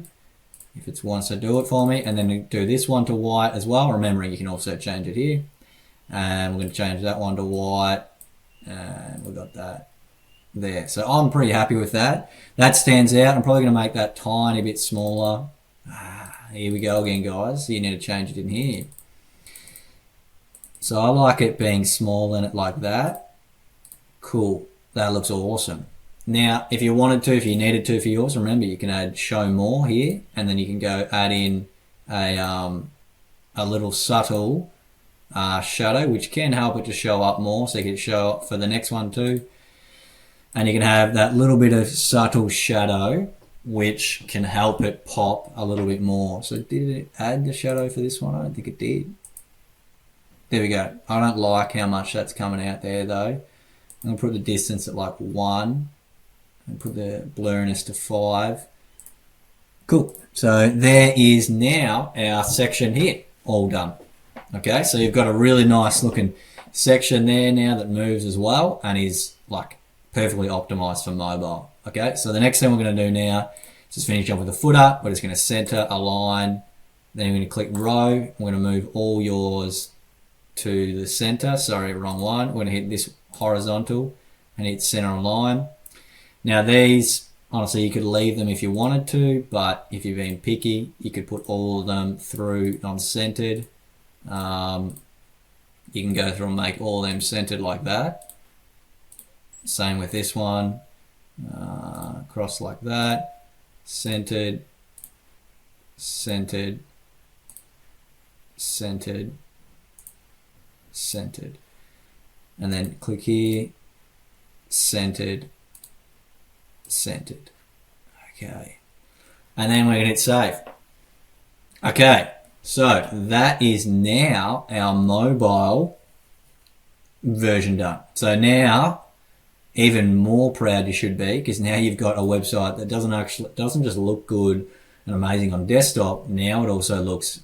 if it wants to do it for me, and then do this one to white as well, remembering you can also change it here. And we're going to change that one to white, and we've got that there. So I'm pretty happy with that. That stands out. I'm probably going to make that tiny bit smaller. Here we go again, guys. You need to change it in here. So I like it being small in it like that. Cool. That looks awesome. Now, if you wanted to, if you needed to for yours, remember you can add show more here, and then you can go add in a little subtle shadow, which can help it to show up more, so you can show up for the next one too. And you can have that little bit of subtle shadow, which can help it pop a little bit more. So did it add the shadow for this one? I don't think it did. There we go. I don't like how much that's coming out there though. I'm gonna put the distance at like 1 and put the blurriness to 5. Cool. So there is now our section here all done. Okay, so you've got a really nice looking section there now that moves as well and is like perfectly optimized for mobile. Okay, so the next thing we're going to do now is just finish off with the footer. We're just going to center, align, then we're going to click row. We're going to move all yours to the center. Sorry, wrong one. We're going to hit this horizontal and hit center align. Now these, honestly, you could leave them if you wanted to, but if you're being picky, you could put all of them through non-centered. You can go through and make all of them centered like that. Same with this one. Cross like that. Centered, centered, centered, centered. And then click here, centered, centered. Okay. And then we're going to hit save. Okay. So that is now our mobile version done. So now, even more proud you should be, because now you've got a website that doesn't just look good and amazing on desktop. Now it also looks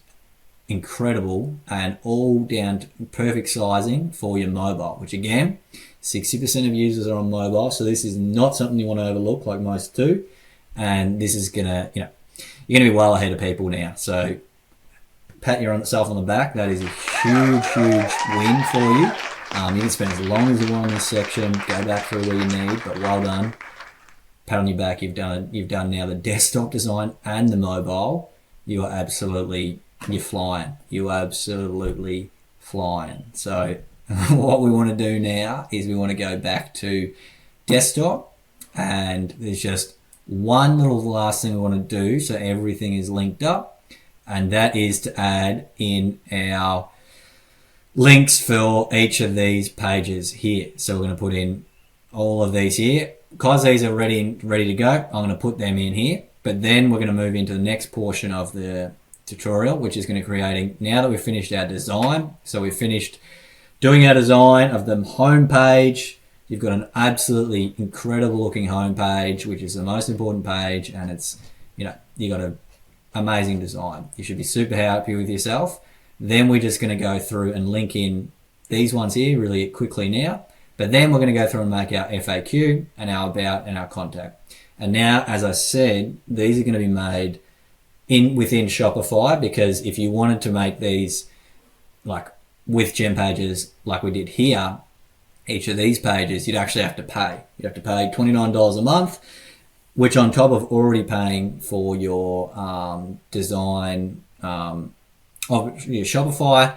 incredible and all down to perfect sizing for your mobile, which again, 60% of users are on mobile. So this is not something you want to overlook like most do. And this is gonna, you're gonna be well ahead of people now. So pat yourself on the back. That is a huge, huge win for you. You can spend as long as you want in this section. Go back through where you need, but well done. Pat on your back. You've done now the desktop design and the mobile. You are absolutely, you're flying. You are absolutely flying. So what we want to do now is we want to go back to desktop, and there's just one little last thing we want to do so everything is linked up. And that is to add in our links for each of these pages here. So we're going to put in all of these here. Because these are ready to go, I'm going to put them in here. But then we're going to move into the next portion of the tutorial, which is going to creating, now that we've finished our design. So we've finished doing our design of the home page. You've got an absolutely incredible looking home page, which is the most important page. And it's, you got a amazing design. You should be super happy with yourself. Then we're just going to go through and link in these ones here really quickly now. But then we're going to go through and make our FAQ and our about and our contact. And now, as I said, these are going to be made within Shopify, because if you wanted to make these like with GemPages like we did here, each of these pages, you'd actually have to pay. You'd have to pay $29 a month, which on top of already paying for your design of your Shopify,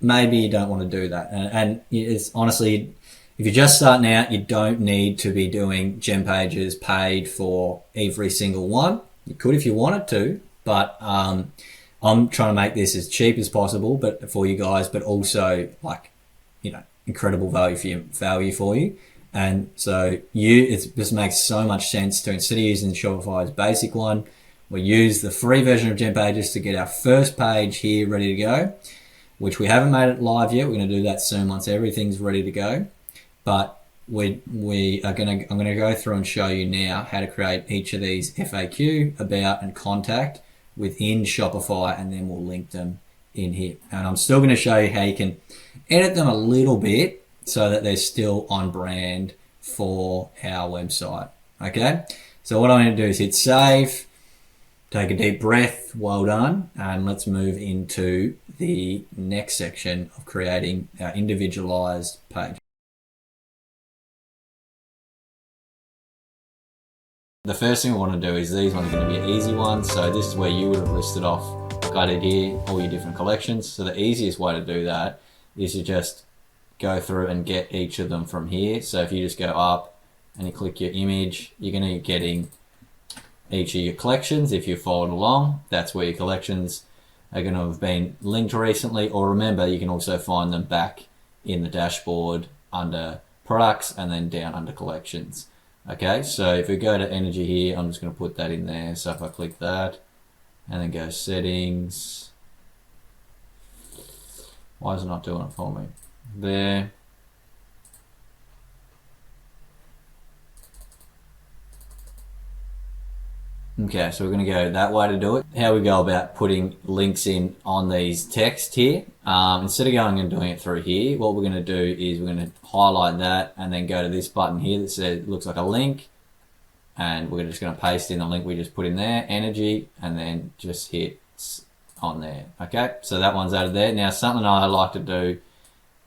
maybe you don't want to do that. And it's honestly, if you're just starting out, you don't need to be doing GemPages paid for every single one. You could if you wanted to, but I'm trying to make this as cheap as possible, but for you guys, but also like, incredible value for you. And so it just makes so much sense to, instead of using Shopify's basic one, we use the free version of GemPages to get our first page here ready to go, which we haven't made it live yet. We're going to do that soon once everything's ready to go. But I'm going to go through and show you now how to create each of these FAQ, about, and contact within Shopify, and then we'll link them in here. And I'm still going to show you how you can edit them a little bit so that they're still on brand for our website. Okay, so what I'm going to do is hit save, take a deep breath, well done, and let's move into the next section of creating our individualized page. The first thing we want to do is, these ones are going to be an easy one. So this is where you would have listed off, like I did here, all your different collections. So the easiest way to do that is to just go through and get each of them from here. So if you just go up and you click your image, you're going to be getting each of your collections. If you followed along, that's where your collections are going to have been linked recently. Or remember, you can also find them back in the dashboard under products and then down under collections. Okay, so if we go to energy here, I'm just going to put that in there. So if I click that and then go settings, why is it not doing it for me? There. Okay, so we're going to go that way to do it. How we go about putting links in on these text here, instead of going and doing it through here, what we're going to do is we're going to highlight that and then go to this button here that says, looks like a link, and we're just going to paste in the link we just put in there, energy, and then just hit on there. Okay, so that one's added there. Now something I like to do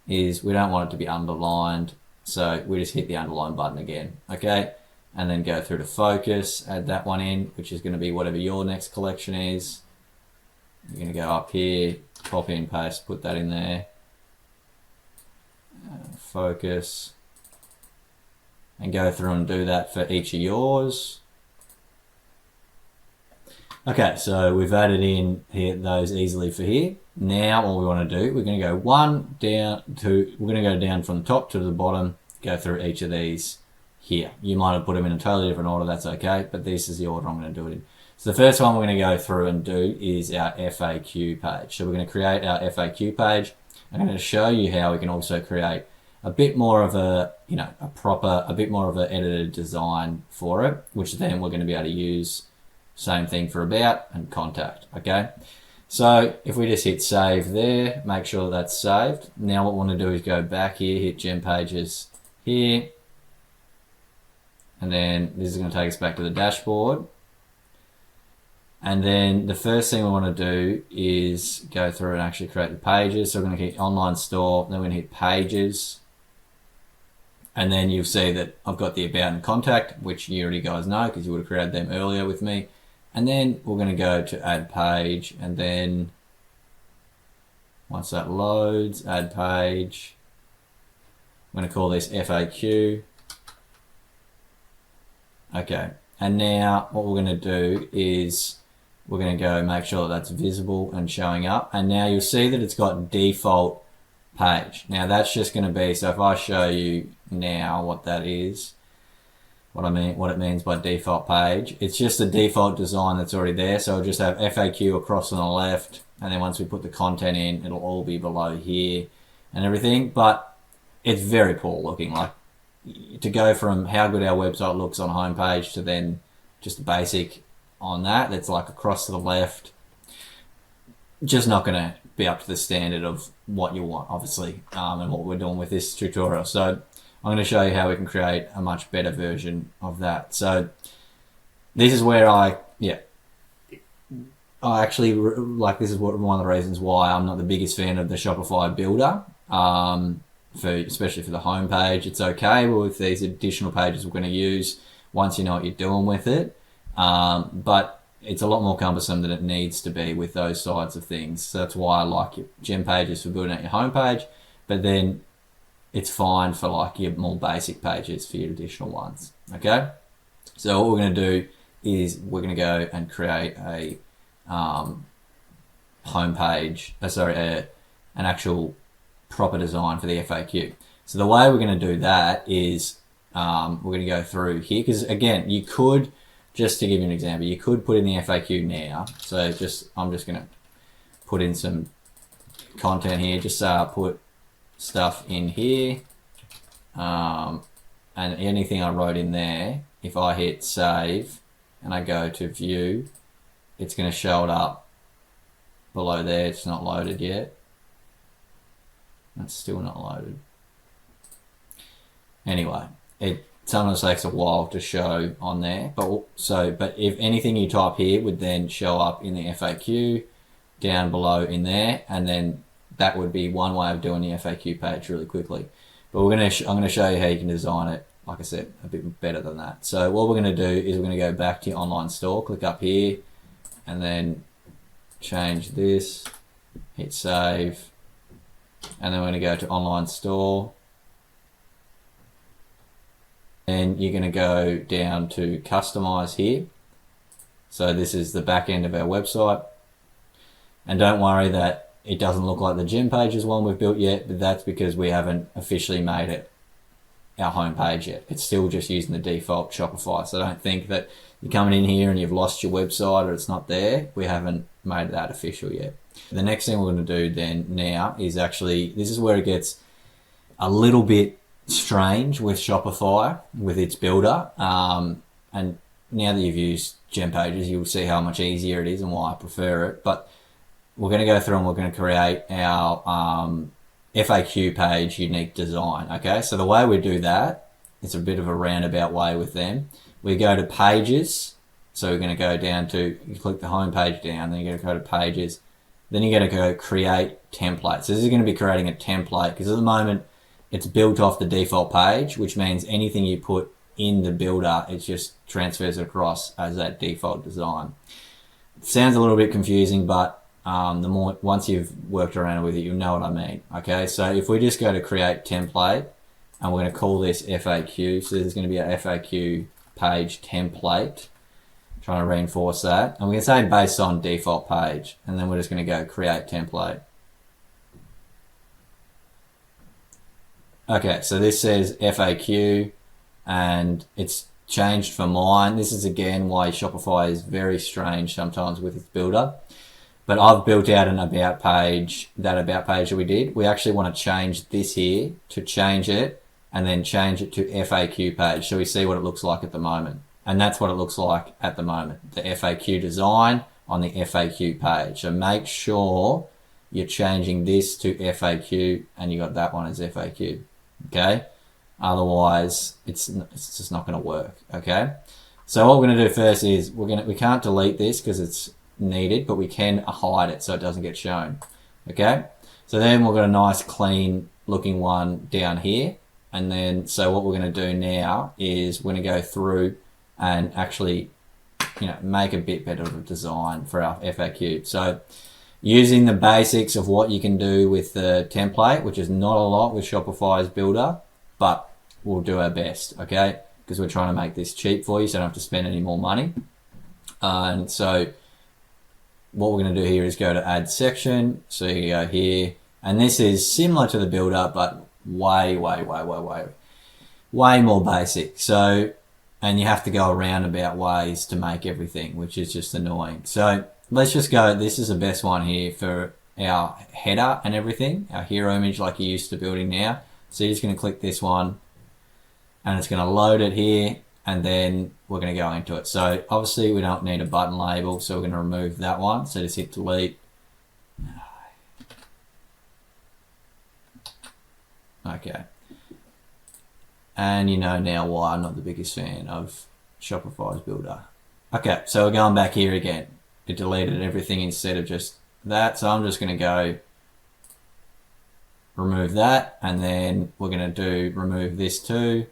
is we don't want it to be underlined, so we just hit the underline button again. Okay, and then go through to focus, add that one in, which is going to be whatever your next collection is. You're going to go up here, copy and paste, put that in there, focus, and go through and do that for each of yours. Okay, so we've added in here those easily for here. Now all we want to do, we're going to go we're going to go down from the top to the bottom, go through each of these here. You might have put them in a totally different order, that's okay, but this is the order I'm going to do it in. So the first one we're going to go through and do is our FAQ page. So we're going to create our FAQ page. I'm going to show you how we can also create a bit more of a, a bit more of an edited design for it, which then we're going to be able to use. Same thing for about and contact, okay? So if we just hit save there, make sure that's saved. Now what we want to do is go back here, hit GemPages here, and then this is going to take us back to the dashboard. And then the first thing we want to do is go through and actually create the pages. So we're going to hit online store, then we're going to hit pages. And then you'll see that I've got the about and contact, which you already guys know because you would have created them earlier with me. And then we're going to go to add page, and then once that loads, add page. I'm going to call this FAQ. Okay, and now what we're going to do is we're going to go make sure that that's visible and showing up. And now you'll see that it's got default page. Now that's just going to be, so if I show you now what that is, what it means by default page, it's just the default design that's already there. So we'll just have FAQ across on the left, and then once we put the content in, it'll all be below here and everything. But it's very poor looking. Like, to go from how good our website looks on a homepage to then just basic on that's like across to the left, just not going to be up to the standard of what you want, obviously, and what we're doing with this tutorial. So I'm going to show you how we can create a much better version of that. So this is where I actually like, this is one of the reasons why I'm not the biggest fan of the Shopify builder, especially for the homepage. It's okay with these additional pages we're going to use once you know what you're doing with it, but it's a lot more cumbersome than it needs to be with those sides of things. So that's why I like your GemPages for building out your homepage, but then it's fine for like your more basic pages for your additional ones. Okay, so what we're going to do is we're going to go and create a homepage, an actual proper design for the FAQ. So the way we're going to do that is we're going to go through here, because again, you could, just to give you an example, you could put in the FAQ now. So I'm just going to put in some content here, just put stuff in here, and anything I wrote in there, if I hit save and I go to view, it's going to show it up below there. It's not loaded yet. It's still not loaded. Anyway, it sometimes takes a while to show on there, but if anything you type here would then show up in the FAQ down below in there, and then that would be one way of doing the FAQ page really quickly. But I'm going to show you how you can design it, like I said, a bit better than that. So what we're going to do is we're going to go back to your online store, click up here, and then change this, hit save, and then we're going to go to online store. Then you're going to go down to customize here. So this is the back end of our website. And don't worry that it doesn't look like the GemPages one we've built yet, but that's because we haven't officially made it our homepage yet. It's still just using the default Shopify. So don't think that you're coming in here and you've lost your website or it's not there. We haven't made that official yet. The next thing we're going to do then now is actually, this is where it gets a little bit strange with Shopify, with its builder. And now that you've used GemPages, you'll see how much easier it is and why I prefer it. But we're going to go through and we're going to create our FAQ page unique design. Okay, so the way we do that, it's a bit of a roundabout way with them. We go to pages. So we're going to go down to, you click the home page down, then you're going to go to pages. Then you're going to go create template. So this is going to be creating a template because at the moment it's built off the default page, which means anything you put in the builder, it just transfers across as that default design. It sounds a little bit confusing, but once you've worked around with it, you'll know what I mean. Okay, so if we just go to create template and we're going to call this FAQ, so this is going to be a FAQ page template, trying to reinforce that, and we can say based on default page, and then we're just going to go create template. Okay, so this says FAQ and it's changed for mine. This is again why Shopify is very strange sometimes with its builder. But I've built out an about page, that about page that we did. We actually want to change this here to change it and then change it to FAQ page. So we see what it looks like at the moment. And that's what it looks like at the moment. The FAQ design on the FAQ page. So make sure you're changing this to FAQ and you got that one as FAQ. Okay. Otherwise it's just not going to work. Okay. So what we're going to do first is we can't delete this because it's needed, but we can hide it so it doesn't get shown. Okay. So then we've got a nice clean looking one down here. And then, so what we're going to do now is we're going to go through and actually, make a bit better of a design for our FAQ. So using the basics of what you can do with the template, which is not a lot with Shopify's builder, but we'll do our best, okay? Because we're trying to make this cheap for you so you don't have to spend any more money. And so what we're going to do here is go to add section. So you go here, and this is similar to the builder, but way more basic. So, and you have to go around about ways to make everything, which is just annoying. So let's just go, this is the best one here for our header and everything, our hero image like you're used to building now. So you're just going to click this one and it's going to load it here, and then we're going to go into it. So obviously we don't need a button label, so we're going to remove that one. So just hit delete. Okay. And you know now why I'm not the biggest fan of Shopify's builder. Okay, so we're going back here again. It deleted everything instead of just that. So I'm just going to go remove that, and then we're going to remove this too.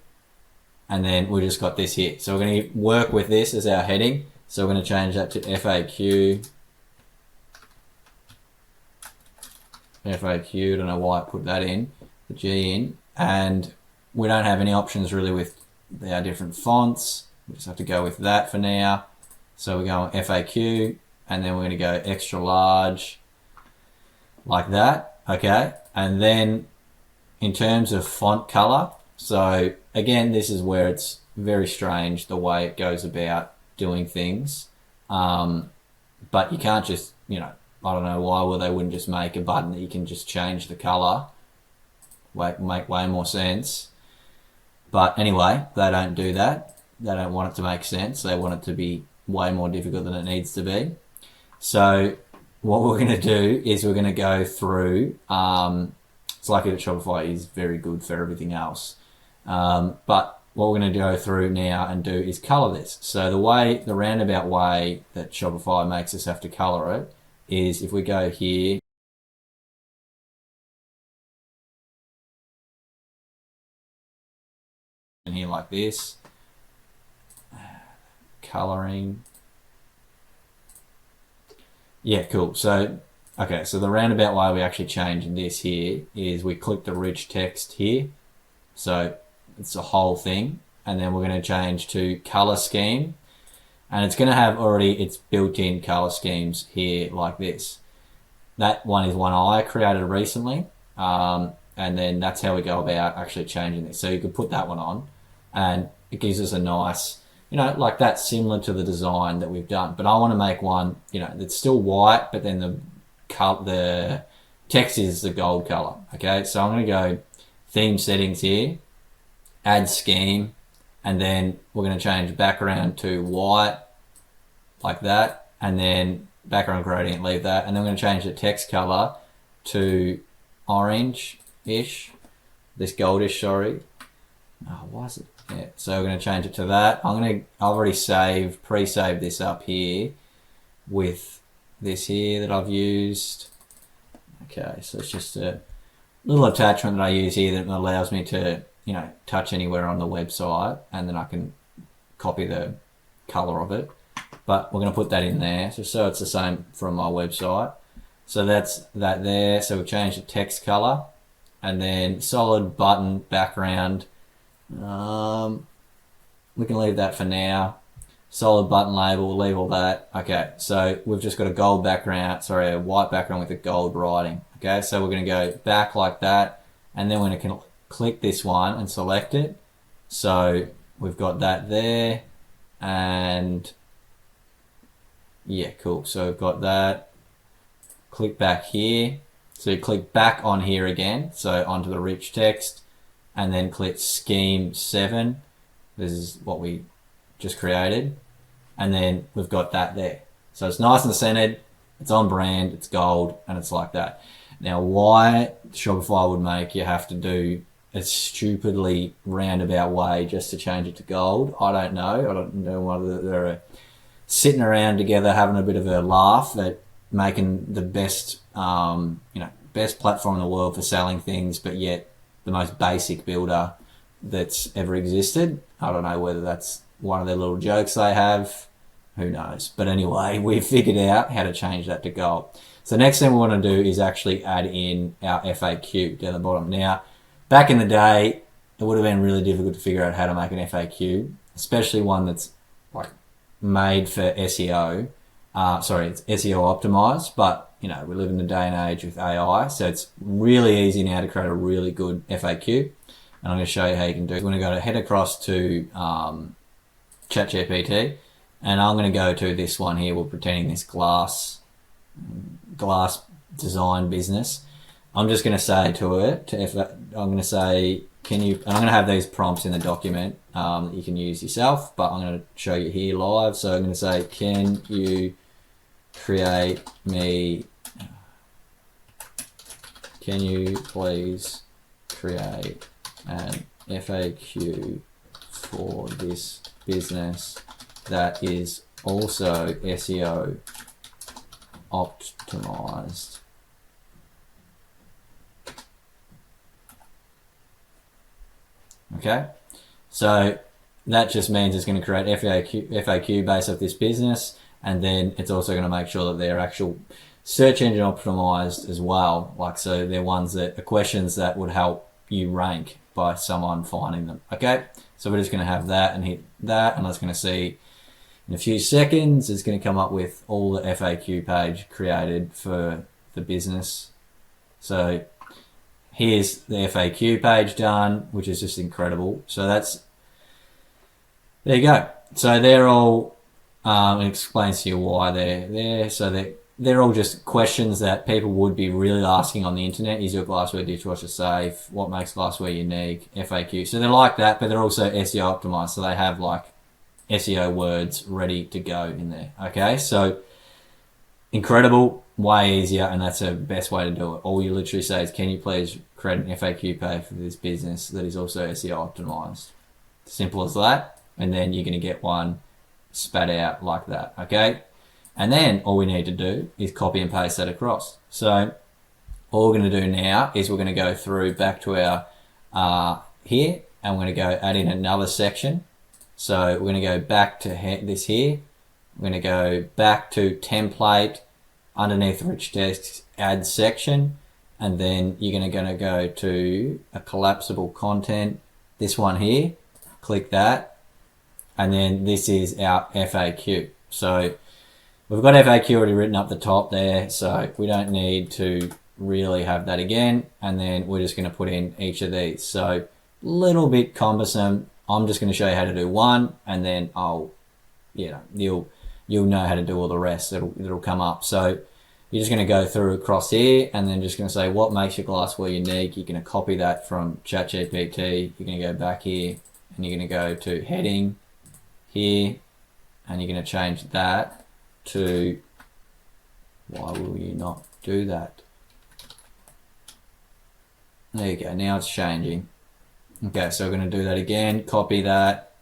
And then we just got this here. So we're going to work with this as our heading. So we're going to change that to FAQ. FAQ, I don't know why I put that in, the G in. And we don't have any options really with our different fonts. We just have to go with that for now. So we're going FAQ, and then we're going to go extra large like that. Okay. And then in terms of font color, so again, this is where it's very strange the way it goes about doing things. But you can't just, I don't know why they wouldn't just make a button that you can just change the color. Make way more sense. But anyway, they don't do that. They don't want it to make sense. They want it to be way more difficult than it needs to be. So what we're going to do is we're going to go through, it's lucky that Shopify is very good for everything else. But what we're going to go through now and do is color this. So the roundabout way that Shopify makes us have to color it is if we go here, and here like this, coloring. Yeah, cool. So, okay, so the roundabout way we actually change this here is we click the rich text here. So it's the whole thing. and then we're going to change to color scheme, and it's going to have already its built-in color schemes here like this. That one is one I created recently, and then that's how we go about actually changing this. So you could put that one on, and it gives us a nice, like that's similar to the design that we've done. But I want to make one, that's still white, but then the text is the gold color. Okay, so I'm going to go theme settings here, add scheme, and then we're going to change background to white like that, and then background gradient, leave that, and then we're going to change the text color to orange-ish, this goldish, sorry. Oh, why is it? Yeah, so we're going to change it to that. I've already pre-saved this up here with this here that I've used. Okay, so it's just a little attachment that I use here that allows me to, touch anywhere on the website, and then I can copy the color of it. But we're going to put that in there, so it's the same from my website. So that's that there. So we change the text color, and then solid button background. We can leave that for now. Solid button label, we'll leave all that. Okay, so we've just got a white background with a gold writing. Okay, so we're going to go back like that, and then we're going to click this one and select it. So we've got that there, and yeah, cool. So we've got that. Click back here. So you click back on here again, so onto the rich text, and then click scheme 7. This is what we just created, and then we've got that there. So it's nice and centered, it's on brand, it's gold, and it's like that. Now, why Shopify would make you have to do a stupidly roundabout way just to change it to gold, I don't know. I don't know whether they're sitting around together having a bit of a laugh at making the best, best platform in the world for selling things, but yet the most basic builder that's ever existed. I don't know whether that's one of their little jokes they have. Who knows? But anyway, we figured out how to change that to gold. So next thing we want to do is actually add in our FAQ down the bottom. Now, back in the day, it would have been really difficult to figure out how to make an FAQ, especially one that's like made for SEO. It's SEO optimized, but we live in a day and age with AI, so it's really easy now to create a really good FAQ. And I'm going to show you how you can do it. We're going to head across to ChatGPT, and I'm going to go to this one here. We're pretending this glass design business. I'm just going to say to it, I'm going to say, and I'm going to have these prompts in the document that you can use yourself, but I'm going to show you here live. So I'm going to say, can you please create an FAQ for this business that is also SEO optimized. Okay, so that just means it's going to create FAQ based off this business, and then it's also going to make sure that they're actual search engine optimized as well. So they're ones that are questions that would help you rank by someone finding them. Okay, so we're just going to have that and hit that, and that's going to see in a few seconds it's going to come up with all the FAQ page created for the business. So here's the FAQ page done, which is just incredible. So there you go. So they're all, it explains to you why they're there. So they're all just questions that people would be really asking on the internet. Is your glassware dishwasher safe? What makes glassware unique? FAQ. So they're like that, but they're also SEO optimized. So they have like SEO words ready to go in there. Okay, so incredible, way easier, and that's the best way to do it. All you literally say is, can you please create an FAQ page for this business that is also SEO optimized? Simple as that, and then you're going to get one spat out like that. Okay, and then all we need to do is copy and paste that across. So all we're going to do now is we're going to go through back to our here, and we're going to go add in another section. So we're going to go back to this here. We're going to go back to template, underneath rich text, add section, and then you're going to go to a collapsible content, this one here, click that, and then this is our FAQ. So we've got FAQ already written up the top there, so we don't need to really have that again. And then we're just going to put in each of these. So a little bit cumbersome. I'm just going to show you how to do one, and then you'll know how to do all the rest. It'll come up. So you're just going to go through across here, and then just going to say what makes your glassware unique. You're going to copy that from ChatGPT. You're going to go back here, and you're going to go to heading here, and you're going to change that to, why will you not do that? There you go. Now it's changing. Okay, so we're going to do that again. Copy that,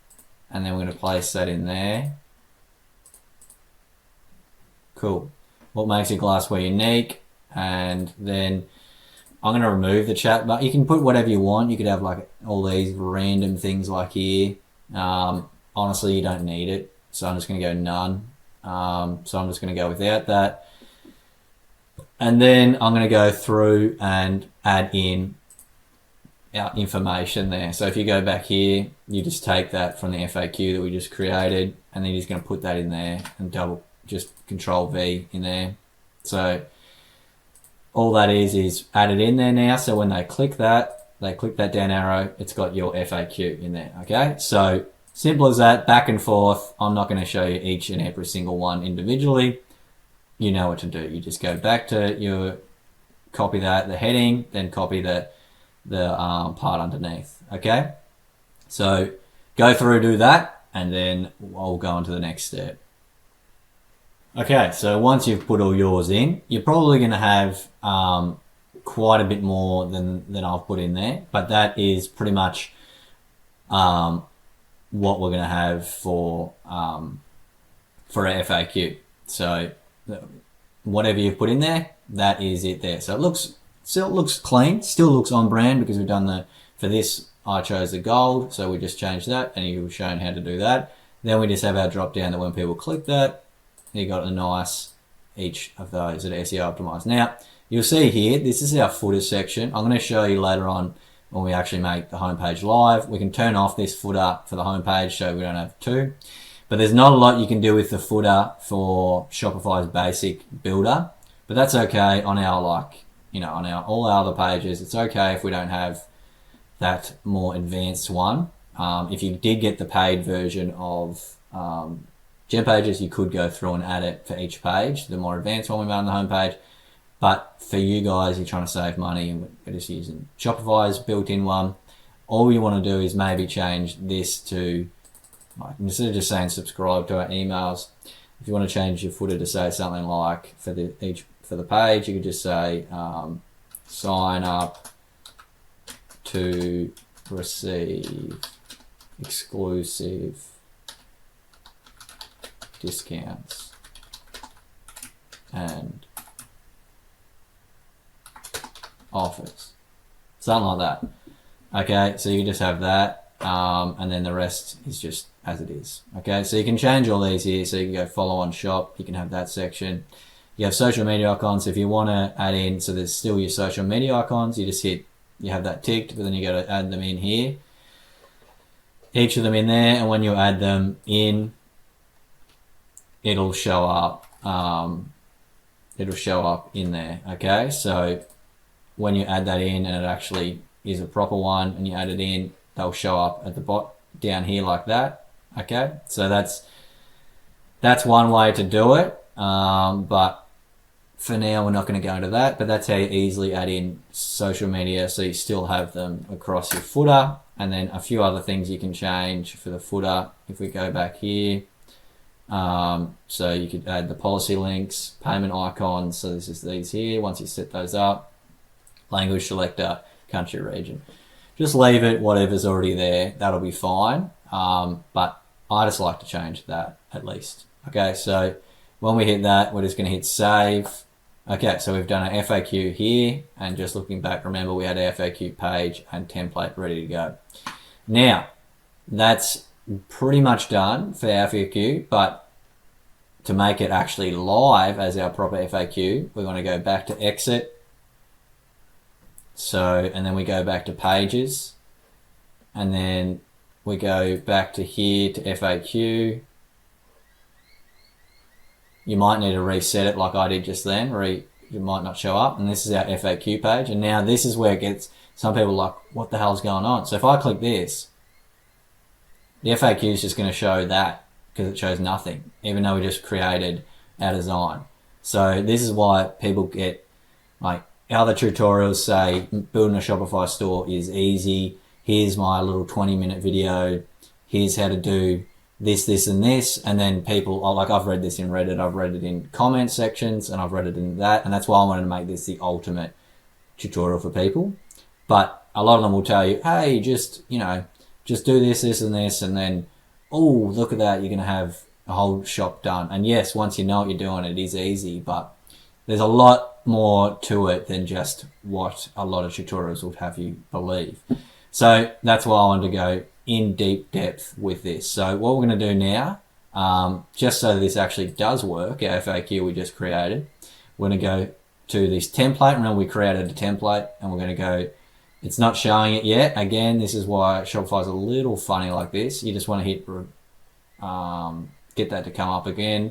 and then we're going to place that in there. Cool. What makes your glassware unique? And then I'm going to remove the chat, but you can put whatever you want. You could have like all these random things like here. Honestly, you don't need it, so I'm just going to go none. So I'm just going to go without that. And then I'm going to go through and add in our information there. So if you go back here, you just take that from the FAQ that we just created, and then you're just going to put that in there and just Control V in there. So all that is added in there now. So when they click that down arrow, it's got your FAQ in there. Okay, so simple as that, back and forth. I'm not going to show you each and every single one individually. You know what to do. You just go back to copy that, the heading, then copy the part underneath. Okay, so go through, do that, and then I'll go on to the next step. Okay, so once you've put all yours in, you're probably going to have quite a bit more than I've put in there, but that is pretty much what we're going to have for our FAQ. So whatever you've put in there, that is it there. So it still looks clean, still looks on brand, because we've done for this I chose the gold, so we just changed that, and you were shown how to do that. Then we just have our drop down that when people click that, you got a nice each of those that are SEO optimized. Now you'll see here, this is our footer section. I'm going to show you later on when we actually make the homepage live. We can turn off this footer for the homepage so we don't have two. But there's not a lot you can do with the footer for Shopify's basic builder, but that's okay on our all our other pages. It's okay if we don't have that more advanced one. If you did get the paid version of GemPages, you could go through and add it for each page, the more advanced one we made on the homepage. But for you guys, you're trying to save money and we're just using Shopify's built-in one. All you want to do is maybe change this to, instead of just saying subscribe to our emails, if you want to change your footer to say something like for the page, you could just say sign up to receive exclusive discounts and offers, something like that. Okay, so you can just have that, and then the rest is just as it is. Okay, so you can change all these here. So you can go follow on shop, you can have that section. You have social media icons. If you want to add in, so there's still your social media icons, you just you have that ticked, but then you got to add them in here, each of them in there, and when you add them in, it'll show up in there. Okay, so when you add that in and it actually is a proper one and you add it in, they'll show up at the bottom down here like that. Okay, so that's one way to do it, but for now we're not going to go into that. But that's how you easily add in social media, so you still have them across your footer. And then a few other things you can change for the footer. If we go back here, so you could add the policy links, payment icons. So this is these here. Once you set those up, language selector, country, region, just leave it whatever's already there. That'll be fine. But I just like to change that at least. Okay, so when we hit that, we're just going to hit save. Okay, so we've done an FAQ here, and just looking back, remember we had our FAQ page and template ready to go. Now, that's pretty much done for our FAQ, but to make it actually live as our proper FAQ, we're going to go back to exit. So, and then we go back to pages, and then we go back to here to FAQ. You might need to reset it like I did just then, it might not show up. And this is our FAQ page. And now this is where it gets, some people are like, what the hell's going on? So if I click this, the FAQ is just going to show that because it shows nothing, even though we just created our design. So this is why people get, like, other tutorials say building a Shopify store is easy. Here's my little 20-minute video. Here's how to do this, this, and this. And then people, like, I've read this in Reddit, I've read it in comment sections, and I've read it in that. And that's why I wanted to make this the ultimate tutorial for people. But a lot of them will tell you, hey, just do this, this, and this. And then, oh, look at that, you're going to have a whole shop done. And yes, once you know what you're doing, it is easy, but there's a lot more to it than just what a lot of tutorials would have you believe. So that's why I wanted to go in deep depth with this. So what we're going to do now, just so this actually does work, our FAQ we just created, we're going to go to this template. Remember, we created a template, and we're going to go, it's not showing it yet. Again, this is why Shopify's a little funny like this. You just want to hit get that to come up again,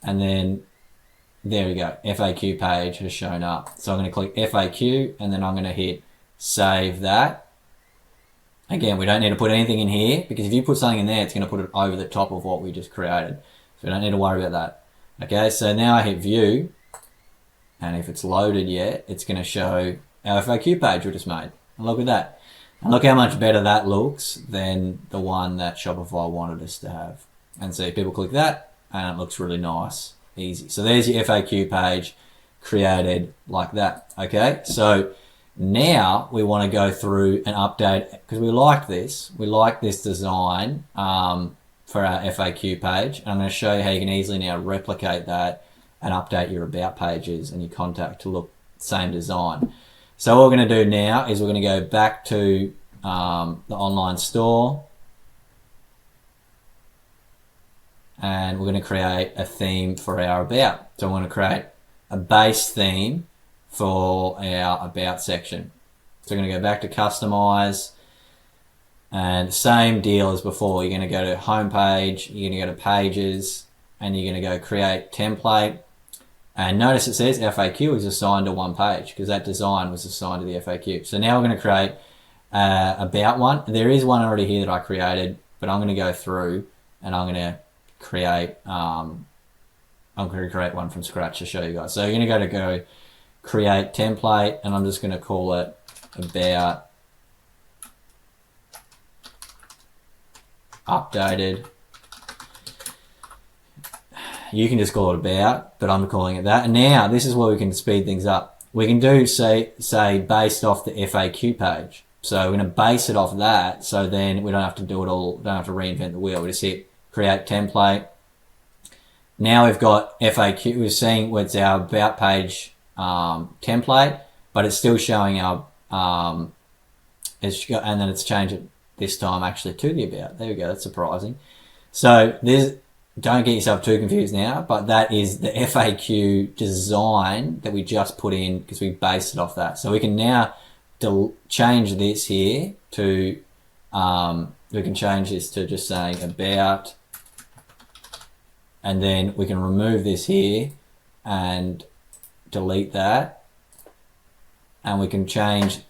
and then there we go, FAQ page has shown up. So I'm going to click FAQ, and then I'm going to hit save that. Again, we don't need to put anything in here, because if you put something in there, it's going to put it over the top of what we just created. So we don't need to worry about that. Okay, so now I hit view, and if it's loaded yet, it's going to show our FAQ page we just made. And look at that. And look how much better that looks than the one that Shopify wanted us to have. And so people click that, and it looks really nice, easy. So there's your FAQ page created like that. Okay, so now we want to go through and update, because we like this design for our FAQ page. And I'm going to show you how you can easily now replicate that and update your about pages and your contact to look same design. So what we're going to do now is we're going to go back to the online store, and we're going to create a theme for our about. So we're going to create a base theme for our about section. So we're going to go back to customize, and same deal as before. You're going to go to homepage, you're going to go to pages, and you're going to go create template. And notice it says FAQ is assigned to one page, because that design was assigned to the FAQ. So now we're going to create about one. There is one already here that I created, but I'm going to go through and I'm going to create one from scratch to show you guys. So you're going to go create template, and I'm just going to call it about updated. You can just call it about, but I'm calling it that. And now this is where we can speed things up. We can do say based off the FAQ page. So we're going to base it off that, so then we don't have to do it all, don't have to reinvent the wheel. We just hit create template. Now we've got FAQ. We're seeing what's our about page template, but it's still showing our and then it's changed it this time actually to the about. There we go. That's surprising. So don't get yourself too confused now, but that is the FAQ design that we just put in, because we based it off that. So we can now change this here to we can change this to just saying about, and then we can remove this here and delete that, and we can change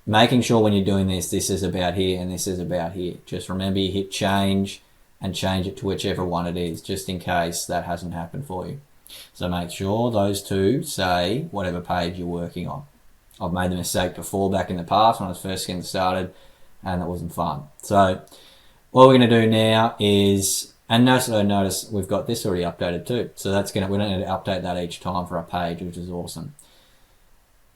making sure when you're doing this is about here and this is about here. Just remember, you hit change and change it to whichever one it is, just in case that hasn't happened for you. So make sure those two say whatever page you're working on. I've made the mistake before back in the past when I was first getting started, and it wasn't fun. So what we're going to do now is, and notice we've got this already updated too. So we don't need to update that each time for our page, which is awesome.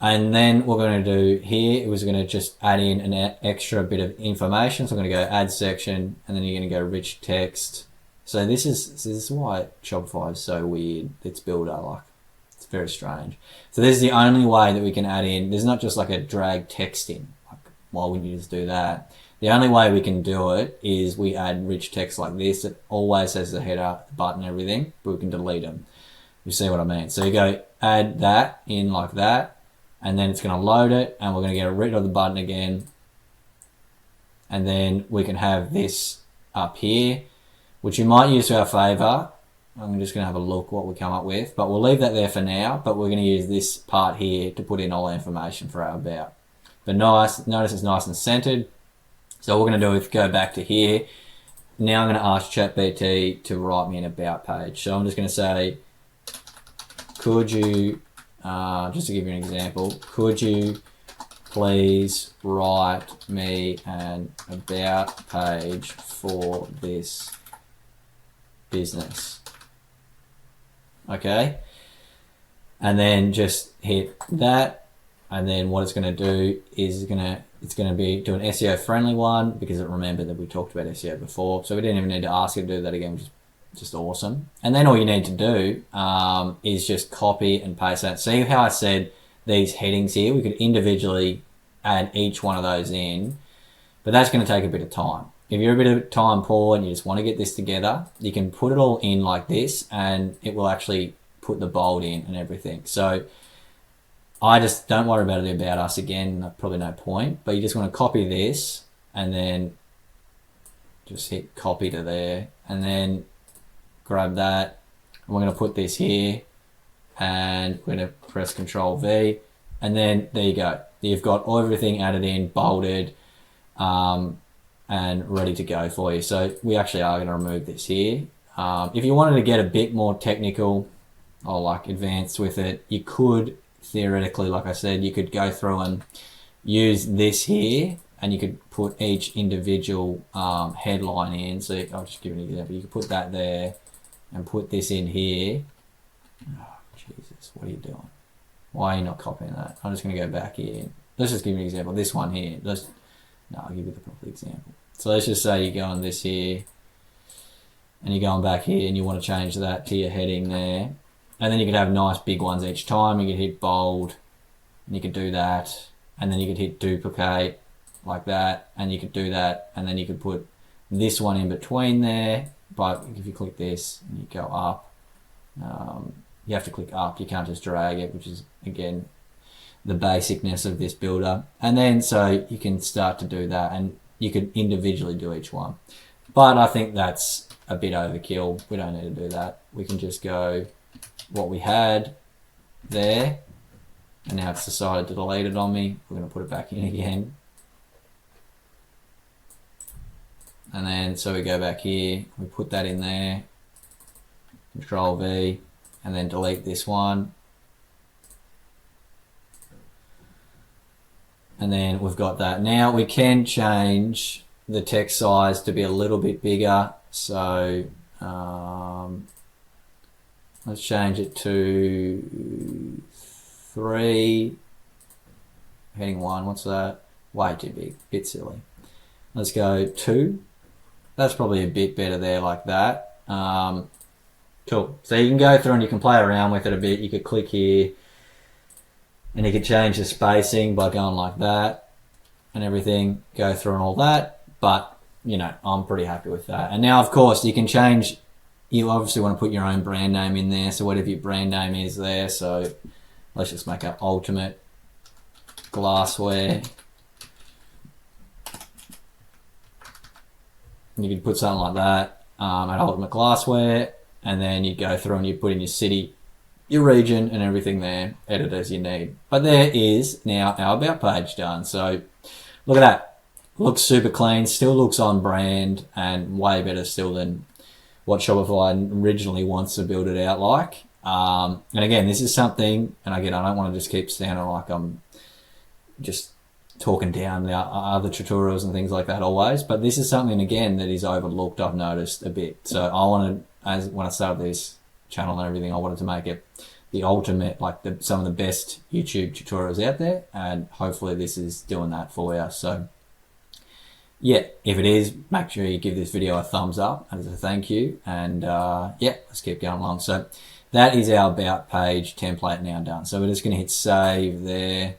And then what we're going to do here is we're going to just add in an extra bit of information. So I'm going to go add section, and then you're going to go rich text. So this is why Shopify is so weird. Its builder, it's very strange. So this is the only way that we can add in. There's not just like a drag text in. Why wouldn't you just do that? The only way we can do it is we add rich text like this. It always has the header, the button, everything, but we can delete them. You see what I mean? So you go add that in like that, and then it's going to load it, and we're going to get rid of the button again, and then we can have this up here, which you might use to our favor. I'm just going to have a look what we come up with, but we'll leave that there for now, but we're going to use this part here to put in all the information for our about. But notice it's nice and centered. So what we're going to do is go back to here. Now I'm going to ask ChatGPT to write me an about page. So I'm just going to say, could you, just to give you an example, could you please write me an about page for this business? Okay, and then just hit that, and then what it's going to do is it's going to be do an SEO friendly one, because it remembered that we talked about SEO before, so we didn't even need to ask it to do that again, which is just awesome. And then all you need to do is just copy and paste that. See how I said these headings here, we could individually add each one of those in, but that's going to take a bit of time. If you're a bit of time poor and you just want to get this together, you can put it all in like this, and it will actually put the bold in and everything. So I just don't worry about it about us again, probably no point, but you just want to copy this and then just hit copy to there, and then grab that, and we're going to put this here, and we're going to press Control V, and then there you go. You've got everything added in, bolded, and ready to go for you. So we actually are going to remove this here. If you wanted to get a bit more technical or like advanced with it, you could theoretically, like I said, you could go through and use this here, and you could put each individual headline in. So I'll just give you an example. You could put that there and put this in here. Oh, Jesus, what are you doing? Why are you not copying that? I'm just going to go back here. Let's just give you an example. This one here. I'll give you the proper example. So let's just say you go on this here, and you're going back here, and you want to change that to your heading there. And then you could have nice big ones each time. You could hit bold, and you could do that. And then you could hit duplicate like that, and you could do that. And then you could put this one in between there. But if you click this and you go up, you have to click up. You can't just drag it, which is, again, the basicness of this builder. And then so you can start to do that, and you could individually do each one. But I think that's a bit overkill. We don't need to do that. We can just go what we had there, and now it's decided to delete it on me. We're going to put it back in again. And then so we go back here, we put that in there, Control V, and then delete this one. And then we've got that. Now we can change the text size to be a little bit bigger. So let's change it to 3, heading 1, what's that? Way too big, bit silly. Let's go 2. That's probably a bit better there like that. Cool. So you can go through and you can play around with it a bit. You could click here, and you can change the spacing by going like that and everything, go through and all that. But, you know, I'm pretty happy with that. And now, of course, you can change, you obviously want to put your own brand name in there. So whatever your brand name is there. So let's just make up Ultimate Glassware. You could put something like that at Ultimate Glassware, and then you go through and you put in your city, your region, and everything there, edit as you need. But there is now our about page done. So look at that. Looks super clean, still looks on brand, and way better still than what Shopify originally wants to build it out like. And again, this is something, and again, I don't want to just keep sounding like I'm just talking down the other tutorials and things like that always, but this is something, again, that is overlooked, I've noticed a bit. So I wanted, as when I started this channel and everything, I wanted to make it the ultimate, like some of the best YouTube tutorials out there, and hopefully this is doing that for you. So yeah, if it is, make sure you give this video a thumbs up as a thank you, and yeah, let's keep going along. So that is our about page template now done. So we're just going to hit save there,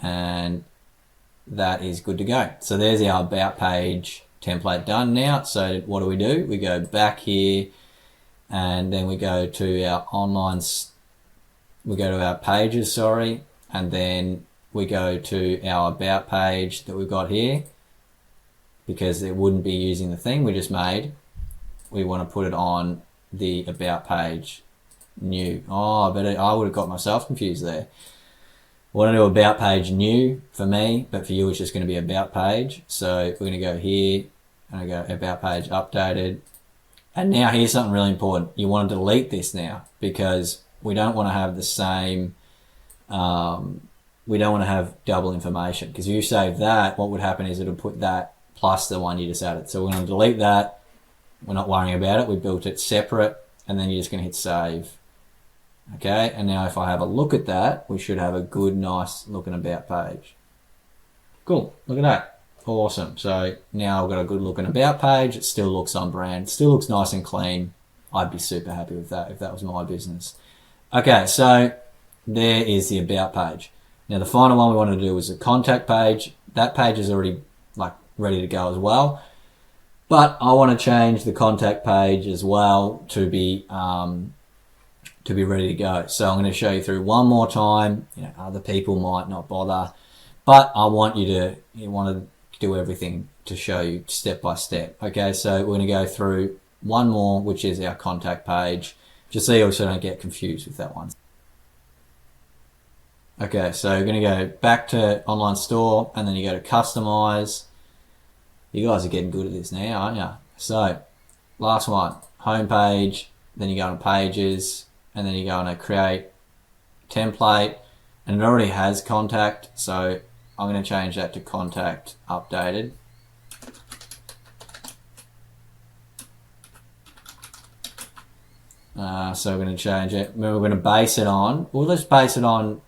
and that is good to go. So there's our about page template done now. So what do? We go back here, and then we go to our we go to our pages, sorry, and then we go to our about page that we've got here, because it wouldn't be using the theme we just made. We want to put it on the about page new. Oh, I would have got myself confused there. We want to do about page new for me, but for you it's just going to be about page. So we're going to go here and I go about page updated. And now here's something really important. You want to delete this now because we don't want to have the same, we don't want to have double information, because if you save that, what would happen is it'll put that plus the one you just added. So we're going to delete that. We're not worrying about it. We built it separate, and then you're just going to hit save. Okay, and now if I have a look at that, we should have a good, nice looking about page. Cool, look at that. Awesome. So now I've got a good looking about page. It still looks on brand. It still looks nice and clean. I'd be super happy with that if that was my business. Okay, so there is the about page. Now the final one we want to do is the contact page. That page is already like ready to go as well. But I want to change the contact page as well to be ready to go. So I'm going to show you through one more time. Other people might not bother, but I want you want to do everything to show you step by step. Okay, so we're going to go through one more, which is our contact page, just so you also don't get confused with that one. Okay, so we're going to go back to online store, and then you go to customize. You guys are getting good at this now, aren't you? So last one, homepage, then you go on pages, and then you go on a create template, and it already has contact, so I'm going to change that to contact updated. So we're going to change it. We're going to base it on, well, let's base it on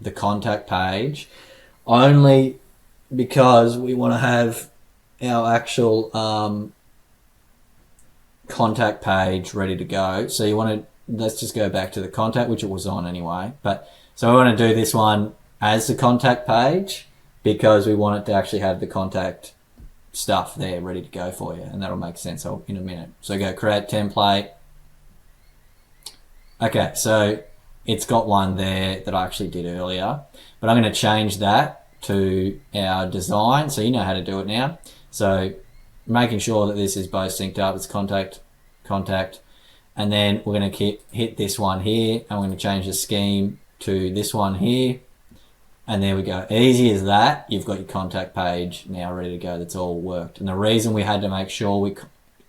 the contact page, only because we want to have our actual contact page ready to go. So you want to, let's just go back to the contact, which it was on anyway. But so we want to do this one as the contact page because we want it to actually have the contact stuff there ready to go for you, and that'll make sense in a minute. So go create template. Okay, so it's got one there that I actually did earlier, but I'm going to change that to our design, so you know how to do it now. So making sure that this is both synced up, it's contact, and then we're going to hit this one here, and we're going to change the scheme to this one here, and there we go. Easy as that. You've got your contact page now ready to go. That's all worked. And the reason we had to make sure we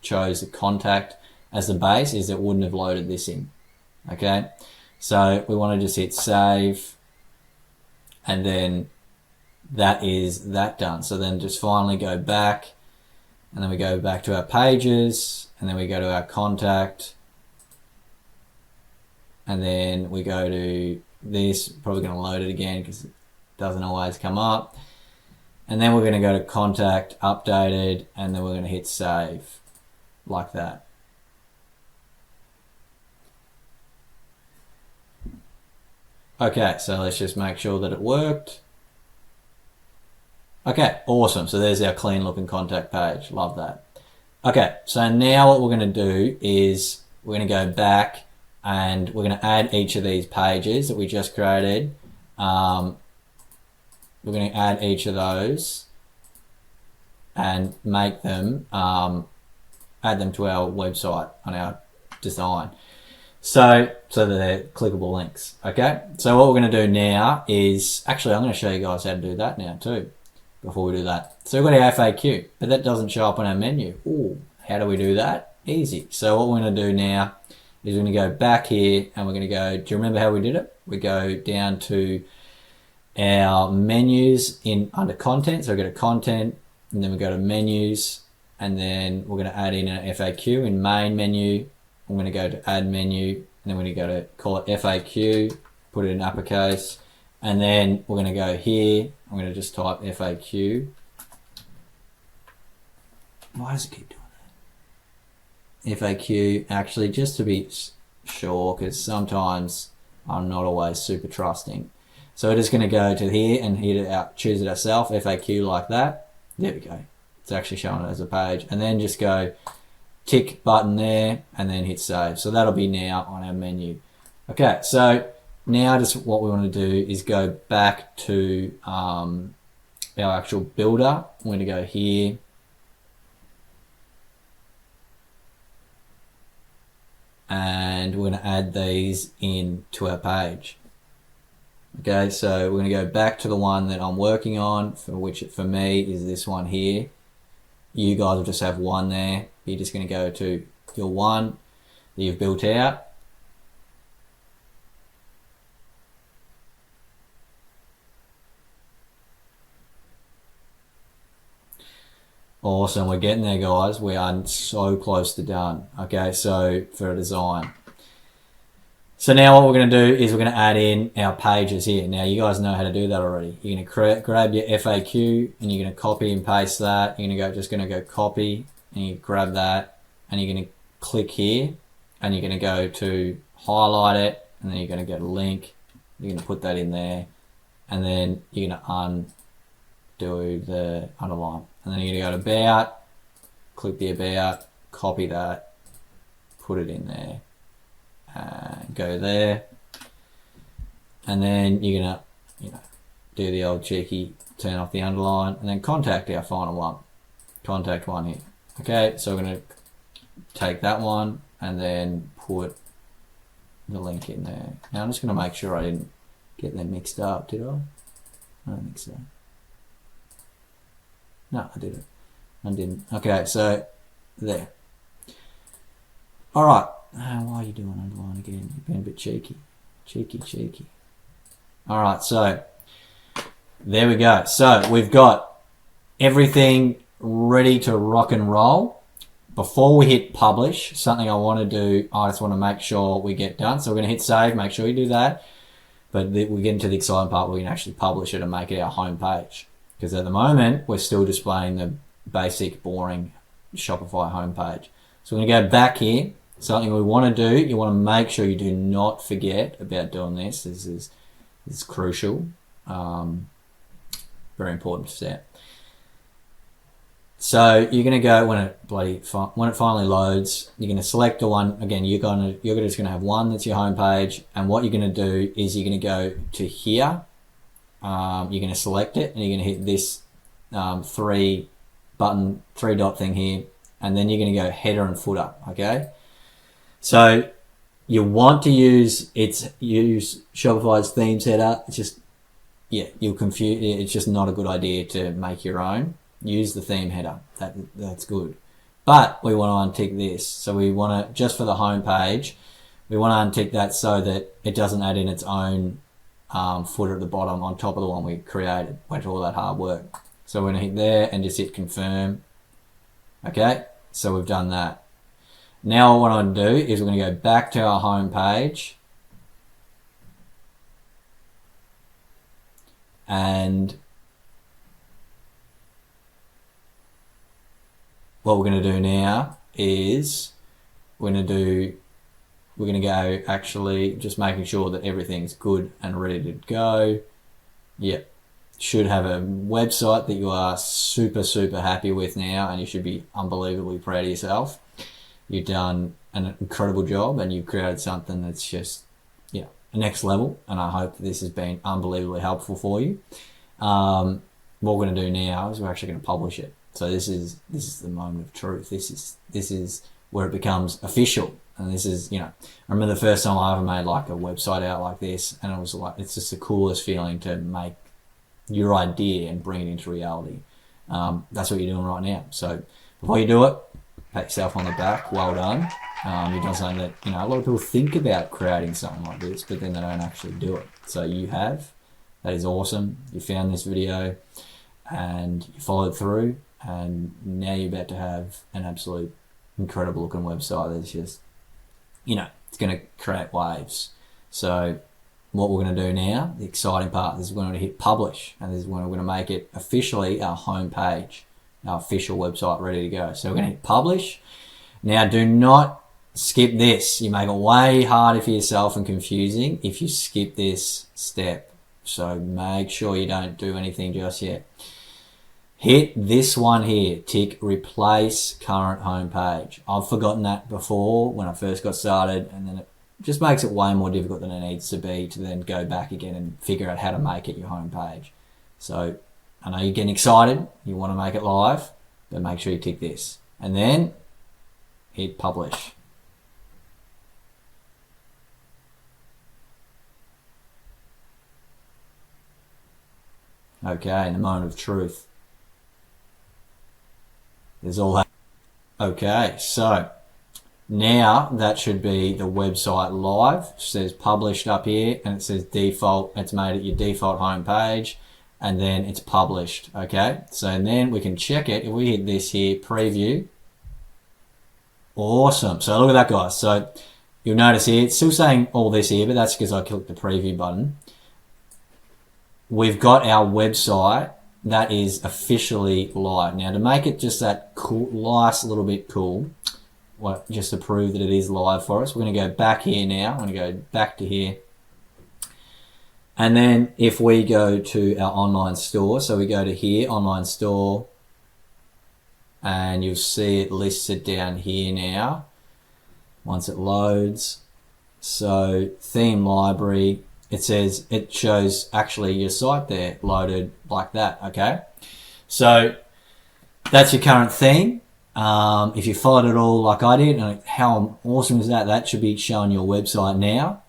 chose the contact as the base is it wouldn't have loaded this in. Okay, so we want to just hit save, and then that is that done. So then just finally go back, and then we go back to our pages, and then we go to our contact, and then we go to this. Probably going to load it again because it doesn't always come up, and then we're going to go to contact updated, and then we're going to hit save like that. Okay, so let's just make sure that it worked. Okay, awesome. So there's our clean looking contact page. Love that. Okay, so now what we're going to do is we're going to go back and we're going to add each of these pages that we just created. We're going to add each of those and make them, add them to our website on our design. So that they're clickable links. Okay, so what we're going to do now is, actually I'm going to show you guys how to do that now too, before we do that. So we've got our FAQ, but that doesn't show up on our menu. Ooh, how do we do that? Easy. So what we're going to do now is we're going to go back here and we're going to go, do you remember how we did it? We go down to our menus under content. So we go to content, and then we go to menus, and then we're going to add in an FAQ in main menu. I'm going to go to add menu, and then we're going to go to call it FAQ, put it in uppercase, and then we're going to go here. I'm going to just type FAQ. Why does it keep doing that? FAQ, actually, just to be sure, because sometimes I'm not always super trusting. So we're just going to go to here and hit it out, choose it ourselves, FAQ like that. There we go. It's actually showing it as a page, and then just go tick button there and then hit save. So that'll be now on our menu. Okay, so now just what we want to do is go back to our actual builder. We're going to go here. And we're going to add these in to our page. Okay, so we're going to go back to the one that I'm working on, for which for me is this one here. You guys will just have one there. You're just going to go to your one that you've built out. Awesome, we're getting there, guys. We are so close to done. Okay, so for a design. So now what we're going to do is we're going to add in our pages here. Now you guys know how to do that already. You're going to grab your FAQ and you're going to copy and paste that. You're going to go copy and you grab that and you're going to click here and you're going to go to highlight it and then you're going to go to link. You're going to put that in there and then you're going to undo the underline. And then you're going to go to about, click the about, copy that, put it in there, and go there. And then you're going to, do the old cheeky turn off the underline, and then contact our final one. Contact one here. Okay, so we're going to take that one and then put the link in there. Now I'm just going to make sure I didn't get them mixed up, did I? I don't think so. No, I didn't. I didn't. Okay, so there. All right. Why are you doing underline again? You've been a bit cheeky. Cheeky. All right, so there we go. So we've got everything ready to rock and roll. Before we hit publish, something I want to do, I just want to make sure we get done. So we're going to hit save, make sure you do that. But we get into the exciting part where we can actually publish it and make it our home page. Because at the moment, we're still displaying the basic, boring Shopify homepage. So we're going to go back here. Something we want to do, you want to make sure you do not forget about doing this. This is crucial. Very important step. So you're going to go when it finally loads. You're going to select the one again. You're just going to have one that's your homepage, and what you're going to do is you're going to go to here. You're going to select it, and you're going to hit this three dot thing here, and then you're going to go header and footer. Okay, so you want to use Shopify's themes header. It's just you'll confuse. It's just not a good idea to make your own. Use the theme header. That's good, but we want to untick this. So we want to, just for the home page, we want to untick that so that it doesn't add in its own footer at the bottom on top of the one we created. Went through all that hard work. So we're going to hit there and just hit confirm. Okay, so we've done that. Now what I want to do is we're going to go back to our home page, and what we're going to do now is we're going to go actually just making sure that everything's good and ready to go. Yep. Should have a website that you are super happy with now, and you should be unbelievably proud of yourself. You've done an incredible job and you've created something that's just next level, and I hope that this has been unbelievably helpful for you. What we're going to do now is we're actually going to publish it. So this is the moment of truth. This is where it becomes official. And this is, I remember the first time I ever made like a website out like this, and it was like, it's just the coolest feeling to make your idea and bring it into reality. That's what you're doing right now. So before you do it, pat yourself on the back. Well done. You've done something that, a lot of people think about creating something like this, but then they don't actually do it. So you have. That is awesome. You found this video and you followed through, and now you're about to have an absolute incredible looking website that's just, it's going to create waves. So what we're going to do now, the exciting part, is we're going to hit publish, and this is when we're going to make it officially our home page, our official website ready to go. So we're going to hit publish. Now do not skip this. You make it way harder for yourself and confusing if you skip this step. So make sure you don't do anything just yet. Hit this one here, tick replace current home page. I've forgotten that before when I first got started, and then it just makes it way more difficult than it needs to be to then go back again and figure out how to make it your home page. So I know you're getting excited, you want to make it live, but make sure you tick this. And then hit publish. Okay, in the moment of truth. There's all that. Okay, so now that should be the website live. It says published up here, and it says default. It's made it your default homepage, and then it's published. Okay, so then we can check it. If we hit this here, preview. Awesome. So look at that, guys. So you'll notice here, it's still saying all this here, but that's because I clicked the preview button. We've got our website that is officially live. Now, to make it just that cool, nice little bit cool, well, just to prove that it is live for us, we're going to go back here now. I'm going to go back to here. And then if we go to our online store, so we go to here, online store, and you'll see it listed down here now once it loads. So theme library, it says, it shows actually your site there loaded like that. Okay, so that's your current theme. If you followed it all like I did, and how awesome is that? That should be showing your website now,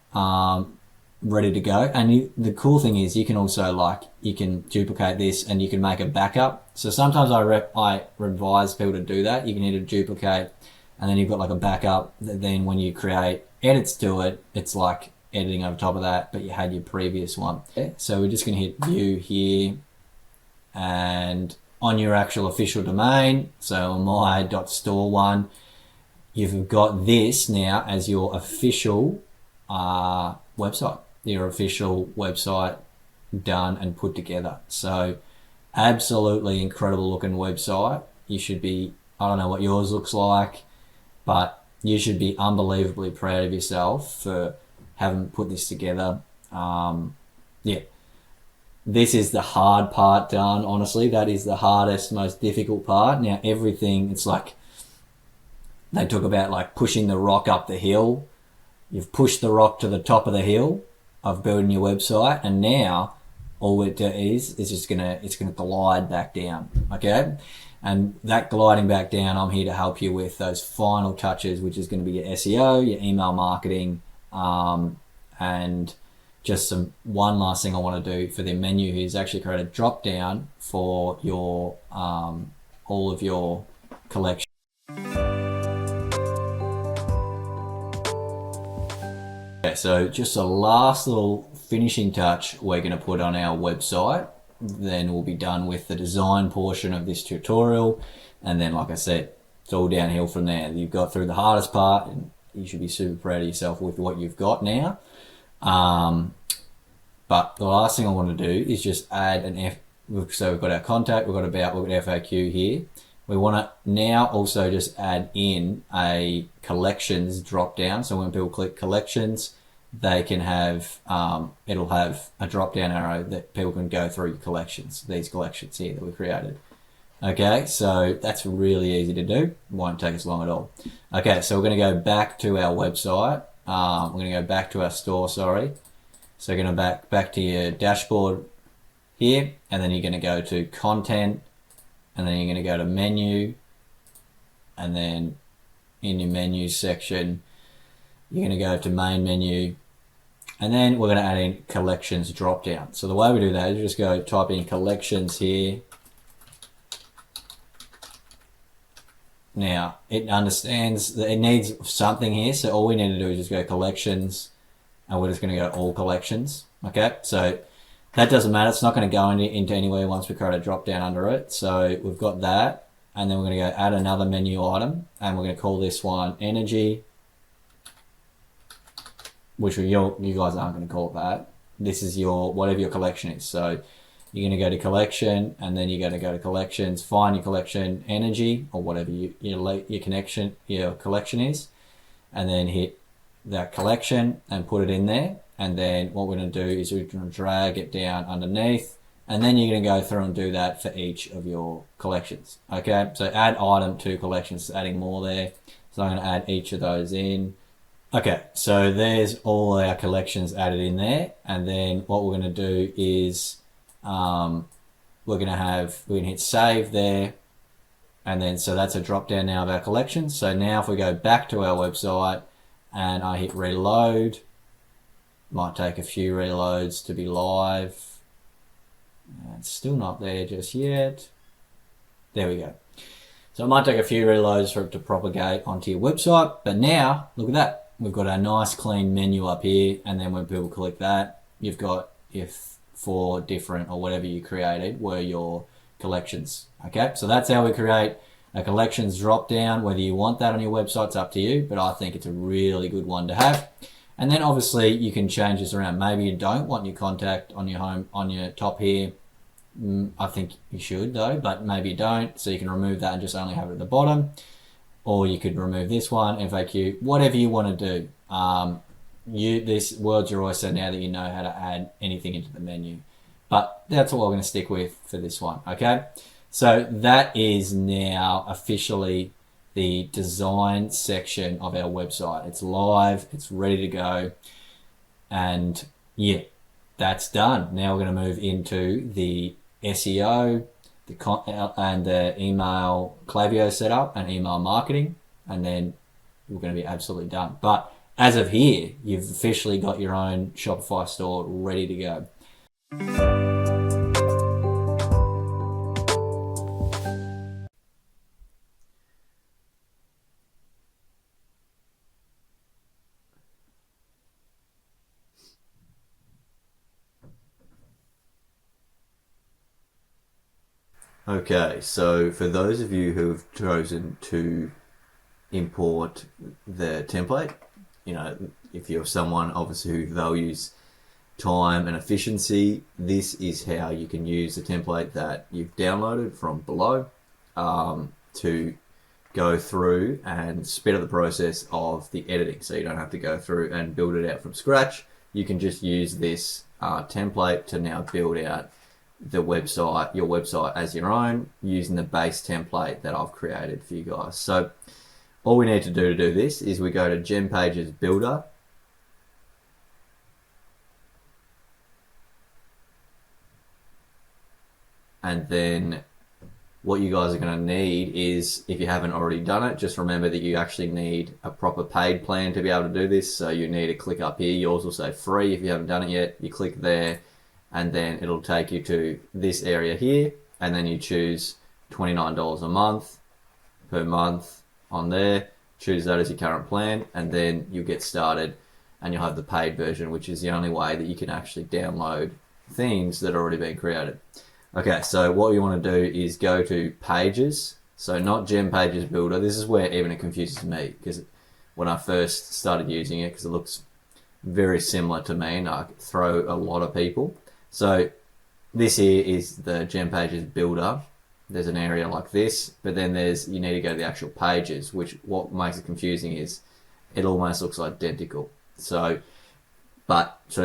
ready to go. And the cool thing is you can also you can duplicate this and you can make a backup. So sometimes I advise people to do that. You can either duplicate and then you've got like a backup that then when you create edits to it, it's like editing over top of that, but you had your previous one. So we're just going to hit view here, and on your actual official domain, so my.store one, you've got this now as your official website, your official website done and put together. So absolutely incredible looking website. You should be, I don't know what yours looks like, but you should be unbelievably proud of yourself for having put this together. Yeah, this is the hard part done, honestly. That is the hardest, most difficult part. Now everything, it's like they talk about like pushing the rock up the hill. You've pushed the rock to the top of the hill of building your website, and now all it is just it's gonna glide back down. Okay, and that gliding back down, I'm here to help you with those final touches, which is going to be your SEO, your email marketing, and just one last thing I want to do for the menu here is actually create a drop down for your all of your collection. Okay, so just a last little finishing touch we're going to put on our website. Then we'll be done with the design portion of this tutorial, and then like I said, it's all downhill from there. You've got through the hardest part, and you should be super proud of yourself with what you've got now. But the last thing I want to do is just add so we've got our contact, we've got about, we've got FAQ here. We want to now also just add in a collections drop down. So when people click collections, they can have, it'll have a drop down arrow that people can go through collections, these collections here that we created. Okay, so that's really easy to do. It won't take us long at all. Okay, so we're going to go back to our website. We're going to go back to our store, sorry. So you're going to back to your dashboard here, and then you're going to go to content, and then you're going to go to menu, and then in your menu section, you're going to go to main menu, and then we're going to add in collections drop down. So the way we do that is just go type in collections here. Now it understands that it needs something here, so all we need to do is just go collections, and we're just going to go all collections. Okay, so that doesn't matter, it's not going to go into anywhere once we create a drop down under it. So we've got that, and then we're going to go add another menu item, and we're going to call this one energy, which you guys aren't going to call it that. This is your, whatever your collection is. So you're going to go to collection, and then you're going to go to collections, find your collection energy, or whatever your collection is, and then hit that collection and put it in there. And then what we're going to do is we're going to drag it down underneath, and then you're going to go through and do that for each of your collections. Okay, so add item to collections, adding more there. So I'm going to add each of those in. Okay, so there's all our collections added in there, and then what we're going to do is we're going to hit save there. And then, so that's a drop down now of our collections. So now if we go back to our website and I hit reload, might take a few reloads to be live. It's still not there just yet. There we go. So it might take a few reloads for it to propagate onto your website. But now, look at that. We've got our nice clean menu up here. And then when people click that, you've got if 4 different or whatever you created were your collections. Okay, so that's how we create a collections drop down. Whether you want that on your website, it's up to you, but I think it's a really good one to have. And then obviously you can change this around. Maybe you don't want your contact on your home, on your top here. I think you should though, but maybe you don't. So you can remove that and just only have it at the bottom. Or you could remove this one, FAQ, whatever you want to do. This world's your oyster now that you know how to add anything into the menu. But that's what we're going to stick with for this one, okay? So that is now officially the design section of our website. It's live, it's ready to go, and yeah, that's done. Now we're going to move into the SEO, and the email Klaviyo setup and email marketing, and then we're going to be absolutely done. But as of here, you've officially got your own Shopify store ready to go. Okay, so for those of you who have chosen to import the template, you know, if you're someone obviously who values time and efficiency, this is how you can use the template that you've downloaded from below to go through and speed up the process of the editing. So you don't have to go through and build it out from scratch. You can just use this template to now build out the website, your website as your own, using the base template that I've created for you guys. So all we need to do this is we go to GemPages Builder, and then what you guys are going to need is, if you haven't already done it, just remember that you actually need a proper paid plan to be able to do this. So you need to click up here. Yours will say free if you haven't done it yet. You click there, and then it'll take you to this area here, and then you choose $29 a month per month on there. Choose that as your current plan, and then you'll get started, and you'll have the paid version, which is the only way that you can actually download themes that are already been created. Okay, so what you want to do is go to Pages. So not GemPages Builder. This is where even it confuses me, because when I first started using it, because it looks very similar to me and I throw a lot of people. So this here is the GemPages Builder. There's an area like this, but then you need to go to the actual pages, which what makes it confusing is it almost looks identical. So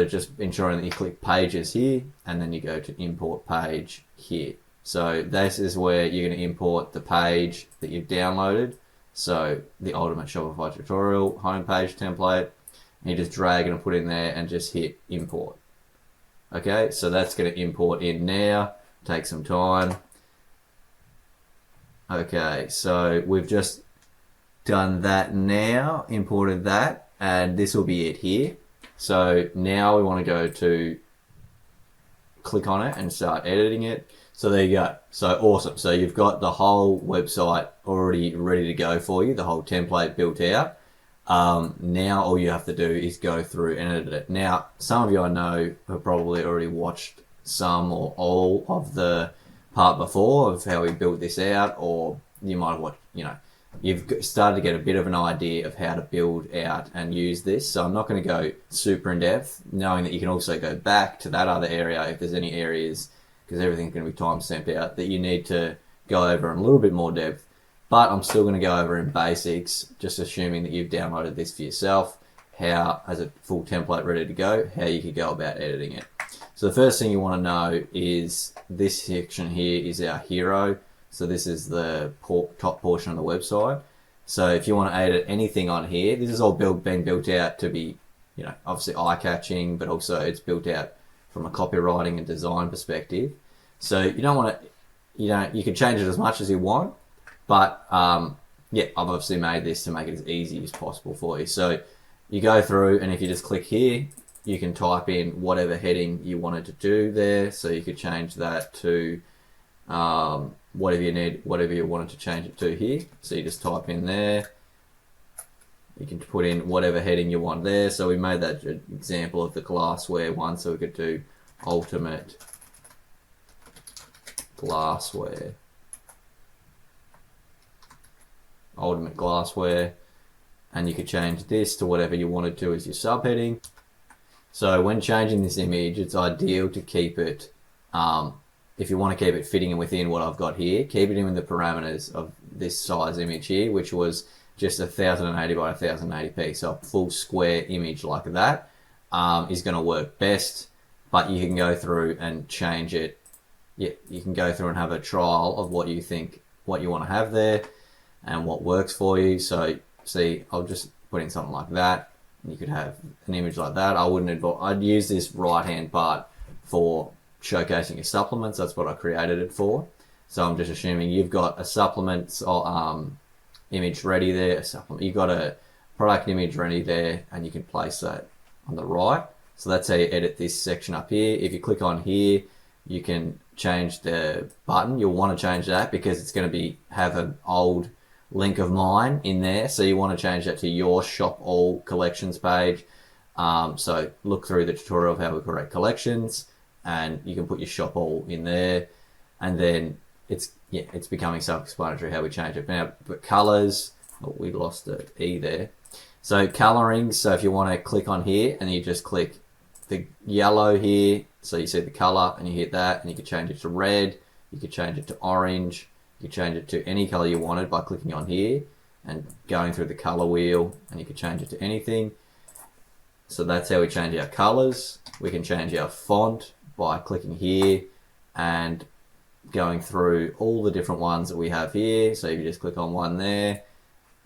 just ensuring that you click Pages here, and then you go to Import Page here. So this is where you're going to import the page that you've downloaded. So the Ultimate Shopify Tutorial Homepage Template, and you just drag and put in there and just hit Import. Okay, so that's going to import in now, take some time. Okay, so we've just done that now, imported that, and this will be it here. So now we want to go to click on it and start editing it. So there you go. So awesome. So you've got the whole website already ready to go for you, the whole template built out. Now all you have to do is go through and edit it. Now, some of you I know have probably already watched some or all of the part before of how we built this out, or you might have watched, you've started to get a bit of an idea of how to build out and use this. So I'm not going to go super in depth, knowing that you can also go back to that other area if there's any areas, because everything's going to be time stamped out, that you need to go over in a little bit more depth. But I'm still going to go over in basics, just assuming that you've downloaded this for yourself, how, as a full template ready to go, how you could go about editing it. So the first thing you want to know is this section here is our hero. So this is the top portion of the website. So if you want to edit anything on here, this is all been built out to be, obviously eye-catching, but also it's built out from a copywriting and design perspective. So you don't want to, you can change it as much as you want, but yeah, I've obviously made this to make it as easy as possible for you. So you go through, and if you just click here, you can type in whatever heading you wanted to do there. So you could change that to whatever you wanted to change it to here. So you just type in there. You can put in whatever heading you want there. So we made that example of the glassware one, so we could do ultimate glassware. Ultimate glassware. And you could change this to whatever you wanted to as your subheading. So when changing this image, it's ideal to keep it, if you want to keep it fitting within what I've got here, keep it in the parameters of this size image here, which was just 1080 by 1080p. So a full square image like that is going to work best, but you can go through and change it. Yeah, you can go through and have a trial of what you think, what you want to have there and what works for you. So see, I'll just put in something like that. You could have an image like that. I'd use this right hand part for showcasing your supplements. That's what I created it for. So I'm just assuming you've got a supplement image ready there. You've got a product image ready there, and you can place that on the right. So that's how you edit this section up here. If you click on here, you can change the button. You'll want to change that because it's going to have an old link of mine in there, so you want to change that to your Shop All Collections page. So look through the tutorial of how we create collections, and you can put your Shop All in there, and then it's becoming self-explanatory how we change it. Now, but colors, we lost the E there. So coloring, so if you want to click on here and you just click the yellow here, so you see the color and you hit that, and you can change it to red, you could change it to orange. You could change it to any color you wanted by clicking on here and going through the color wheel, and you could change it to anything. So that's how we change our colors. We can change our font by clicking here and going through all the different ones that we have here. So if you just click on one there,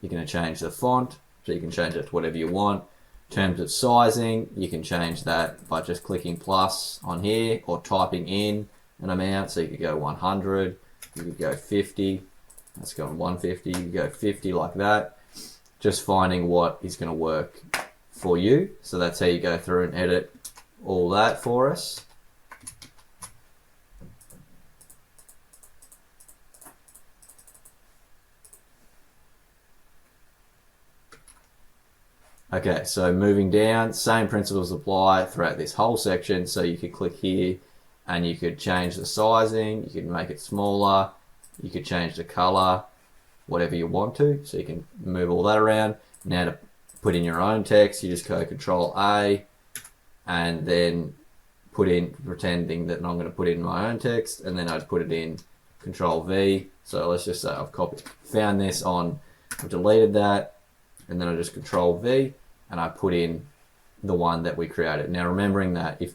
you're going to change the font, so you can change it to whatever you want. In terms of sizing, you can change that by just clicking plus on here or typing in an amount. So you could go 100. You could go 50, that's going 150, you could go 50 like that. Just finding what is going to work for you. So that's how you go through and edit all that for us. Okay, so moving down, same principles apply throughout this whole section. So you could click here and you could change the sizing, you could make it smaller, you could change the color, whatever you want to. So you can move all that around. Now to put in your own text, you just go Control A and then put in, pretending that I'm going to put in my own text, and then I'd put it in Control V. So let's just say I've found this on, I've deleted that, and then I just Control V and I put in the one that we created. Now remembering that if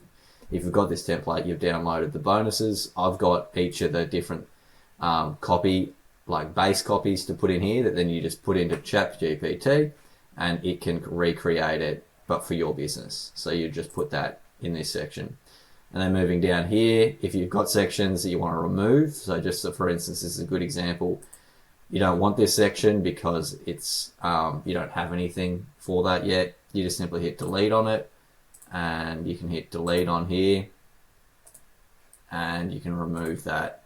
you've got this template, you've downloaded the bonuses. I've got each of the different copy, like base copies to put in here that then you just put into ChatGPT and it can recreate it, but for your business. So you just put that in this section. And then moving down here, if you've got sections that you want to remove, so just so for instance, this is a good example. You don't want this section because it's you don't have anything for that yet. You just simply hit delete on it, and you can hit delete on here, and you can remove that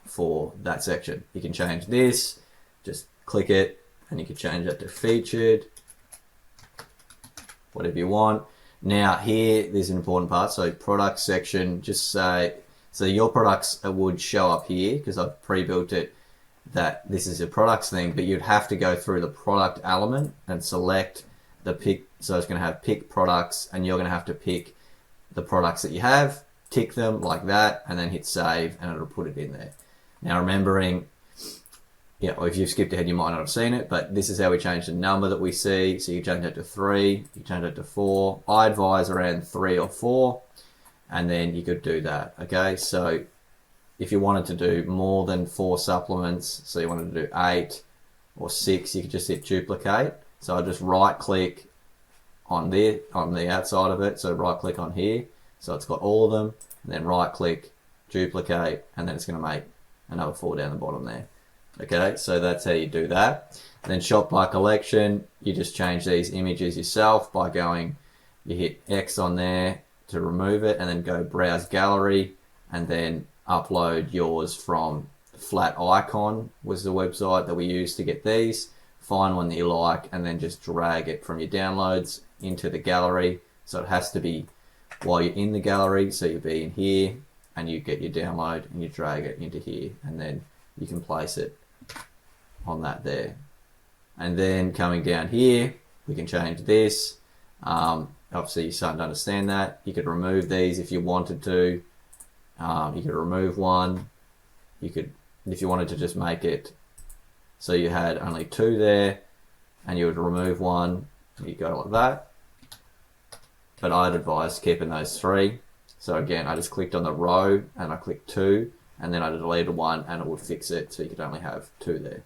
for that section. You can change this, just click it, and you can change that to featured, whatever you want. Now here, there's an important part. So product section, just say, so your products would show up here because I've pre-built it that this is a products thing, but you'd have to go through the product element and select the pick. So it's going to have pick products, and you're going to have to pick the products that you have, tick them like that, and then hit save, and it'll put it in there. Now remembering, or if you've skipped ahead, you might not have seen it, but this is how we change the number that we see. So you change that to 3, you change it to 4. I advise around 3 or 4, and then you could do that. Okay, so if you wanted to do more than 4 supplements, so you wanted to do 8 or 6, you could just hit duplicate. So I just right click on the outside of it. So right click on here. So it's got all of them, and then right click, duplicate, and then it's going to make another 4 down the bottom there. Okay, so that's how you do that. And then shop by collection, you just change these images yourself by going, you hit X on there to remove it, and then go browse gallery, and then upload yours from Flat Icon was the website that we used to get these. Find one that you like, and then just drag it from your downloads into the gallery. So it has to be while you're in the gallery, so you'll be in here, and you get your download, and you drag it into here, and then you can place it on that there. And then coming down here, we can change this. Obviously, you're starting to understand that. You could remove these if you wanted to. You could remove one. You could, if you wanted to just make it so you had only 2 there, and you would remove one, you go like that. But I'd advise keeping those 3. So again, I just clicked on the row and I clicked 2, and then I deleted one, and it would fix it so you could only have 2 there.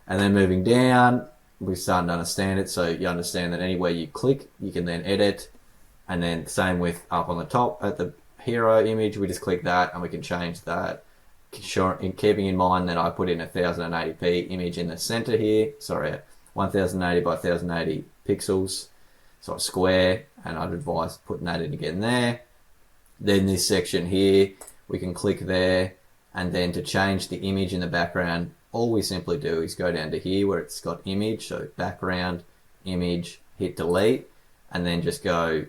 And then moving down, we're starting to understand it. So you understand that anywhere you click, you can then edit. And then same with up on the top at the hero image, we just click that and we can change that. In keeping in mind that I put in a 1080p image in the center here, 1080 by 1080 pixels, so a square, and I'd advise putting that in again there. Then this section here, we can click there, and then to change the image in the background, all we simply do is go down to here where it's got image, so background, image, hit delete, and then just go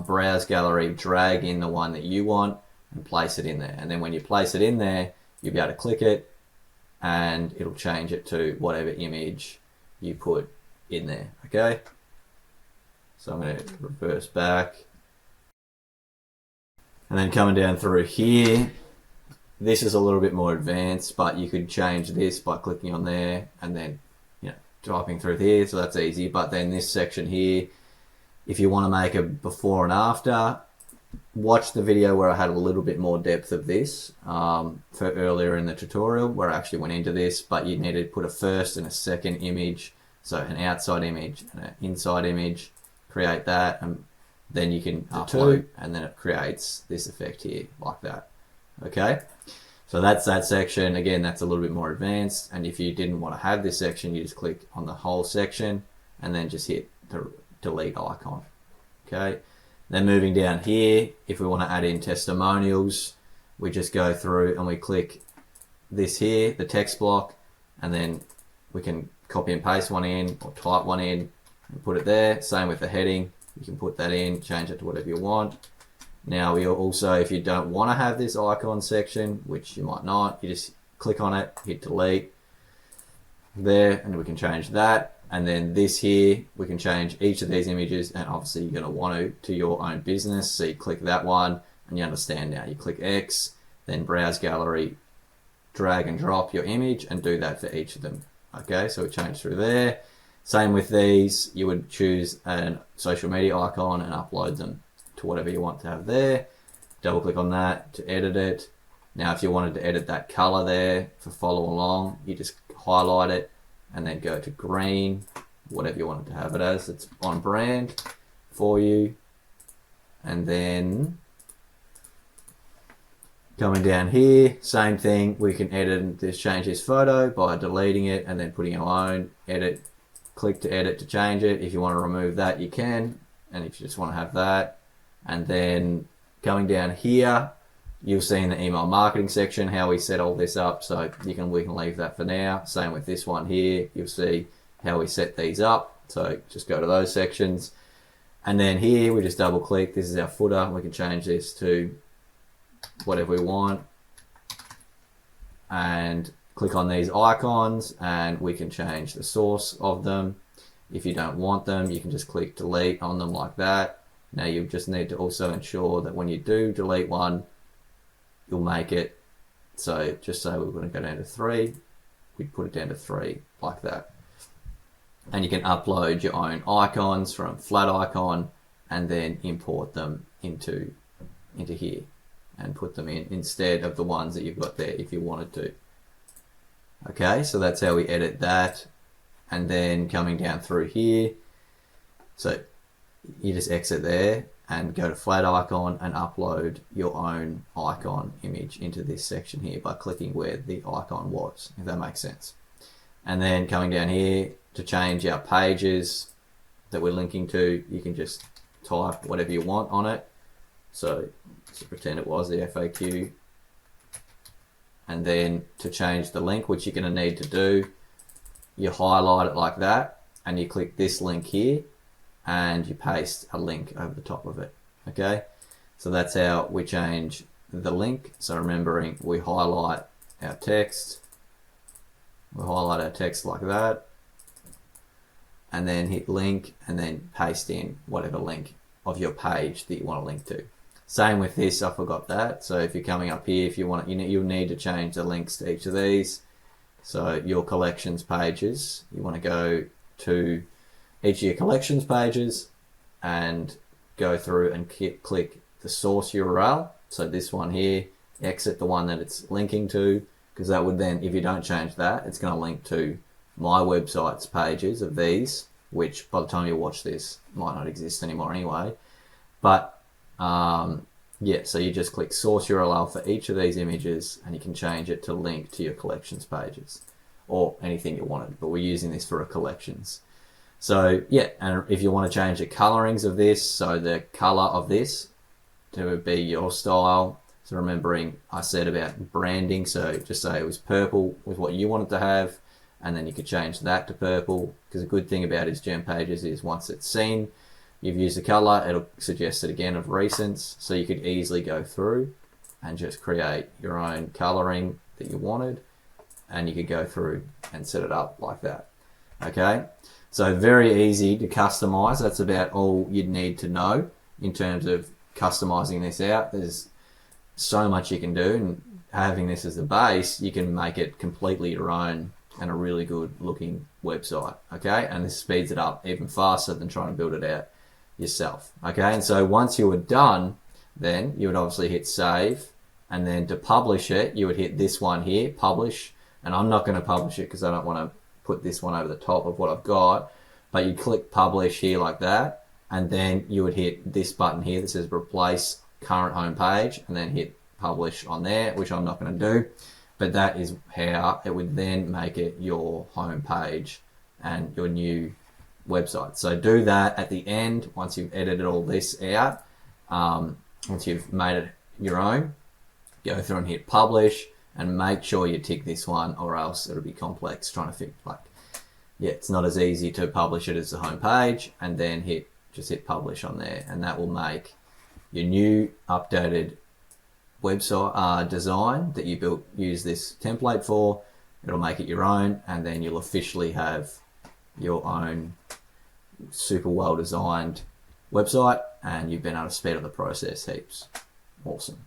browse gallery, drag in the one that you want and place it in there. And then when you place it in there, you'll be able to click it and it'll change it to whatever image you put in there. Okay, so I'm going to reverse back, and then coming down through here, this is a little bit more advanced, but you could change this by clicking on there and then, you know, typing through here, so that's easy. But then this section here, if you want to make a before and after, watch the video where I had a little bit more depth of this for earlier in the tutorial where I actually went into this, but you need to put a first and a second image, so an outside image and an inside image, create that, and then you can upload, and then it creates this effect here like that. Okay, so that's that section. Again, that's a little bit more advanced, and if you didn't want to have this section, you just click on the whole section and then just hit the delete icon. Okay, then moving down here, if we want to add in testimonials, we just go through and we click this here, the text block, and then we can copy and paste one in or type one in and put it there. Same with the heading, you can put that in, change it to whatever you want. Now we also, if you don't want to have this icon section, which you might not, you just click on it, hit delete there, and we can change that. And then this here, we can change each of these images, and obviously you're going to want to your own business. So you click that one, and you understand now. You click X, then browse gallery, drag and drop your image, and do that for each of them. Okay, so we change through there. Same with these, you would choose a social media icon and upload them to whatever you want to have there. Double click on that to edit it. Now if you wanted to edit that color there for follow along, you just highlight it and then go to green, whatever you want it to have it as. It's on brand for you. And then coming down here, same thing, we can edit and just change this photo by deleting it and then putting our own edit. Click to edit to change it. If you want to remove that, you can. And if you just want to have that. And then coming down here, you'll see in the email marketing section how we set all this up. So we can leave that for now. Same with this one here. You'll see how we set these up. So just go to those sections. And then here we just double click. This is our footer. We can change this to whatever we want. And click on these icons and we can change the source of them. If you don't want them, you can just click delete on them like that. Now you just need to also ensure that when you do delete one, you'll make it so just say we're going to go down to 3, we put it down to 3 like that. And you can upload your own icons from Flat Icon and then import them into here and put them in instead of the ones that you've got there if you wanted to. Okay, so that's how we edit that. And then coming down through here, so you just exit there and go to flat icon and upload your own icon image into this section here by clicking where the icon was, if that makes sense. And then coming down here to change our pages that we're linking to, you can just type whatever you want on it. So let's pretend it was the FAQ. And then to change the link, which you're going to need to do, you highlight it like that and you click this link here and you paste a link over the top of it. Okay, so that's how we change the link. So remembering, we highlight our text, like that, and then hit link and then paste in whatever link of your page that you want to link to. Same with this, I forgot that. So if you're coming up here, if you want, you'll need to change the links to each of these. So your collections pages, you want to go to each of your collections pages and go through and click the source URL. So this one here, exit the one that it's linking to, because that would then, if you don't change that, it's going to link to my website's pages of these, which by the time you watch this might not exist anymore anyway. But yeah, so you just click source URL for each of these images and you can change it to link to your collections pages or anything you wanted, but we're using this for a collections. So yeah, and if you want to change the colorings of this, so the color of this to be your style. So remembering I said about branding, so just say it was purple with what you wanted to have, and then you could change that to purple, because the good thing about his GemPages is once it's seen, you've used the color, it'll suggest it again of recents, so you could easily go through and just create your own coloring that you wanted, and you could go through and set it up like that. Okay, so very easy to customize. That's about all you'd need to know in terms of customizing this out. There's so much you can do, and having this as the base, you can make it completely your own and a really good looking website. Okay, and this speeds it up even faster than trying to build it out yourself. Okay, and so once you were done, then you would obviously hit save, and then to publish it, you would hit this one here, publish. And I'm not going to publish it because I don't want to put this one over the top of what I've got, but you click publish here like that, and then you would hit this button here that says replace current home page, and then hit publish on there, which I'm not going to do, but that is how it would then make it your home page and your new website. So do that at the end once you've edited all this out. Once you've made it your own, go through and hit publish, and make sure you tick this one, or else it'll be complex trying to fix, like, yeah, it's not as easy to publish it as the home page, and then just hit publish on there, and that will make your new updated website design that you use this template for. It'll make it your own, and then you'll officially have your own super well designed website, and you've been able to speed up the process heaps. Awesome.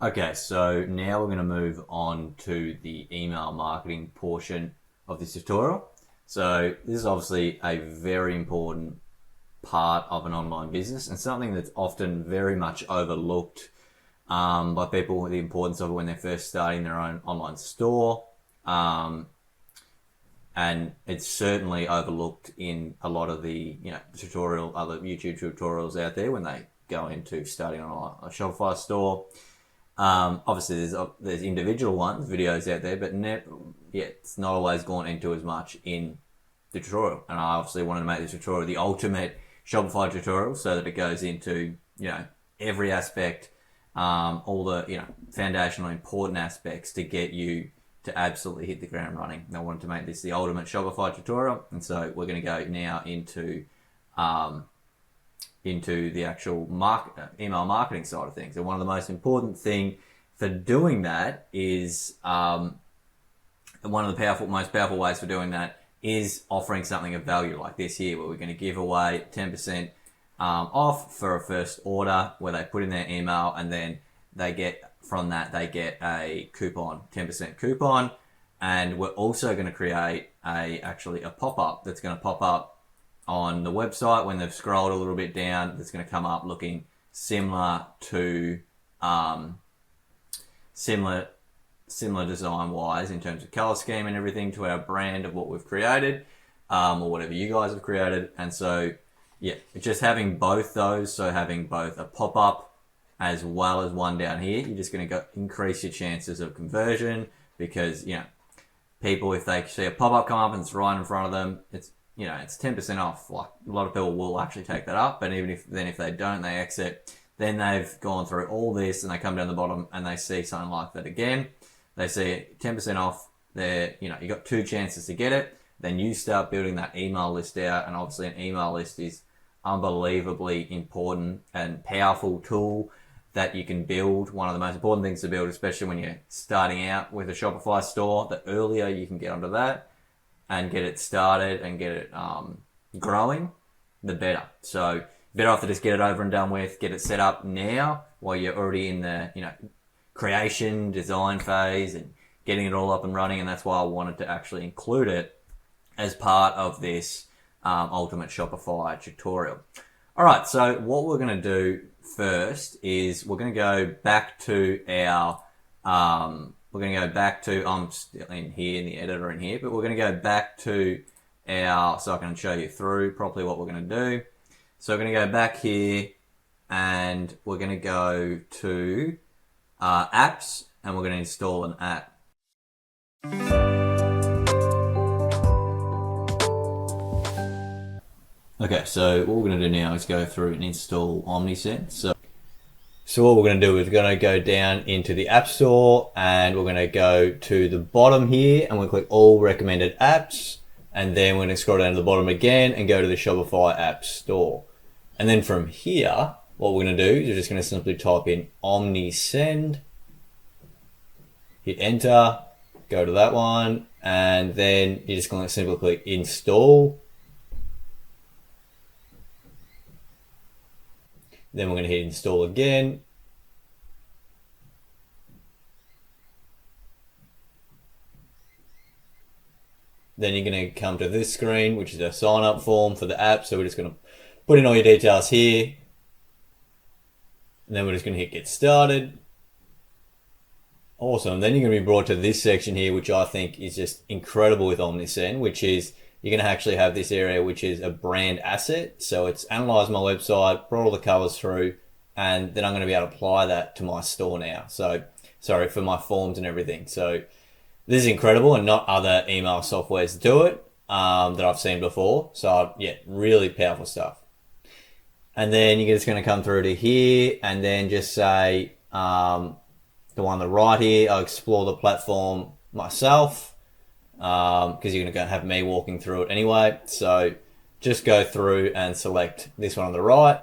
Okay, so now we're going to move on to the email marketing portion of this tutorial. So this is obviously a very important part of an online business, and something that's often very much overlooked by people, the importance of it when they're first starting their own online store. And it's certainly overlooked in a lot of the other YouTube tutorials out there when they go into starting on a Shopify store. Obviously there's individual videos out there, but it's not always gone into as much in the tutorial. And I obviously wanted to make this tutorial the ultimate Shopify tutorial, so that it goes into every aspect, all the foundational important aspects to get you to absolutely hit the ground running. And I wanted to make this the ultimate Shopify tutorial, and so we're going to go now into the actual email marketing side of things. And one of the most important thing for doing that is one of the most powerful ways for doing that is offering something of value like this here, where we're going to give away 10% off for a first order, where they put in their email, and then they get a coupon, 10% coupon. And we're also going to create a pop-up that's going to pop up on the website when they've scrolled a little bit down. That's going to come up looking similar to similar design wise in terms of color scheme and everything to our brand of what we've created. or whatever you guys have created. And so, yeah, just having both those, so having both a pop-up as well as one down here, you're just going to increase your chances of conversion, because, you know, people, if they see a pop-up come up and it's right in front of them, it's, you know, it's 10% off. Like, a lot of people will actually take that up, but even if they don't, they exit. Then they've gone through all this and they come down the bottom and they see something like that again. They see 10% off. There, you know, you got 2 chances to get it. Then you start building that email list out, and obviously an email list is unbelievably important and powerful tool that you can build. One of the most important things to build, especially when you're starting out with a Shopify store. The earlier you can get onto that and get it started and get it growing, the better. So better off to just get it over and done with, get it set up now while you're already in the, you know, creation, design phase and getting it all up and running. And that's why I wanted to actually include it as part of this Ultimate Shopify tutorial. All right, so what we're going to do first is we're going to go back to our, I'm still in here in the editor in here, but we're going to go back to our, so I can show you through properly what we're going to do. So we're going to go back here and we're going to go to apps, and we're going to install an app. Okay, so what we're going to do now is go through and install Omnisend. So what we're going to do is we're going to go down into the App Store, and we're going to go to the bottom here and we'll click all recommended apps, and then we're going to scroll down to the bottom again and go to the Shopify App Store. And then from here, what we're going to do is you're just going to simply type in Omnisend, hit enter, go to that one, and then you're just going to simply click install. Then we're going to hit install again. Then you're going to come to this screen, which is a sign up form for the app. So we're just going to put in all your details here. And then we're just going to hit get started. Awesome. Then you're going to be brought to this section here, which I think is just incredible with Omnisend, which is you're going to actually have this area, which is a brand asset. So it's analyzed my website, brought all the colors through, and then I'm going to be able to apply that to my store now. So, sorry, for my forms and everything. So this is incredible, and not other email softwares do it that I've seen before. So yeah, really powerful stuff. And then you're just going to come through to here and then just say, the one on the right here, I'll explore the platform myself. Because you're going to have me walking through it anyway. So just go through and select this one on the right.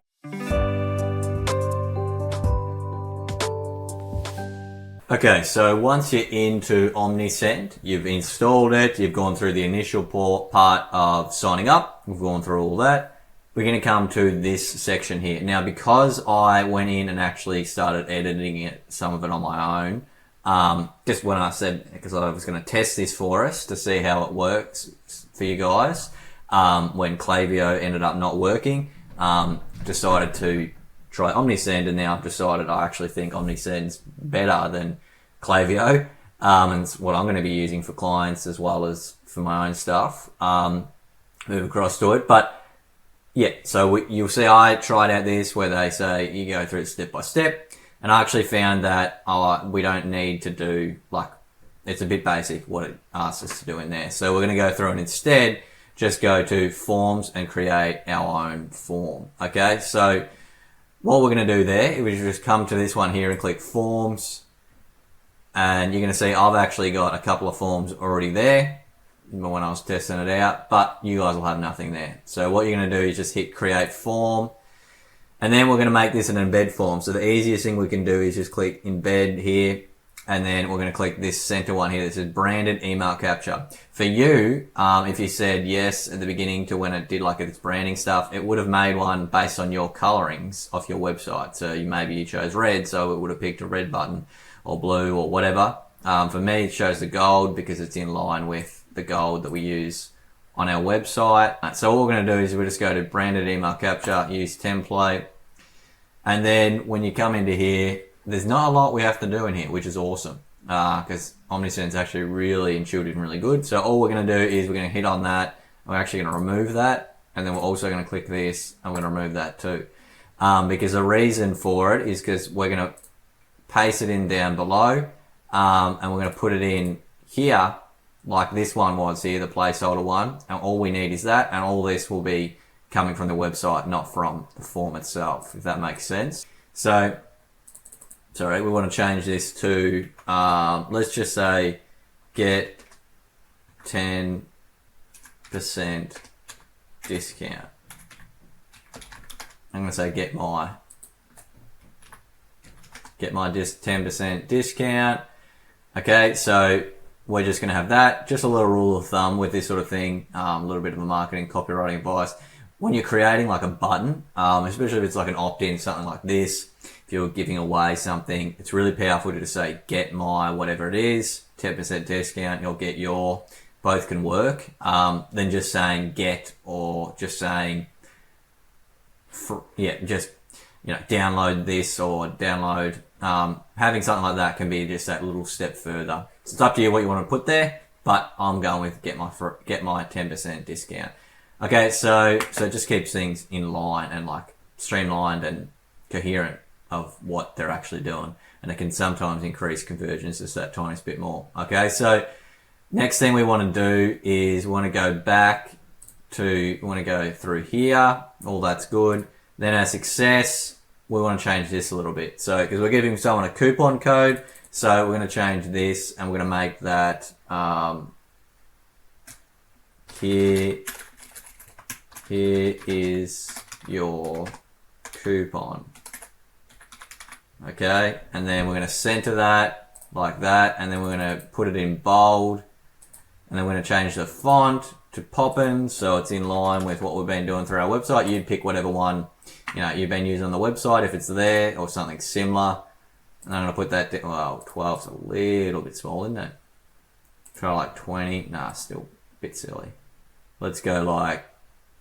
Okay, so once you're into Omnisend, you've installed it, you've gone through the initial part of signing up, we've gone through all that. We're going to come to this section here. Now, because I went in and actually started editing it, some of it on my own, just when I said, because I was going to test this for us to see how it works for you guys, when Klaviyo ended up not working, decided to try Omnisend, and now I've decided I actually think Omnisend's better than Klaviyo, and it's what I'm going to be using for clients as well as for my own stuff, move across to it. But yeah, so you'll see I tried out this where they say you go through it step by step. And I actually found that we don't need to do, like, it's a bit basic what it asks us to do in there. So we're going to go through and instead just go to forms and create our own form. Okay, so what we're going to do there is just come to this one here and click forms. And you're going to see I've actually got a couple of forms already there when I was testing it out, but you guys will have nothing there. So what you're going to do is just hit create form. And then we're going to make this an embed form. So the easiest thing we can do is just click embed here. And then we're going to click this center one here that says branded email capture. For you, if you said yes at the beginning to when it did like its branding stuff, it would have made one based on your colorings off your website. So maybe you chose red, so it would have picked a red button or blue or whatever. For me, it shows the gold because it's in line with the gold that we use on our website. So what we're going to do is we'll just go to branded email capture, use template. And then when you come into here, there's not a lot we have to do in here, which is awesome. Because Omnisend is actually really intuitive and really good. So all we're going to do is we're going to hit on that We're actually going to remove that, and then we're also going to click this. I'm going to remove that too, because the reason for it is because we're going to paste it in down below, and we're going to put it in here like this one was here, the placeholder one, and all we need is that, and all this will be coming from the website, not from the form itself, if that makes sense. So, sorry, we want to change this to, let's just say, get 10% discount. I'm going to say get my 10% discount. Okay, so we're just going to have that. Just a little rule of thumb with this sort of thing, a little bit of a marketing copywriting advice. When you're creating like a button, especially if it's like an opt-in, something like this, if you're giving away something, it's really powerful to just say get my whatever it is, 10% discount, you'll get your, both can work, than just saying get or just saying, just, download this or download, having something like that can be just that little step further. So it's up to you what you want to put there, but I'm going with get my 10% discount. Okay, so it just keeps things in line and like streamlined and coherent of what they're actually doing, and it can sometimes increase conversions just that tiny bit more. Okay, so next thing we want to do is we want to go through here. All that's good. Then our success, we want to change this a little bit. So because we're giving someone a coupon code, so we're going to change this and we're going to make that here is your coupon. Okay, and then we're going to center that like that, and then we're going to put it in bold, and then we're going to change the font to Poppin, so it's in line with what we've been doing through our website. You'd pick whatever one you've been using on the website if it's there, or something similar. And I'm going to put that down. Well, 12's a little bit small, isn't it? Try like 20. Nah, still a bit silly. Let's go like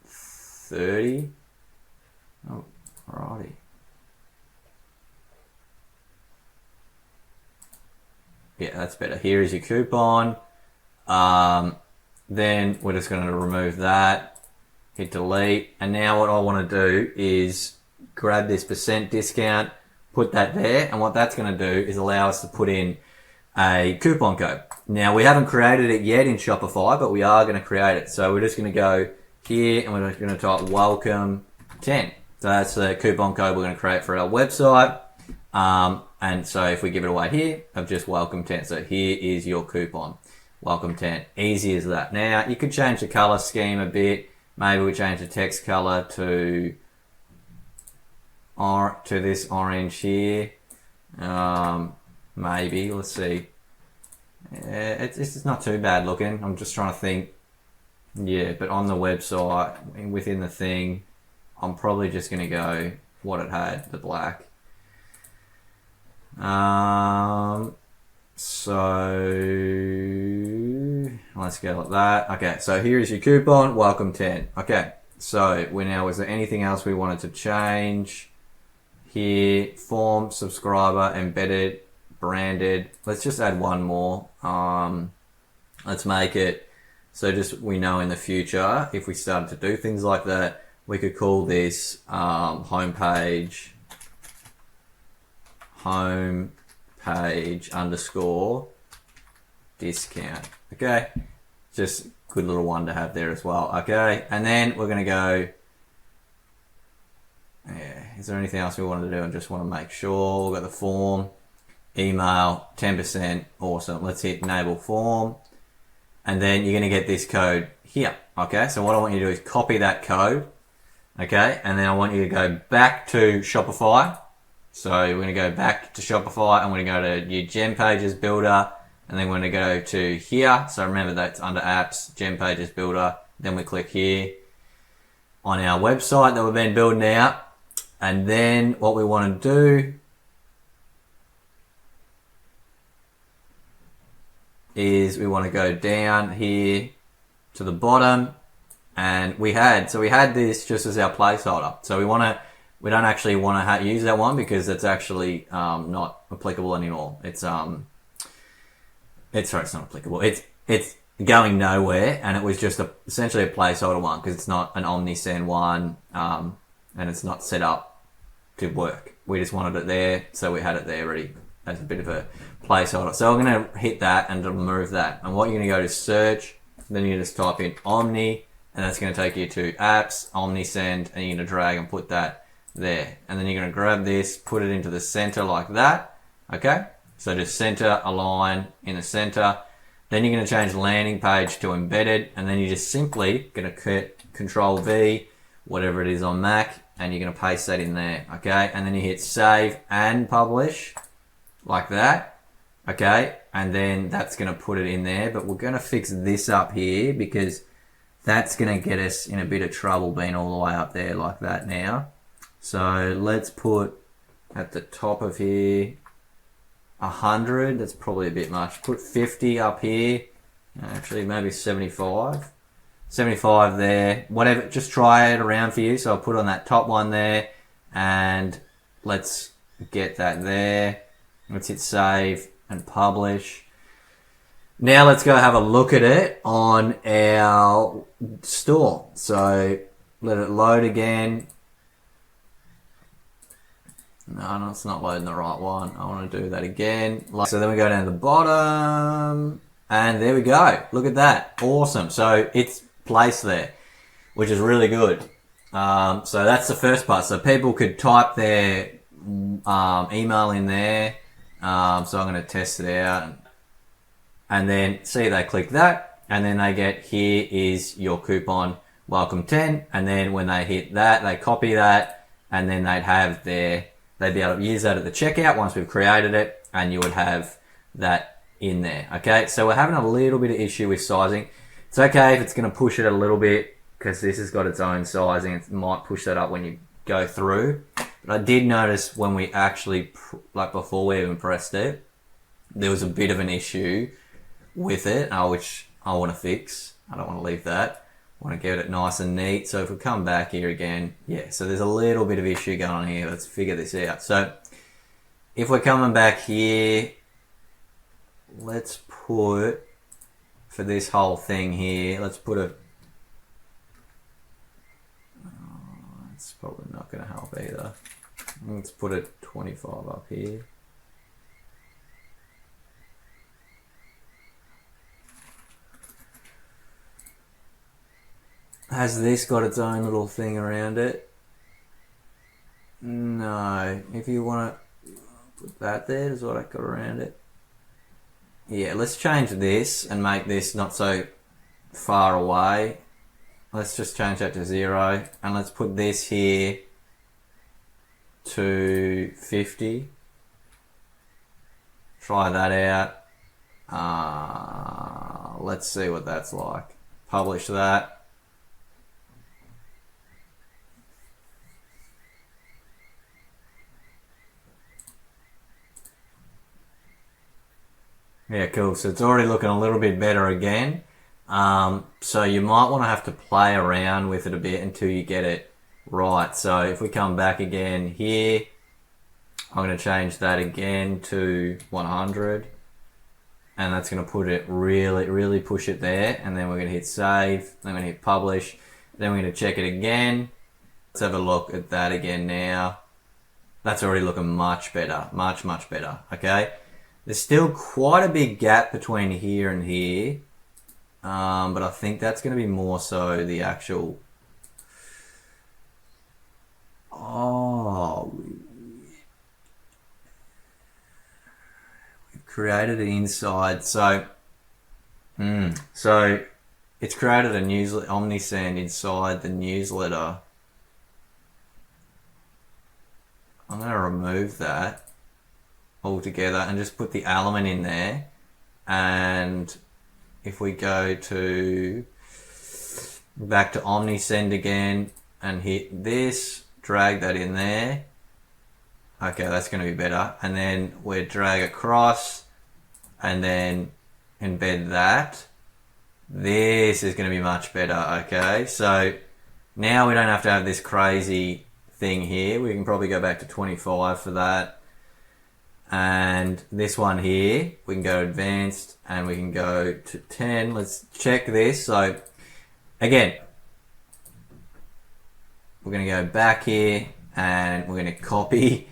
30. Oh, alrighty. Yeah, that's better. Here is your coupon. Then we're just going to remove that, hit delete. And now what I want to do is grab this percent discount, put that there. And what that's going to do is allow us to put in a coupon code. Now we haven't created it yet in Shopify, but we are going to create it. So we're just going to go here and we're just going to type welcome 10. So that's the coupon code we're going to create for our website. And so if we give it away here, I've just welcome 10. So here is your coupon, welcome 10. Easy as that. Now you could change the color scheme a bit. Maybe we change the text color to this orange here. Maybe, let's see. It's not too bad looking. I'm just trying to think. Yeah, but on the website, within the thing, I'm probably just going to go what it had, the black. So let's go like that. Okay, so here is your coupon, welcome 10. Okay, so was there anything else we wanted to change? Here, form, subscriber, embedded, branded. Let's just add one more. Let's make it so just we know in the future if we started to do things like that, we could call this homepage _ discount. Okay, just good little one to have there as well. Okay, and then we're going to go, is there anything else we wanted to do? I just want to make sure we've got the form, email, 10%, awesome. Let's hit enable form, and then you're going to get this code here. Okay, so what I want you to do is copy that code. Okay, and then I want you to go back to Shopify. So we're going to go back to Shopify, and we're going to go to your GemPages builder, and then we're going to go to here. So remember that's under apps, GemPages builder. Then we click here on our website that we've been building out. And then what we want to do is we want to go down here to the bottom, and we had this just as our placeholder. So we don't actually want to use that one because it's actually not applicable anymore. It's not applicable. going nowhere, and it was just essentially a placeholder one because it's not an Omnisend one, and it's not set up to work. We just wanted it there, so we had it there ready as a bit of a placeholder. So I'm going to hit that and remove that. And what you're going to go to search, then you just type in Omni, and that's going to take you to apps, Omnisend, and you're going to drag and put that there. And then you're going to grab this, put it into the center like that. Okay, so just center, align in the center. Then you're going to change landing page to embedded, and then you're just simply going to Control V, whatever it is on Mac, and you're going to paste that in there. Okay, and then you hit save and publish like that. Okay, and then that's going to put it in there, but we're going to fix this up here because that's going to get us in a bit of trouble being all the way up there like that now. So let's put at the top of here 100. That's probably a bit much. Put 50 up here. Actually, maybe 75. 75 there. Whatever. Just try it around for you. So I'll put on that top one there, and let's get that there. Let's hit save and publish. Now let's go have a look at it on our store. So let it load again. No, it's not loading the right one. I want to do that again. So then we go down to the bottom, and there we go. Look at that. Awesome. So it's placed there, which is really good. So that's the first part. So people could type their email in there. So I'm going to test it out. And then see, they click that, and then they get, here is your coupon, welcome 10. And then when they hit that, they copy that, and then they'd be able to use that at the checkout once we've created it, and you would have that in there. Okay, so we're having a little bit of issue with sizing. It's okay if it's going to push it a little bit because this has got its own sizing. It might push that up when you go through. But I did notice when we actually, like before we even pressed it, there was a bit of an issue with it, which I want to fix. I don't want to leave that. I want to get it nice and neat. So if we come back here again, yeah, so there's a little bit of issue going on here. Let's figure this out. So if we're coming back here, let's put, for this whole thing here, let's put a, it's probably not going to help either. Let's put a 25 up here. Has this got its own little thing around it? No. If you want to put that there, is what I got around it. Yeah, let's change this and make this not so far away. Let's just change that to 0, and let's put this here to 50. Try that out. Let's see what that's like. Publish that. Yeah, cool. So it's already looking a little bit better again. So you might want to have to play around with it a bit until you get it right. So if we come back again here, I'm going to change that again to 100. And that's going to put it really push it there. And then we're going to hit save. Then we're going to hit publish. Then we're going to check it again. Let's have a look at that again now. That's already looking much better. Much better. Okay. There's still quite a big gap between here and here, but I think that's going to be more so the actual, we've created it inside, so it's created a newsletter, Omnisend inside the newsletter. I'm going to remove that altogether and just put the element in there. And if we go to back to Omnisend again and hit this, drag that in there. Okay, that's going to be better. And then we drag across and then embed that. This is going to be much better. Okay, so now we don't have to have this crazy thing here. We can probably go back to 25 for that. And this one here, we can go to advanced and we can go to 10. Let's check this. So again, we're going to go back here and we're going to copy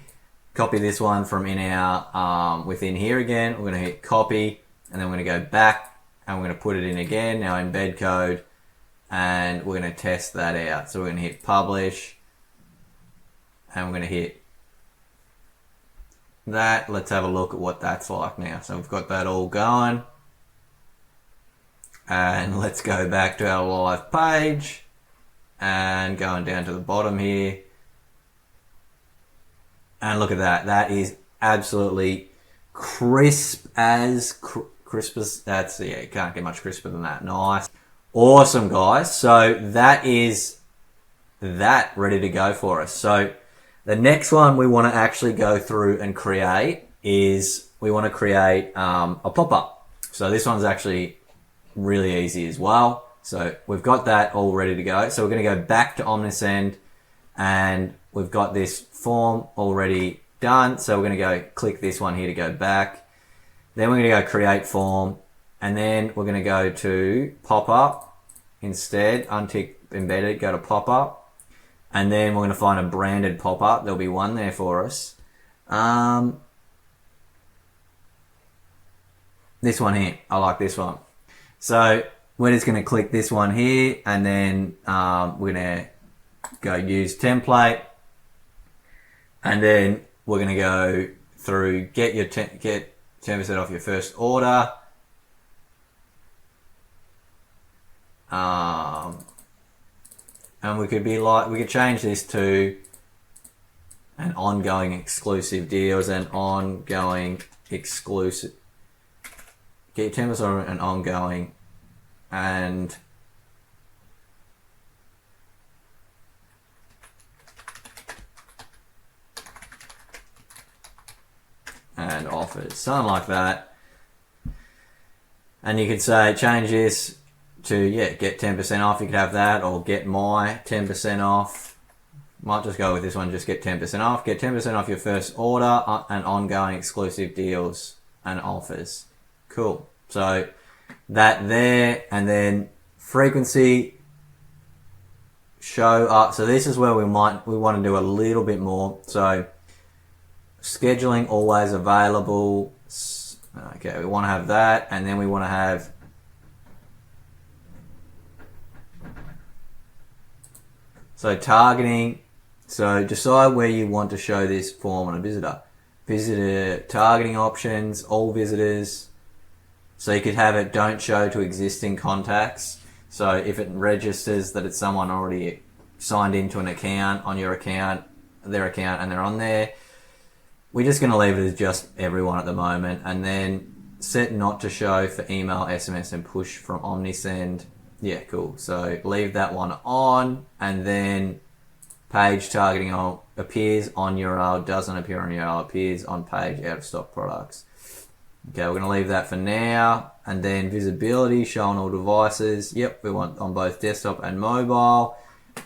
this one from in our within here again. We're going to hit copy and then we're going to go back and we're going to put it in again, now embed code, and we're going to test that out. So we're going to hit publish and we're going to hit that. Let's have a look at what that's like now. So we've got that all going, and let's go back to our live page and going down to the bottom here, and look at that. That is absolutely crisp as that's, yeah, you can't get much crisper than that. Nice, awesome, guys. So that is that ready to go for us. So the next one we want to actually go through and create is we want to create a pop-up. So this one's actually really easy as well. So we've got that all ready to go. So we're going to go back to Omnisend and we've got this form already done. So we're going to go click this one here to go back. Then we're going to go create form, and then we're going to go to pop-up instead, untick embedded, go to pop-up. And then we're going to find a branded pop-up. There'll be one there for us. This one here. I like this one. So we're just going to click this one here, and then we're going to go use template. And then we're going to go through get 10% off your first order. And we could change this to an ongoing exclusive deals and ongoing exclusive. Get your 10% on an ongoing and offers, something like that. And you could say change this to, get 10% off. You could have that, or get my 10% off. Might just go with this one, just get 10% off. Get 10% off your first order and ongoing exclusive deals and offers. Cool. So that there, and then frequency, show up. So this is where we want to do a little bit more. So scheduling always available. Okay, we want to have that, and then we want to have targeting. So decide where you want to show this form on a visitor. Visitor targeting options, all visitors. So you could have it don't show to existing contacts. So if it registers that it's someone already signed into an account on your account, their account, and they're on there, we're just going to leave it as just everyone at the moment. And then set not to show for email, SMS, and push from Omnisend. Yeah, cool. So leave that one on, and then page targeting appears on URL, doesn't appear on URL, appears on page out of stock products. Okay, we're going to leave that for now. And then visibility, show on all devices. Yep, we want on both desktop and mobile.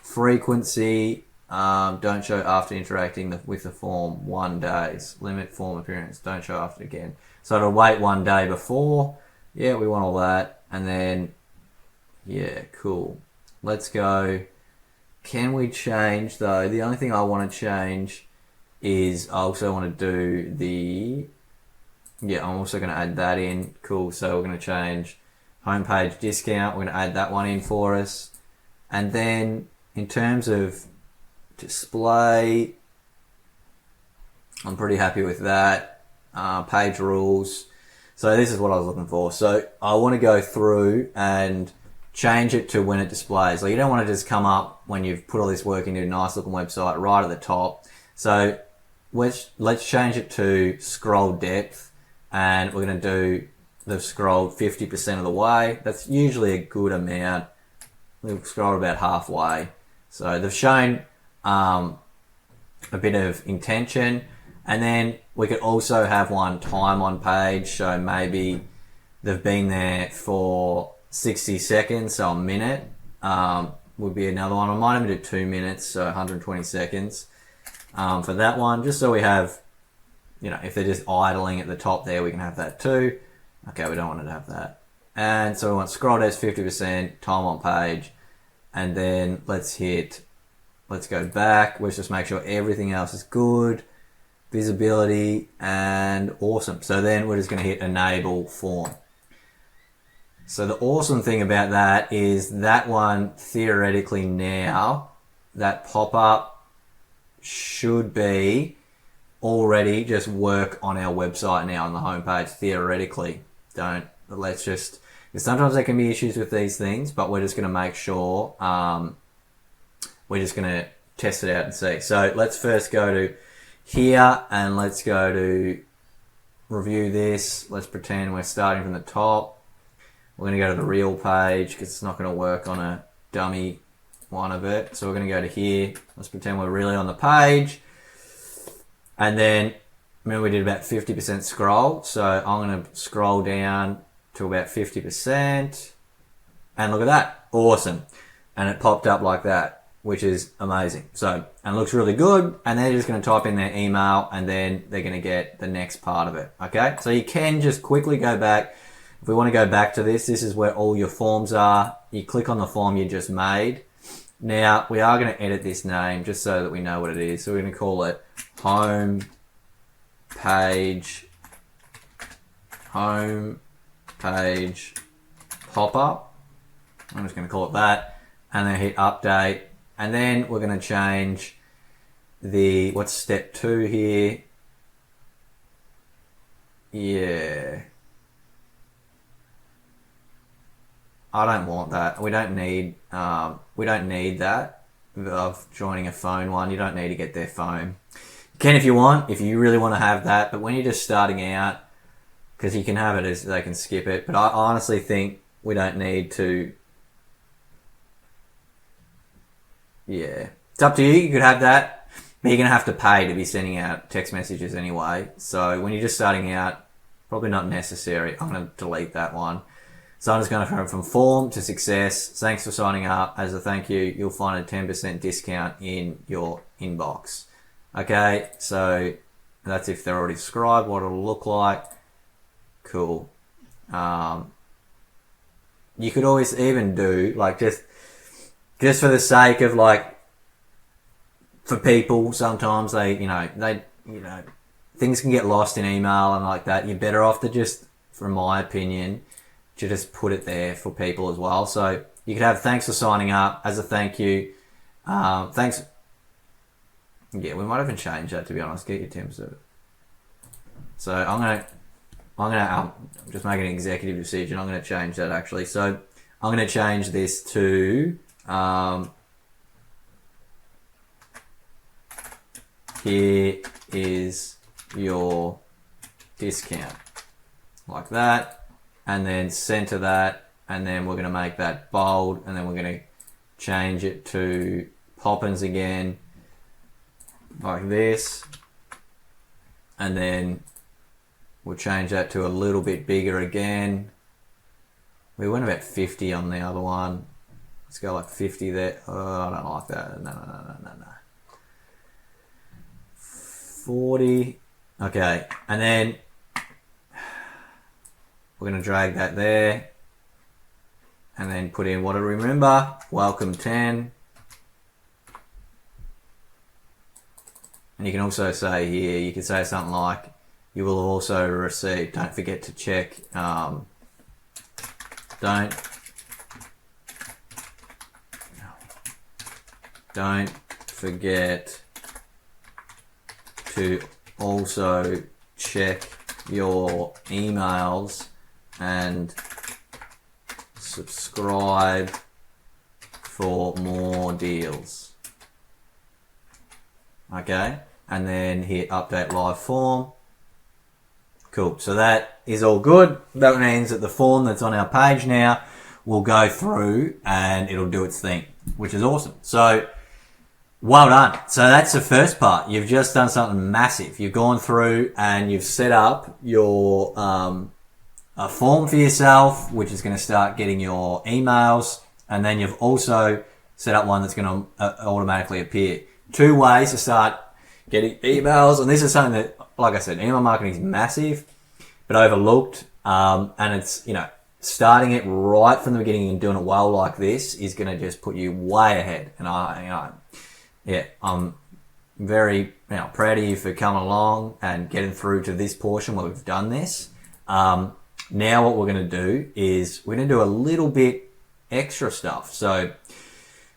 Frequency, don't show after interacting with the form 1 day. Limit form appearance, don't show after again. So it'll wait 1 day before. Yeah, we want all that. And then, yeah, cool. Let's go. Can we change though? The only thing I want to change is I also want to do the, I'm also going to add that in. Cool. So we're going to change homepage discount. We're going to add that one in for us. And then in terms of display, I'm pretty happy with that. Page rules. So this is what I was looking for. So I want to go through and change it to when it displays. Like, you don't want to just come up when you've put all this work into a nice looking website right at the top. So let's change it to scroll depth. And we're going to do the scroll 50% of the way. That's usually a good amount. We've scrolled about halfway. So they've shown a bit of intention. And then we could also have one time on page. So maybe they've been there for 60 seconds, so a minute would be another one. I might even do 2 minutes, so 120 seconds for that one, just so we have if they're just idling at the top there, we can have that too. Okay, we don't want to have that. And so we want scroll depth 50%, time on page, and then let's go back. Let's just make sure everything else is good. Visibility and awesome. So then we're just going to hit enable form. So the awesome thing about that is that one theoretically now, that pop-up should be already just work on our website now on the homepage theoretically. Because sometimes there can be issues with these things, but we're just going to make sure, we're just going to test it out and see. So let's first go to here and let's go to review this. Let's pretend we're starting from the top. We're going to go to the real page because it's not going to work on a dummy one of it. So we're going to go to here. Let's pretend we're really on the page. And then, remember we did about 50% scroll. So I'm going to scroll down to about 50%. And look at that. Awesome. And it popped up like that, which is amazing. So, and it looks really good. And they're just going to type in their email and then they're going to get the next part of it. Okay. So you can just quickly go back. If we want to go back to this is where all your forms are. You click on the form you just made. Now we are going to edit this name just so that we know what it is. So we're going to call it home page pop-up. I'm just going to call it that. And then hit update. And then we're going to change what's step 2 here? Yeah. I don't want that. We don't need that of joining a phone one. You don't need to get their phone. You can if you want, if you really want to have that, but when you're just starting out, because you can have it as they can skip it, but I honestly think we don't need to. Yeah. It's up to you. You could have that, but you're going to have to pay to be sending out text messages anyway. So when you're just starting out, probably not necessary. I'm going to delete that one. So I'm just going to go from form to success. Thanks for signing up. As a thank you, you'll find a 10% discount in your inbox. Okay, so that's if they're already subscribed, what it'll look like. Cool. You could always even do, like, just for the sake of, like, for people, sometimes things can get lost in email and like that. You're better off to just, from my opinion, to just put it there for people as well. So you could have thanks for signing up as a thank you. Thanks. Yeah, we might even change that, to be honest. Get your 10%. So I'm gonna just make an executive decision. I'm gonna change that actually. So I'm gonna change this to here is your discount, like that. And then center that, and then we're going to make that bold, and then we're going to change it to Poppins again, like this, and then we'll change that to a little bit bigger again. We went about 50 on the other one. Let's go like 50 there. Oh, I don't like that. No. 40. Okay, and then we're going to drag that there and then put in what do we remember? Welcome 10. And you can also say here, you can say something like, you will also receive, don't forget to check, don't forget to also check your emails and subscribe for more deals. Okay, and then hit update live form. Cool, so that is all good. That means that the form that's on our page now will go through and it'll do its thing, which is awesome. So well done. So that's the first part. You've just done something massive. You've gone through and you've set up your a form for yourself, which is going to start getting your emails, and then you've also set up one that's going to automatically appear. 2 ways to start getting emails, and this is something that like I said, email marketing is massive, but overlooked. And it's, starting it right from the beginning and doing it well like this is going to just put you way ahead. And I'm very proud of you for coming along and getting through to this portion where we've done this. Now what we're going to do is we're going to do a little bit extra stuff. So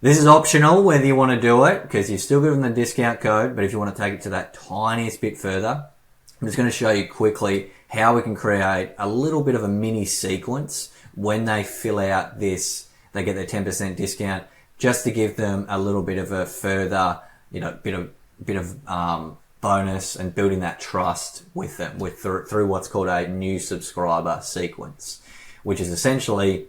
this is optional whether you want to do it, because you're still given the discount code, but if you want to take it to that tiniest bit further, I'm just going to show you quickly how we can create a little bit of a mini sequence when they fill out this, they get their 10% discount, just to give them a little bit of a further, bit of bonus and building that trust with them through what's called a new subscriber sequence, which is essentially,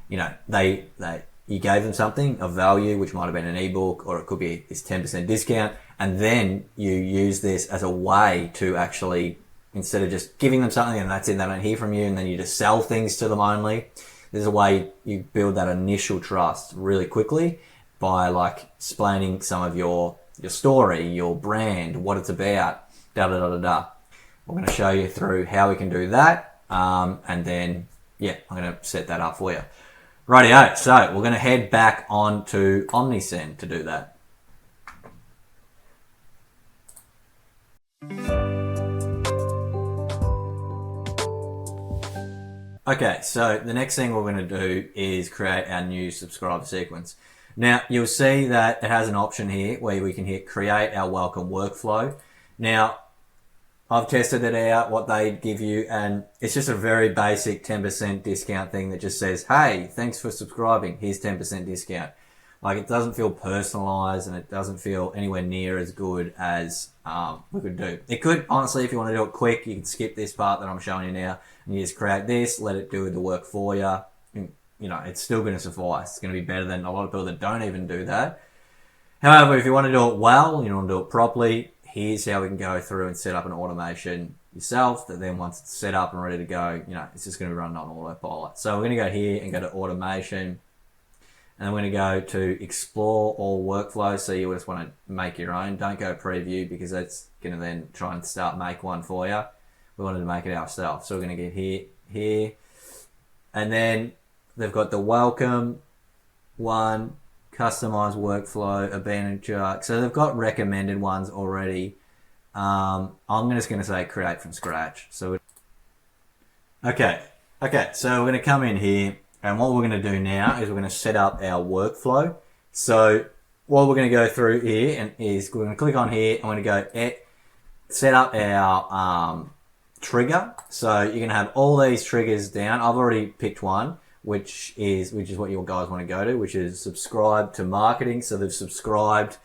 you gave them something of value, which might have been an ebook, or it could be this 10% discount, and then you use this as a way to actually, instead of just giving them something and that's it, they don't hear from you, and then you just sell things to them only, there's a way you build that initial trust really quickly by like explaining some of your story, your brand, what it's about, da-da-da-da-da. We're going to show you through how we can do that, and then, I'm going to set that up for you. Rightio, so we're going to head back onto Omnisend to do that. Okay, so the next thing we're going to do is create our new subscriber sequence. Now, you'll see that it has an option here where we can hit create our welcome workflow. Now, I've tested it out, what they give you, and it's just a very basic 10% discount thing that just says, hey, thanks for subscribing, here's 10% discount. Like, it doesn't feel personalized and it doesn't feel anywhere near as good as we could do. It could, honestly, if you want to do it quick, you can skip this part that I'm showing you now and you just create this, let it do the work for you. And, it's still going to suffice. It's going to be better than a lot of people that don't even do that. However, if you want to do it well, you want to do it properly, here's how we can go through and set up an automation yourself that then once it's set up and ready to go, it's just going to be running on autopilot. So we're going to go here and go to automation, and we're going to go to explore all workflows. So you just want to make your own. Don't go preview, because that's going to then try and start make one for you. We wanted to make it ourselves. So we're going to get here, and then they've got the welcome one, customize workflow, abandoned chart. So they've got recommended ones already. I'm just going to say create from scratch. So okay, so we're going to come in here, and what we're going to do now is we're going to set up our workflow. So what we're going to go through here is we're going to click on here, and we're going to go set up our trigger. So you're going to have all these triggers down. I've already picked one, which is what you guys want to go to, which is subscribe to marketing. So they've subscribed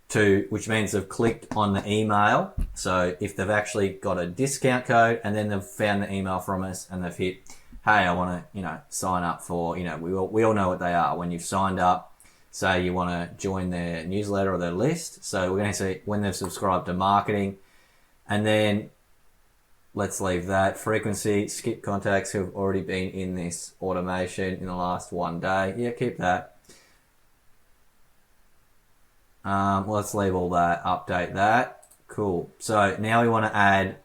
to, which means they've clicked on the email. So if they've actually got a discount code and then they've found the email from us and they've hit, hey, I want to, sign up for, we all know what they are. When you've signed up, say you want to join their newsletter or their list. So we're going to see when they've subscribed to marketing, and then let's leave that. Frequency, skip contacts who have already been in this automation in the last 1 day. Yeah, keep that. Let's leave all that, update that. Cool. So now we want to add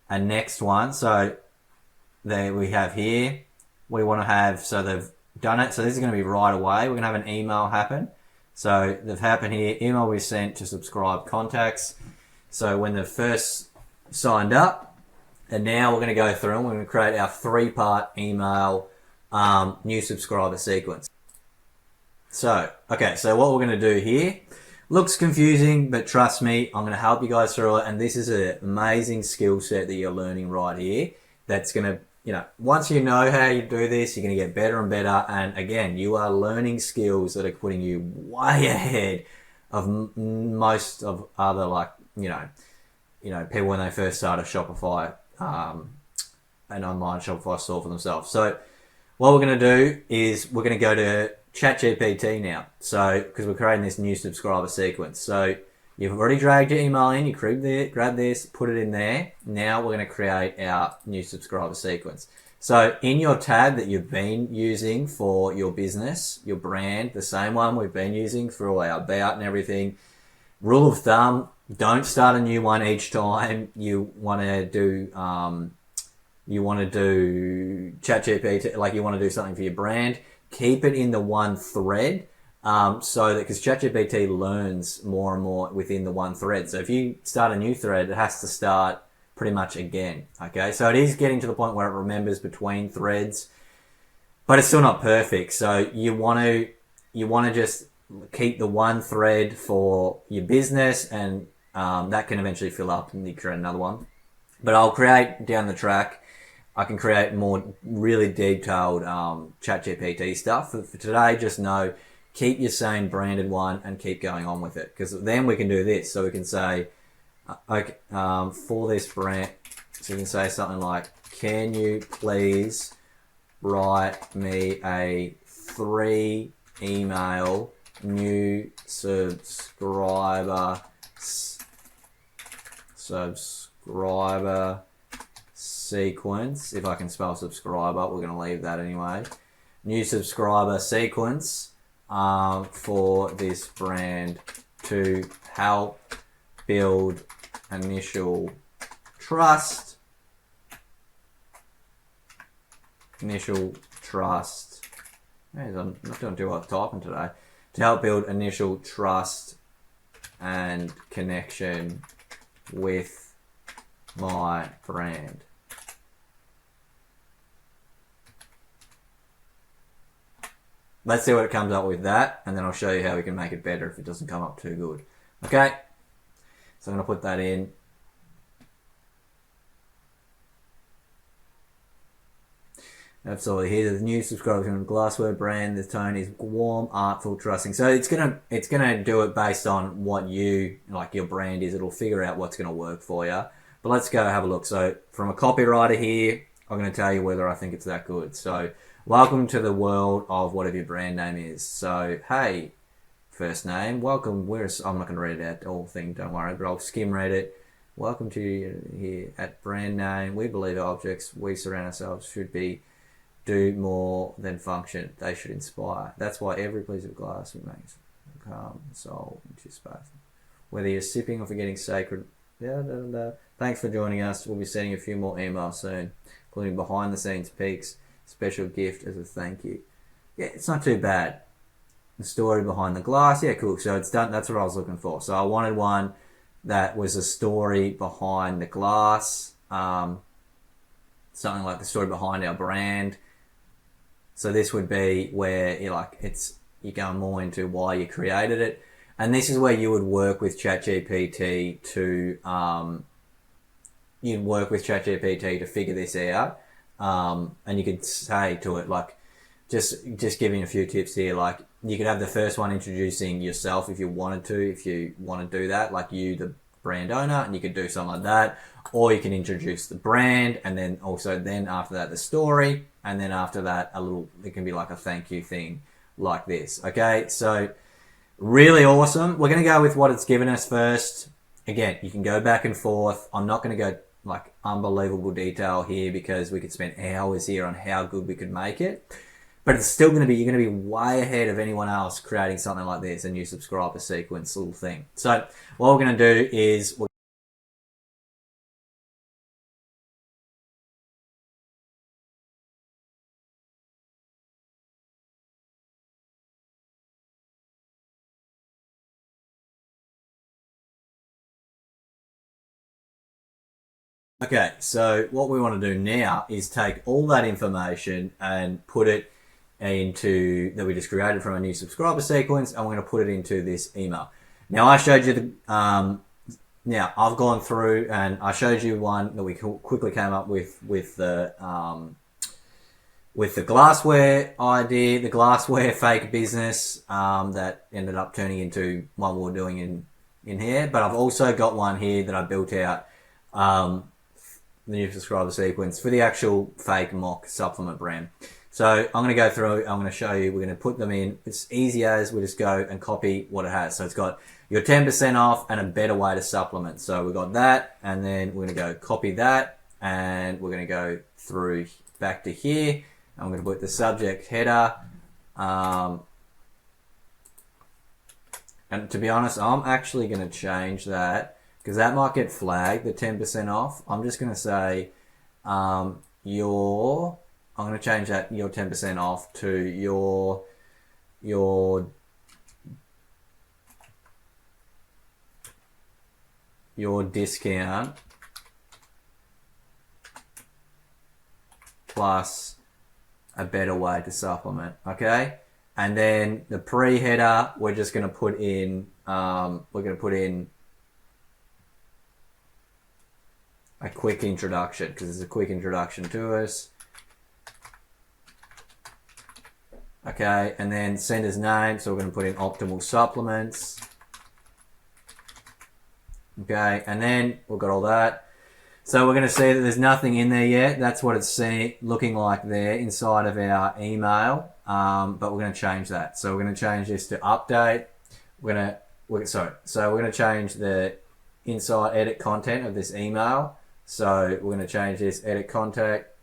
a next one. So there we have here, we want to have, so they've done it. So this is going to be right away. We're going to have an email happen. So they've happened here. Email we sent to subscribe contacts. So when they've first signed up, and now we're going to go through and we're going to create our 3-part email new subscriber sequence. So, okay, so what we're going to do here looks confusing, but trust me, I'm going to help you guys through it. And this is an amazing skill set that you're learning right here. That's going to, once you know how you do this, you're going to get better and better. And again, you are learning skills that are putting you way ahead of most of other, people when they first start a Shopify, an online Shopify store for themselves. So what we're going to do is we're going to go to ChatGPT now. So, because we're creating this new subscriber sequence. So you've already dragged your email in, you grab this, put it in there. Now we're going to create our new subscriber sequence. So in your tab that you've been using for your business, your brand, the same one we've been using for all our about and everything, rule of thumb, Don't start a new one each time you want to do ChatGPT, like you want to do something for your brand. Keep it in the one thread, so that, because ChatGPT learns more and more within the one thread. So if you start a new thread, it has to start pretty much again. Okay, so it is getting to the point where it remembers between threads, but it's still not perfect. So you want to just keep the one thread for your business, and that can eventually fill up and you create another one. But I'll create down the track, I can create more really detailed ChatGPT stuff. For today, just know, keep your same branded one and keep going on with it, because then we can do this. So we can say, okay, for this brand, so you can say something like, can you please write me a 3 email new subscriber sequence. If I can spell subscriber, we're going to leave that anyway. New subscriber sequence for this brand to help build initial trust. I'm not doing too well typing today. To help build initial trust and connection with my brand. Let's see what it comes up with that, and then I'll show you how we can make it better if it doesn't come up too good. Okay, so I'm going to put that in. Absolutely. Here, the new subscriber from Glassware brand. The tone is warm, artful, trusting. So it's gonna do it based on what you like your brand is. It'll figure out what's gonna work for you. But let's go have a look. So from a copywriter here, I'm gonna tell you whether I think it's that good. So welcome to the world of whatever your brand name is. So hey, first name, welcome. I'm not gonna read it out the whole thing. Don't worry, but I'll skim read it. Welcome to here at brand name. We believe our objects we surround ourselves should be do more than function. They should inspire. That's why every piece of glass remains calm, soul, into space. Whether you're sipping or forgetting sacred. Thanks for joining us. We'll be sending a few more emails soon, including behind the scenes peeks, special gift as a thank you. Yeah, it's not too bad. The story behind the glass. Yeah, cool. So it's done. That's what I was looking for. So I wanted one that was a story behind the glass. Something like the story behind our brand. So this would be where you're going more into why you created it, and this is where you would work with ChatGPT to figure this out, and you could say to it like, just giving a few tips here. Like you could have the first one introducing yourself if you want to do that, like you the brand owner, and you could do something like that, or you can introduce the brand, and then after that the story, and then after that it can be like a thank you thing like this. Okay, so really awesome. We're going to go with what it's given us first. Again, you can go back and forth. I'm not going to go like unbelievable detail here because we could spend hours here on how good we could make it. But it's still you're going to be way ahead of anyone else creating something like this, a new subscriber sequence little thing. So what we're going to do is okay, so what we want to do now is take all that information and put it into that we just created from a new subscriber sequence, and we're going to put it into this email. Now I showed you now I've gone through and I showed you one that we quickly came up with the glassware idea, the glassware fake business that ended up turning into one we're doing in here. But I've also got one here that I built out the new subscriber sequence for the actual fake mock supplement brand. So I'm going to go through, I'm going to show you, we're going to put them in. It's easy as we just go and copy what it has. So it's got your 10% off and a better way to supplement. So we've got that, and then we're going to go copy that, and we're going to go through back to here. I'm going to put the subject header, and And to be honest, I'm actually going to change that because that might get flagged, the 10% off. I'm just going to say I'm going to change that your 10% off to your discount plus a better way to supplement, okay? And then the pre-header, we're just going to put in, a quick introduction, because it's a quick introduction to us. Okay, and then sender's name, so we're going to put in optimal supplements. Okay, and then we've got all that. So we're going to see that there's nothing in there yet. That's what it's looking like there inside of our email. But we're going to change that. So we're going to change this to update. So we're going to change the inside edit content of this email. So we're going to change this edit contact.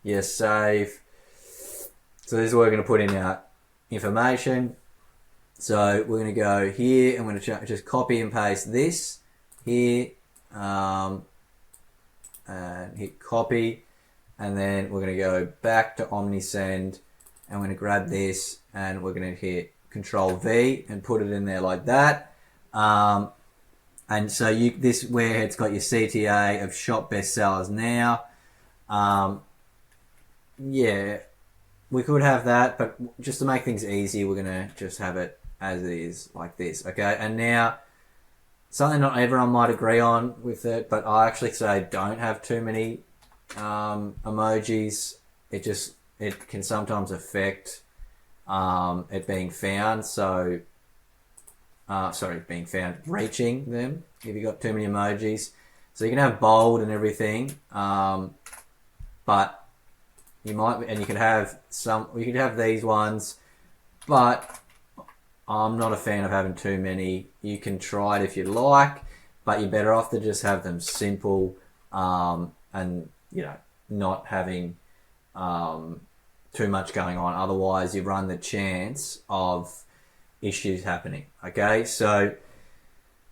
Yes, save. So this is where we're going to put in our information. So we're going to go here. I'm going to just copy and paste this here. And hit copy, and then we're going to go back to Omnisend, and we're going to grab this, and we're going to hit Control V and put it in there like that. And so this where it's got your CTA of shop bestsellers now. Yeah, we could have that, but just to make things easy, we're going to just have it as it is like this. Okay, and now something not everyone might agree on with it, but I actually say don't have too many emojis. It can sometimes affect it being found. So, reaching them if you got too many emojis. So you can have bold and everything, but you could have these ones, but I'm not a fan of having too many. You can try it if you like, but you're better off to just have them simple, and not having too much going on. Otherwise, you run the chance of issues happening. Okay, so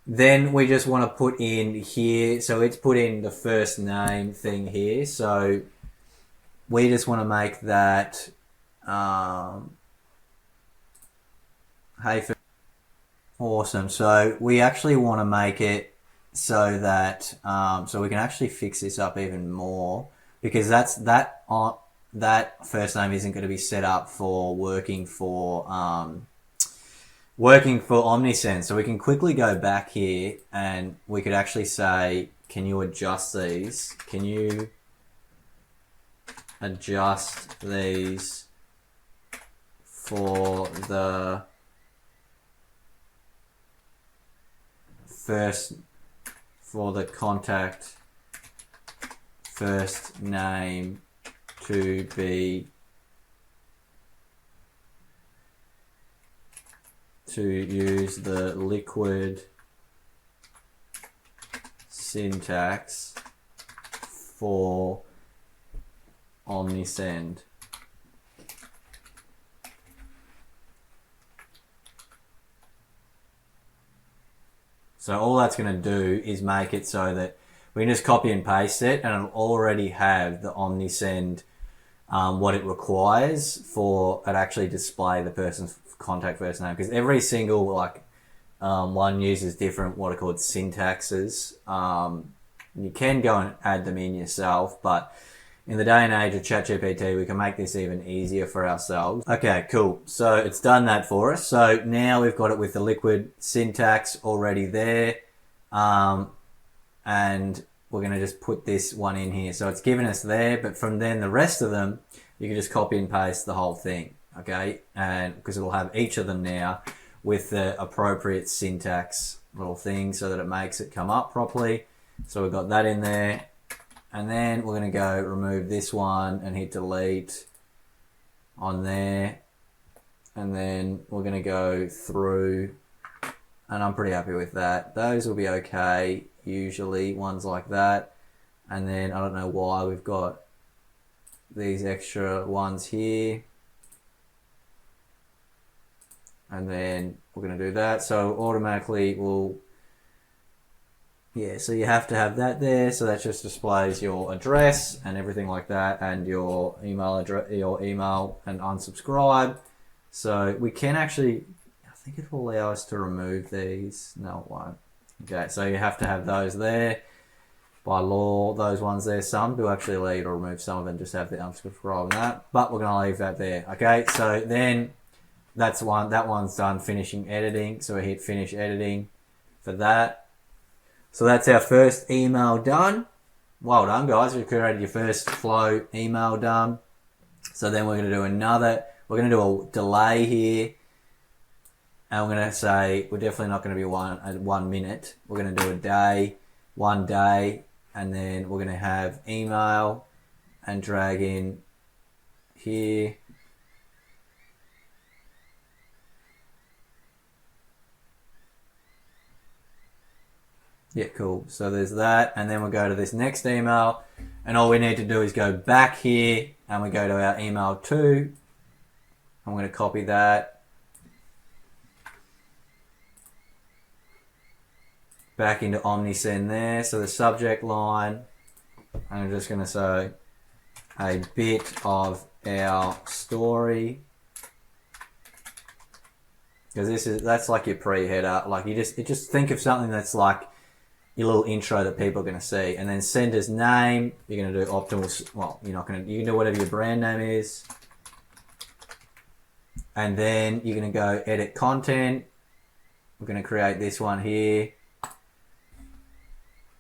then we just want to put in here. So let's put in the first name thing here. So we just want to make that. Awesome. So we actually want to make it so that so we can actually fix this up even more, because that first name isn't going to be set up for working for Omnisend. So we can quickly go back here and we could actually say, can you adjust these? Can you adjust these for the contact first name to use the liquid syntax for Omnisend. So all that's going to do is make it so that we can just copy and paste it, and it'll already have the Omnisend, what it requires for it actually display the person's contact first name. Because every single one uses different what are called syntaxes. You can go and add them in yourself, but in the day and age of ChatGPT, we can make this even easier for ourselves. Okay, cool. So it's done that for us. So now we've got it with the liquid syntax already there. And we're going to just put this one in here. So it's given us there, but from then the rest of them, you can just copy and paste the whole thing. Okay. And because it'll have each of them now with the appropriate syntax little thing so that it makes it come up properly. So we've got that in there. And then we're going to go remove this one and hit delete on there. And then we're going to go through, and I'm pretty happy with that. Those will be okay, usually, ones like that. And then I don't know why we've got these extra ones here. and then we're going to do that. So automatically will, yeah, so you have to have that there. So that just displays your address and everything like that, and your email address, your email, and unsubscribe. So we can actually, I think it will allow us to remove these. No, it won't. Okay, so you have to have those there. By law, those ones there, some do actually allow you to remove some of them, just have the unsubscribe and that, but we're going to leave that there. Okay, so then that one's done finishing editing, so we hit finish editing for that. So that's our first email done. Well done, guys, we've created your first flow email done. So then we're going to do we're going to do a delay here, and we're going to say we're definitely not going to be 1 minute. We're going to do a day, 1 day, and then we're going to have email and drag in here. Yeah, cool. So there's that, and then we'll go to this next email, and all we need to do is go back here, and we go to our email 2. I'm going to copy that. Back into Omnisend there. So the subject line, I'm just going to say a bit of our story, because that's like your pre-header. Like you just think of something that's like your little intro that people are going to see, and then sender's name. You're going to do optimal. Well, you can do whatever your brand name is, and then you're going to go edit content. We're going to create this one here.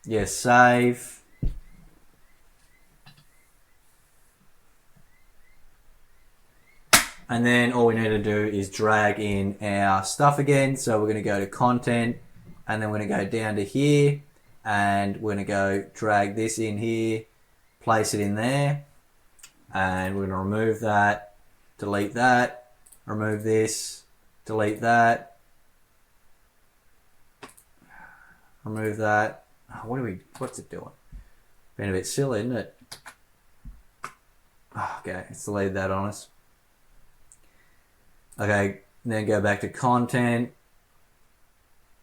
Yes, save. And then all we need to do is drag in our stuff again. So we're going to go to content, and then we're going to go down to here, and we're going to go drag this in here, place it in there, and we're going to remove that, delete that, remove this, delete that, remove that. What's it doing? Been a bit silly, isn't it? Okay, let's delete that on us. Okay, then go back to content,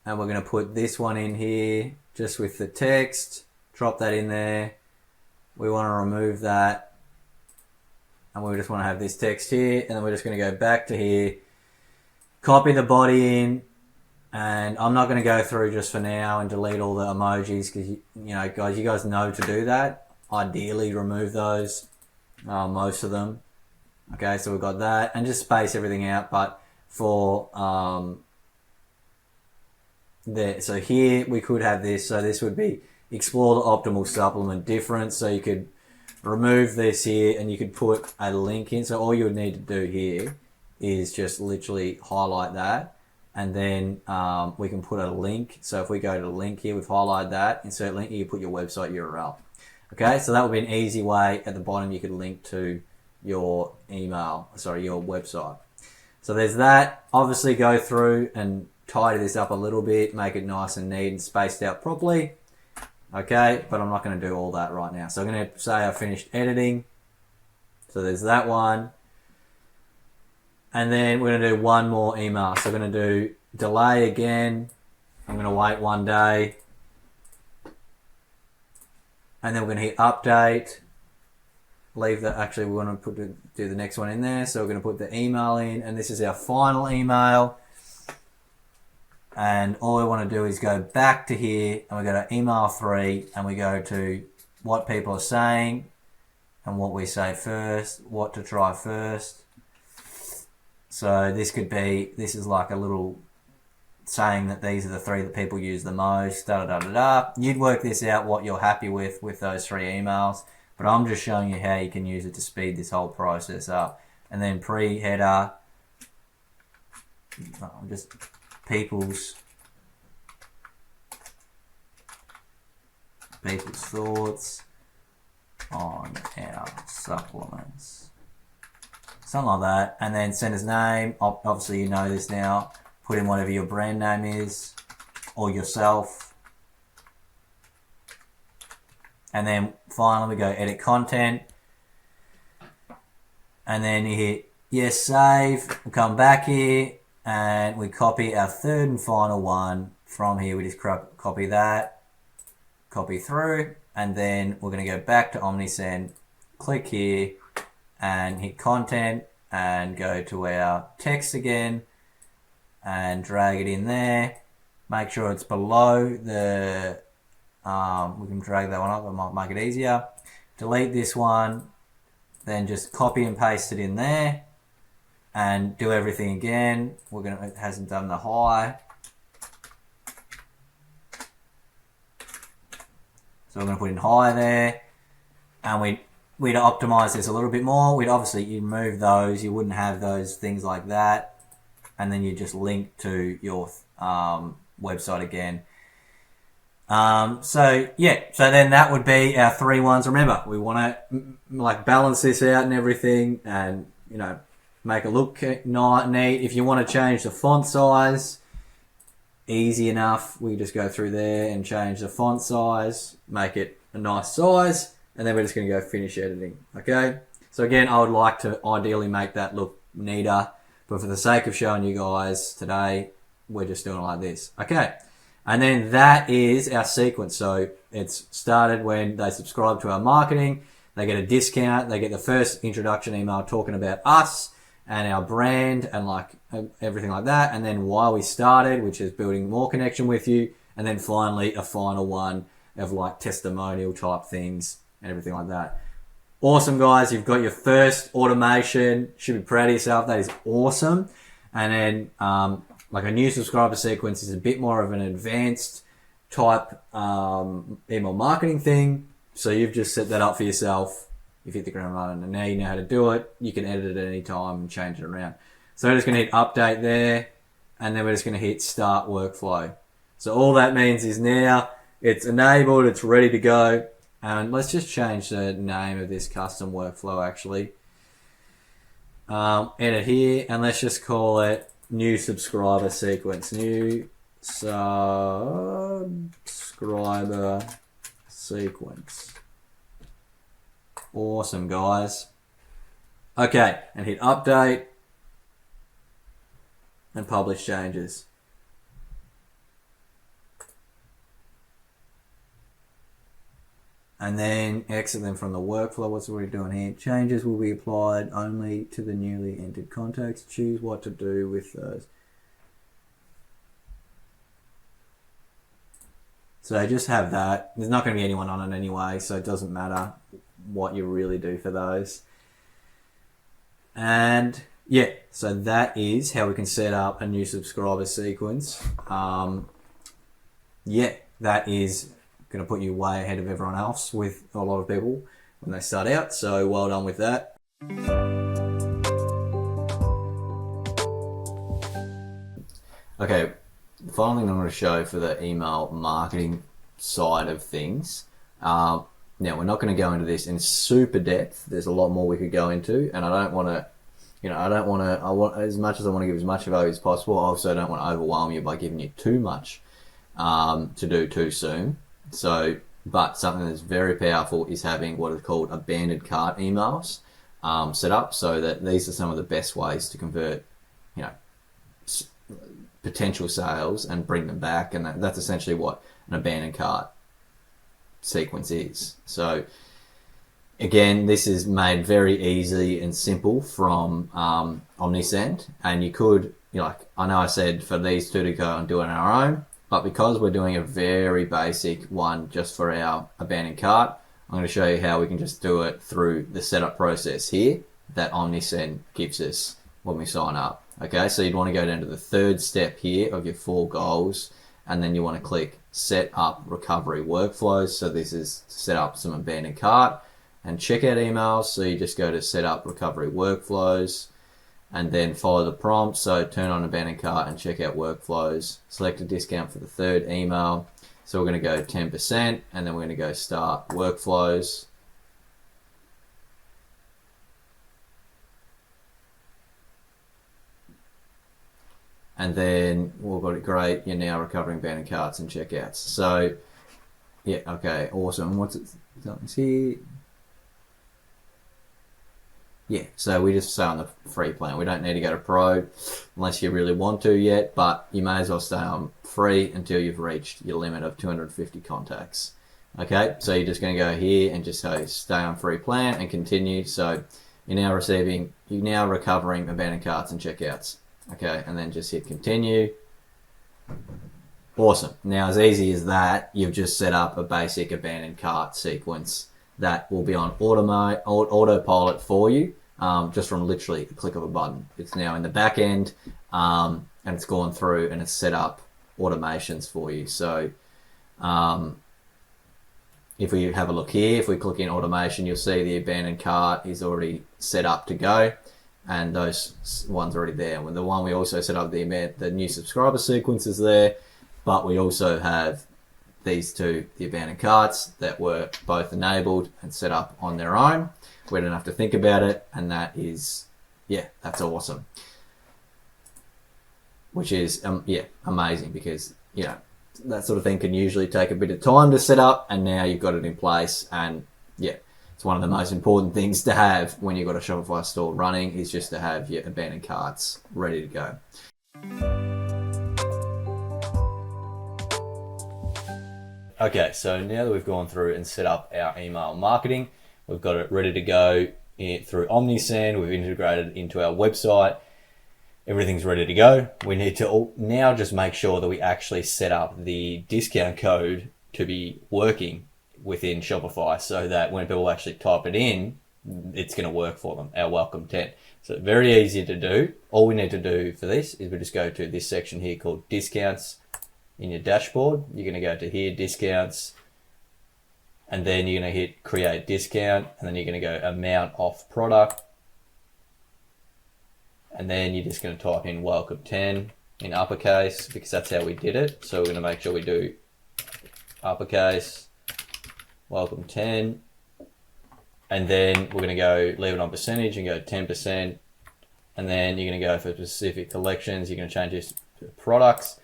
and we're going to put this one in here just with the text, drop that in there. We want to remove that, and we just want to have this text here, and then we're just going to go back to here, copy the body in, and I'm not going to go through just for now and delete all the emojis, because you guys know to do that. Ideally remove those, most of them. Okay, so we've got that, and just space everything out. But for there, so here we could have this. So this would be explore the optimal supplement difference. So you could remove this here, and you could put a link in. So all you would need to do here is just literally highlight that, and then we can put a link. So if we go to the link here, we've highlighted that, insert link, you put your website URL. Okay, so that would be an easy way. At the bottom, you could link to your your website. So there's that. Obviously go through and tidy this up a little bit, make it nice and neat and spaced out properly. Okay, but I'm not going to do all that right now. So I'm going to say I finished editing. So there's that one. And then we're going to do one more email. So I'm going to do delay again. I'm going to wait 1 day. And then we're going to hit update. Leave that. Actually, we want to do the next one in there. So we're going to put the email in, and this is our final email. And all we want to do is go back to here, and we go to email 3, and we go to what people are saying, and what we say first, what to try first. So this is like a little saying that these are the 3 that people use the most, You'd work this out, what you're happy with those 3 emails, but I'm just showing you how you can use it to speed this whole process up. And then pre-header, just people's thoughts on our supplements. Something like that. And then sender's name, obviously you know this now, put in whatever your brand name is, or yourself. And then finally we go edit content, and then you hit yes, save. We'll come back here, and we copy our third and final one from here. We just copy that, copy through, and then we're going to go back to Omnisend, click here and hit content and go to our text again and drag it in there. Make sure it's below the, we can drag that one up, that might make it easier. Delete this one, then just copy and paste it in there and do everything again. It hasn't done the high. So we're going to put in high there, and we'd optimize this a little bit more. You'd move those, you wouldn't have those things like that, and then you just link to your website again. So then that would be our 3 ones. Remember, we want to balance this out and everything, and make it look neat. If you want to change the font size, easy enough. We just go through there and change the font size, make it a nice size, and then we're just going to go finish editing. Okay. So again, I would like to ideally make that look neater, but for the sake of showing you guys today, we're just doing it like this. Okay. And then that is our sequence. So it's started when they subscribe to our marketing, they get a discount, they get the first introduction email talking about us and our brand and everything like that. And then why we started, which is building more connection with you. And then finally a final one of testimonial type things and everything like that. Awesome, guys. You've got your first automation. Should be proud of yourself. That is awesome. And then a new subscriber sequence is a bit more of an advanced type email marketing thing. So you've just set that up for yourself. You've hit the ground running, and now you know how to do it. You can edit it at any time and change it around. So we're just going to hit update there, and then we're just going to hit start workflow. So all that means is now it's enabled, it's ready to go. And let's just change the name of this custom workflow actually. Edit here, and let's just call it new subscriber sequence. New subscriber sequence. Awesome, guys. Okay, and hit update and publish changes. And then exit them from the workflow. What's we doing here? Changes will be applied only to the newly entered contacts. Choose what to do with those. So just have that. There's not going to be anyone on it anyway, so it doesn't matter what you really do for those. And yeah, so that is how we can set up a new subscriber sequence. Yeah, that is going to put you way ahead of everyone else with a lot of people when they start out. So well done with that. Okay, the final thing I'm going to show for the email marketing side of things. Now we're not going to go into this in super depth. There's a lot more we could go into, and I don't want to, I want as much as I want to give as much value as possible. I also don't want to overwhelm you by giving you too much to do too soon. So, but something that's very powerful is having what is called abandoned cart emails set up, so that these are some of the best ways to convert, potential sales and bring them back, and that's essentially what an abandoned cart sequence is. So again, this is made very easy and simple from Omnisend, and you could, I know I said for these two to go and do it on our own, but because we're doing a very basic one just for our abandoned cart, I'm going to show you how we can just do it through the setup process here that Omnisend gives us when we sign up. Okay, so you'd want to go down to the third step here of your 4 goals, and then you want to click set up recovery workflows. So this is to set up some abandoned cart and checkout emails. So you just go to set up recovery workflows and then follow the prompt. So turn on abandoned cart and checkout workflows, select a discount for the 3rd email. So we're going to go 10%, and then we're going to go start workflows. And then we've got it great. You're now recovering abandoned carts and checkouts. So yeah, okay, awesome. What's it? Something's here. Yeah, so we just stay on the free plan. We don't need to go to pro unless you really want to yet, but you may as well stay on free until you've reached your limit of 250 contacts. Okay, so you're just going to go here and just say stay on free plan and continue. So you're now recovering abandoned carts and checkouts. Okay, and then just hit continue. Awesome. Now, as easy as that, you've just set up a basic abandoned cart sequence that will be on autopilot for you, just from literally a click of a button. It's now in the back end, and it's gone through and it's set up automations for you. So if we have a look here, if we click in automation, you'll see the abandoned cart is already set up to go, and those ones are already there. And the one we also set up, the new subscriber sequence is there, but we also have these two, the abandoned carts, that were both enabled and set up on their own. We don't have to think about it, and that is, yeah, that's awesome. Which is, yeah, amazing, because, you know, that sort of thing can usually take a bit of time to set up, and now you've got it in place. And yeah, it's one of the most important things to have when you've got a Shopify store running, is just to have your abandoned carts ready to go. Okay, so now that we've gone through and set up our email marketing, we've got it ready to go through Omnisend, we've integrated it into our website, everything's ready to go. We need to now just make sure that we actually set up the discount code to be working within Shopify, so that when people actually type it in, it's going to work for them, our welcome 10. So very easy to do. All we need to do for this is we just go to this section here called discounts. In your dashboard, you're going to go to here, discounts, and then you're going to hit create discount, and then you're going to go amount off product, and then you're just going to type in welcome 10 in uppercase, because that's how we did it. So we're going to make sure we do uppercase welcome 10, and then we're going to go leave it on percentage and go 10%, and then you're going to go for specific collections. You're going to change this to products.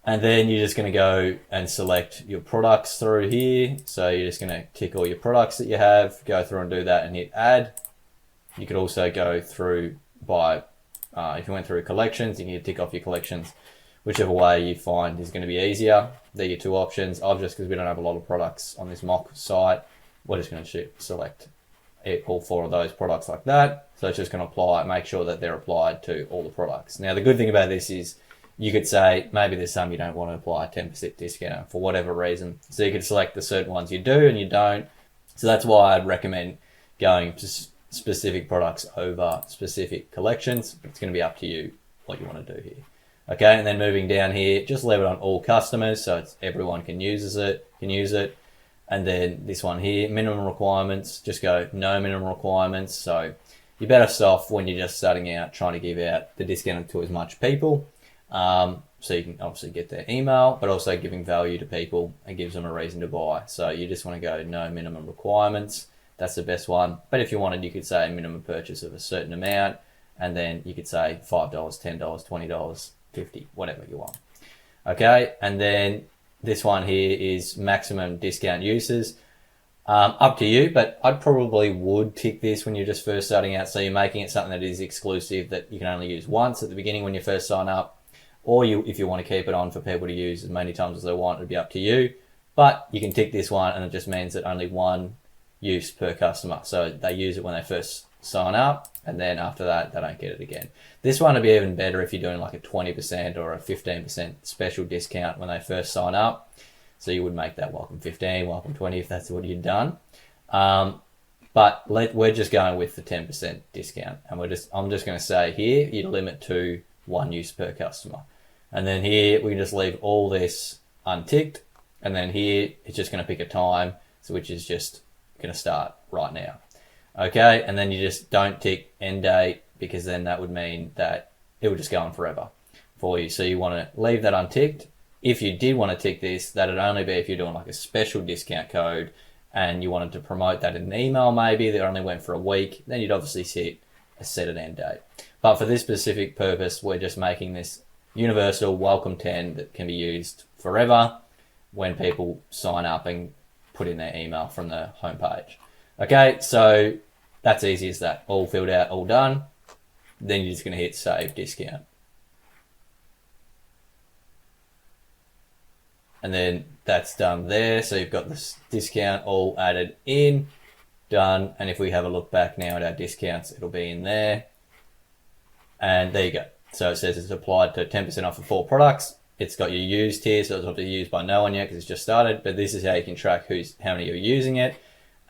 And then you're just going to go and select your products through here. So you're just going to tick all your products that you have, go through and do that and hit add. You could also go through by, if you went through collections, you can tick off your collections, whichever way you find is going to be easier. They're your two options. I've just, because we don't have a lot of products on this mock site, we're just going to select all 4 of those products like that. So it's just going to apply, make sure that they're applied to all the products. Now, the good thing about this is, you could say maybe there's some you don't want to apply a 10% discount for whatever reason. So you could select the certain ones you do and you don't. So that's why I'd recommend going to specific products over specific collections. But it's going to be up to you what you want to do here. Okay, and then moving down here, just leave it on all customers, so it's everyone can use it. And then this one here, minimum requirements, just go no minimum requirements. So you're better off when you're just starting out trying to give out the discount to as much people. So you can obviously get their email, but also giving value to people and gives them a reason to buy. So you just want to go no minimum requirements. That's the best one. But if you wanted, you could say a minimum purchase of a certain amount, and then you could say $5, $10, $20, $50, whatever you want. Okay, and then this one here is maximum discount uses. Up to you, but I probably would tick this when you're just first starting out. So you're making it something that is exclusive, that you can only use once at the beginning when you first sign up. Or if you want to keep it on for people to use as many times as they want, it'd be up to you. But you can tick this one, and it just means that only one use per customer. So they use it when they first sign up, and then after that, they don't get it again. This one would be even better if you're doing like a 20% or a 15% special discount when they first sign up. So you would make that welcome 15, welcome 20 if that's what you'd done. But we're just going with the 10% discount, and I'm just going to say here, you limit to one use per customer. And then here, we can just leave all this unticked. And then here, it's just going to pick a time, so which is just going to start right now. Okay, and then you just don't tick end date, because then that would mean that it would just go on forever for you. So you want to leave that unticked. If you did want to tick this, that'd only be if you're doing like a special discount code and you wanted to promote that in an email maybe that only went for a week, then you'd obviously set an end date. But for this specific purpose, we're just making this universal welcome 10 that can be used forever when people sign up and put in their email from the homepage. Okay, so that's easy as that. All filled out, all done. Then you're just going to hit save discount. And then that's done there. So you've got this discount all added in, done. And if we have a look back now at our discounts, it'll be in there. And there you go. So it says it's applied to 10% off of 4 products. It's got your used here, so it's not used by no one yet because it's just started. But this is how you can track how many are using it.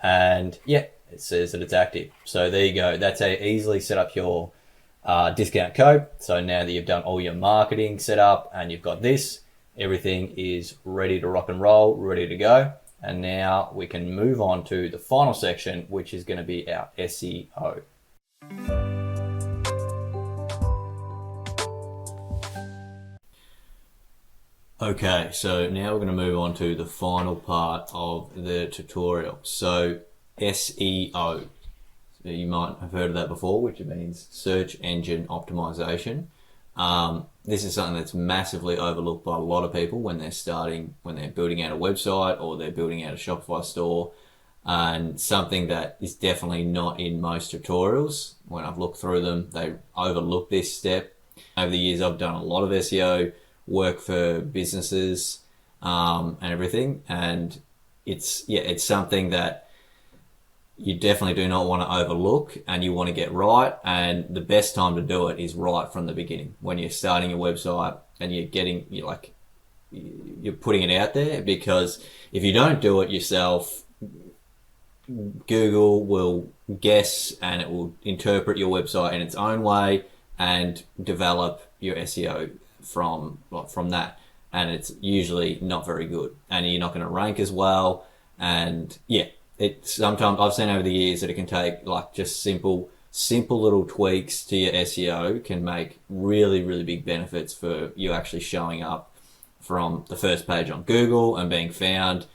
And yeah, it says that it's active. So there you go. That's how you easily set up your discount code. So now that you've done all your marketing set up and you've got this, everything is ready to rock and roll, ready to go. And now we can move on to the final section, which is going to be our SEO. Okay, so now we're going to move on to the final part of the tutorial. So SEO. So you might have heard of that before, which means search engine optimization. This is something that's massively overlooked by a lot of people when they're building out a website or they're building out a Shopify store, and something that is definitely not in most tutorials. When I've looked through them, they overlook this step. Over the years, I've done a lot of SEO work for businesses and everything, and it's something that you definitely do not want to overlook and you want to get right. And the best time to do it is right from the beginning when you're starting your website and you're putting it out there, because if you don't do it yourself, Google will guess and it will interpret your website in its own way and develop your SEO from that, and it's usually not very good and you're not going to rank as well. And yeah, sometimes I've seen over the years that it can take just simple little tweaks to your SEO can make really, really big benefits for you actually showing up from the first page on Google and being found,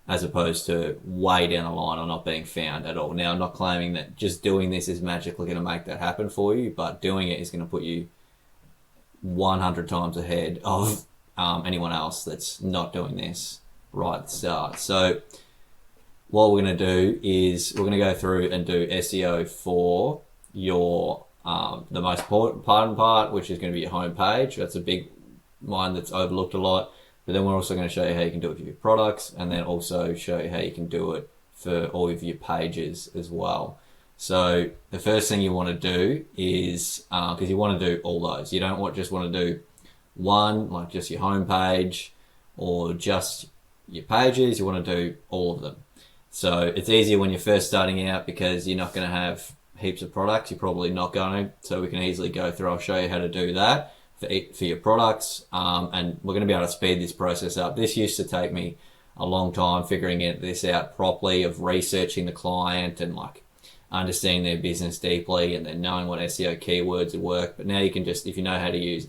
as opposed to way down the line or not being found at all. Now, I'm not claiming that just doing this is magically going to make that happen for you, but doing it is going to put you 100 times ahead of anyone else that's not doing this right at the start. So what we're going to do is we're going to go through and do SEO for your the most important part, which is going to be your homepage. That's a big one that's overlooked a lot. But then we're also going to show you how you can do it for your products, and then also show you how you can do it for all of your pages as well. So the first thing you want to do is, because you want to do all those. You don't just want to do one, like just your homepage or just your pages. You want to do all of them. So it's easier when you're first starting out because you're not going to have heaps of products. You're probably not going to. So we can easily go through. I'll show you how to do that for your products. And we're going to be able to speed this process up. This used to take me a long time figuring this out properly, of researching the client and understanding their business deeply and then knowing what SEO keywords would work. But now you can just, if you know how to use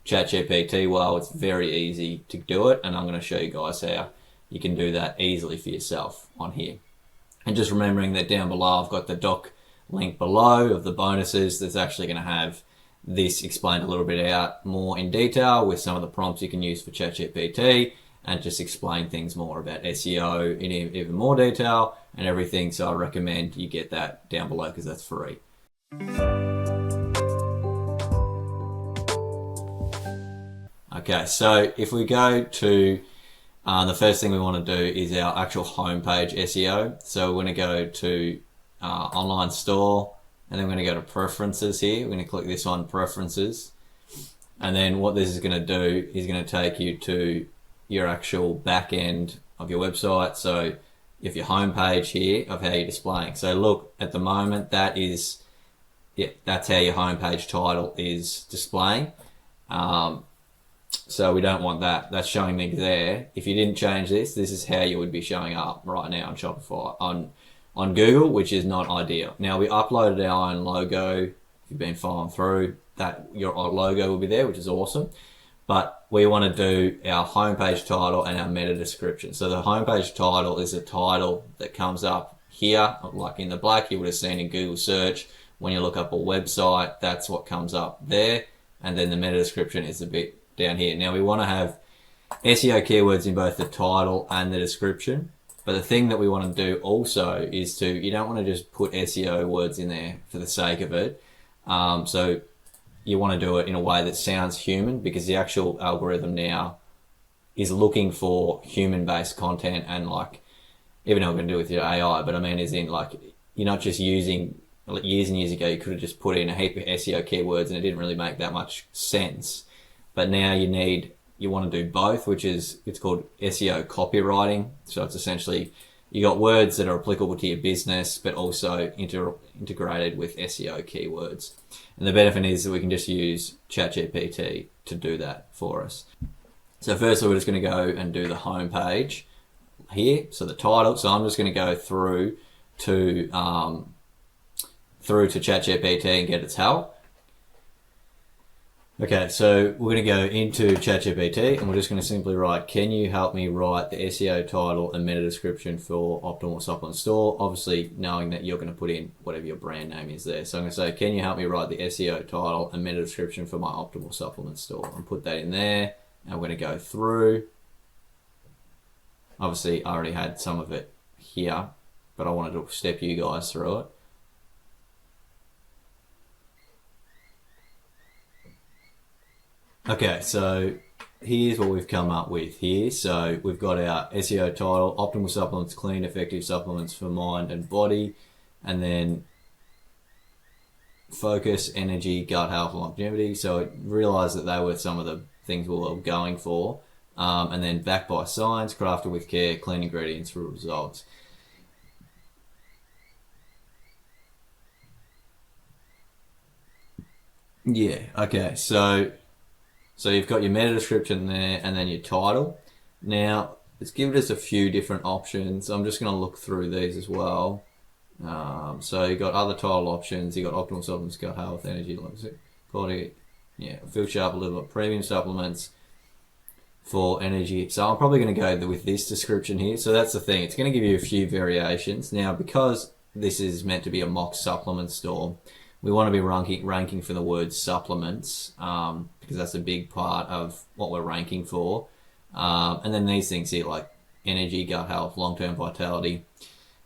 ChatGPT well, it's very easy to do it. And I'm going to show you guys how you can do that easily for yourself on here. And just remembering that down below, I've got the doc link below of the bonuses that's actually going to have this explained a little bit out more in detail with some of the prompts you can use for ChatGPT, and just explain things more about SEO in even more detail and everything. So I recommend you get that down below because that's free. Okay, so if we go to the first thing we want to do is our actual homepage SEO. So we're going to go to online store, and then we're going to go to preferences here. We're going to click this one, preferences. And then what this is going to do is going to take you to your actual back end of your website. So if your homepage here of how you're displaying. So look, at the moment, that's how your homepage title is displaying. So we don't want that. That's showing me there. If you didn't change this is how you would be showing up right now on Shopify, on Google, which is not ideal. Now, we uploaded our own logo. If you've been following through, that your logo will be there, which is awesome. But we want to do our homepage title and our meta description. So the homepage title is a title that comes up here, like in the black you would have seen in Google search. When you look up a website, that's what comes up there. And then the meta description is a bit down here. Now we want to have SEO keywords in both the title and the description. But the thing that we want to do also is you don't want to just put SEO words in there for the sake of it. So you want to do it in a way that sounds human, because the actual algorithm now is looking for human-based content, and like, even though we're going to do it with your AI, but I mean, as in like, you're not just using, like years and years ago, you could have just put in a heap of SEO keywords and it didn't really make that much sense. But now you want to do both, which is, it's called SEO copywriting. So it's essentially, you got words that are applicable to your business, but also integrated with SEO keywords. And the benefit is that we can just use ChatGPT to do that for us. So firstly, we're just going to go and do the home page here. So the title. So I'm just going to go through to ChatGPT and get its help. Okay, so we're going to go into ChatGPT and we're just going to simply write, can you help me write the SEO title and meta description for Optimal Supplement Store? Obviously, knowing that you're going to put in whatever your brand name is there. So I'm going to say, can you help me write the SEO title and meta description for my Optimal Supplement Store? And put that in there. And we're going to go through. Obviously, I already had some of it here, but I wanted to step you guys through it. Okay, so here's what we've come up with here. So we've got our SEO title, Optimal Supplements, Clean, Effective Supplements for Mind and Body, and then Focus, Energy, Gut Health, Longevity. So I realized that they were some of the things we were going for. And then backed by science, crafted with care, clean ingredients for results. Yeah, okay, so you've got your meta description there and then your title. Now, it's given us a few different options. I'm just going to look through these as well. So you've got other title options. You've got Optimal Supplements, Gut Health, Energy, Body, Feel Sharp, Liver, Premium Supplements for energy. So I'm probably going to go with this description here. So that's the thing. It's going to give you a few variations. Now, because this is meant to be a mock supplement store, we want to be ranking for the word supplements, because that's a big part of what we're ranking for. And then these things here, like energy, gut health, long-term vitality.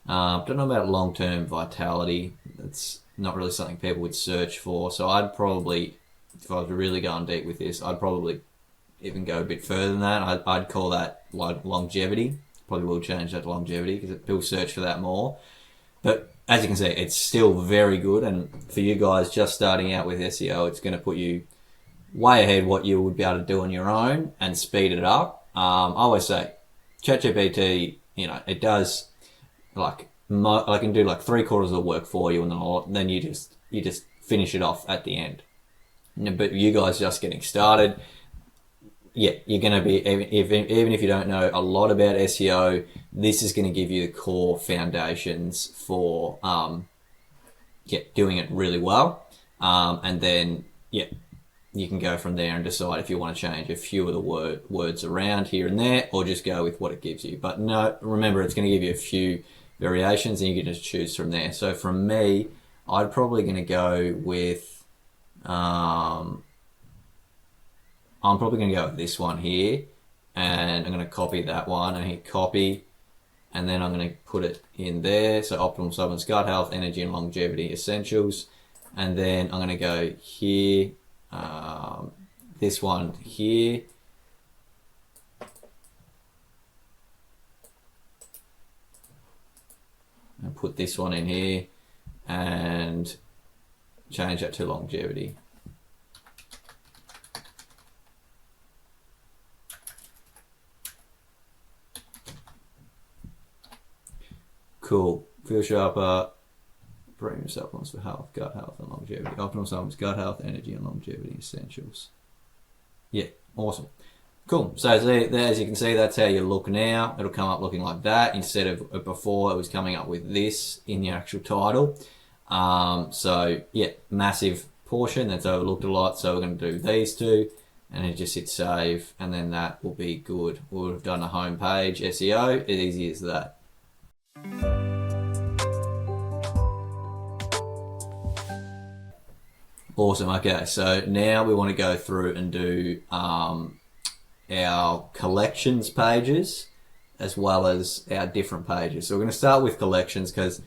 Don't know about long-term vitality. That's not really something people would search for. So I'd probably, if I was really going deep with this, I'd probably even go a bit further than that. I'd call that like longevity. Probably will change that to longevity because people search for that more. But as you can see, it's still very good. And for you guys just starting out with SEO, it's going to put you way ahead what you would be able to do on your own and speed it up. I always say ChatGPT, it does like I can do like 3/4 of the work for you, and then you just finish it off at the end. But you guys just getting started, yeah, you're going to be, even if you don't know a lot about SEO, this is going to give you the core foundations for doing it really well. And then, you can go from there and decide if you want to change a few of the words around here and there, or just go with what it gives you. But no, remember, it's going to give you a few variations and you can just choose from there. So from me, I'm probably going to go with, I'm probably going to go with this one here, and I'm going to copy that one and hit copy, and then I'm going to put it in there. So Optimal Supplements, Gut Health, Energy and Longevity Essentials, and then I'm going to go here, this one here, and put this one in here and change that to longevity. Cool. Feel sharper. Premium supplements for health, gut health, and longevity. Optimal supplements, gut health, energy, and longevity essentials. Yeah, awesome. Cool. So as you can see, that's how you look now. It'll come up looking like that instead of before it was coming up with this in the actual title. So yeah, massive portion that's overlooked a lot. So we're going to do these two, and then just hit save, and then that will be good. We'll have done a homepage SEO. As easy as that. Awesome. Okay, so now we want to go through and do our collections pages. as well as our different pages. So we're going to start with collections because,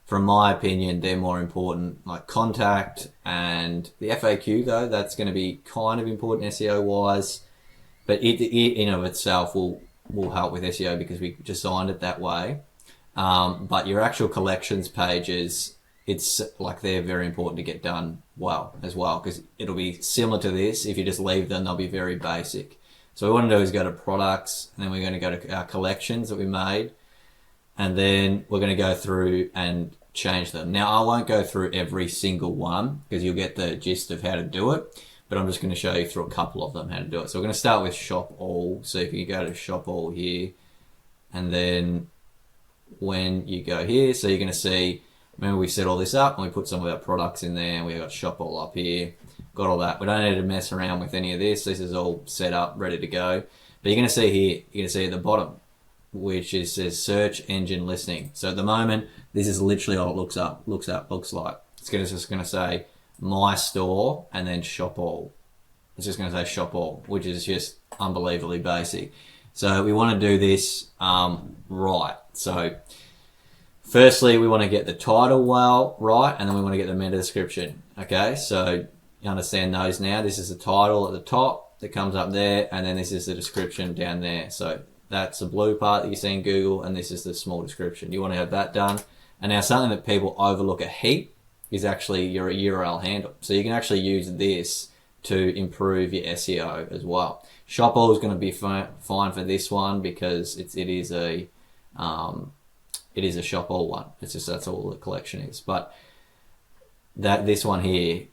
from my opinion, they're more important. Like contact and the FAQ, though, that's going to be kind of important SEO wise, but it in of itself will help with SEO because we designed it that way. But your actual collections pages, it's like they're very important to get done well as well, because it'll be similar to this. If you just leave them, they'll be very basic. So what we want to do is go to products, and then we're going to go to our collections that we made, and then we're going to go through and change them. Now, I won't go through every single one because you'll get the gist of how to do it, but I'm just going to show you through a couple of them how to do it. So we're going to start with shop all. So if you go to shop all here, and then when you go here, so you're going to see, remember we set all this up and we put some of our products in there, and we got shop all up here, got all that. We don't need to mess around with any of this. This is all set up, ready to go. But you're going to see here, you're going to see at the bottom, which is says search engine listening. So at the moment, this is literally all it looks like. It's just going to say my store and then shop all. It's just going to say shop all, which is just unbelievably basic. So we want to do this right. So firstly, we want to get the title well right, and then we want to get the meta description. Okay, so you understand those now. This is the title at the top that comes up there, and then this is the description down there. So that's the blue part that you see in Google, and this is the small description. You want to have that done. And now something that people overlook a heap is actually your URL handle. So you can actually use this to improve your SEO as well. Shop all is going to be fine for this one because it is a shop all one. It's just that's all the collection is. But this one here,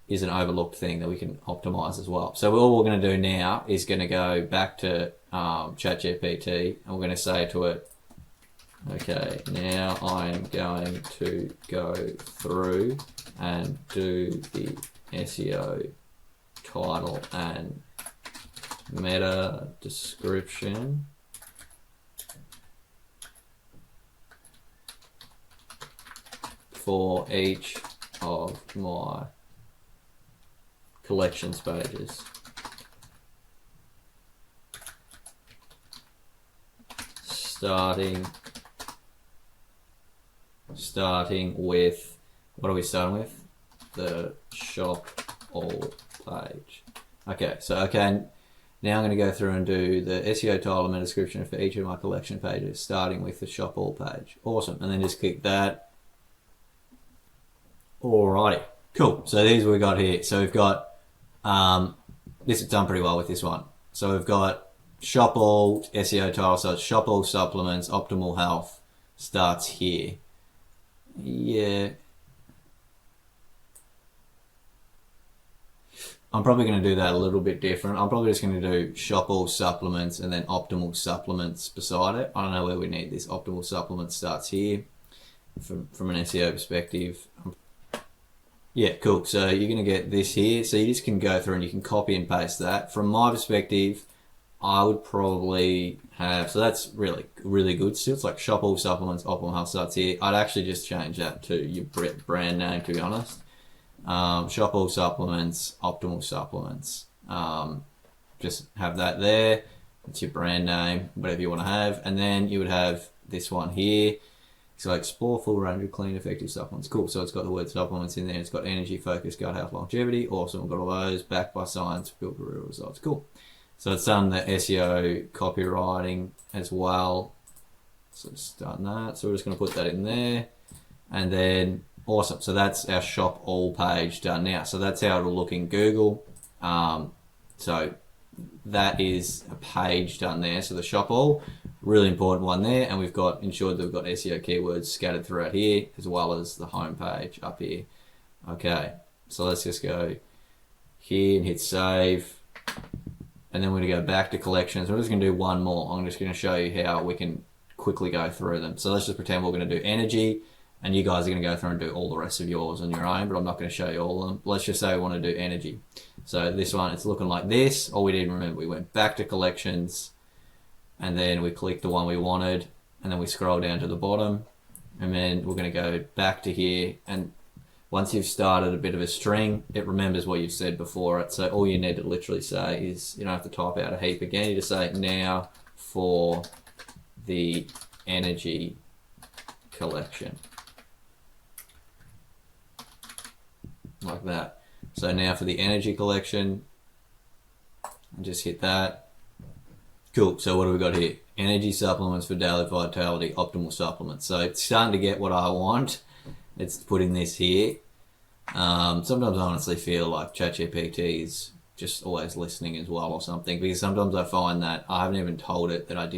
is an overlooked thing that we can optimize as well. So all we're going to do now is going to go back to ChatGPT, and we're going to say to it, okay, now I'm going to go through and do the SEO title and meta description for each of my collections pages. Starting with, what are we starting with? The shop all page. Okay, now I'm going to go through and do the SEO title and description for each of my collection pages, starting with the shop all page. Awesome, and then just click that. Alrighty, cool. So these we got here. So we've got, this is done pretty well with this one. So we've got shop all SEO title, so it's shop all supplements, optimal health starts here. Yeah. I'm probably going to do that a little bit different. I'm probably just going to do shop all supplements and then optimal supplements beside it. I don't know where we need this. Optimal supplements starts here from an SEO perspective. Yeah, cool. So you're going to get this here. So you just can go through and you can copy and paste that. From my perspective, I would probably have, so that's really, really good still. It's like shop all supplements, optimal health starts here. I'd actually just change that to your brand name, to be honest. Shop all supplements, optimal supplements. Just have that there. It's your brand name, whatever you want to have. And then you would have this one here. So explore full range of clean, effective supplements. Cool. So it's got the word supplements in there. It's got energy, focus, gut health, longevity. Awesome. We've got all those backed by science, built for real results. Cool. So it's done the SEO copywriting as well. So it's done that. So we're just going to put that in there. And then, awesome. So that's our shop all page done now. So that's how it'll look in Google. So that is a page done there. So the shop all, really important one there. And we've got ensured that we've got SEO keywords scattered throughout here, as well as the home page up here. Okay. So let's just go here and hit save. And then we're going to go back to collections. We're just going to do one more. I'm just going to show you how we can quickly go through them. So let's just pretend we're going to do energy, and you guys are going to go through and do all the rest of yours on your own, but I'm not going to show you all of them. Let's just say we want to do energy. So this one, it's looking like this. All we did, remember, we went back to collections, and then we clicked the one we wanted, and then we scroll down to the bottom, and then we're going to go back to here. And once you've started a bit of a string, it remembers what you've said before it. So all you need to literally say is, you don't have to type out a heap again. You just say now for the energy collection. Like that. So now for the energy collection, and just hit that. Cool. So what do we got here? Energy supplements for daily vitality, optimal supplements. So it's starting to get what I want. It's putting this here. Sometimes I honestly feel like ChatGPT is just always listening as well or something, because sometimes I find that I haven't even told it that I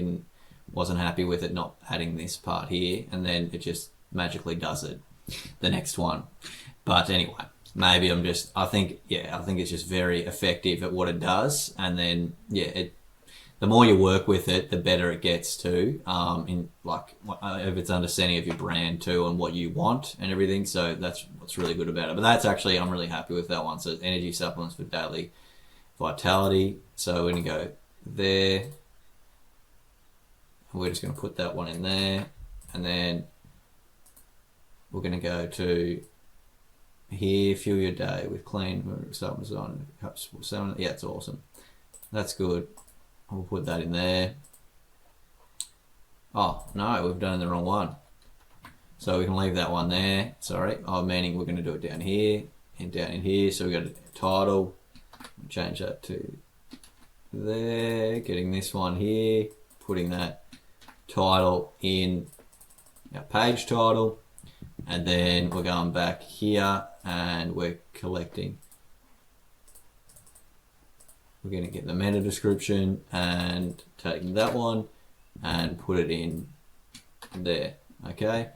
wasn't happy with it not adding this part here, and then it just magically does it the next one. But anyway, maybe I think it's just very effective at what it does, and then the more you work with it, the better it gets too. If it's understanding of your brand too and what you want and everything. So that's what's really good about it. But that's actually, I'm really happy with that one. So it's energy supplements for daily vitality. So we're going to go there. We're just going to put that one in there, and then we're going to go to here, fuel your day with clean supplements on. Yeah, it's awesome. That's good. We'll put that in there. Oh no, we've done the wrong one. So we can leave that one there. Sorry. Meaning we're going to do it down here and down in here. So we got a title. Change that to there. Getting this one here. Putting that title in our page title. And then we're going back here and we're collecting. We're going to get the meta description and taking that one and put it in there. Okay.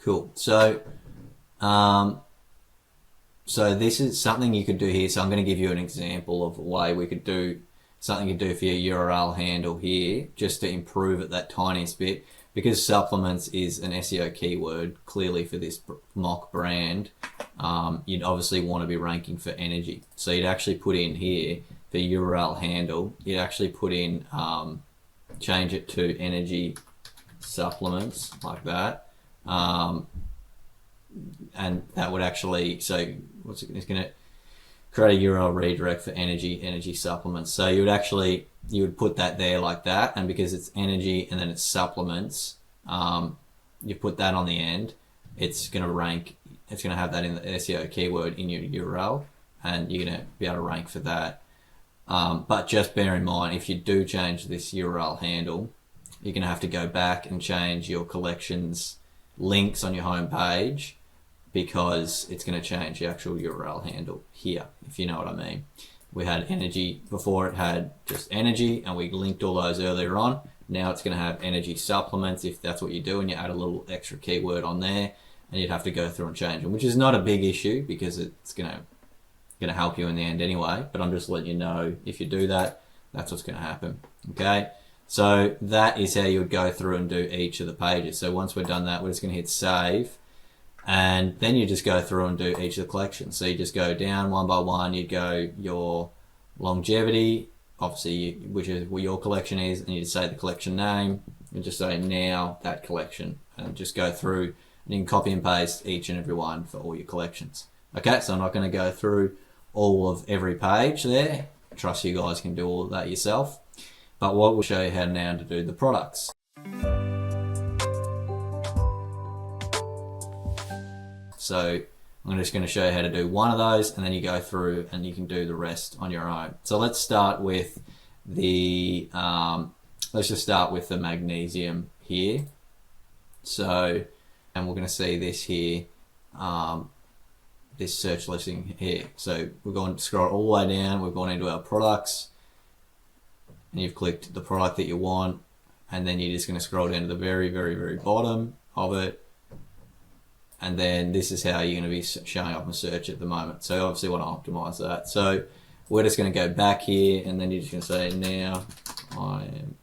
Cool. So this is something you could do here. So I'm going to give you an example of a way we could do something you do for your URL handle here, just to improve it that tiniest bit. Because supplements is an SEO keyword, clearly for this mock brand, you'd obviously want to be ranking for energy. So you'd actually put in here, for URL handle, you'd actually put in, change it to energy supplements, like that. And that would actually, so what's it, it's going to create a URL redirect for energy supplements. So you would put that there like that, and because it's energy and then it's supplements, you put that on the end, it's going to rank, it's going to have that in the SEO keyword in your URL, and you're going to be able to rank for that. But just bear in mind, if you do change this URL handle, you're going to have to go back and change your collections links on your home page, because it's going to change the actual URL handle here, if you know what I mean. We had energy before, it had just energy, and we linked all those earlier on. Now it's going to have energy supplements, if that's what you do, and you add a little extra keyword on there, and you'd have to go through and change them, which is not a big issue because it's going to help you in the end anyway. But I'm just letting you know, if you do that, that's what's going to happen. Okay, so that is how you would go through and do each of the pages. So once we're done that, we're just going to hit save. And then you just go through and do each of the collections. So you just go down one by one. You go your longevity, obviously, which is what your collection is, and you just say the collection name. You just say now that collection, and just go through. And you can copy and paste each and every one for all your collections. Okay, so I'm not going to go through all of every page there. I trust you guys can do all of that yourself. But what we'll show you how now to do the products. So I'm just going to show you how to do one of those, and then you go through and you can do the rest on your own. So let's start with the, let's just start with the magnesium here. So, and we're going to see this here, this search listing here. So we're going to scroll all the way down. We've gone into our products, and you've clicked the product that you want, and then you're just going to scroll down to the very, very, very bottom of it. And then this is how you're going to be showing up in search at the moment. So obviously want to optimize that. So we're just going to go back here, and then you're just going to say, now I am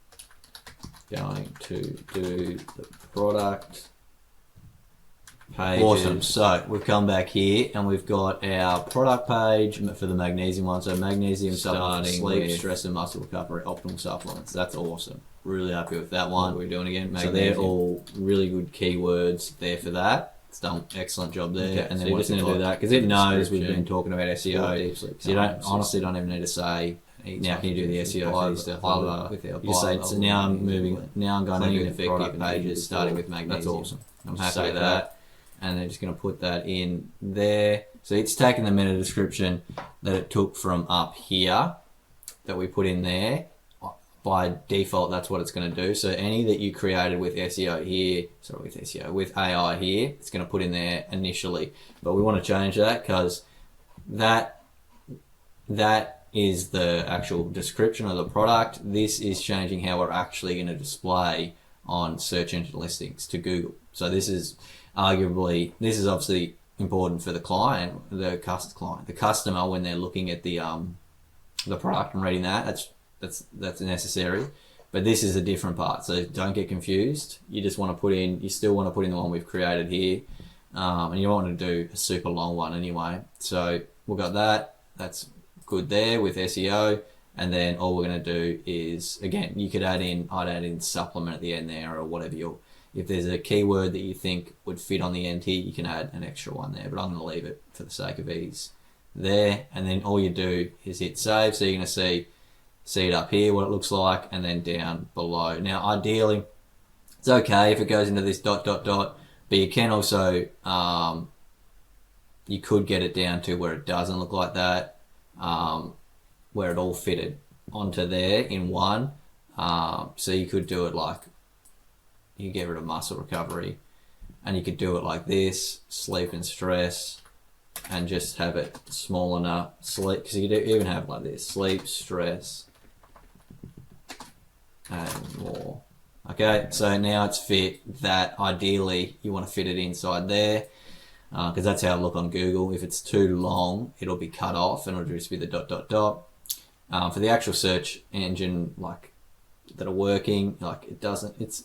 going to do the product pages. Awesome. So we've come back here, and we've got our product page for the magnesium one. So magnesium starting sleep, stress and muscle recovery, optimal supplements. That's awesome. Really happy with that one. What we're doing again. Magnesium. So they're all really good keywords there for that. It's done excellent job there. Okay, and then we're just going to do that because it knows we've been talking about SEO. So you honestly don't even need to say now can you do the SEO for this stuff? You just say, so now I'm going into effective pages starting with magnesium. That's awesome. I'm happy with that. And they're just going to put that in there. So it's taken the meta description that it took from up here that we put in there. By default, that's what it's going to do. So any that you created with SEO here, with AI here, it's going to put in there initially. But we want to change that because that is the actual description of the product. This is changing how we're actually going to display on search engine listings to Google. So this is obviously important for the client, the customer, when they're looking at the product and reading that. That's necessary, but this is a different part. So don't get confused. You still want to put in the one we've created here, and you don't want to do a super long one anyway. So we've got that. That's good there with SEO. And then all we're going to do is, again, I'd add in supplement at the end there, or whatever if there's a keyword that you think would fit on the end here, you can add an extra one there, but I'm going to leave it for the sake of ease there. And then all you do is hit save. So you're going to see it up here, what it looks like, and then down below. Now, ideally, it's okay if it goes into this ... but you can also, you could get it down to where it doesn't look like that, where it all fitted onto there in one. So you could do it like, you get rid of muscle recovery, and you could do it like this, sleep and stress, and just have it small enough, sleep, because you could even have it like this, sleep, stress, and more. Okay, so now it's fit. That ideally you want to fit it inside there, because that's how it look on Google. If it's too long, it'll be cut off and it'll just be the ... For the actual search engine that are working, it's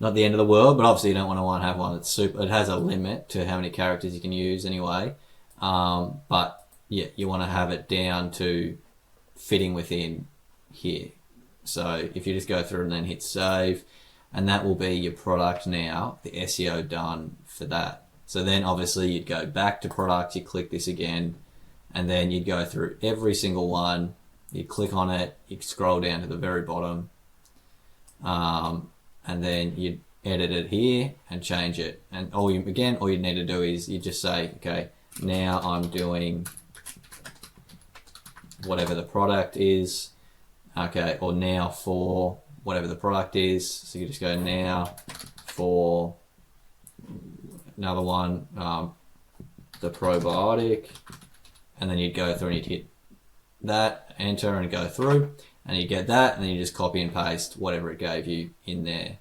not the end of the world, but obviously you don't want to have one that's super. It has a limit to how many characters you can use anyway. But yeah, you want to have it down to fitting within here. So if you just go through and then hit save, and that will be your product now, the SEO done for that. So then obviously you'd go back to product, you click this again, and then you'd go through every single one, you click on it, you scroll down to the very bottom, and then you'd edit it here and change it. And all you need to do is you just say, okay, now I'm doing whatever the product is, okay, or now for whatever the product is. So you just go now for another one, the probiotic, and then you'd go through and you'd hit that, enter, and go through, and you get that, and then you just copy and paste whatever it gave you in there.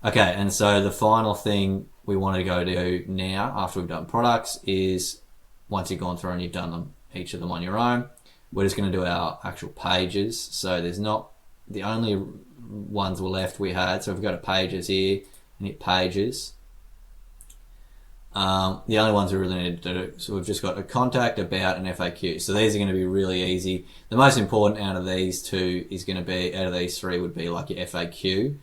Okay, and so the final thing we want to go to now, after we've done products, is once you've gone through and you've done them, each of them on your own, we're just going to do our actual pages. So there's not, the only ones were left we had, so if we go to pages here and hit pages, the only ones we really need to do, so we've just got a contact, about, and FAQ. So these are going to be really easy. The most important out of these two is going to be, out of these three would be like your FAQ,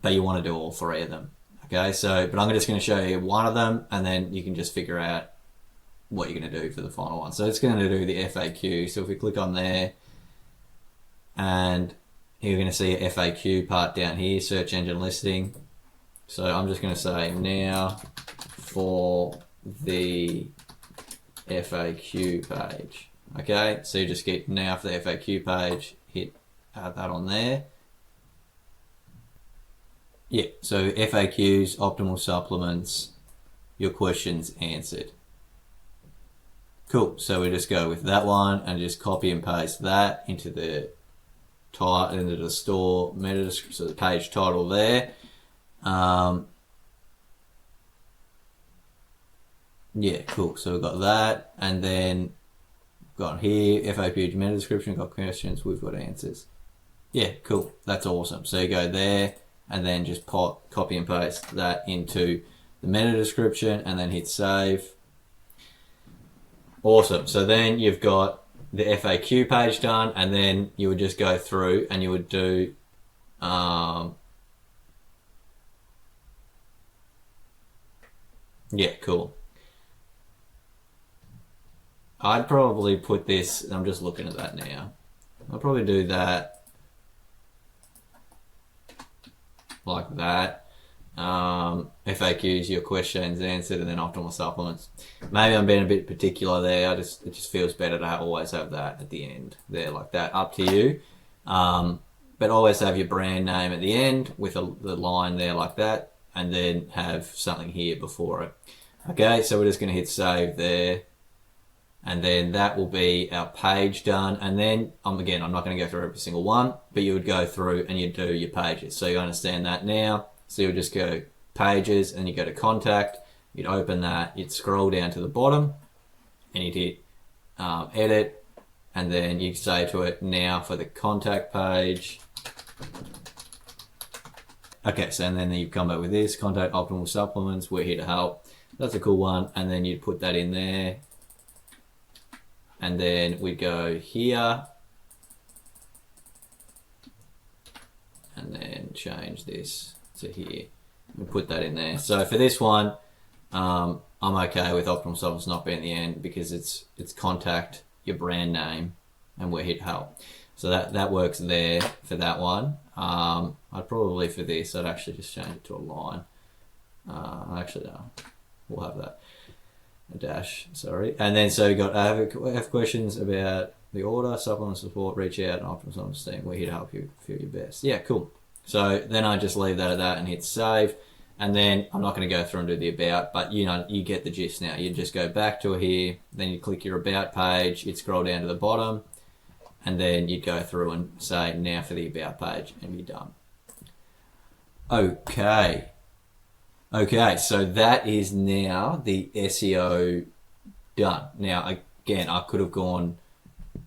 but you want to do all three of them. Okay, so, but I'm just going to show you one of them, and then you can just figure out what you're going to do for the final one. So it's going to do the FAQ. So if we click on there, and you're going to see a FAQ part down here, search engine listing. So I'm just going to say now for the FAQ page. Okay, so you just get now for the FAQ page, add that on there. Yeah, so FAQs, optimal supplements, your questions answered. Cool, so we just go with that one and just copy and paste that into the store meta description, so the page title there. Yeah, cool. So we've got that, and then we've got here FAQ meta description, got questions, we've got answers. Yeah, cool. That's awesome. So you go there and then just copy and paste that into the meta description and then hit save. Awesome. So then you've got the FAQ page done, and then you would just go through and you would do yeah, cool. I'd probably put this, I'm just looking at that now. I'll probably do that like that. FAQs, your questions answered, and then optimal supplements. Maybe I'm being a bit particular there. It just feels better to always have that at the end there like that. Up to you. But always have your brand name at the end with the line there like that, and then have something here before it. Okay, so we're just going to hit save there. And then that will be our page done. And then, again, I'm not going to go through every single one, but you would go through and you'd do your pages. So you understand that now. So you would just go pages and you go to contact, you'd open that, you'd scroll down to the bottom and you'd hit edit, and then you say to it, now for the contact page. Okay, so and then you come back with this, contact optimal supplements, we're here to help. That's a cool one. And then you'd put that in there. And then we go here and then change this to here. We put that in there. So for this one, I'm okay with optimal supplements not being the end because it's contact, your brand name, and we're here to help. So that works there for that one. I'd probably for this, I'd actually just change it to a line. Actually, no, we'll have that. A dash, sorry. And then so we got have questions about the order, supplement support, reach out, and optimal supplements team. We're here to help you feel your best. Yeah, cool. So then I just leave that at that and hit save. And then I'm not going to go through and do the about, but you get the gist now. You just go back to here, then you click your about page, you'd scroll down to the bottom, and then you'd go through and say now for the about page, and you're done. Okay, so that is now the SEO done. Now, again, I could have gone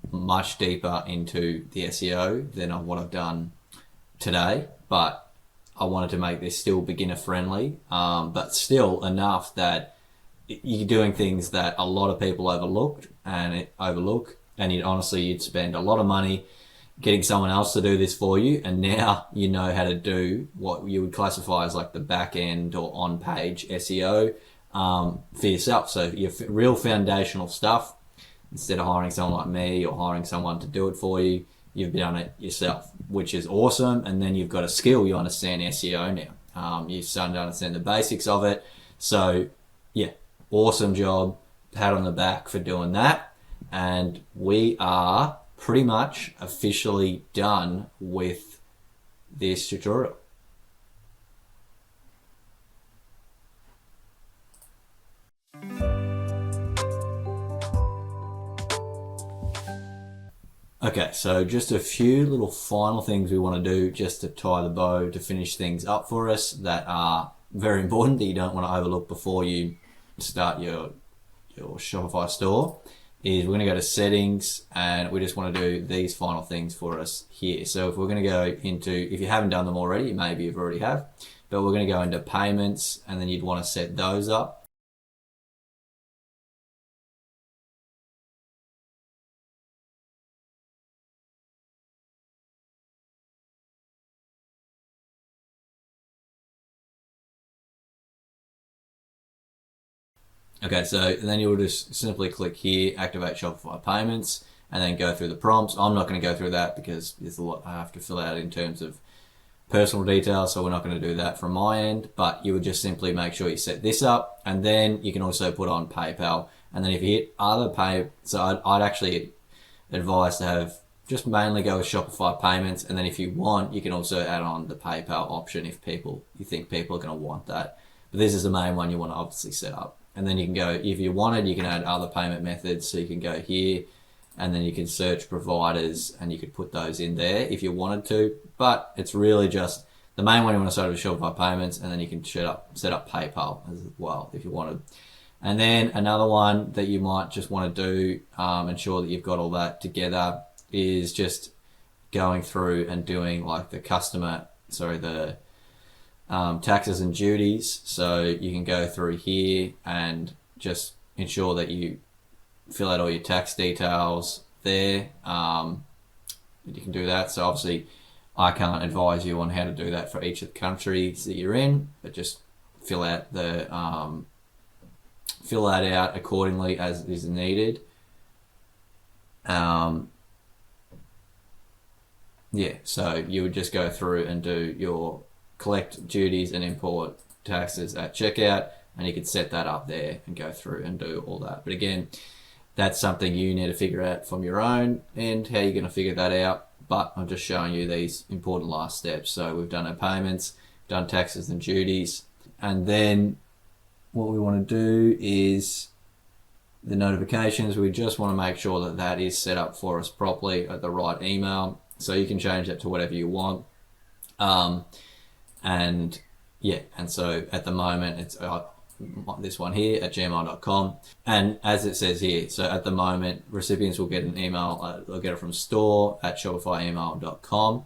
much deeper into the SEO than what I've done today, but I wanted to make this still beginner friendly, but still enough that you're doing things that a lot of people overlook, and you'd spend a lot of money getting someone else to do this for you, and now you know how to do what you would classify as like the back end or on page SEO for yourself. So your real foundational stuff, instead of hiring someone like me or hiring someone to do it for you, you've done it yourself, which is awesome. And then you've got a skill, you understand SEO now. You're starting to understand the basics of it. So yeah, awesome job, pat on the back for doing that. And we are pretty much officially done with this tutorial. Okay, so just a few little final things we want to do just to tie the bow to finish things up for us that are very important that you don't want to overlook before you start your Shopify store. Is we're going to go to settings, and we just want to do these final things for us here. So if we're going to go into, if you haven't done them already, maybe you've already have, but we're going to go into payments, and then you'd want to set those up. Okay, so then you'll just simply click here, activate Shopify payments, and then go through the prompts. I'm not going to go through that because there's a lot I have to fill out in terms of personal details, so we're not going to do that from my end, but you would just simply make sure you set this up, and then you can also put on PayPal. And then if you hit other so I'd actually advise to have just mainly go with Shopify payments, and then if you want, you can also add on the PayPal option if you think people are going to want that. But this is the main one you want to obviously set up. And then you can go, if you wanted, you can add other payment methods. So you can go here, and then you can search providers, and you could put those in there if you wanted to. But it's really just the main one you want to start with Shopify payments, and then you can set up PayPal as well if you wanted. And then another one that you might just want to do, ensure that you've got all that together, is just going through and doing like the taxes and duties. So you can go through here and just ensure that you fill out all your tax details there. You can do that. So obviously I can't advise you on how to do that for each of the countries that you're in, but just fill that out accordingly as is needed. Yeah, so you would just go through and do your collect duties and import taxes at checkout, and you could set that up there and go through and do all that. But again, that's something you need to figure out from your own end, how you're going to figure that out. But I'm just showing you these important last steps. So we've done our payments, done taxes and duties, and then what we want to do is the notifications. We just want to make sure that that is set up for us properly at the right email. So you can change that to whatever you want. And so at the moment it's this one here at gmail.com. And as it says here, so at the moment recipients will get an email, they'll get it from store at shopifyemail.com.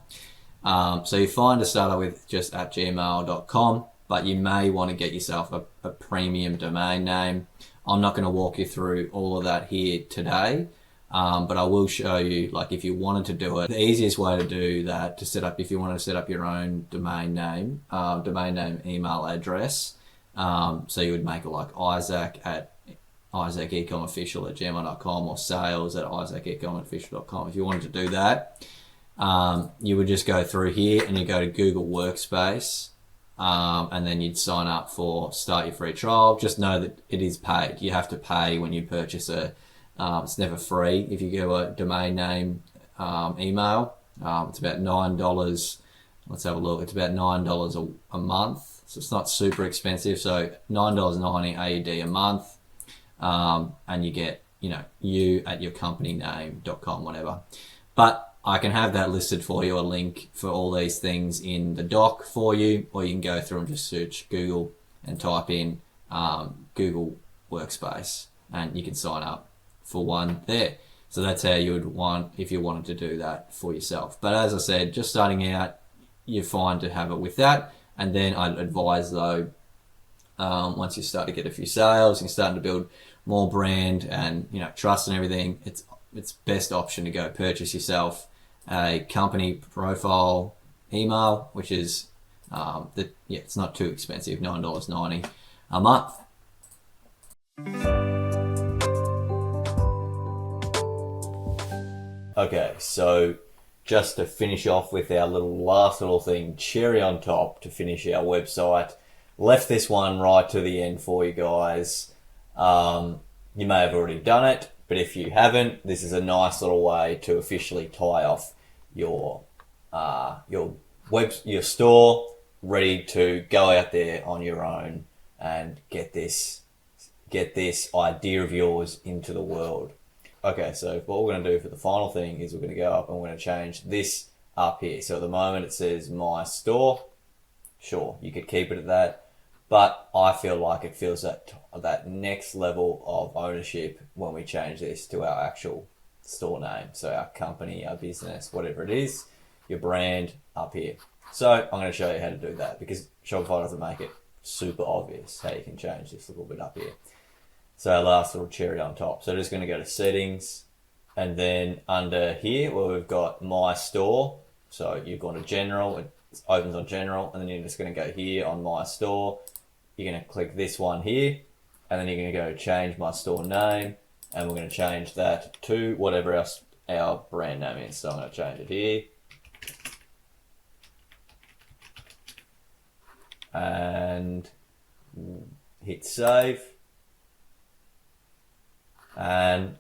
So you're fine to start out with just at gmail.com, but you may want to get yourself a premium domain name. I'm not going to walk you through all of that here today. But I will show you, like, if you wanted to do it, the easiest way to do that, to set up, if you want to set up your own domain name email address. So you would make it like Isaac at isaacecomofficial at gmail.com or sales at isaacecomofficial.com. If you wanted to do that, you would just go through here and you go to Google Workspace, and then you'd sign up for start your free trial. Just know that it is paid. You have to pay when you purchase it's never free. If you get a domain name email, it's about $9. Let's have a look. It's about $9 a month. So it's not super expensive. So $9.90 AUD a month. And you get, you at your company name.com, whatever. But I can have that listed for you, a link for all these things in the doc for you, or you can go through and just search Google and type in Google Workspace, and you can sign up for one there. So that's how you would want if you wanted to do that for yourself. But as I said, just starting out, you're fine to have it with that. And then I'd advise though, once you start to get a few sales, you're starting to build more brand and trust and everything, it's best option to go purchase yourself a company profile email, which is it's not too expensive, $9.90 a month. Okay, so just to finish off with our last little thing, cherry on top to finish our website. Left this one right to the end for you guys. You may have already done it, but if you haven't, this is a nice little way to officially tie off your store, ready to go out there on your own and get this idea of yours into the world. Okay, so what we're going to do for the final thing is we're going to go up and we're going to change this up here. So at the moment it says my store. Sure, you could keep it at that, but I feel like it feels that next level of ownership when we change this to our actual store name. So our company, our business, whatever it is, your brand up here. So I'm going to show you how to do that because Shopify doesn't make it super obvious how you can change this a little bit up here. So our last little cherry on top. So just going to go to settings, and then under here where we've got my store. So you've gone to general, it opens on general, and then you're just going to go here on my store. You're going to click this one here, and then you're going to go change my store name, and we're going to change that to whatever else our brand name is. So I'm going to change it here. And hit save. And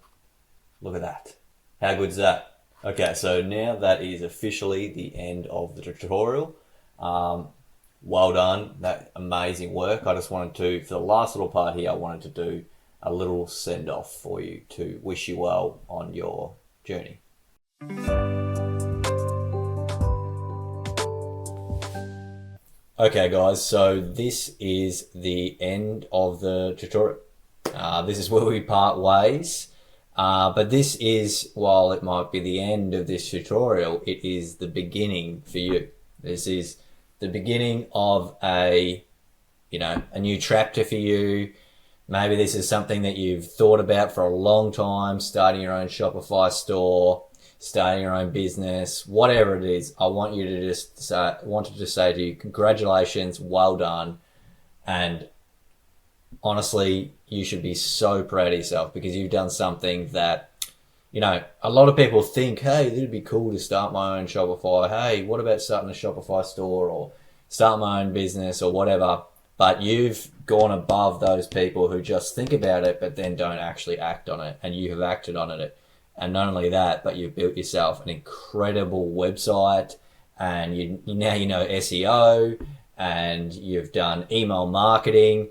look at that. How good's that? Okay, so now that is officially the end of the tutorial. Well done, that amazing work. I just wanted to, for the last little part here, I wanted to do a little send off for you to wish you well on your journey. Okay guys, so this is the end of the tutorial. This is where we part ways, but this is, while it might be the end of this tutorial, it is the beginning for you. This is the beginning of a new chapter for you. Maybe this is something that you've thought about for a long time, starting your own Shopify store, starting your own business, whatever it is. I want you to just say to you, congratulations, well done. And honestly, you should be so proud of yourself because you've done something that you know, a lot of people think, hey, it'd be cool to start my own Shopify. Hey, what about starting a Shopify store or start my own business or whatever? But you've gone above those people who just think about it, but then don't actually act on it. And you have acted on it. And not only that, but you've built yourself an incredible website, and you now you know SEO, and you've done email marketing.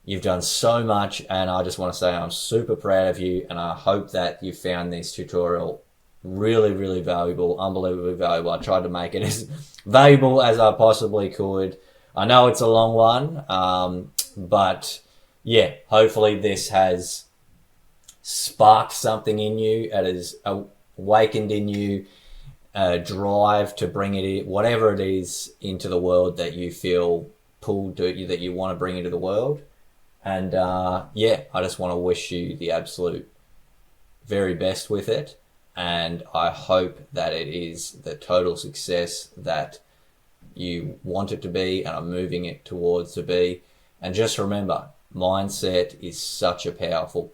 You've done so much, and I just want to say I'm super proud of you, and I hope that you found this tutorial really, really valuable, unbelievably valuable. I tried to make it as valuable as I possibly could. I know it's a long one, but yeah, hopefully this has sparked something in you. It has awakened in you a drive to bring it, whatever it is, into the world that you feel pulled to, that you want to bring into the world. And yeah, I just want to wish you the absolute very best with it. And I hope that it is the total success that you want it to be and are moving it towards to be. And just remember, mindset is such a powerful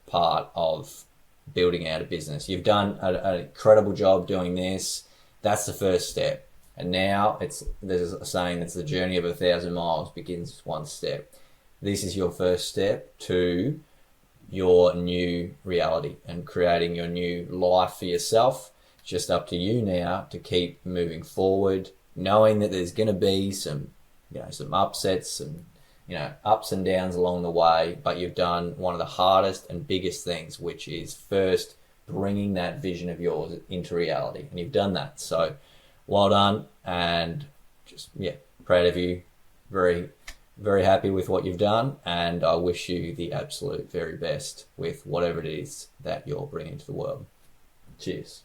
part of building out a business. You've done an incredible job doing this. That's the first step. And now there's a saying that's the journey of 1,000 miles begins with one step. This is your first step to your new reality and creating your new life for yourself. It's just up to you now to keep moving forward, knowing that there's going to be some upsets, some ups and downs along the way, but you've done one of the hardest and biggest things, which is first bringing that vision of yours into reality. And you've done that. So well done, and just, proud of you. Very, very happy with what you've done, and I wish you the absolute very best with whatever it is that you're bringing to the world. Cheers.